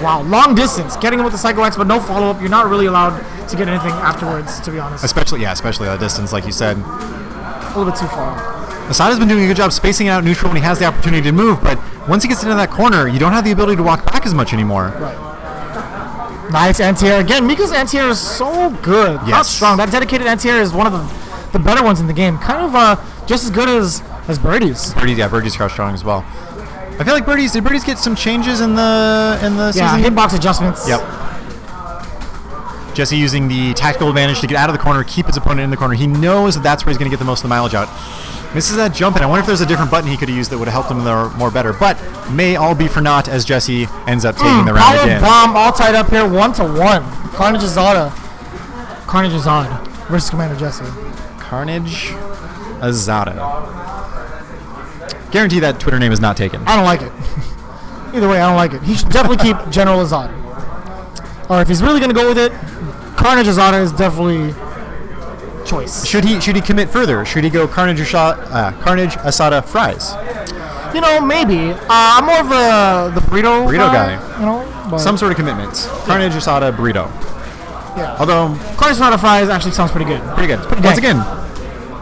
Wow, long distance. Getting him with the Psycho X, but no follow-up. You're not really allowed to get anything afterwards, to be honest. Especially that distance, like you said. A little bit too far. Assad has been doing a good job spacing out neutral when he has the opportunity to move, but once he gets into that corner, you don't have the ability to walk back as much anymore. Right. Nice anti-air. Again, Mika's anti-air is so good. Yes. Not strong. That dedicated anti-air is one of the better ones in the game. Kind of just as good as Birdie's. Birdie's crouch strong as well. I feel like did Birdie's get some changes in the season? Yeah, hitbox adjustments. Yep. Jesse using the tactical advantage to get out of the corner, keep his opponent in the corner. He knows that's where he's going to get the most of the mileage out. Misses that jump, and I wonder if there's a different button he could have used that would have helped him more better. But may all be for naught as Jesse ends up taking the round again. Bomb all tied up here, 1-1. Carnage Azad versus Commander Jesse. Carnage Azada. Guarantee that Twitter name is not taken. I don't like it. Either way, I don't like it. He should definitely keep General Azad. Or if he's really going to go with it, Carnage Azada is definitely choice. Should he commit further? Should he go Carnage Asada fries? You know, maybe. I'm more of the burrito guy. You know, some sort of commitment. Carnage Asada burrito. Yeah. Although Carnage Asada fries actually sounds pretty good. Once again,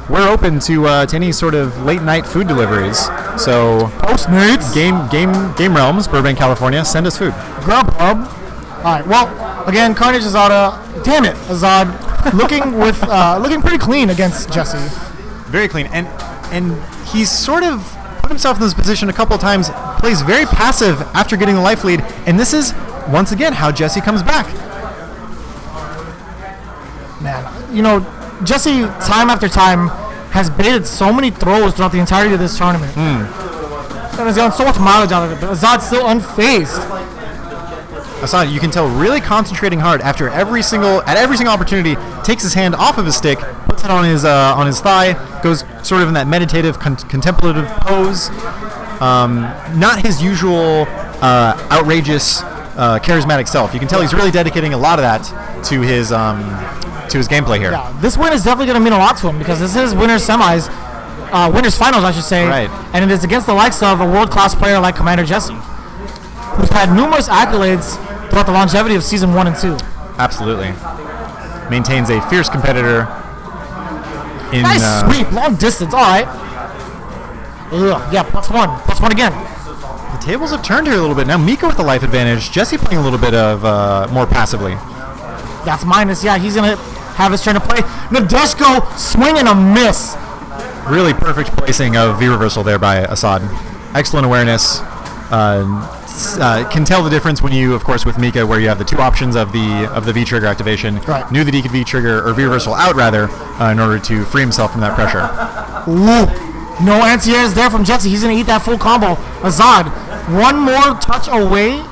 we're open to any sort of late night food deliveries. So Postmates, Game Realms, Burbank, California, send us food. Grubhub. All right. Well, again, Carnage Azada. Damn it, Azad, looking pretty clean against Jesse. Very clean, and he's sort of put himself in this position a couple of times. Plays very passive after getting the life lead, and this is once again how Jesse comes back. Man, you know, Jesse time after time has baited so many throws throughout the entirety of this tournament, and has gotten so much mileage out of it. But Azad's still unfazed. Assad, you can tell, really concentrating hard after every single opportunity. Takes his hand off of his stick, puts it on his thigh, goes sort of in that meditative, contemplative pose. Not his usual outrageous, charismatic self. You can tell he's really dedicating a lot of that to his gameplay here. Yeah, this win is definitely going to mean a lot to him because this is winner's semis. winners finals, I should say. Right. And it is against the likes of a world-class player like Commander Jesse, who's had numerous accolades throughout the longevity of Season 1 and 2. Absolutely. Maintains a fierce competitor. Nice sweep, long distance, all right. Ugh, yeah, +1 again. The tables have turned here a little bit. Now Mika with the life advantage. Jesse playing a little bit of more passively. That's minus, yeah, he's going to have his turn to play. Nadeshko, swing and a miss. Really perfect placing of V-reversal there by Assad. Excellent awareness. Can tell the difference when you, of course, with Mika, where you have the two options of the V trigger activation. Right. Knew that he could V trigger or V reversal out rather in order to free himself from that pressure. Ooh. No anti-airs there from Jesse. He's gonna eat that full combo. Azad, one more touch away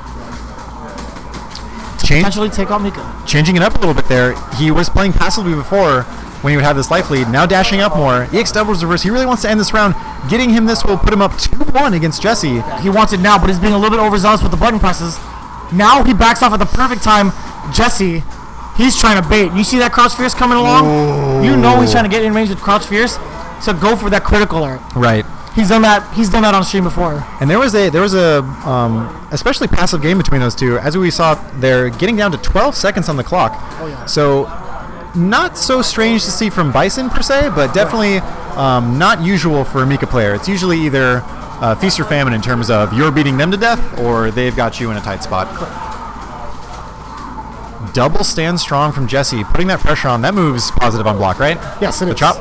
to potentially take out Mika. Changing it up a little bit there. He was playing passively before when he would have this life lead. Now dashing up more. EX doubles reverse. He really wants to end this round. Getting him this will put him up 2-1 against Jesse. He wants it now, but he's being a little bit overzealous with the button presses. Now he backs off at the perfect time. Jesse, he's trying to bait. You see that Crouch Fierce coming along? Ooh. You know he's trying to get in range with Crouch Fierce, so go for that critical alert. Right. He's done that. He's done that on stream before. And there was a especially passive game between those two. As we saw, they're getting down to 12 seconds on the clock. Oh yeah. So not so strange to see from Bison per se, but definitely not usual for a Mika player. It's usually either feast or famine in terms of you're beating them to death or they've got you in a tight spot. Double stand strong from Jesse, putting that pressure on. That move's positive on block, right? Yes, it is. The chop?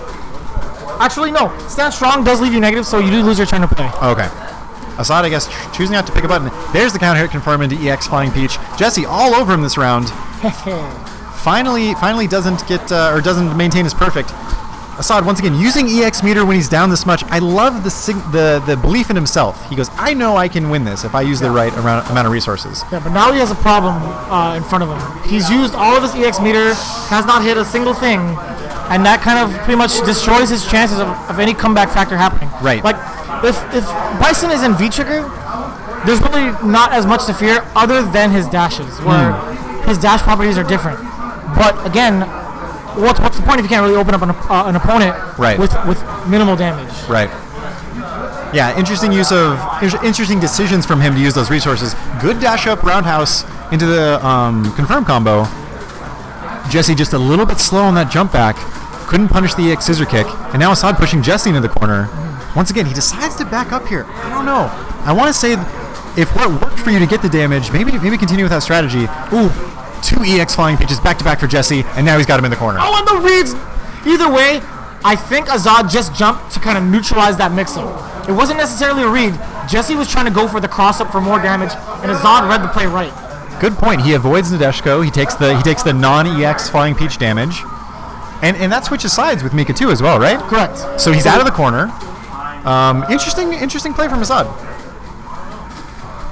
Actually, no. Stand strong does leave you negative, so you do lose your turn to play. Okay. Assad, I guess, choosing not to pick a button. There's the counter hit confirm into EX Flying Peach. Jesse all over him this round. Finally doesn't get or doesn't maintain his perfect. Assad once again using EX meter when he's down this much. I love the belief in himself. He goes, I know I can win this if I use the right amount of resources. Yeah, but now he has a problem in front of him. He's used all of his EX meter, has not hit a single thing, and that kind of pretty much destroys his chances of any comeback factor happening. Right. Like if Bison is in V trigger, there's really not as much to fear other than his dashes, where his dash properties are different. But again, what's the point if you can't really open up an opponent with minimal damage? Right. Yeah, interesting decisions from him to use those resources. Good dash up roundhouse into the confirm combo. Jesse just a little bit slow on that jump back. Couldn't punish the EX scissor kick. And now Assad pushing Jesse into the corner. Once again, he decides to back up here. I don't know. I want to say if what worked for you to get the damage, maybe continue with that strategy. Ooh. 2 EX Flying Peaches back-to-back for Jesse, and now he's got him in the corner. Oh, and the reads! Either way, I think Azad just jumped to kind of neutralize that mix-up. It wasn't necessarily a read. Jesse was trying to go for the cross-up for more damage, and Azad read the play right. Good point. He avoids Nadeshko. He takes the non-EX Flying Peach damage. And that switches sides with Mika too as well, right? Correct. So he's out of the corner. Interesting play from Assad.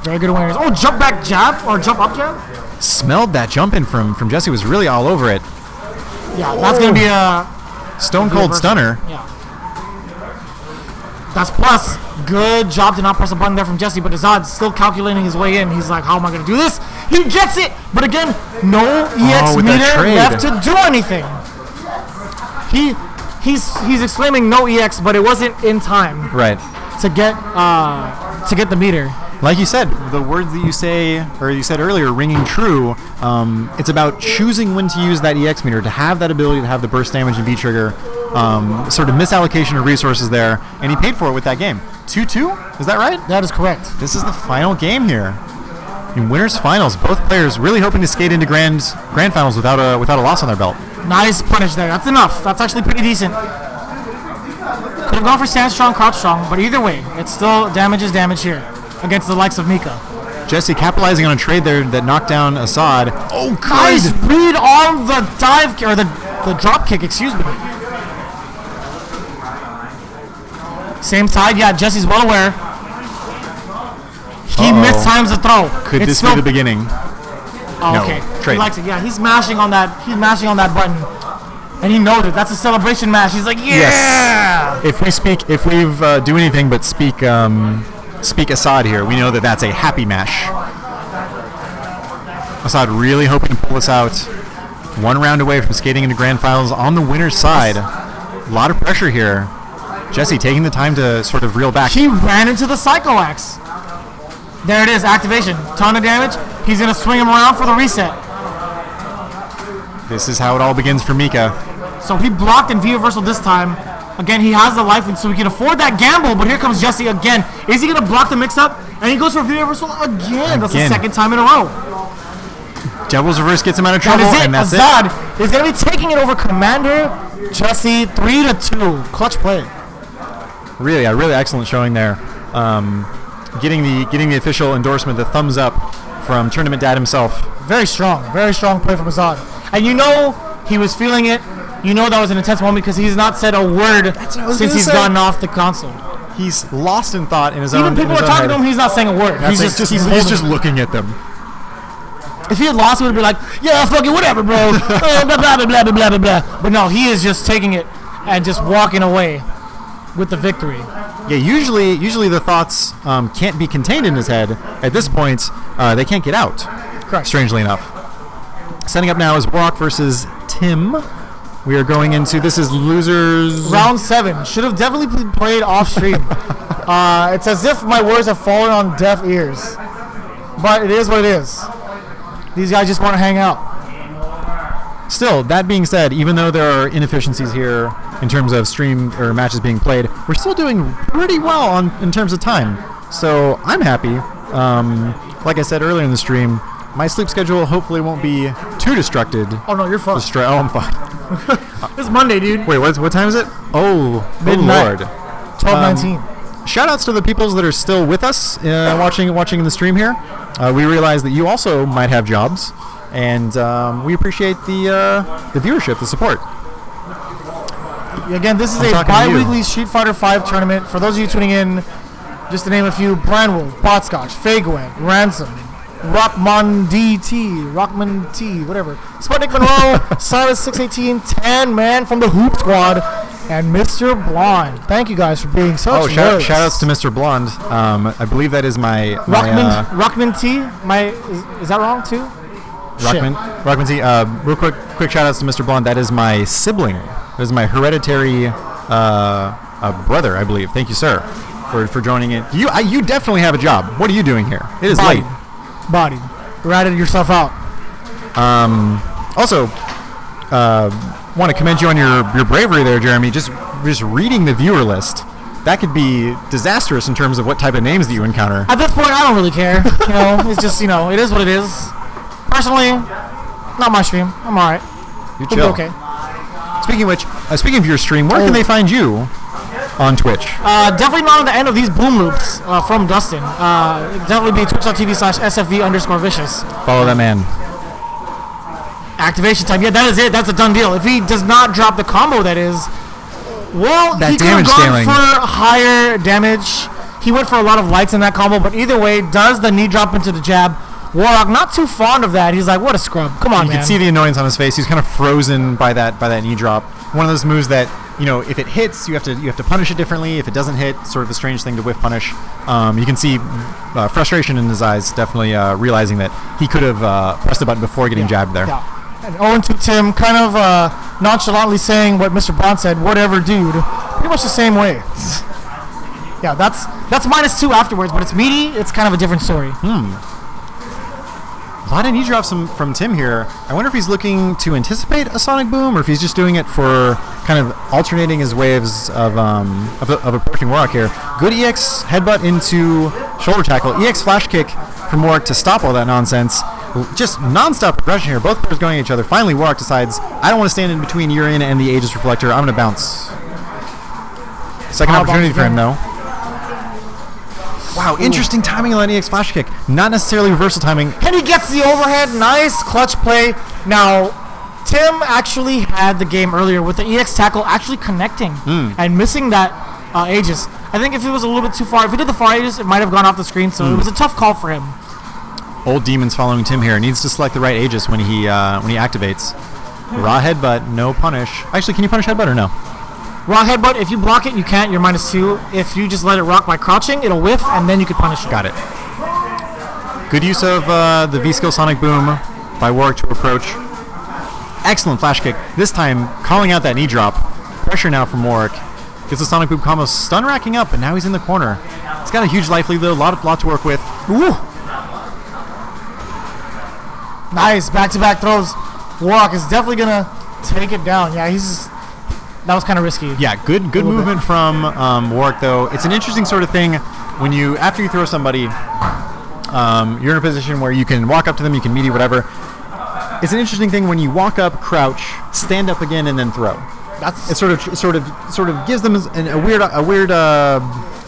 Very good awareness. Oh, jump back jab or jump up jab? Smelled that jump in from Jesse, was really all over it. Yeah, that's going to be a stone cold stunner. Yeah. That's plus. Good job to not press a button there from Jesse, but Azad's still calculating his way in. He's like, how am I going to do this? He gets it! But again, no EX meter left to do anything. He's exclaiming no EX, but it wasn't in time. Right. To get the meter. Like you said, the words that you say, or you said earlier, ringing true. It's about choosing when to use that EX meter, to have that ability to have the burst damage and V-trigger, sort of misallocation of resources there, and he paid for it with that game. 2-2? Is that right? That is correct. This is the final game here. In winners finals, both players really hoping to skate into grand finals without a loss on their belt. Nice punish there. That's enough. That's actually pretty decent. Could have gone for stand strong, crouch strong, but either way, it's still damage is damage here against the likes of Mika. Jesse capitalizing on a trade there that knocked down Assad. Oh, good. Nice read on the dive or the drop kick. Excuse me. Same side. Yeah, Jesse's well aware. He mistimes the throw. Could this be the beginning? Oh, no, okay. Trade. He likes it. Yeah, he's mashing on that. He's mashing on that button, and he knows it. That's a celebration mash. He's like, yeah. Yes. If we do anything but speak Assad here, we know that that's a happy mash. Assad really hoping to pull this out. 1 round away from skating into grand finals on the winner's side. A lot of pressure here. Jesse taking the time to sort of reel back. He ran into the Psycho Axe. There it is, activation. Ton of damage. He's going to swing him around for the reset. This is how it all begins for Mika. So he blocked in V-reversal this time. Again, he has the life lead, so he can afford that gamble, but here comes Jesse again. Is he going to block the mix-up? And he goes for V-reversal again. That's the second time in a row. Devil's Reverse gets him out of trouble, and that's Azad is going to be taking it over Commander Jesse 3-2. Clutch play. Really excellent showing there. Getting the official endorsement, the thumbs up from Tournament Dad himself. Very strong play from Azad. And you know he was feeling it. You know that was an intense moment because he's not said a word since he's gotten off the console. He's lost in thought in his own. Even people are talking to him, he's not saying a word. He's just looking at them. If he had lost, he would be like, yeah, fuck it, whatever, bro. Blah, blah, blah, blah, blah, blah, blah. But no, he is just taking it and just walking away with the victory. Yeah, usually the thoughts can't be contained in his head. At this point, they can't get out. Correct. Strangely enough. Setting up now is Warhawk versus Tim. We are going into, this is losers. Round 7. Should have definitely played off stream. It's as if my words have fallen on deaf ears. But it is what it is. These guys just want to hang out. Still, that being said, even though there are inefficiencies here in terms of stream or matches being played, we're still doing pretty well in terms of time. So I'm happy. Like I said earlier in the stream, my sleep schedule hopefully won't be too destructed. Oh no, you're fine. I'm fine. It's Monday, dude. Wait, what time is it? Oh, midnight. Lord. 12:19. Shout outs to the peoples that are still with us watching in the stream here. We realize that you also might have jobs, and we appreciate the viewership, the support. Again, this is a bi-weekly Street Fighter V tournament. For those of you tuning in, just to name a few: Brandwolf, Botskotch, Fagwen, Ransom, Rockman T, whatever. Sputnik Monroe, Silas 618, Tan Man from the Hoop Squad, and Mr. Blonde. Thank you guys for being such shout outs to Mr. Blonde. I believe that is my Rockman T. Is that wrong too? Rockman T. Real quick shout outs to Mr. Blonde. That is my sibling. That is my hereditary brother, I believe. Thank you, sir, for joining in. You definitely have a job. What are you doing here? It is late. Bodied. Ratted yourself out. Also, want to commend you on your bravery there, Jeremy. Just reading the viewer list. That could be disastrous in terms of what type of names that you encounter. At this point, I don't really care. It's just, it is what it is. Personally, not my stream. I'm alright. You're chill. Okay. Speaking of your stream, where can they find you on Twitch? Definitely not on the end of these boom loops from Dustin. Definitely be twitch.tv/SFV_vicious. Follow that man. Activation time. Yeah, that is it. That's a done deal. If he does not drop the combo, that is. Well, that he could have gone for higher damage. He went for a lot of lights in that combo, but either way, does the knee drop into the jab. Warhawk not too fond of that. He's like, what a scrub. Come on, man. You can see the annoyance on his face. He's kind of frozen by that knee drop. One of those moves that, if it hits, you have to punish it differently. If it doesn't hit, sort of a strange thing to whiff punish. You can see frustration in his eyes, definitely realizing that he could have pressed the button before getting jabbed there. Yeah. And 0-2 Tim kind of nonchalantly saying what Mr. Bond said, whatever, dude. Pretty much the same way. Yeah, that's -2 afterwards, but it's meaty. It's kind of a different story. A lot of knee drops from Tim here. I wonder if he's looking to anticipate a sonic boom, or if he's just doing it for kind of alternating his waves of approaching Warhawk here. Good EX headbutt into shoulder tackle. EX flash kick from Warhawk to stop all that nonsense. Just non-stop progression here. Both players going at each other. Finally, Warhawk decides, I don't want to stand in between Urien and the Aegis Reflector. I'm going to bounce. Second opportunity for him, though. Wow, interesting timing on that EX flash kick. Not necessarily reversal timing. And he gets the overhead. Nice clutch play. Now, Tim actually had the game earlier with the EX tackle actually connecting and missing that Aegis. I think if it was a little bit too far, if he did the far Aegis, it might have gone off the screen, so it was a tough call for him. Old Demon's following Tim here. Needs to select the right Aegis when he activates. Raw headbutt, no punish. Actually, can you punish headbutt or no? Raw headbutt, if you block it, you can't. You're -2. If you just let it rock by crouching, it'll whiff, and then you can punish it. Got it. Good use of the V-Skill Sonic Boom by Warhawk to approach. Excellent flash kick. This time, calling out that knee drop. Pressure now from Warhawk. Gets the Sonic Boom combo, stun racking up, and now he's in the corner. He's got a huge life lead, though, a lot to work with. Ooh. Nice, back-to-back throws. Warlock is definitely gonna take it down. Yeah, that was kind of risky. Yeah, good movement from Warwick, though. It's an interesting sort of thing when after you throw somebody, you're in a position where you can walk up to them, you can melee, whatever. It's an interesting thing when you walk up, crouch, stand up again, and then throw. It sort of gives them a weird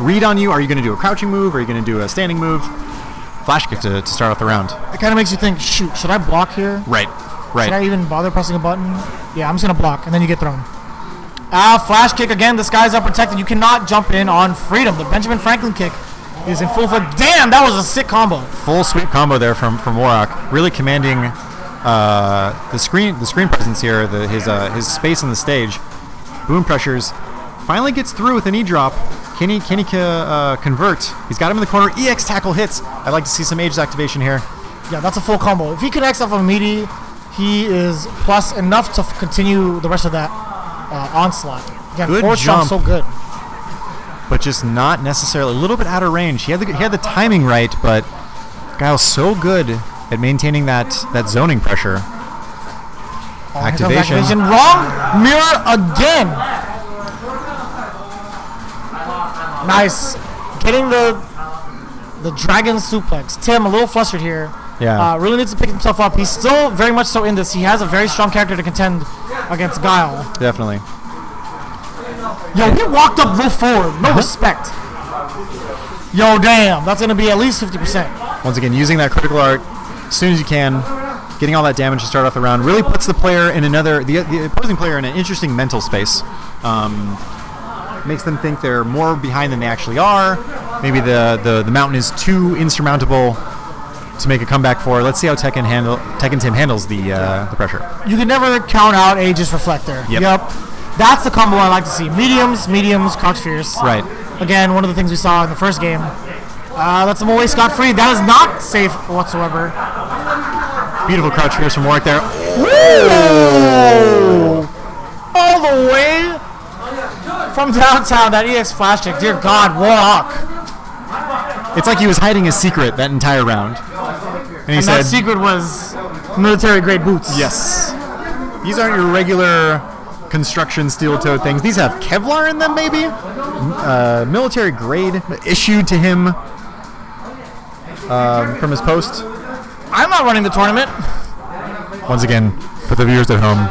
read on you. Are you going to do a crouching move? Are you going to do a standing move? Flash kick to start off the round. It kind of makes you think, shoot, should I block here? Right. Should I even bother pressing a button? Yeah, I'm just going to block, and then you get thrown. Flash kick again. This guy's unprotected. You cannot jump in on freedom. The Benjamin Franklin kick is in full effect. Damn, that was a sick combo. Full sweep combo there from Warrock. Really commanding the screen presence here, his space on the stage. Boom pressures. Finally gets through with an E drop. Can he convert? He's got him in the corner. EX tackle hits. I'd like to see some Aegis activation here. Yeah, that's a full combo. If he can X off of meaty, he is plus enough to continue the rest of that onslaught. Again, good forward jump, so good. But just not necessarily, a little bit out of range. He had the timing right, but Guile's so good at maintaining that zoning pressure. Activation. Wrong mirror again. Nice. Getting the dragon suplex. Tim, a little flustered here. Yeah. Really needs to pick himself up. He's still very much so in this. He has a very strong character to contend against Guile. Definitely. Yo, he walked up real forward. No respect. Yo, damn. That's going to be at least 50%. Once again, using that critical art as soon as you can. Getting all that damage to start off the round really puts the player in the opposing player in an interesting mental space. Makes them think they're more behind than they actually are. Maybe the mountain is too insurmountable to make a comeback for. Let's see how Tekken Tim handles the pressure. You can never count out Aegis Reflector. Yep. That's the combo I like to see. Mediums, crouch fierce. Right. Again, one of the things we saw in the first game. Lets them away scot-free. That is not safe whatsoever. Beautiful crouch fierce from Warwick there. Woo! All the way from downtown, that EX flash kick. Dear God, Warlock. It's like he was hiding his secret that entire round. And that secret was military-grade boots. Yes. These aren't your regular construction steel-toed things. These have Kevlar in them, maybe? Military grade issued to him from his post. I'm not running the tournament. Once again, for the viewers at home,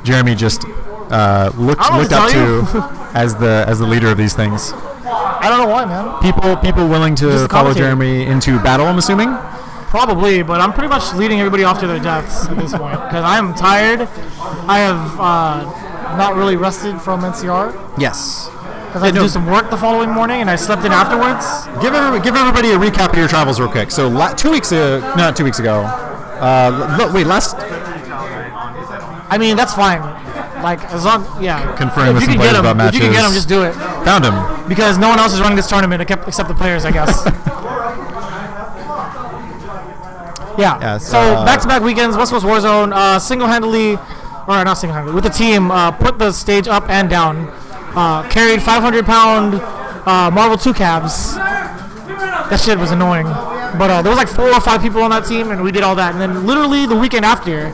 Jeremy just looked up to as the leader of these things. I don't know why, man. People willing to follow Jeremy into battle, I'm assuming? Probably, but I'm pretty much leading everybody off to their deaths at this point because I'm tired. I have not really rested from NCR. Yes. Because I had to do some work the following morning, and I slept in afterwards. Give everybody a recap of your travels real quick. So 2 weeks ago, not 2 weeks ago. Last. I mean, that's fine. Like, as long, yeah. Conferring with some players about matches. If you can get them, just do it. Found him. Because no one else is running this tournament except the players, I guess. Yeah. So back-to-back weekends, West Coast Warzone, single-handedly, or not single-handedly, with the team, put the stage up and down. Carried 500-pound Marvel 2 cabs. That shit was annoying. But there was like 4 or 5 people on that team, and we did all that. And then literally the weekend after,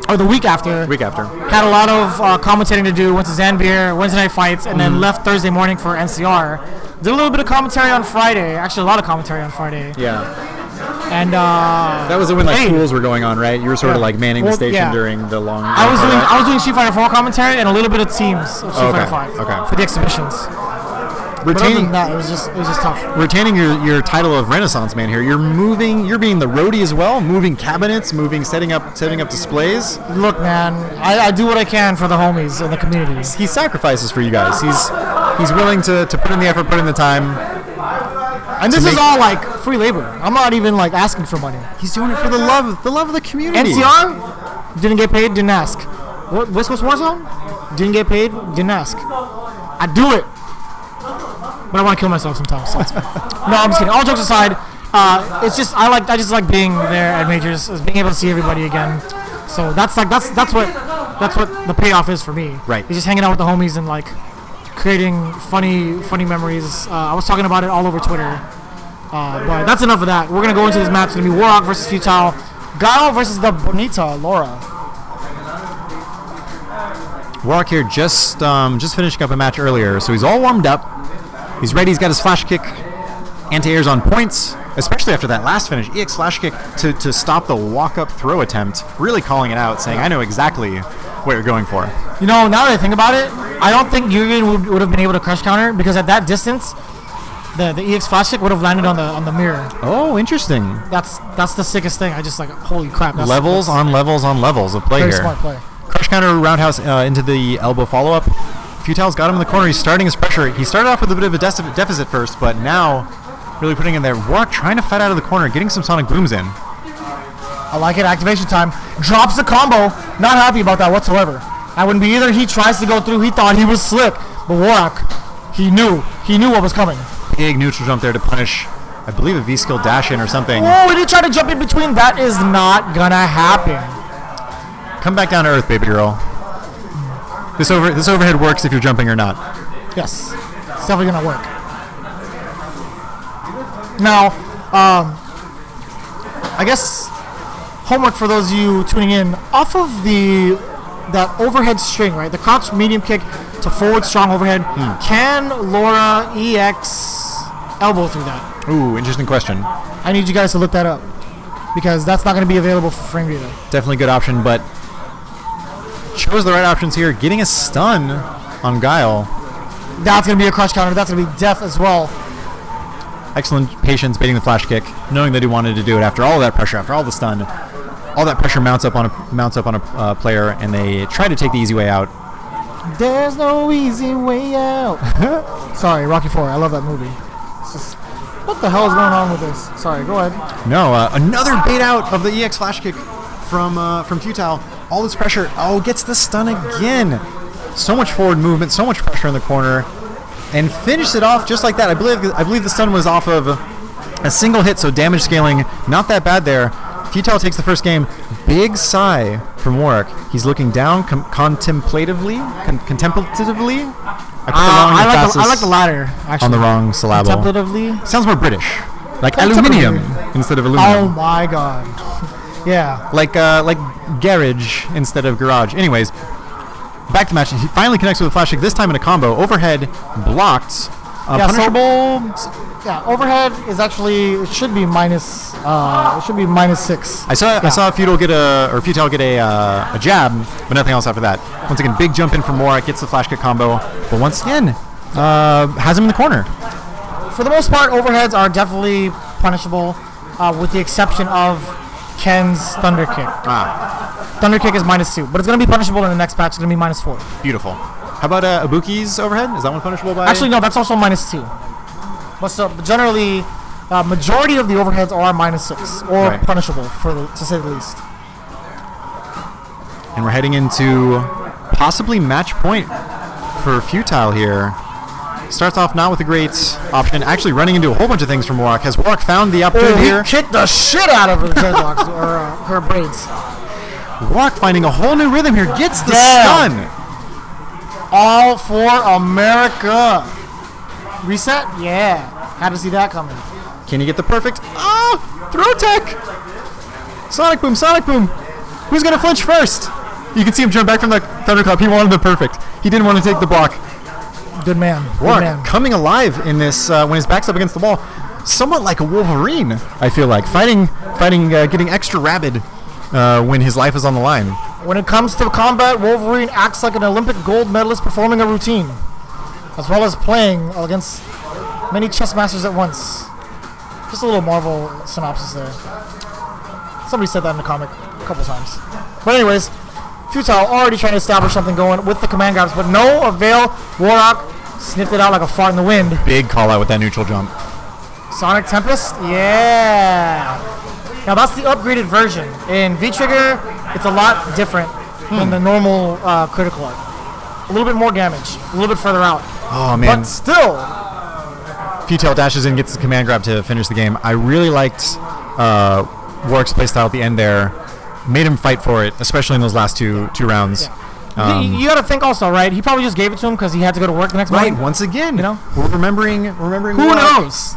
or the week after, had a lot of commentating to do. Went to Zanbeer, Wednesday night fights, and then left Thursday morning for NCR. Did a little bit of commentary on Friday. Actually, a lot of commentary on Friday. Yeah. And that was when like pools were going on, right? You were sort of like manning the station during the long. I was doing Street Fighter 4 commentary and a little bit of teams of Street Fighter 5 for the exhibitions. But other than that, it was just tough. Retaining your title of Renaissance man here, you're being the roadie as well, moving cabinets, setting up displays. Look, man, I do what I can for the homies and the community. He sacrifices for you guys. He's willing to put in the effort, put in the time. And this is all like free labor. I'm not even like asking for money. He's doing it for the love of the community. NCR didn't get paid, didn't ask. What, West Coast Warzone didn't get paid, didn't ask. I do it, but I want to kill myself sometimes. So no, I'm just kidding. All jokes aside, it's just I just like being there at majors, being able to see everybody again. So that's what that's what the payoff is for me. Right. It's just hanging out with the homies and like creating funny memories. I was talking about it all over Twitter. But that's enough of that. We're gonna go into this match. It's gonna be Warhawk versus Futile, Guile versus the Bonita Laura. Warhawk here just finishing up a match earlier, so he's all warmed up. He's ready. He's got his flash kick. Anti-air's on points, especially after that last finish. EX flash kick to stop the walk-up throw attempt. Really calling it out, saying, I know exactly what you're going for. You know, now that I think about it, I don't think Yugen would have been able to crush counter because at that distance, the EX flash kick would have landed on the mirror. Oh, interesting. That's the sickest thing. I just like, holy crap. That's levels on levels on levels of play very here. Smart play. Crush counter roundhouse into the elbow follow-up. Futile's got him in the corner. He's starting his pressure. He started off with a bit of a deficit first, but now really putting in there. Warhawk trying to fight out of the corner, getting some sonic booms in. I like it. Activation time. Drops the combo. Not happy about that whatsoever. I wouldn't be either. He tries to go through. He thought he was slick. But Warhawk, he knew what was coming. Big neutral jump there to punish, I believe, a V-skill dash in or something. Oh, he did try to jump in between. That is not gonna happen. Come back down to earth, baby girl. This overhead works if you're jumping or not. Yes. It's definitely gonna work. Now, I guess homework for those of you tuning in. Off of that overhead string, right? The crouch medium kick to forward strong overhead. Can Laura EX elbow through that? Ooh, interesting question. I need you guys to look that up because that's not going to be available for frame data. Definitely a good option, but chose the right options here. Getting a stun on Guile. That's going to be a crush counter. That's going to be death as well. Excellent patience baiting the flash kick, knowing that he wanted to do it after all of that pressure, after all the stun. All that pressure mounts up on a player, and they try to take the easy way out. There's no easy way out. Sorry, Rocky IV. I love that movie. It's just, what the hell is going on with this? Sorry, go ahead. No, another bait out of the EX flash kick from Futile. All this pressure. Oh, gets the stun again. So much forward movement, so much pressure in the corner, and finished it off just like that. I believe the stun was off of a single hit, so damage scaling not that bad there. Futile takes the first game. Big sigh from Warhawk. He's looking down contemplatively. Contemplatively. I like the latter. Actually, on the wrong syllable. Contemplatively. Sounds more British. Like aluminium instead of aluminum. Oh my god. Yeah. Like garage instead of garage. Anyways, back to match. He finally connects with a flash kick. This time in a combo. Overhead blocked. Punishable. Overhead is actually it should be minus. It should be -6. I saw Futile get a jab, but nothing else after that. Once again, big jump in from Warhawk, gets the flash kick combo, but once again, has him in the corner. For the most part, overheads are definitely punishable, with the exception of Ken's Thunder Kick. Thunder Kick is -2, but it's going to be punishable in the next patch. It's going to be -4. Beautiful. How about Ibuki's overhead? Is that one punishable by? Actually, no, that's also -2. But so generally, majority of the overheads are -6 or right. punishable, to say the least. And we're heading into possibly match point for Futile here. Starts off not with a great option, actually running into a whole bunch of things from Warhawk. Has Warhawk found the opportunity here? He kicked the shit out of her dreadlocks or her braids. Warhawk finding a whole new rhythm here, gets the stun. All for America. Reset? Yeah. Had to see that coming. Can you get the perfect? Oh, throw tech. Sonic boom, Sonic boom. Who's going to flinch first? You can see him jump back from the thunderclap. He wanted the perfect. He didn't want to take the block. Good man. Warhawk coming alive in this when his back's up against the wall. Somewhat like a Wolverine, I feel like. Fighting, getting extra rabid when his life is on the line. When it comes to combat, Wolverine acts like an Olympic gold medalist performing a routine, as well as playing against many chess masters at once. Just a little Marvel synopsis there. Somebody said that in the comic a couple times. But anyways, Futile already trying to establish something going with the command grabs, but no avail. Warhawk sniffed it out like a fart in the wind. Big call out with that neutral jump. Sonic Tempest? Yeah. Now that's the upgraded version. In V-Trigger, it's a lot different than the normal critical art. A little bit more damage, a little bit further out. Oh man. But still. Futile dashes in, gets his command grab to finish the game. I really liked Warhawk's playstyle at the end there. Made him fight for it, especially in those last two rounds. Yeah. You got to think also, right? He probably just gave it to him because he had to go to work the next morning. Right. Once again, you know, we're remembering. Who knows?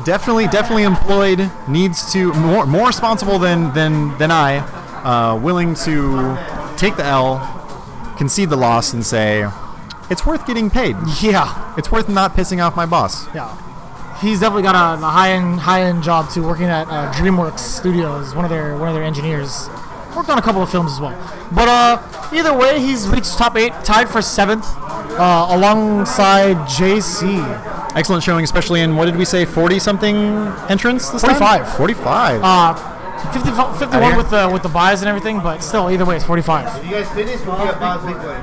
Definitely employed. Needs to more responsible than I. Willing to take the L, concede the loss, and say it's worth getting paid. Yeah. It's worth not pissing off my boss. Yeah. He's definitely got a high-end job too, working at DreamWorks Studios, one of their engineers. Worked on a couple of films as well. But either way, he's reached top 8, tied for 7th, alongside JC. Excellent showing, especially in, what did we say, 40-something entrants this 45. time? 45. 51 with the buys and everything, but still, either way, it's 45. Did you guys finish? We'll get Bob's Big Boy.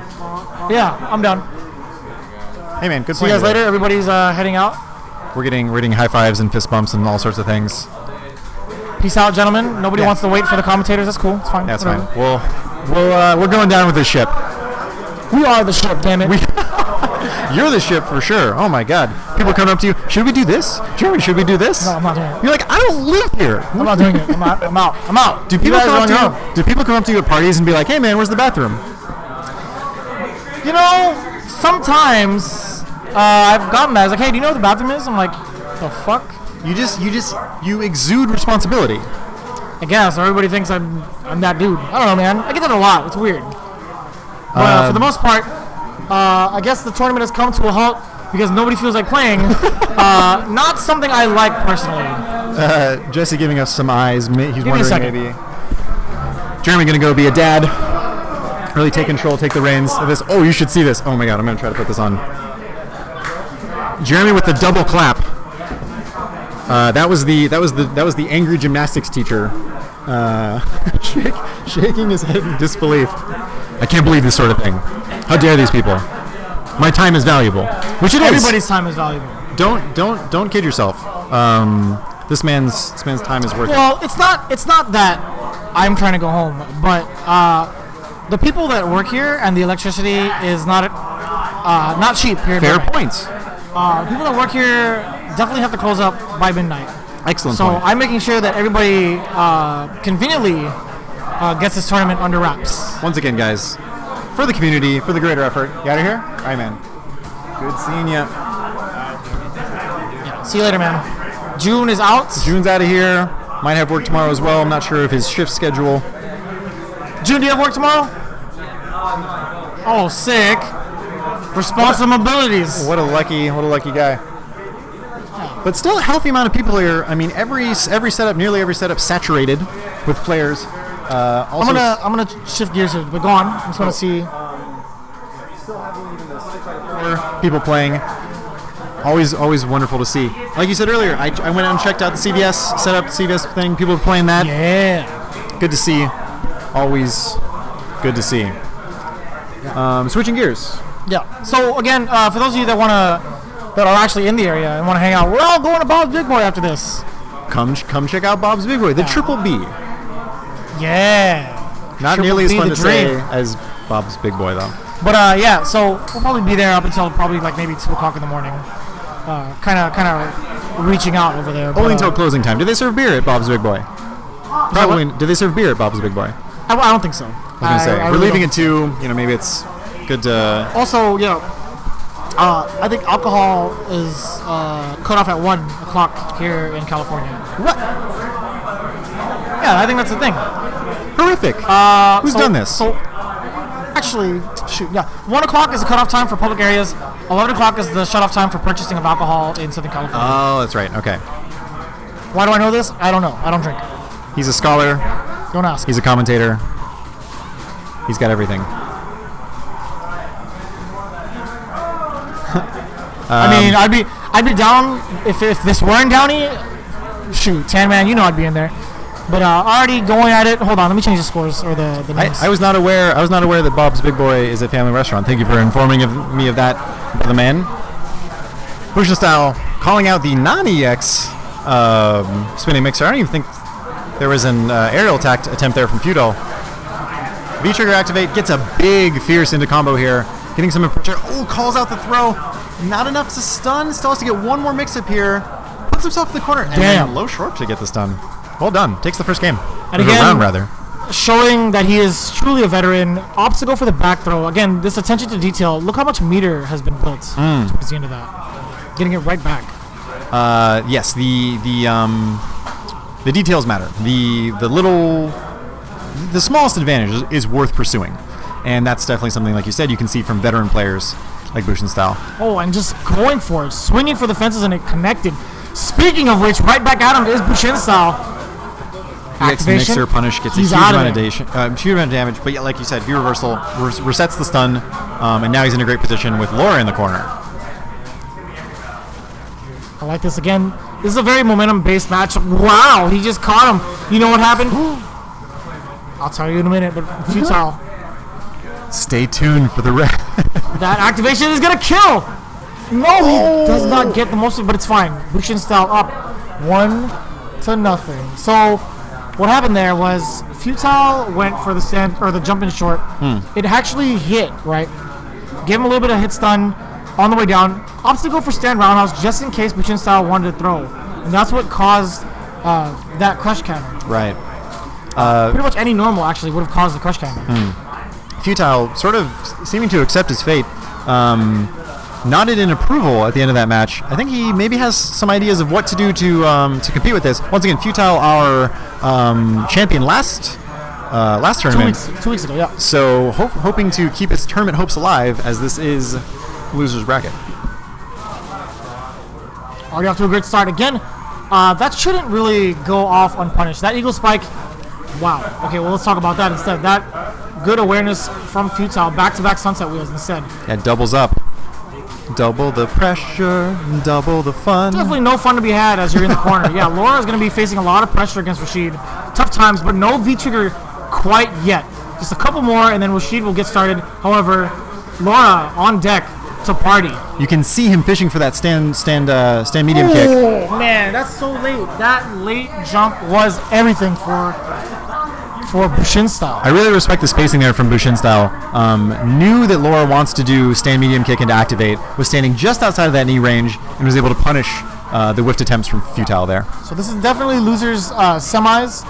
Yeah, I'm done. Hey man, good See you guys later. Everybody's heading out. We're getting high fives and fist bumps and all sorts of things. Peace out, gentlemen. Nobody wants to wait for the commentators. That's cool. It's fine. That's Whatever. fine. We're going down with this ship. We are the ship, damn it. You're the ship for sure. Oh my God. People coming up to you. Should we do this? Jeremy, should we do this? No, I'm not doing it. You're like, I don't live here. I'm not doing it. I'm out. Do people come up to you at parties and be like, hey man, where's the bathroom? You know, sometimes I've gotten that. It's like, hey, do you know where the bathroom is? I'm like, the fuck? You exude responsibility. I guess everybody thinks I'm that dude. I don't know, man. I get that a lot. It's weird. But for the most part, I guess the tournament has come to a halt because nobody feels like playing. Not something I like personally. Jesse giving us some eyes. He's wondering maybe. Jeremy gonna go be a dad. Really take control, take the reins of this. Oh, you should see this. Oh my God, I'm gonna try to put this on. Jeremy with the double clap. That was the angry gymnastics teacher, shaking his head in disbelief. I can't believe this sort of thing. How dare these people? My time is valuable, which it is. Everybody's time is valuable. Don't kid yourself. This man's time is worth it. Well, it's not that I'm trying to go home, but the people that work here and the electricity is not cheap here. Fair points. People that work here definitely have to close up by midnight. Excellent So point. I'm making sure that everybody conveniently gets this tournament under wraps. Once again, guys, for the community, for the greater effort. You out of here? All right, man. Good seeing ya. Yeah, see you later, man. June is out. June's out of here. Might have work tomorrow as well. I'm not sure of his shift schedule. June, do you have work tomorrow? Oh, sick. Responsibilities. What a lucky guy. But still a healthy amount of people here. I mean, nearly every setup saturated with players. Also I'm gonna shift gears here, but go on. I just want to see. People playing. Always wonderful to see. Like you said earlier, I went out and checked out the CVS setup, CVS thing. People were playing that. Yeah. Good to see. Always good to see. Switching gears. Yeah. So again, for those of you that are actually in the area and want to hang out, we're all going to Bob's Big Boy after this. Come check out Bob's Big Boy, the Triple B. Yeah. Not Triple nearly as B, fun the to dream. say as Bob's Big Boy though. But yeah, so we'll probably be there up until probably like maybe 2 o'clock in the morning. Kind of reaching out over there. Only until closing time. Do they serve beer at Bob's Big Boy? Probably. Do they serve beer at Bob's Big Boy? I don't think so. I was gonna say we're really leaving at 2. Maybe it's good to. Also, I think alcohol is cut off at 1 o'clock here in California. What? Yeah, I think that's the thing. Horrific. Who's done this? So, actually, 1 o'clock is the cutoff time for public areas. 11 o'clock is the shut-off time for purchasing of alcohol in Southern California. Oh, that's right. Okay. Why do I know this? I don't know. I don't drink. He's a scholar. Don't ask. He's a commentator. He's got everything. I mean, I'd be down if this were in Downey. Shoot, Tan Man, I'd be in there. But already going at it. Hold on, let me change the scores or the names. I was not aware that Bob's Big Boy is a family restaurant. Thank you for informing me of that, the man. Bushin style, calling out the non-EX spinning mixer. I don't even think there was an aerial attack attempt there from Feudal. V-trigger activate, gets a big fierce into combo here. Getting some pressure. Oh, calls out the throw. Not enough to stun. Still has to get one more mix-up here. Puts himself in the corner. And then low short to get the stun. Well done. Takes the first game. And again, round, rather. showing that he is truly a veteran. Opts to go for the back throw. Again, this attention to detail. Look how much meter has been built towards the end of that. Getting it right back. Yes, the details matter. The smallest advantage is worth pursuing, and that's definitely something, like you said, you can see from veteran players like Bushin style. Oh, and just going for it, swinging for the fences, and it connected. Speaking of which, right back at him is Bushin style. Activation. Mixer punish gets a huge amount of damage, but yeah, like you said, view reversal resets the stun, and now he's in a great position with Laura in the corner. I like this again. This is a very momentum-based match. Wow, he just caught him. You know what happened? I'll tell you in a minute, but futile. Stay tuned for the red. That activation is gonna kill. No, he does not get the most of it, but it's fine. Bushin style up 1-0. So what happened there was futile went for the stand or the jump in short. It actually hit, right? Gave him a little bit of hit stun on the way down. Opts to go for stand roundhouse just in case Bushin style wanted to throw, and that's what caused that crush counter. Right. Pretty much any normal actually would have caused the crush counter. Futile sort of seeming to accept his fate. Nodded in approval at the end of that match. I think he maybe has some ideas of what to do to compete with this. Once again, Futile, our champion last tournament. 2 weeks ago, yeah. So hoping to keep his tournament hopes alive, as this is loser's bracket. Already off to a great start again. That shouldn't really go off unpunished. That eagle spike. Wow. Okay, well let's talk about that instead. That good awareness from Futile. Back-to-back sunset wheels instead. Yeah, doubles up. Double the pressure, double the fun. Definitely no fun to be had as you're in the corner. Yeah, Laura is going to be facing a lot of pressure against Rashid. Tough times, but no V-trigger quite yet. Just a couple more, and then Rashid will get started. However, Laura on deck to party. You can see him fishing for that stand medium kick. Oh man, that's so late. That late jump was everything for Bushin style. I really respect the spacing there from Bushin style. Knew that Laura wants to do stand medium kick and to activate. Was standing just outside of that knee range and was able to punish the whiffed attempts from Futile there. So this is definitely losers semis.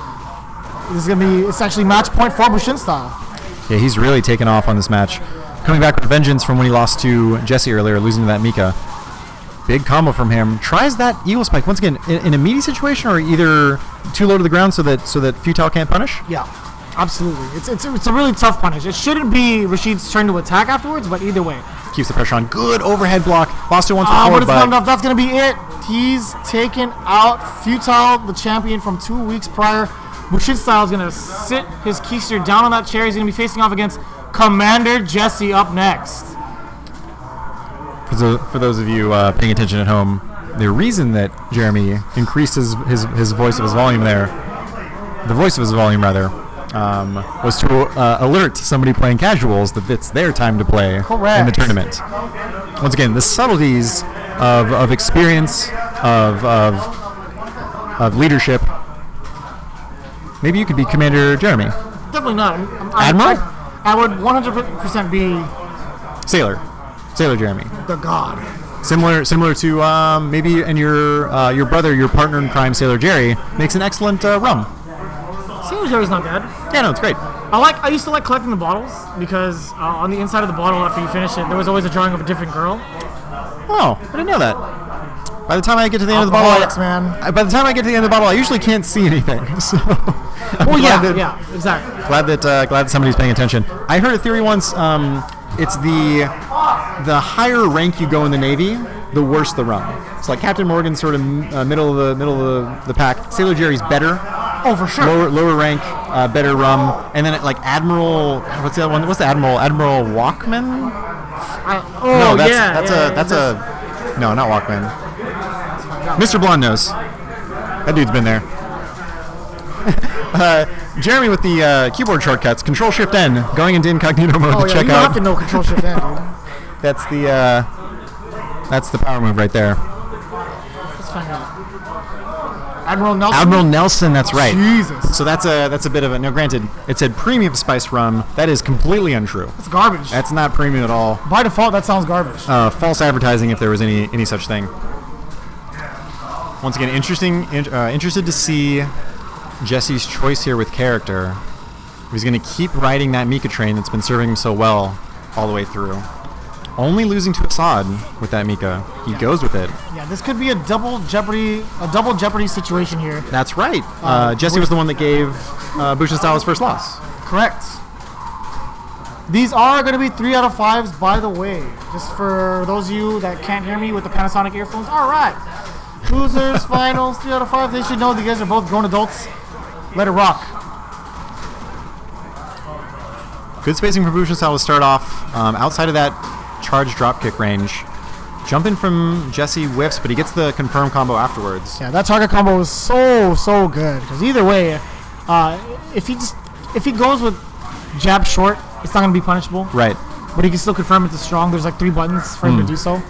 It's actually match point for Bushin style. Yeah, he's really taken off on this match. Coming back with vengeance from when he lost to Jesse earlier, losing to that Mika. Big combo from him. Tries that eagle spike once again in a meaty situation, or either too low to the ground so that Futile can't punish. Yeah, absolutely. It's a really tough punish. It shouldn't be Rashid's turn to attack afterwards, but either way, keeps the pressure on. Good overhead block. Lost it once but before, it's not enough. That's gonna be it. He's taken out Futile, the champion from 2 weeks prior. Bushin style is gonna sit his keister down on that chair. He's gonna be facing off against Commander Jesse up next. For those of you paying attention at home, the reason that Jeremy increased his voice of his volume there, the voice of his volume rather, was to alert somebody playing casuals that it's their time to play in the tournament. Once again, the subtleties of experience, of leadership. Maybe you could be Commander Jeremy. Definitely not. Admiral? I would 100% be Sailor Jeremy. The god. Similar to maybe, and your brother, your partner in crime, Sailor Jerry, makes an excellent rum. Sailor Jerry's not bad. Yeah, no, it's great. I used to like collecting the bottles because on the inside of the bottle after you finish it, there was always a drawing of a different girl. Oh, I didn't know that. By the time I get to the end of the bottle, by the time I get to the end of the bottle, I usually can't see anything. So, yeah, exactly. Glad that somebody's paying attention. I heard a theory once. It's the higher rank you go in the Navy, the worse the rum. It's like Captain Morgan's sort of middle of the pack. Sailor Jerry's better. Oh, for sure. Lower rank, better rum, and then like Admiral. What's the other one? What's the Admiral? Admiral Walkman? No, not Walkman. Mr. Blonde Nose. That dude's been there. Jeremy with the keyboard shortcuts, Control Shift N, going into incognito mode to check you out. You have to know Control Shift N, dude. That's the power move right there. Let's find out. Admiral Nelson. Admiral Nelson, that's right. Jesus. So that's a bit of a, no, granted, it said premium spiced rum. That is completely untrue. It's garbage. That's not premium at all. By default, that sounds garbage. False advertising if there was any such thing. Once again, interested to see Jesse's choice here with character. He's going to keep riding that Mika train that's been serving him so well all the way through. Only losing to Assad with that Mika. He goes with it. Yeah, this could be a double jeopardy situation here. That's right. Jesse was the one that gave Buchenstyle his first loss. Correct. These are going to be 3 out of 5s, by the way. Just for those of you that can't hear me with the Panasonic earphones. All right. Losers, finals, 3 out of 5. They should know that you guys are both grown adults. Let it rock. Good spacing for Buchenstyle to start off. Outside of that charge dropkick range. Jumping from Jesse whiffs, but he gets the confirm combo afterwards. Yeah, that target combo was so good. Because either way, if he goes with jab short, it's not going to be punishable. Right. But he can still confirm it to strong. There's like 3 buttons for him to do so.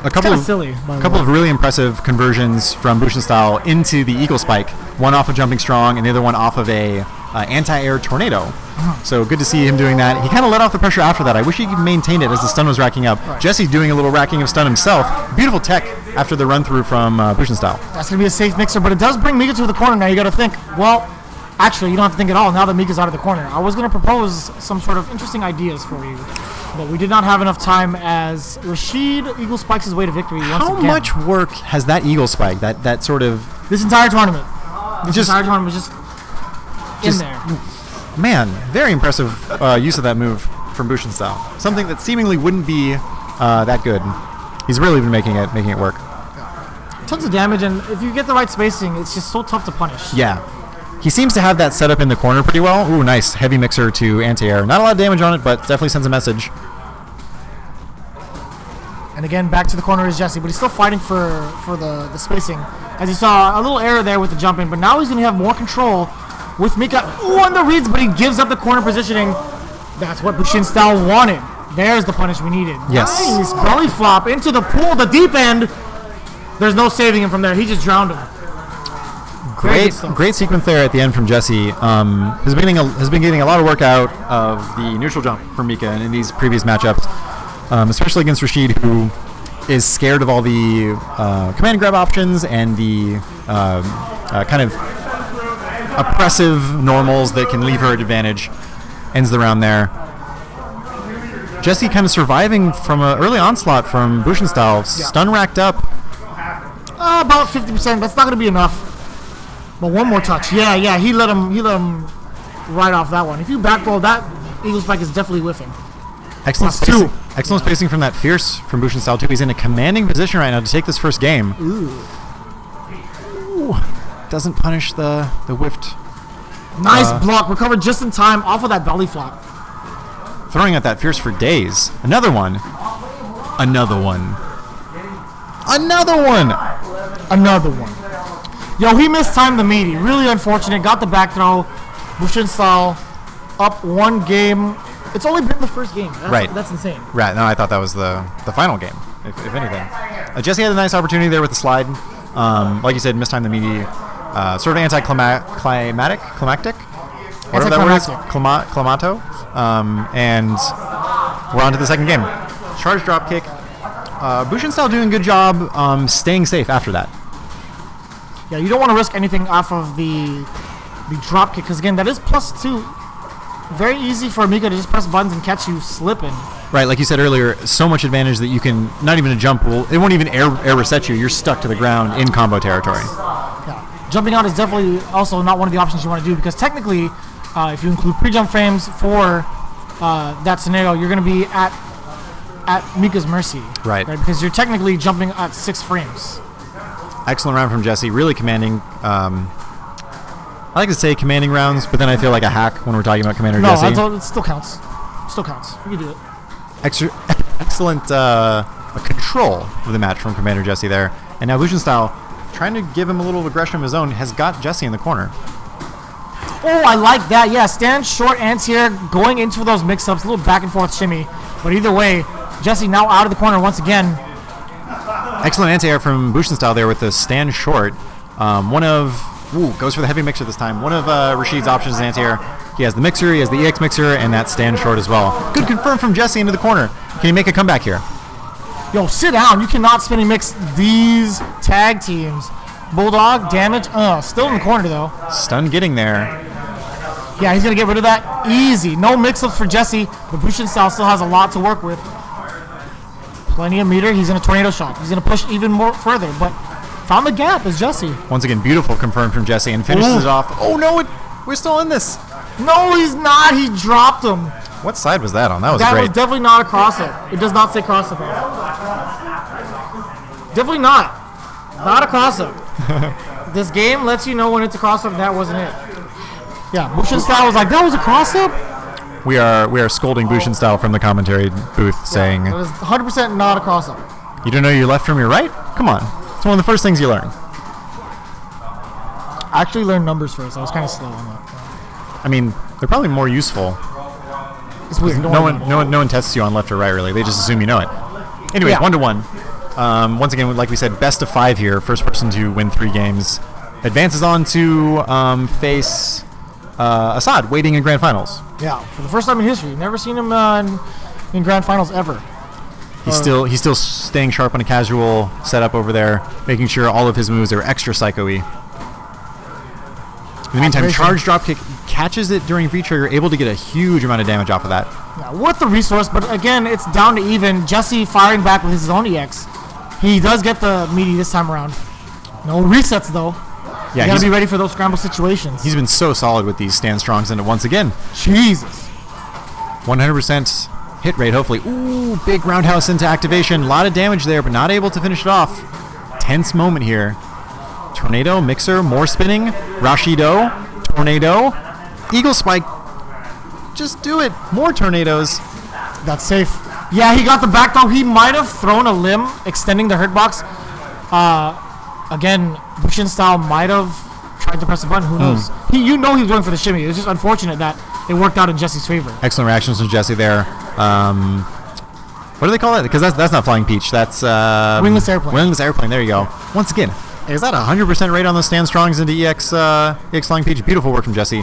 A couple of really impressive conversions from Buchenstyle into the Eagle Spike. One off of jumping strong, and the other one off of a anti-air tornado. So good to see him doing that. He kind of let off the pressure after that. I wish he could maintain it as the stun was racking up. Right. Jesse doing a little racking of stun himself. Beautiful tech after the run through from Buchenstyle. That's going to be a safe mixer, but it does bring Mika to the corner. Now you got to think, well, actually, you don't have to think at all now that Mika's out of the corner. I was going to propose some sort of interesting ideas for you, but we did not have enough time as Rashid Eagle spikes his way to victory once again. How much work has that Eagle Spike, that sort of... This entire tournament. This entire tournament was just in there. Man, very impressive use of that move from Buchenstyle. Something that seemingly wouldn't be that good. He's really been making it work. Tons of damage, and if you get the right spacing, it's just so tough to punish. Yeah. He seems to have that set up in the corner pretty well. Ooh, nice. Heavy mixer to anti-air. Not a lot of damage on it, but definitely sends a message. And again, back to the corner is Jesse, but he's still fighting for the spacing. As you saw, a little error there with the jumping, but now he's going to have more control with Mika. Ooh, on the reads, but he gives up the corner positioning. That's what Buchenstyle wanted. There's the punish we needed. Yes. Nice. Belly flop into the pool, the deep end. There's no saving him from there. He just drowned him. Great sequence there at the end from Jesse. Has been getting a lot of work out of the neutral jump from Mika in these previous matchups, especially against Rashid, who is scared of all the command and grab options and the kind of oppressive normals that can leave her at advantage. Ends the round there. Jesse kind of surviving from an early onslaught from Buchenstyle. Yeah. Stun racked up. About 50%. That's not going to be enough. But one more touch. Yeah. He let him right off that one. If you back roll, that Eagle Spike is definitely whiffing. Excellent spacing. Excellent spacing from that Fierce from Buchenstyle too. He's in a commanding position right now to take this first game. Ooh. Doesn't punish the whiffed. Nice block. Recovered just in time off of that belly flop. Throwing at that Fierce for days. Another one. Yo, he mistimed the meaty. Really unfortunate. Got the back throw. Buchenstyle up 1 game. It's only been the first game. That's insane. Right. No, I thought that was the final game, if anything. Jesse had a nice opportunity there with the slide. Like you said, mistimed the meaty. Sort of anticlimactic, whatever that word is, clamato, and we're on to the second game. Charge drop kick. Buchenstyle doing a good job staying safe after that. Yeah, you don't want to risk anything off of the drop kick, because again, that is +2. Very easy for Mika to just press buttons and catch you slipping. Right, like you said earlier, so much advantage that you can, not even a jump will, it won't even air reset you. You're stuck to the ground in combo territory. Yeah. Jumping out is definitely also not one of the options you want to do, because technically, if you include pre-jump frames for that scenario, you're going to be at Mika's mercy. Right. Because you're technically jumping at 6 frames. Excellent round from Jesse. Really commanding. I like to say commanding rounds, but then I feel like a hack when we're talking about Commander Jesse. No, it still counts. You can do it. Excellent control of the match from Commander Jesse there. And now Buchenstyle, trying to give him a little aggression of his own, has got Jesse in the corner. Oh, I like that. Yeah, stand short anti-air, going into those mix-ups, a little back and forth shimmy. But either way, Jesse now out of the corner once again. Excellent anti-air from Buchenstyle there with the stand short. Goes for the heavy mixer this time. One of Rashid's options is anti-air. He has the mixer, he has the EX mixer, and that stand short as well. Good confirm from Jesse into the corner. Can he make a comeback here? Yo, sit down. You cannot spinning mix these tag teams. Bulldog, damage, still in the corner though. Stun getting there. Yeah, he's going to get rid of that easy. No mix-ups for Jesse, but Bushin style still has a lot to work with. Plenty of meter. He's going to tornado shot. He's going to push even more further, but found the gap is Jesse. Once again, beautiful confirmed from Jesse and finishes it off. Oh, no, we're still in this. No, he's not. He dropped him. What side was that on? That was That great. was definitely not a cross-up. It does not say cross-up on it. Definitely not. Not a cross-up. This game lets you know when it's a cross-up and that wasn't it. Yeah, Bushin style was like, that was a cross-up? We are scolding Bushin style from the commentary booth saying, It was 100% not a cross-up. you don't know your left from your right? Come on. It's one of the first things you learn. I actually learned numbers first. I was kind of slow on that. I mean, they're probably more useful. It's weird. No one tests you on left or right, really. They just assume you know it. Anyways, Yeah. 1-1. Once again, like we said, best of 5 here. First person to win 3 games advances on to face Assad, waiting in grand finals. Yeah, for the first time in history. Never seen him in grand finals ever. He's still staying sharp on a casual setup over there, making sure all of his moves are extra psycho-y. In the meantime, charge dropkick catches it during V-trigger, able to get a huge amount of damage off of that. Yeah, worth the resource, but again, it's down to even. Jesse firing back with his own EX. He does get the meaty this time around. No resets, though. Yeah, you gotta be ready for those scramble situations. He's been so solid with these stand strongs, and once again, Jesus. 100% hit rate, hopefully. Ooh, big roundhouse into activation. A lot of damage there, but not able to finish it off. Tense moment here. Tornado, mixer, more spinning. Rashido, tornado. Eagle spike. Just do it. More tornadoes. That's safe. Yeah, he got the back throw. He might have thrown a limb, extending the hurt box. Again, Bushin style might have tried to press a button. Who knows? He was going for the shimmy. It was just unfortunate that it worked out in Jesse's favor. Excellent reactions from Jesse there. What do they call it? Because that's not Flying Peach. That's Wingless airplane. Wingless airplane. There you go. Once again, is that 100% rate on those stand strongs into EX Flying Peach? Beautiful work from Jesse.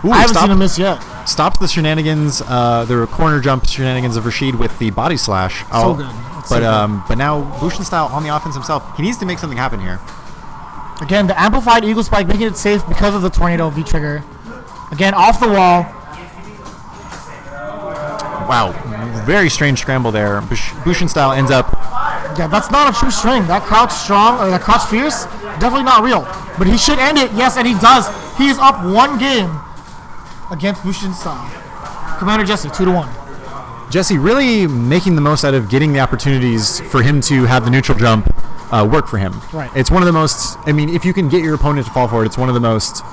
Ooh, I haven't seen him miss yet. Stopped the shenanigans, the corner jump shenanigans of Rashid with the body slash. So good. But now Bushin style on the offense himself. He needs to make something happen here. Again, the amplified Eagle Spike making it safe because of the tornado V-trigger. Again, off the wall. Wow, very strange scramble there. Bushin style ends up. Yeah, that's not a true string. That crouch strong or that crouch fierce, definitely not real. But he should end it. Yes, and he does. He is up 1 game against Bushin style. Commander Jesse, 2-1. Jesse really making the most out of getting the opportunities for him to have the neutral jump work for him. Right. It's one of the most, I mean, if you can get your opponent to fall for it, it's one of the most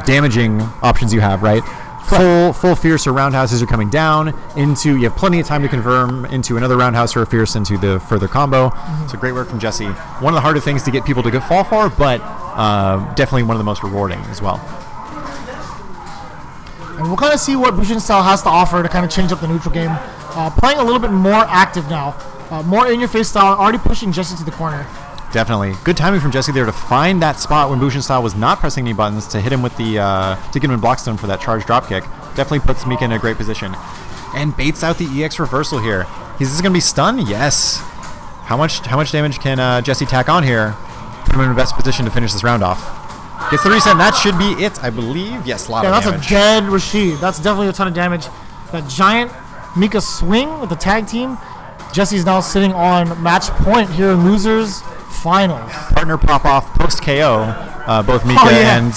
damaging options you have, right? Full fierce or roundhouses are coming down into, you have plenty of time to confirm into another roundhouse or a fierce into the further combo. So great work from Jesse. One of the harder things to get people to fall for, but definitely one of the most rewarding as well. And we'll kind of see what Bushin style has to offer to kind of change up the neutral game. Playing a little bit more active now. More in-your-face style, already pushing Jesse to the corner. Definitely. Good timing from Jesse there to find that spot when Bushin style was not pressing any buttons to hit him with the, to get him in blockstone for that charge dropkick. Definitely puts Mika in a great position. And baits out the EX reversal here. Is this going to be stun? Yes. How much damage can Jesse tack on here? Put him in the best position to finish this round off. Gets the reset, and that should be it, I believe. Yes, a lot of damage. That's a dead Rashid. That's definitely a ton of damage. That giant Mika swing with the tag team. Jesse's now sitting on match point here in losers finals. Partner pop off post KO. Both Mika and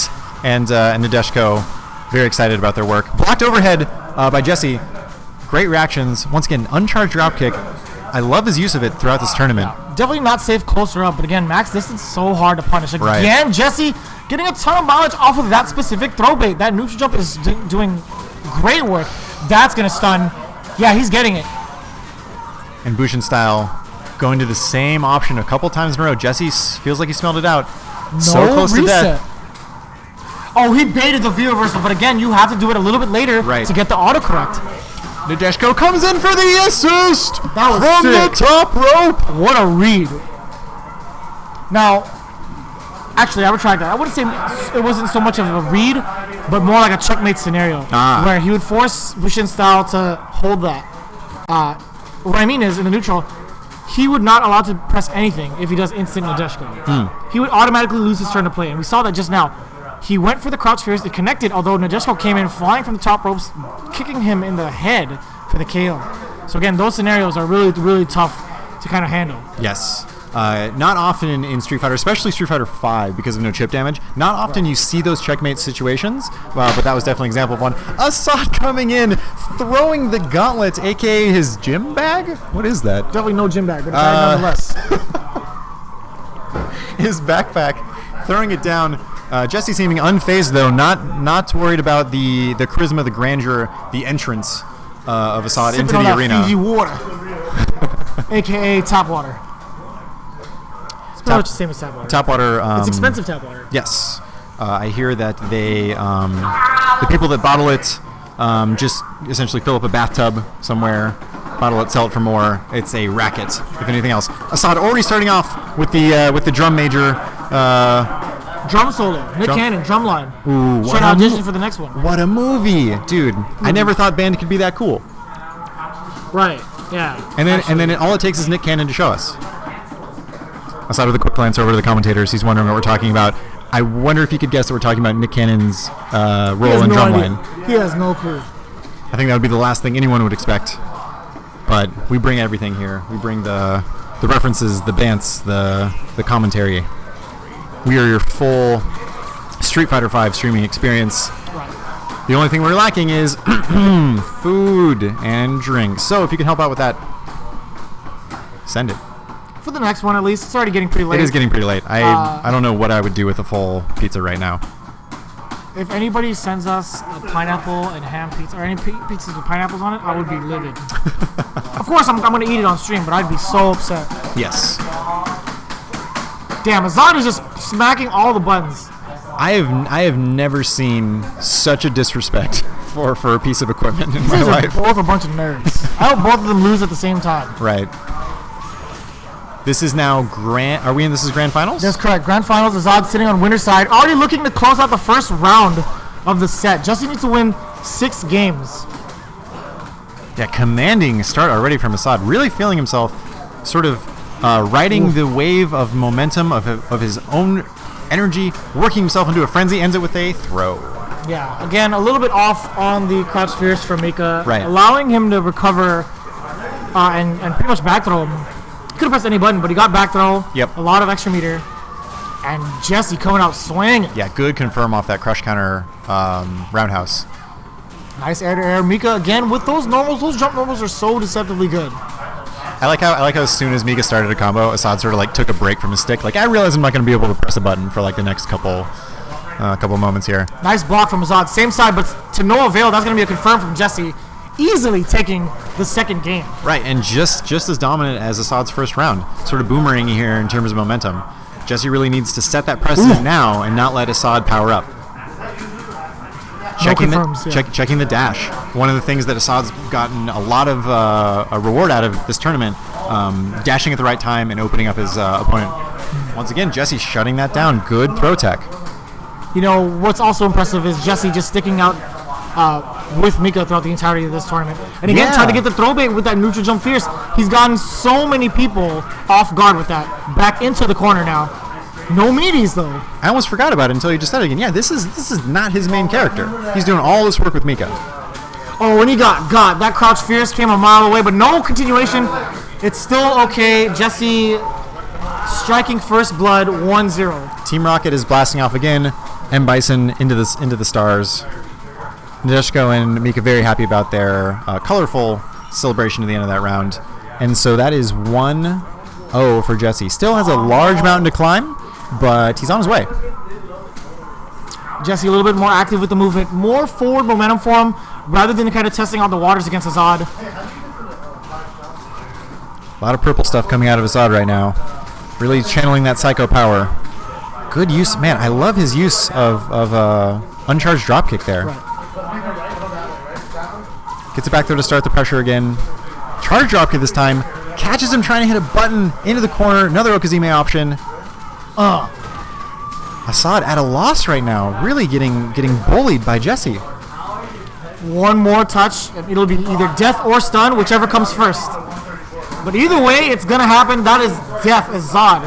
Nadeshko very excited about their work. Blocked overhead by Jesse. Great reactions. Once again, uncharged dropkick. I love his use of it throughout this tournament. Yeah, definitely not safe closer up, but again, max distance so hard to punish. Again, right. Jesse getting a ton of mileage off of that specific throw bait. That neutral jump is doing great work. That's going to stun. Yeah, he's getting it. And Bushin style going to the same option a couple times in a row. Jesse feels like he smelled it out. So close to death. Oh, he baited the V reversal, but again, you have to do it a little bit later to get the autocorrect. Nadeshko comes in for the assist that was from sick. the top rope. What a read. Now, actually, I retract that. I wouldn't say it wasn't so much of a read, but more like a checkmate scenario where he would force Bushin style to hold that. What I mean is, in the neutral, he would not allow to press anything if he does instant Nadeshko. He would automatically lose his turn to play, and we saw that just now. He went for the crouch fierce. It connected, although Nadeshko came in flying from the top ropes, kicking him in the head for the KO. So again, those scenarios are really, really tough to kind of handle. Yes. Not often in Street Fighter, especially Street Fighter 5 because of no chip damage, not often you see those checkmate situations, but that was definitely an example of one. Assad coming in, throwing the gauntlet, aka his gym bag? What is that? Definitely no gym bag, but nonetheless. His backpack, throwing it down. Jesse seeming unfazed though, not worried about the charisma, the grandeur, the entrance of Assad Sipping into on the that arena. Fiji water, aka tap water. It's pretty much the same as tap water. Tap water. It's expensive tap water. Yes. I hear that they, the people that bottle it, just essentially fill up a bathtub somewhere, bottle it, sell it for more. It's a racket, if anything else. Assad already starting off with the drum major. Drum solo, Nick Cannon, drum line. Ooh, Should audition for the next one. What a movie, dude! I never thought band could be that cool. Right. Yeah. And then all it takes is Nick Cannon to show us. Aside with a quick glance over to the commentators, he's wondering what we're talking about. I wonder if you could guess that we're talking about Nick Cannon's role in Drumline. He has no clue. I think that would be the last thing anyone would expect. But we bring everything here. We bring the references, the bants, the commentary. We are your full Street Fighter V streaming experience. Right. The only thing we're lacking is food and drinks. So if you can help out with that, send it. For the next one, at least. It's already getting pretty late. It is getting pretty late. I don't know what I would do with a full pizza right now. If anybody sends us a pineapple and ham pizza, or any pizzas with pineapples on it, I would be livid. Of course, I'm going to eat it on stream, but I'd be so upset. Yes. Damn, Azad is just smacking all the buttons. I have never seen such a disrespect for a piece of equipment in my These life. are both a bunch of nerds. I hope both of them lose at the same time. Right. This is now Are we in this is Grand Finals? That's correct. Grand Finals, Azad sitting on winner's side, already looking to close out the first round of the set. Jesse needs to win 6 games. Yeah, commanding start already from Assad. Really feeling himself sort of riding the wave of momentum of his own energy, working himself into a frenzy, ends it with a throw. Yeah, again, a little bit off on the crouch fierce for Mika, right, allowing him to recover and pretty much back throw him. Could have pressed any button, but he got back throw. Yep. A lot of extra meter. And Jesse coming out swinging. Yeah, good confirm off that crush counter roundhouse. Nice air to air. Mika again with those normals. Those jump normals are so deceptively good. I like how as soon as Mika started a combo, Assad sort of like took a break from his stick. Like, I realize I'm not going to be able to press a button for like the next couple moments here. Nice block from Assad. Same side, but to no avail. That's going to be a confirm from Jesse. Easily taking the second game. Right, and just as dominant as Assad's first round. Sort of boomerang here in terms of momentum. Jesse really needs to set that precedent now and not let Assad power up. Checking the dash. One of the things that Assad's gotten a lot of a reward out of this tournament, dashing at the right time and opening up his opponent. Once again, Jesse shutting that down. Good throw tech. You know, what's also impressive is Jesse just sticking out with Mika throughout the entirety of this tournament. And again, trying to get the throw bait with that neutral jump fierce. He's gotten so many people off guard with that. Back into the corner now. No meaties, though. I almost forgot about it until you just said it again. Yeah, this is not his main character. He's doing all this work with Mika. Oh, when he got that crouch fierce came a mile away, but no continuation. It's still okay. Jesse striking first blood, 1-0. Team Rocket is blasting off again. M. Bison into the stars. Nadeshko and Mika very happy about their colorful celebration at the end of that round. And so that is 1-0 for Jesse. Still has a large mountain to climb, but he's on his way. Jesse a little bit more active with the movement. More forward momentum for him, rather than kind of testing out the waters against Assad. A lot of purple stuff coming out of Assad right now. Really channeling that psycho power. Good use. Man, I love his use of uncharged dropkick there. Right. Gets it back there to start the pressure again. Charge dropkick this time. Catches him trying to hit a button into the corner. Another Okazime option. Assad at a loss right now. Really getting bullied by Jesse. One more touch. It'll be either death or stun, whichever comes first. But either way, it's going to happen. That is death, Assad.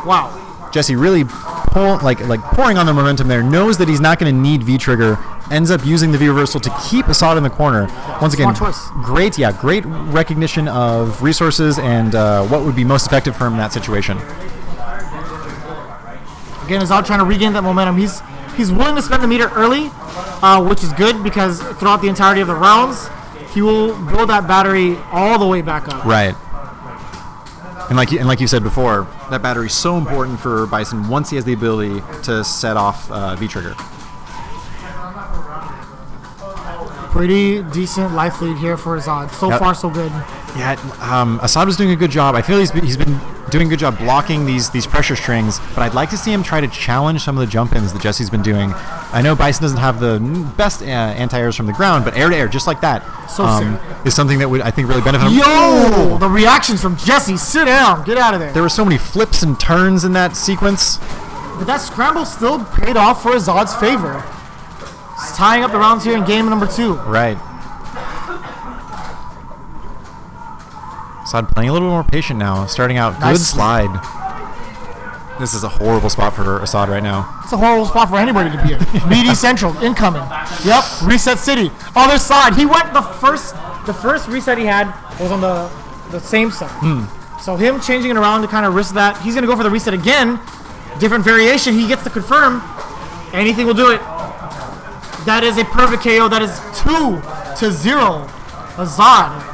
Wow. Jesse really pouring on the momentum there, knows that he's not going to need V-trigger, ends up using the V-reversal to keep Assad in the corner. Once again, great recognition of resources and what would be most effective for him in that situation. Again, Assad trying to regain that momentum. He's willing to spend the meter early, which is good because throughout the entirety of the rounds, he will build that battery all the way back up. Right. And like you said before, that battery is so important for Bison once he has the ability to set off V-trigger. Pretty decent life lead here for Assad. So far, so good. Yeah, Assad was doing a good job. I feel he's been doing a good job blocking these pressure strings, but I'd like to see him try to challenge some of the jump-ins that Jesse's been doing. I know Bison doesn't have the best anti-airs from the ground, but air-to-air, just like that, is something that would, I think, really benefit him. Yo! The reactions from Jesse. Sit down. Get out of there. There were so many flips and turns in that sequence. But that scramble still paid off for Azad's favor. He's tying up the rounds here in game number 2. Right. Assad playing a little bit more patient now. Starting out, good slide. This is a horrible spot for Assad right now. It's a horrible spot for anybody to be in. Meaty Central, incoming. Yep, Reset City. Other side. He went the first reset he had was on the same side. So him changing it around to kind of risk that. He's going to go for the reset again. Different variation. He gets to confirm. Anything will do it. That is a perfect KO. That is 2-0. Assad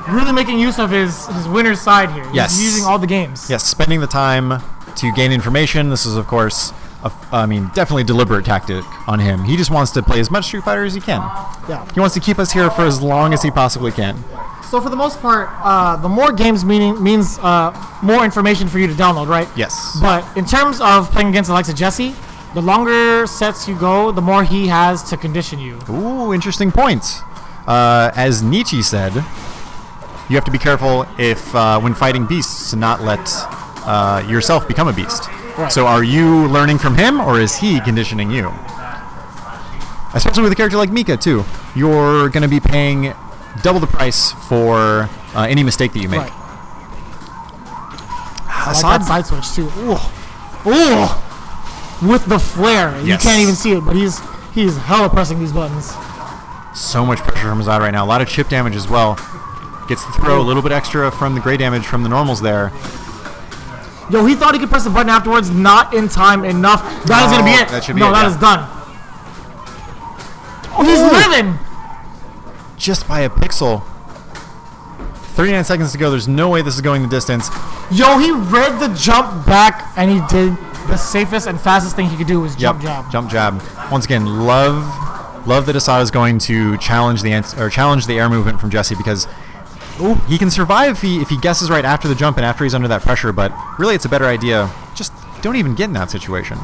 really making use of his winner's side here. Yes. He's using all the games. Yes, spending the time to gain information. This is, of course, definitely a deliberate tactic on him. He just wants to play as much Street Fighter as he can. Yeah. He wants to keep us here for as long as he possibly can. So for the most part, the more games means more information for you to download, right? Yes. But in terms of playing against the likes of Jesse, the longer sets you go, the more he has to condition you. Ooh, interesting point. As Nietzsche said, you have to be careful if when fighting beasts to not let yourself become a beast. Right. So are you learning from him, or is he conditioning you? Especially with a character like Mika, too. You're going to be paying double the price for any mistake that you make. Right. I like that side switch, too. Ooh. With the flare. Yes. You can't even see it, but he's hella pressing these buttons. So much pressure from Assad right now. A lot of chip damage as well. Gets to throw a little bit extra from the gray damage from the normals there. Yo, he thought he could press the button afterwards. Not in time enough. That is going to be it. That should be that is done. Oh, he's living! Just by a pixel. 39 seconds to go. There's no way this is going the distance. Yo, he read the jump back, and he did the safest and fastest thing he could do was jump jab. Jump jab. Once again, love that Assad is going to challenge the air movement from Jesse, because he can survive if he guesses right after the jump and after he's under that pressure, but really it's a better idea. Just don't even get in that situation.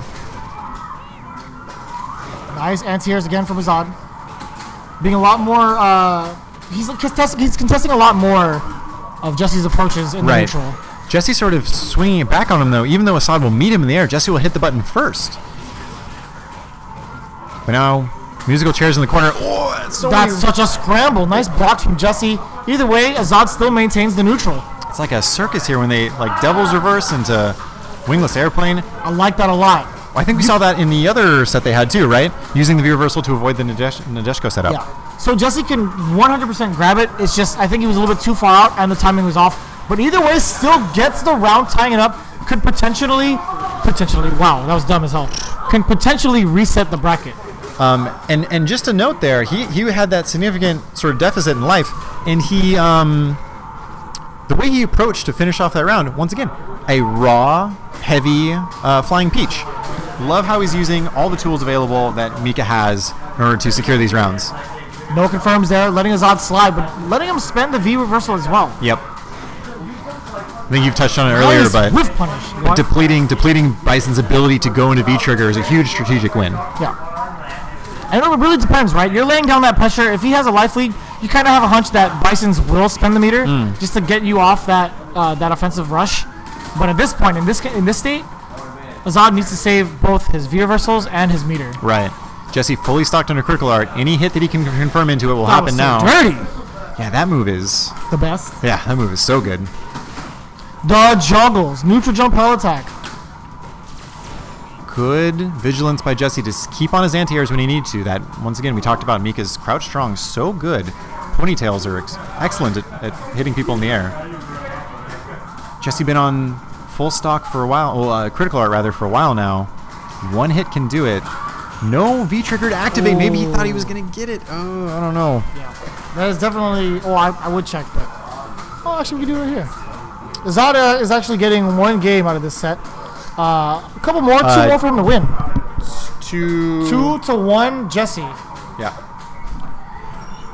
Nice anti-airs again from Assad. Being a lot more, he's contesting a lot more of Jesse's approaches in the neutral. Jesse sort of swinging it back on him, though. Even though Assad will meet him in the air, Jesse will hit the button first. But now, musical chairs in the corner. Oh, that's such a scramble. Nice blocks from Jesse. Either way, Assad still maintains the neutral. It's like a circus here when they devil's reverse into wingless airplane. I like that a lot. Well, I think we saw that in the other set they had too, right? Using the V-reversal to avoid the Nadeshko setup. Yeah. So Jesse can 100% grab it. It's just, I think he was a little bit too far out and the timing was off. But either way, still gets the round, tying it up. Could potentially, wow, that was dumb as hell. Can potentially reset the bracket. And just a note there, he had that significant sort of deficit in life, and he, the way he approached to finish off that round, once again, a raw, heavy Flying Peach. Love how he's using all the tools available that Mika has in order to secure these rounds. No confirms there, letting Assad slide, but letting him spend the V reversal as well. Yep. I think you've touched on it earlier, but whiff punish. Depleting Bison's ability to go into V-trigger is a huge strategic win. Yeah. And it really depends, right? You're laying down that pressure. If he has a life lead, you kind of have a hunch that Bison's will spend the meter just to get you off that offensive rush. But at this point, in this state, Assad needs to save both his V-reversals and his meter. Right. Jesse fully stocked under critical art. Any hit that he can confirm into it will happen now. Dirty. Yeah, that move is the best. Yeah, that move is so good. The juggles. Neutral jump hell attack. Good vigilance by Jesse to keep on his anti-airs when he needs to. That, once again, we talked about Mika's crouch strong, so good. Ponytails are excellent at hitting people in the air. Jesse been on full stock for a while, well, critical art rather, for a while now. One hit can do it. No V-trigger to activate. Ooh. Maybe he thought he was going to get it. Oh, I don't know. Yeah. That is definitely... Oh, I would check, but... Oh, actually, we can do it here. Zada is actually getting one game out of this set. A couple more, two more for him to win. 2-1, Jesse. Yeah.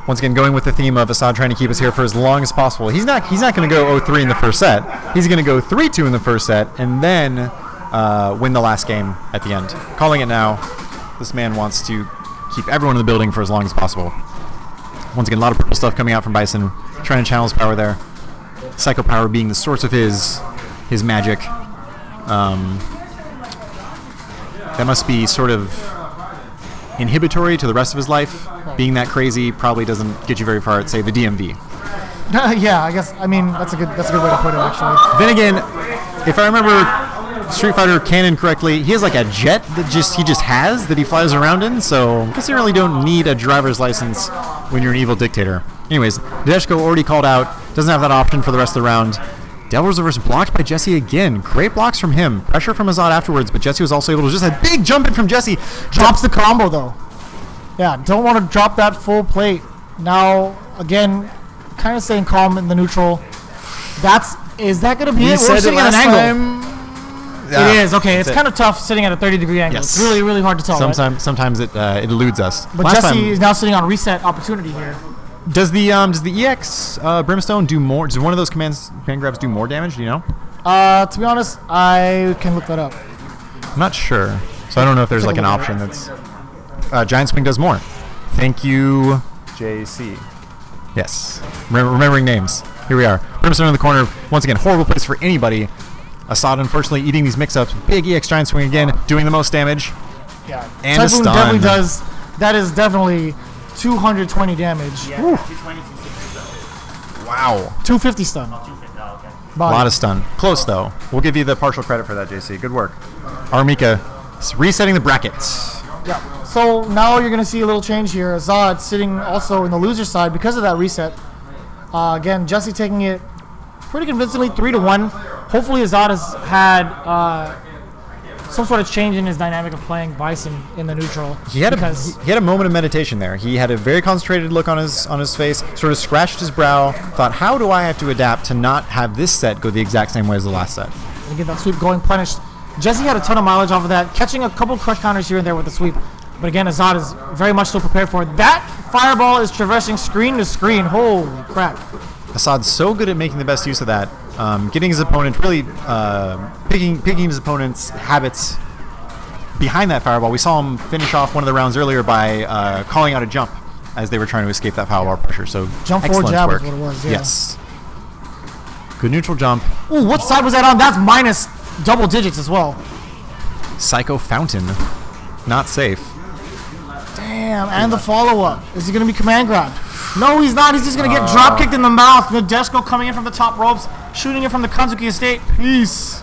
Once again, going with the theme of Assad trying to keep us here for as long as possible. He's not going to go 0-3 in the first set. He's going to go 3-2 in the first set and then win the last game at the end. Calling it now. This man wants to keep everyone in the building for as long as possible. Once again, a lot of purple stuff coming out from Bison, trying to channel his power there. Psycho power being the source of his magic. That must be sort of inhibitory to the rest of his life. Being that crazy probably doesn't get you very far at, say, the DMV. Yeah, I guess. I mean, that's a good way to put it, actually. Then again, if I remember Street Fighter canon correctly, he has like a jet that he just has that he flies around in. So I guess you really don't need a driver's license when you're an evil dictator. Anyways, Nadeshko already called out. Doesn't have that option for the rest of the round. Devil's Reverse blocked by Jesse again. Great blocks from him. Pressure from Azad afterwards, but Jesse was also able to just a big jump in from Jesse. Drops the combo, though. Yeah, don't want to drop that full plate. Now, again, kind of staying calm in the neutral. Is that going to be it? We're sitting at an angle. Yeah, it is. Okay, it's kind of tough sitting at a 30-degree angle. Yes. It's really, really hard to tell. Sometimes it eludes us. But Jesse is now sitting on reset opportunity here. Does the EX Brimstone do more? Does one of those command grabs do more damage? Do you know? To be honest, I can look that up. I'm not sure, so I don't know if there's like an option that's Giant Swing does more. Thank you, JC. Yes, remembering names. Here we are. Brimstone in the corner. Once again, horrible place for anybody. Assad, unfortunately, eating these mix-ups. Big EX Giant Swing again, doing the most damage. Yeah, and a stun. Definitely does. That is definitely 220 damage. Yeah, 220, 260. Wow. 250 stun. 250, oh, okay. A lot of stun. Close, though. We'll give you the partial credit for that, JC. Good work. Armika resetting the brackets. Yeah. So now you're going to see a little change here. Azad sitting also in the loser side because of that reset. Again, Jesse taking it pretty convincingly, 3-1. Hopefully Azad has had some sort of change in his dynamic of playing Bison in the neutral. He had a moment of meditation there. He had a very concentrated look on his face, sort of scratched his brow, thought, how do I have to adapt to not have this set go the exact same way as the last set? And get that sweep going, punished. Jesse had a ton of mileage off of that, catching a couple crush counters here and there with the sweep. But again, Azad is very much so prepared for it. That fireball is traversing screen to screen. Holy crap. Assad's so good at making the best use of that. Getting his opponent, really picking his opponent's habits behind that fireball. We saw him finish off one of the rounds earlier by calling out a jump as they were trying to escape that fireball pressure. So jump forward jab is what it was, yeah. Yes. Good neutral jump. Ooh, what side was that on? That's minus double digits as well. Psycho Fountain. Not safe. Damn, and the follow-up. Is he going to be command grabbed? No, he's not. He's just going to get drop kicked in the mouth. Nadeshko coming in from the top ropes, shooting it from the Kanzuki estate. Peace.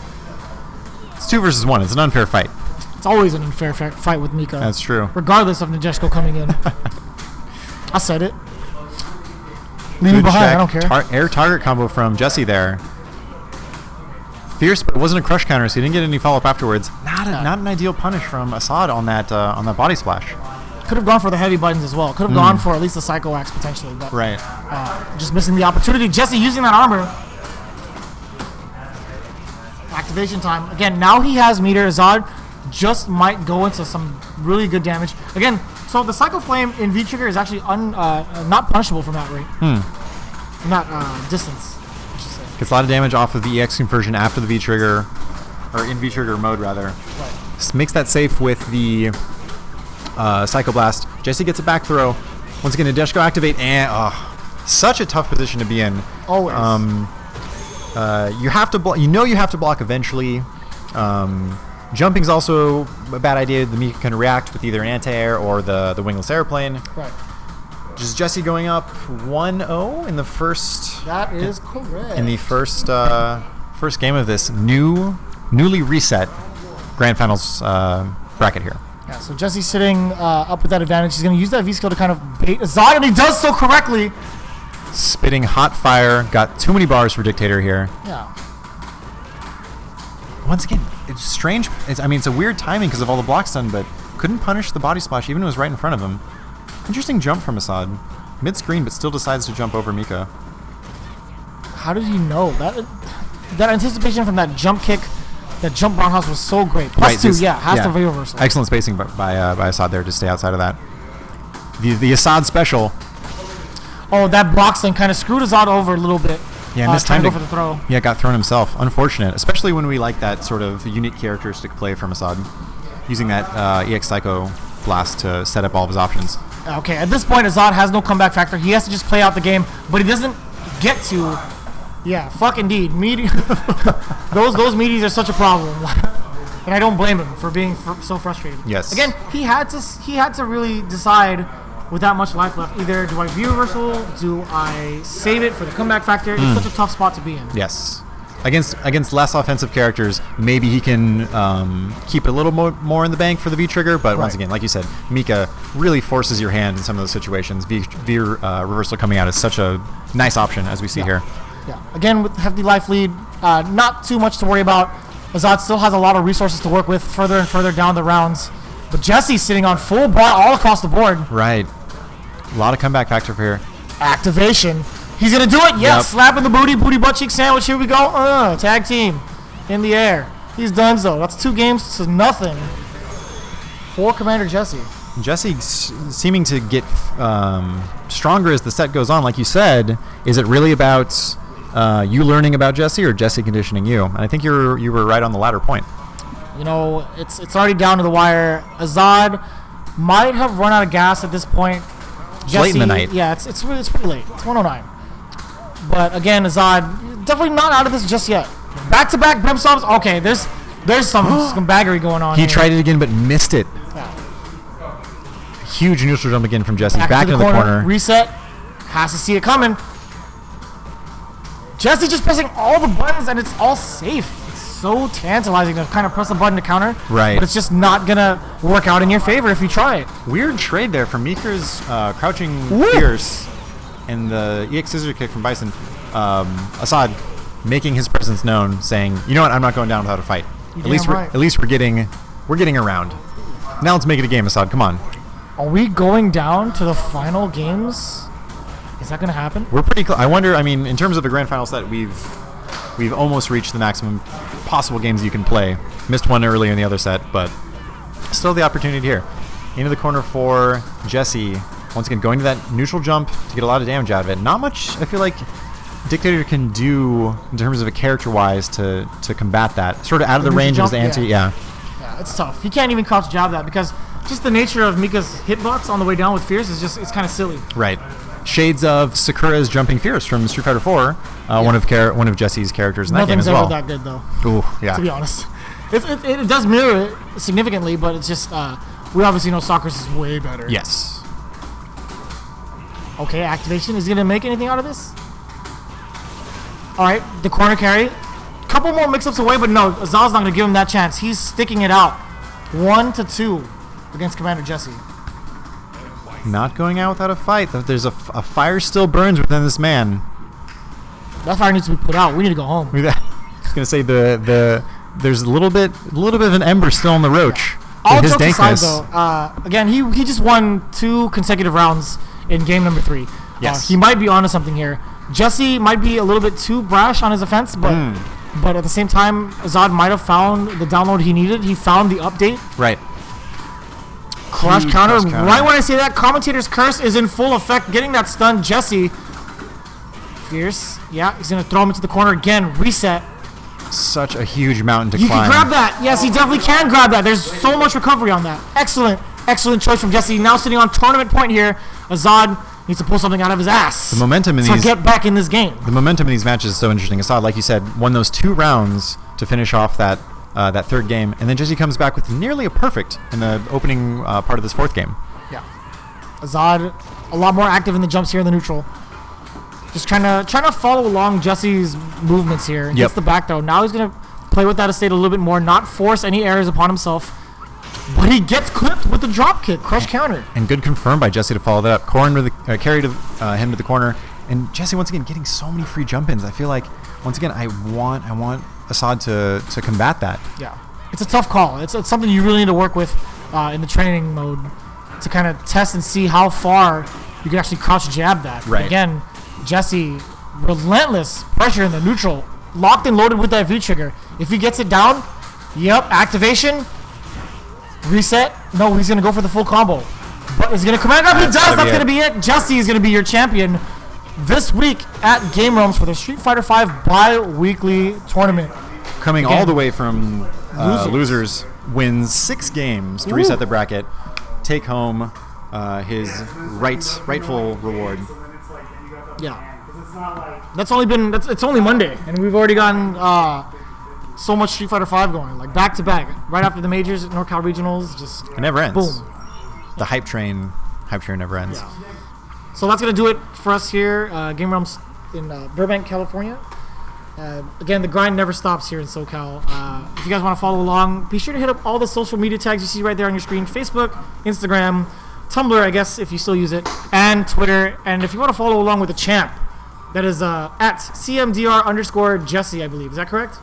It's 2 versus 1. It's an unfair fight. It's always an unfair fight with Mika. That's true. Regardless of Nadeshko coming in. I said it. Leave me behind. I don't care. Air target combo from Jesse there. Fierce, but it wasn't a crush counter, so he didn't get any follow-up afterwards. Not an ideal punish from Assad on that body splash. Could have gone for the heavy buttons as well. Could have gone for at least a Psycho Axe potentially. But, right. Just missing the opportunity. Jesse using that armor. Activation time. Again, now he has meter. Azad just might go into some really good damage. Again, so the Psycho Flame in V-Trigger is actually not punishable from that rate. From that distance, I should say. Gets a lot of damage off of the EX conversion after the V-Trigger, or in V-Trigger mode rather. Right. Just makes that safe with the Psycho Blast. Jesse gets a back throw. Once again, Nadeshko activate, and such a tough position to be in. Always. You have to you have to block eventually. Jumping's also a bad idea. The Mika can react with either an anti-air or the wingless airplane. Right. Just Jesse going up 1-0 in the first. That is correct. In the first game of this newly reset grand finals bracket here. Yeah, so Jesse's sitting up with that advantage. He's going to use that V skill to kind of bait Azad, and he does so correctly. Spitting hot fire. Got too many bars for Dictator here. Yeah. Once again, it's strange. It's a weird timing because of all the blocks done, but couldn't punish the body splash even when it was right in front of him. Interesting jump from Assad. Mid-screen, but still decides to jump over Mika. How did he know? That anticipation from that jump kick, that jump roundhouse was so great. Plus two, has the reversal. Excellent spacing by Assad there to stay outside of that. The Assad special. Oh, that box thing kind of screwed Azad over a little bit. Yeah, missed time to go for the throw. Yeah, got thrown himself. Unfortunate, especially when we like that sort of unique characteristic play from Assad, using that EX Psycho blast to set up all of his options. Okay, at this point, Azad has no comeback factor. He has to just play out the game, but he doesn't get to. Yeah, fuck indeed. Those meaties are such a problem, and I don't blame him for being so frustrated. Yes. Again, he had to really decide. With that much life left, either do I view reversal, do I save it for the comeback factor? It's such a tough spot to be in. Yes. Against less offensive characters, maybe he can keep a little more in the bank for the V-trigger, but once again, like you said, Mika really forces your hand in some of those situations. V reversal coming out is such a nice option, as we see here. Yeah. Again, with hefty life lead, not too much to worry about. Azad still has a lot of resources to work with further and further down the rounds. But Jesse's sitting on full bar all across the board. Right. A lot of comeback factor for here. Activation. He's going to do it. Yes. Yep. Slapping the booty butt cheek sandwich. Here we go. Tag team in the air. He's done so. That's 2 games to nothing for Commander Jesse. Jesse seeming to get stronger as the set goes on. Like you said, is it really about you learning about Jesse or Jesse conditioning you? And I think you were right on the latter point. You know, it's already down to the wire. Azad might have run out of gas at this point. It's late in the night. Yeah, it's pretty late. It's 1:09. But again, Azad definitely not out of this just yet. Back-to-back Brim subs. Okay, there's some baggery going on. He tried it again, but missed it. Yeah. Huge neutral jump again from Jesse. Back into the corner. Reset. Has to see it coming. Jesse just pressing all the buttons, and it's all safe. So tantalizing to kind of press a button to counter, right? But it's just not gonna work out in your favor if you try it. Weird trade there from Mika's crouching Fierce and the EX scissor kick from Bison. Assad making his presence known, saying, "You know what? I'm not going down without a fight. At least we're getting around. Now let's make it a game, Assad. Come on." Are we going down to the final games? Is that gonna happen? We're pretty close. I wonder. I mean, in terms of the grand final set, we've almost reached the maximum possible games you can play. Missed one earlier in the other set, but still the opportunity here. Into the corner for Jesse. Once again, going to that neutral jump to get a lot of damage out of it. Not much, I feel like, Dictator can do in terms of a character-wise to combat that. Sort of out of the range of his anti. Yeah, it's tough. He can't even crouch jab that because just the nature of Mika's hitbox on the way down with Fierce is it's kind of silly. Right. Shades of Sakura's jumping Fierce from Street Fighter 4, one of Jesse's characters in that game as well. Nothing's ever that good though. Ooh, yeah. To be honest, it does mirror it significantly, but it's just we obviously know Soccer's is way better. Yes. Okay, activation. Is he gonna make anything out of this? All right, the corner carry. Couple more mix-ups away, but no, Azal's not gonna give him that chance. He's sticking it out, 1-2 against Commander Jesse. Not going out without a fight. There's a fire still burns within this man. That fire needs to be put out. We need to go home. I was gonna say there's a little bit of an ember still on the roach. All jokes aside, though, again he just won 2 consecutive rounds in game number 3. Yes, he might be onto something here. Jesse might be a little bit too brash on his offense, but at the same time, Azad might have found the download he needed. He found the update. Right. Crush counter. Right when I say that, Commentator's Curse is in full effect, getting that stun. Jesse. Fierce. Yeah, he's going to throw him into the corner again. Reset. Such a huge mountain to climb. You can grab that. Yes, he definitely can grab that. There's so much recovery on that. Excellent choice from Jesse. Now sitting on tournament point here. Azad needs to pull something out of his ass. The momentum in these... get back in this game. The momentum in these matches is so interesting. Assad, like you said, won those 2 rounds to finish off that third game, and then Jesse comes back with nearly a perfect in the opening part of this 4th game. Yeah. Azad, a lot more active in the jumps here in the neutral. Just trying to follow along Jesse's movements here. Gets the back throw. Now he's going to play with that estate a little bit more, not force any errors upon himself. But he gets clipped with the drop kick, crush counter. And good confirmed by Jesse to follow that up. Corrin with the carry to him to the corner, and Jesse once again getting so many free jump-ins. I feel like once again I want Assad to combat that. Yeah, it's a tough call. It's something you really need to work with in the training mode to kind of test and see how far you can actually crouch jab that. Right. Again, Jesse, relentless pressure in the neutral, locked and loaded with that V trigger. If he gets it down, yep, activation, reset. No, he's gonna go for the full combo. But is he gonna command grab? He does. That's gonna be it. Jesse is gonna be your champion this week at Game Realms for the Street Fighter V bi-weekly tournament. Coming all the way from losers, wins 6 games to reset the bracket, take home his rightful reward. Yeah, it's only Monday, and we've already gotten so much Street Fighter V going, like back to back, right after the majors, NorCal regionals, just it never ends. Boom. The hype train never ends. Yeah. So that's gonna do it for us here, Game Realms in Burbank, California. Again, the grind never stops here in SoCal. If you guys want to follow along, be sure to hit up all the social media tags you see right there on your screen: Facebook, Instagram, Tumblr, I guess if you still use it, and Twitter. And if you want to follow along with the champ, that is at CMDR_Jesse, I believe. Is that correct?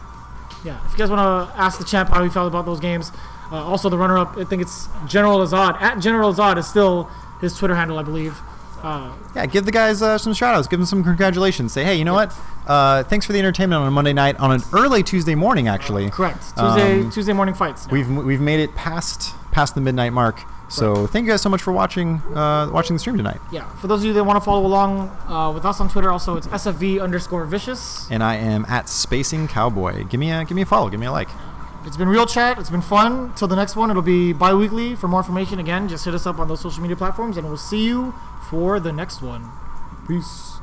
Yeah. If you guys want to ask the champ how he felt about those games, also the runner-up, I think it's General Azad. At General Azad is still his Twitter handle, I believe. Yeah, give the guys some shout-outs. Give them some congratulations. Say, hey, you know what? Thanks for the entertainment on a Monday night, on an early Tuesday morning, actually. Correct. Tuesday morning fights. We've made it past the midnight mark. So thank you guys so much for watching the stream tonight. Yeah. For those of you that want to follow along with us on Twitter, also it's SFV_vicious. And I am at Spacing Cowboy. Give me a follow. Give me a like. It's been real chat. It's been fun. Till the next one, it'll be bi-weekly. For more information, again, just hit us up on those social media platforms, and we'll see you for the next one. Peace.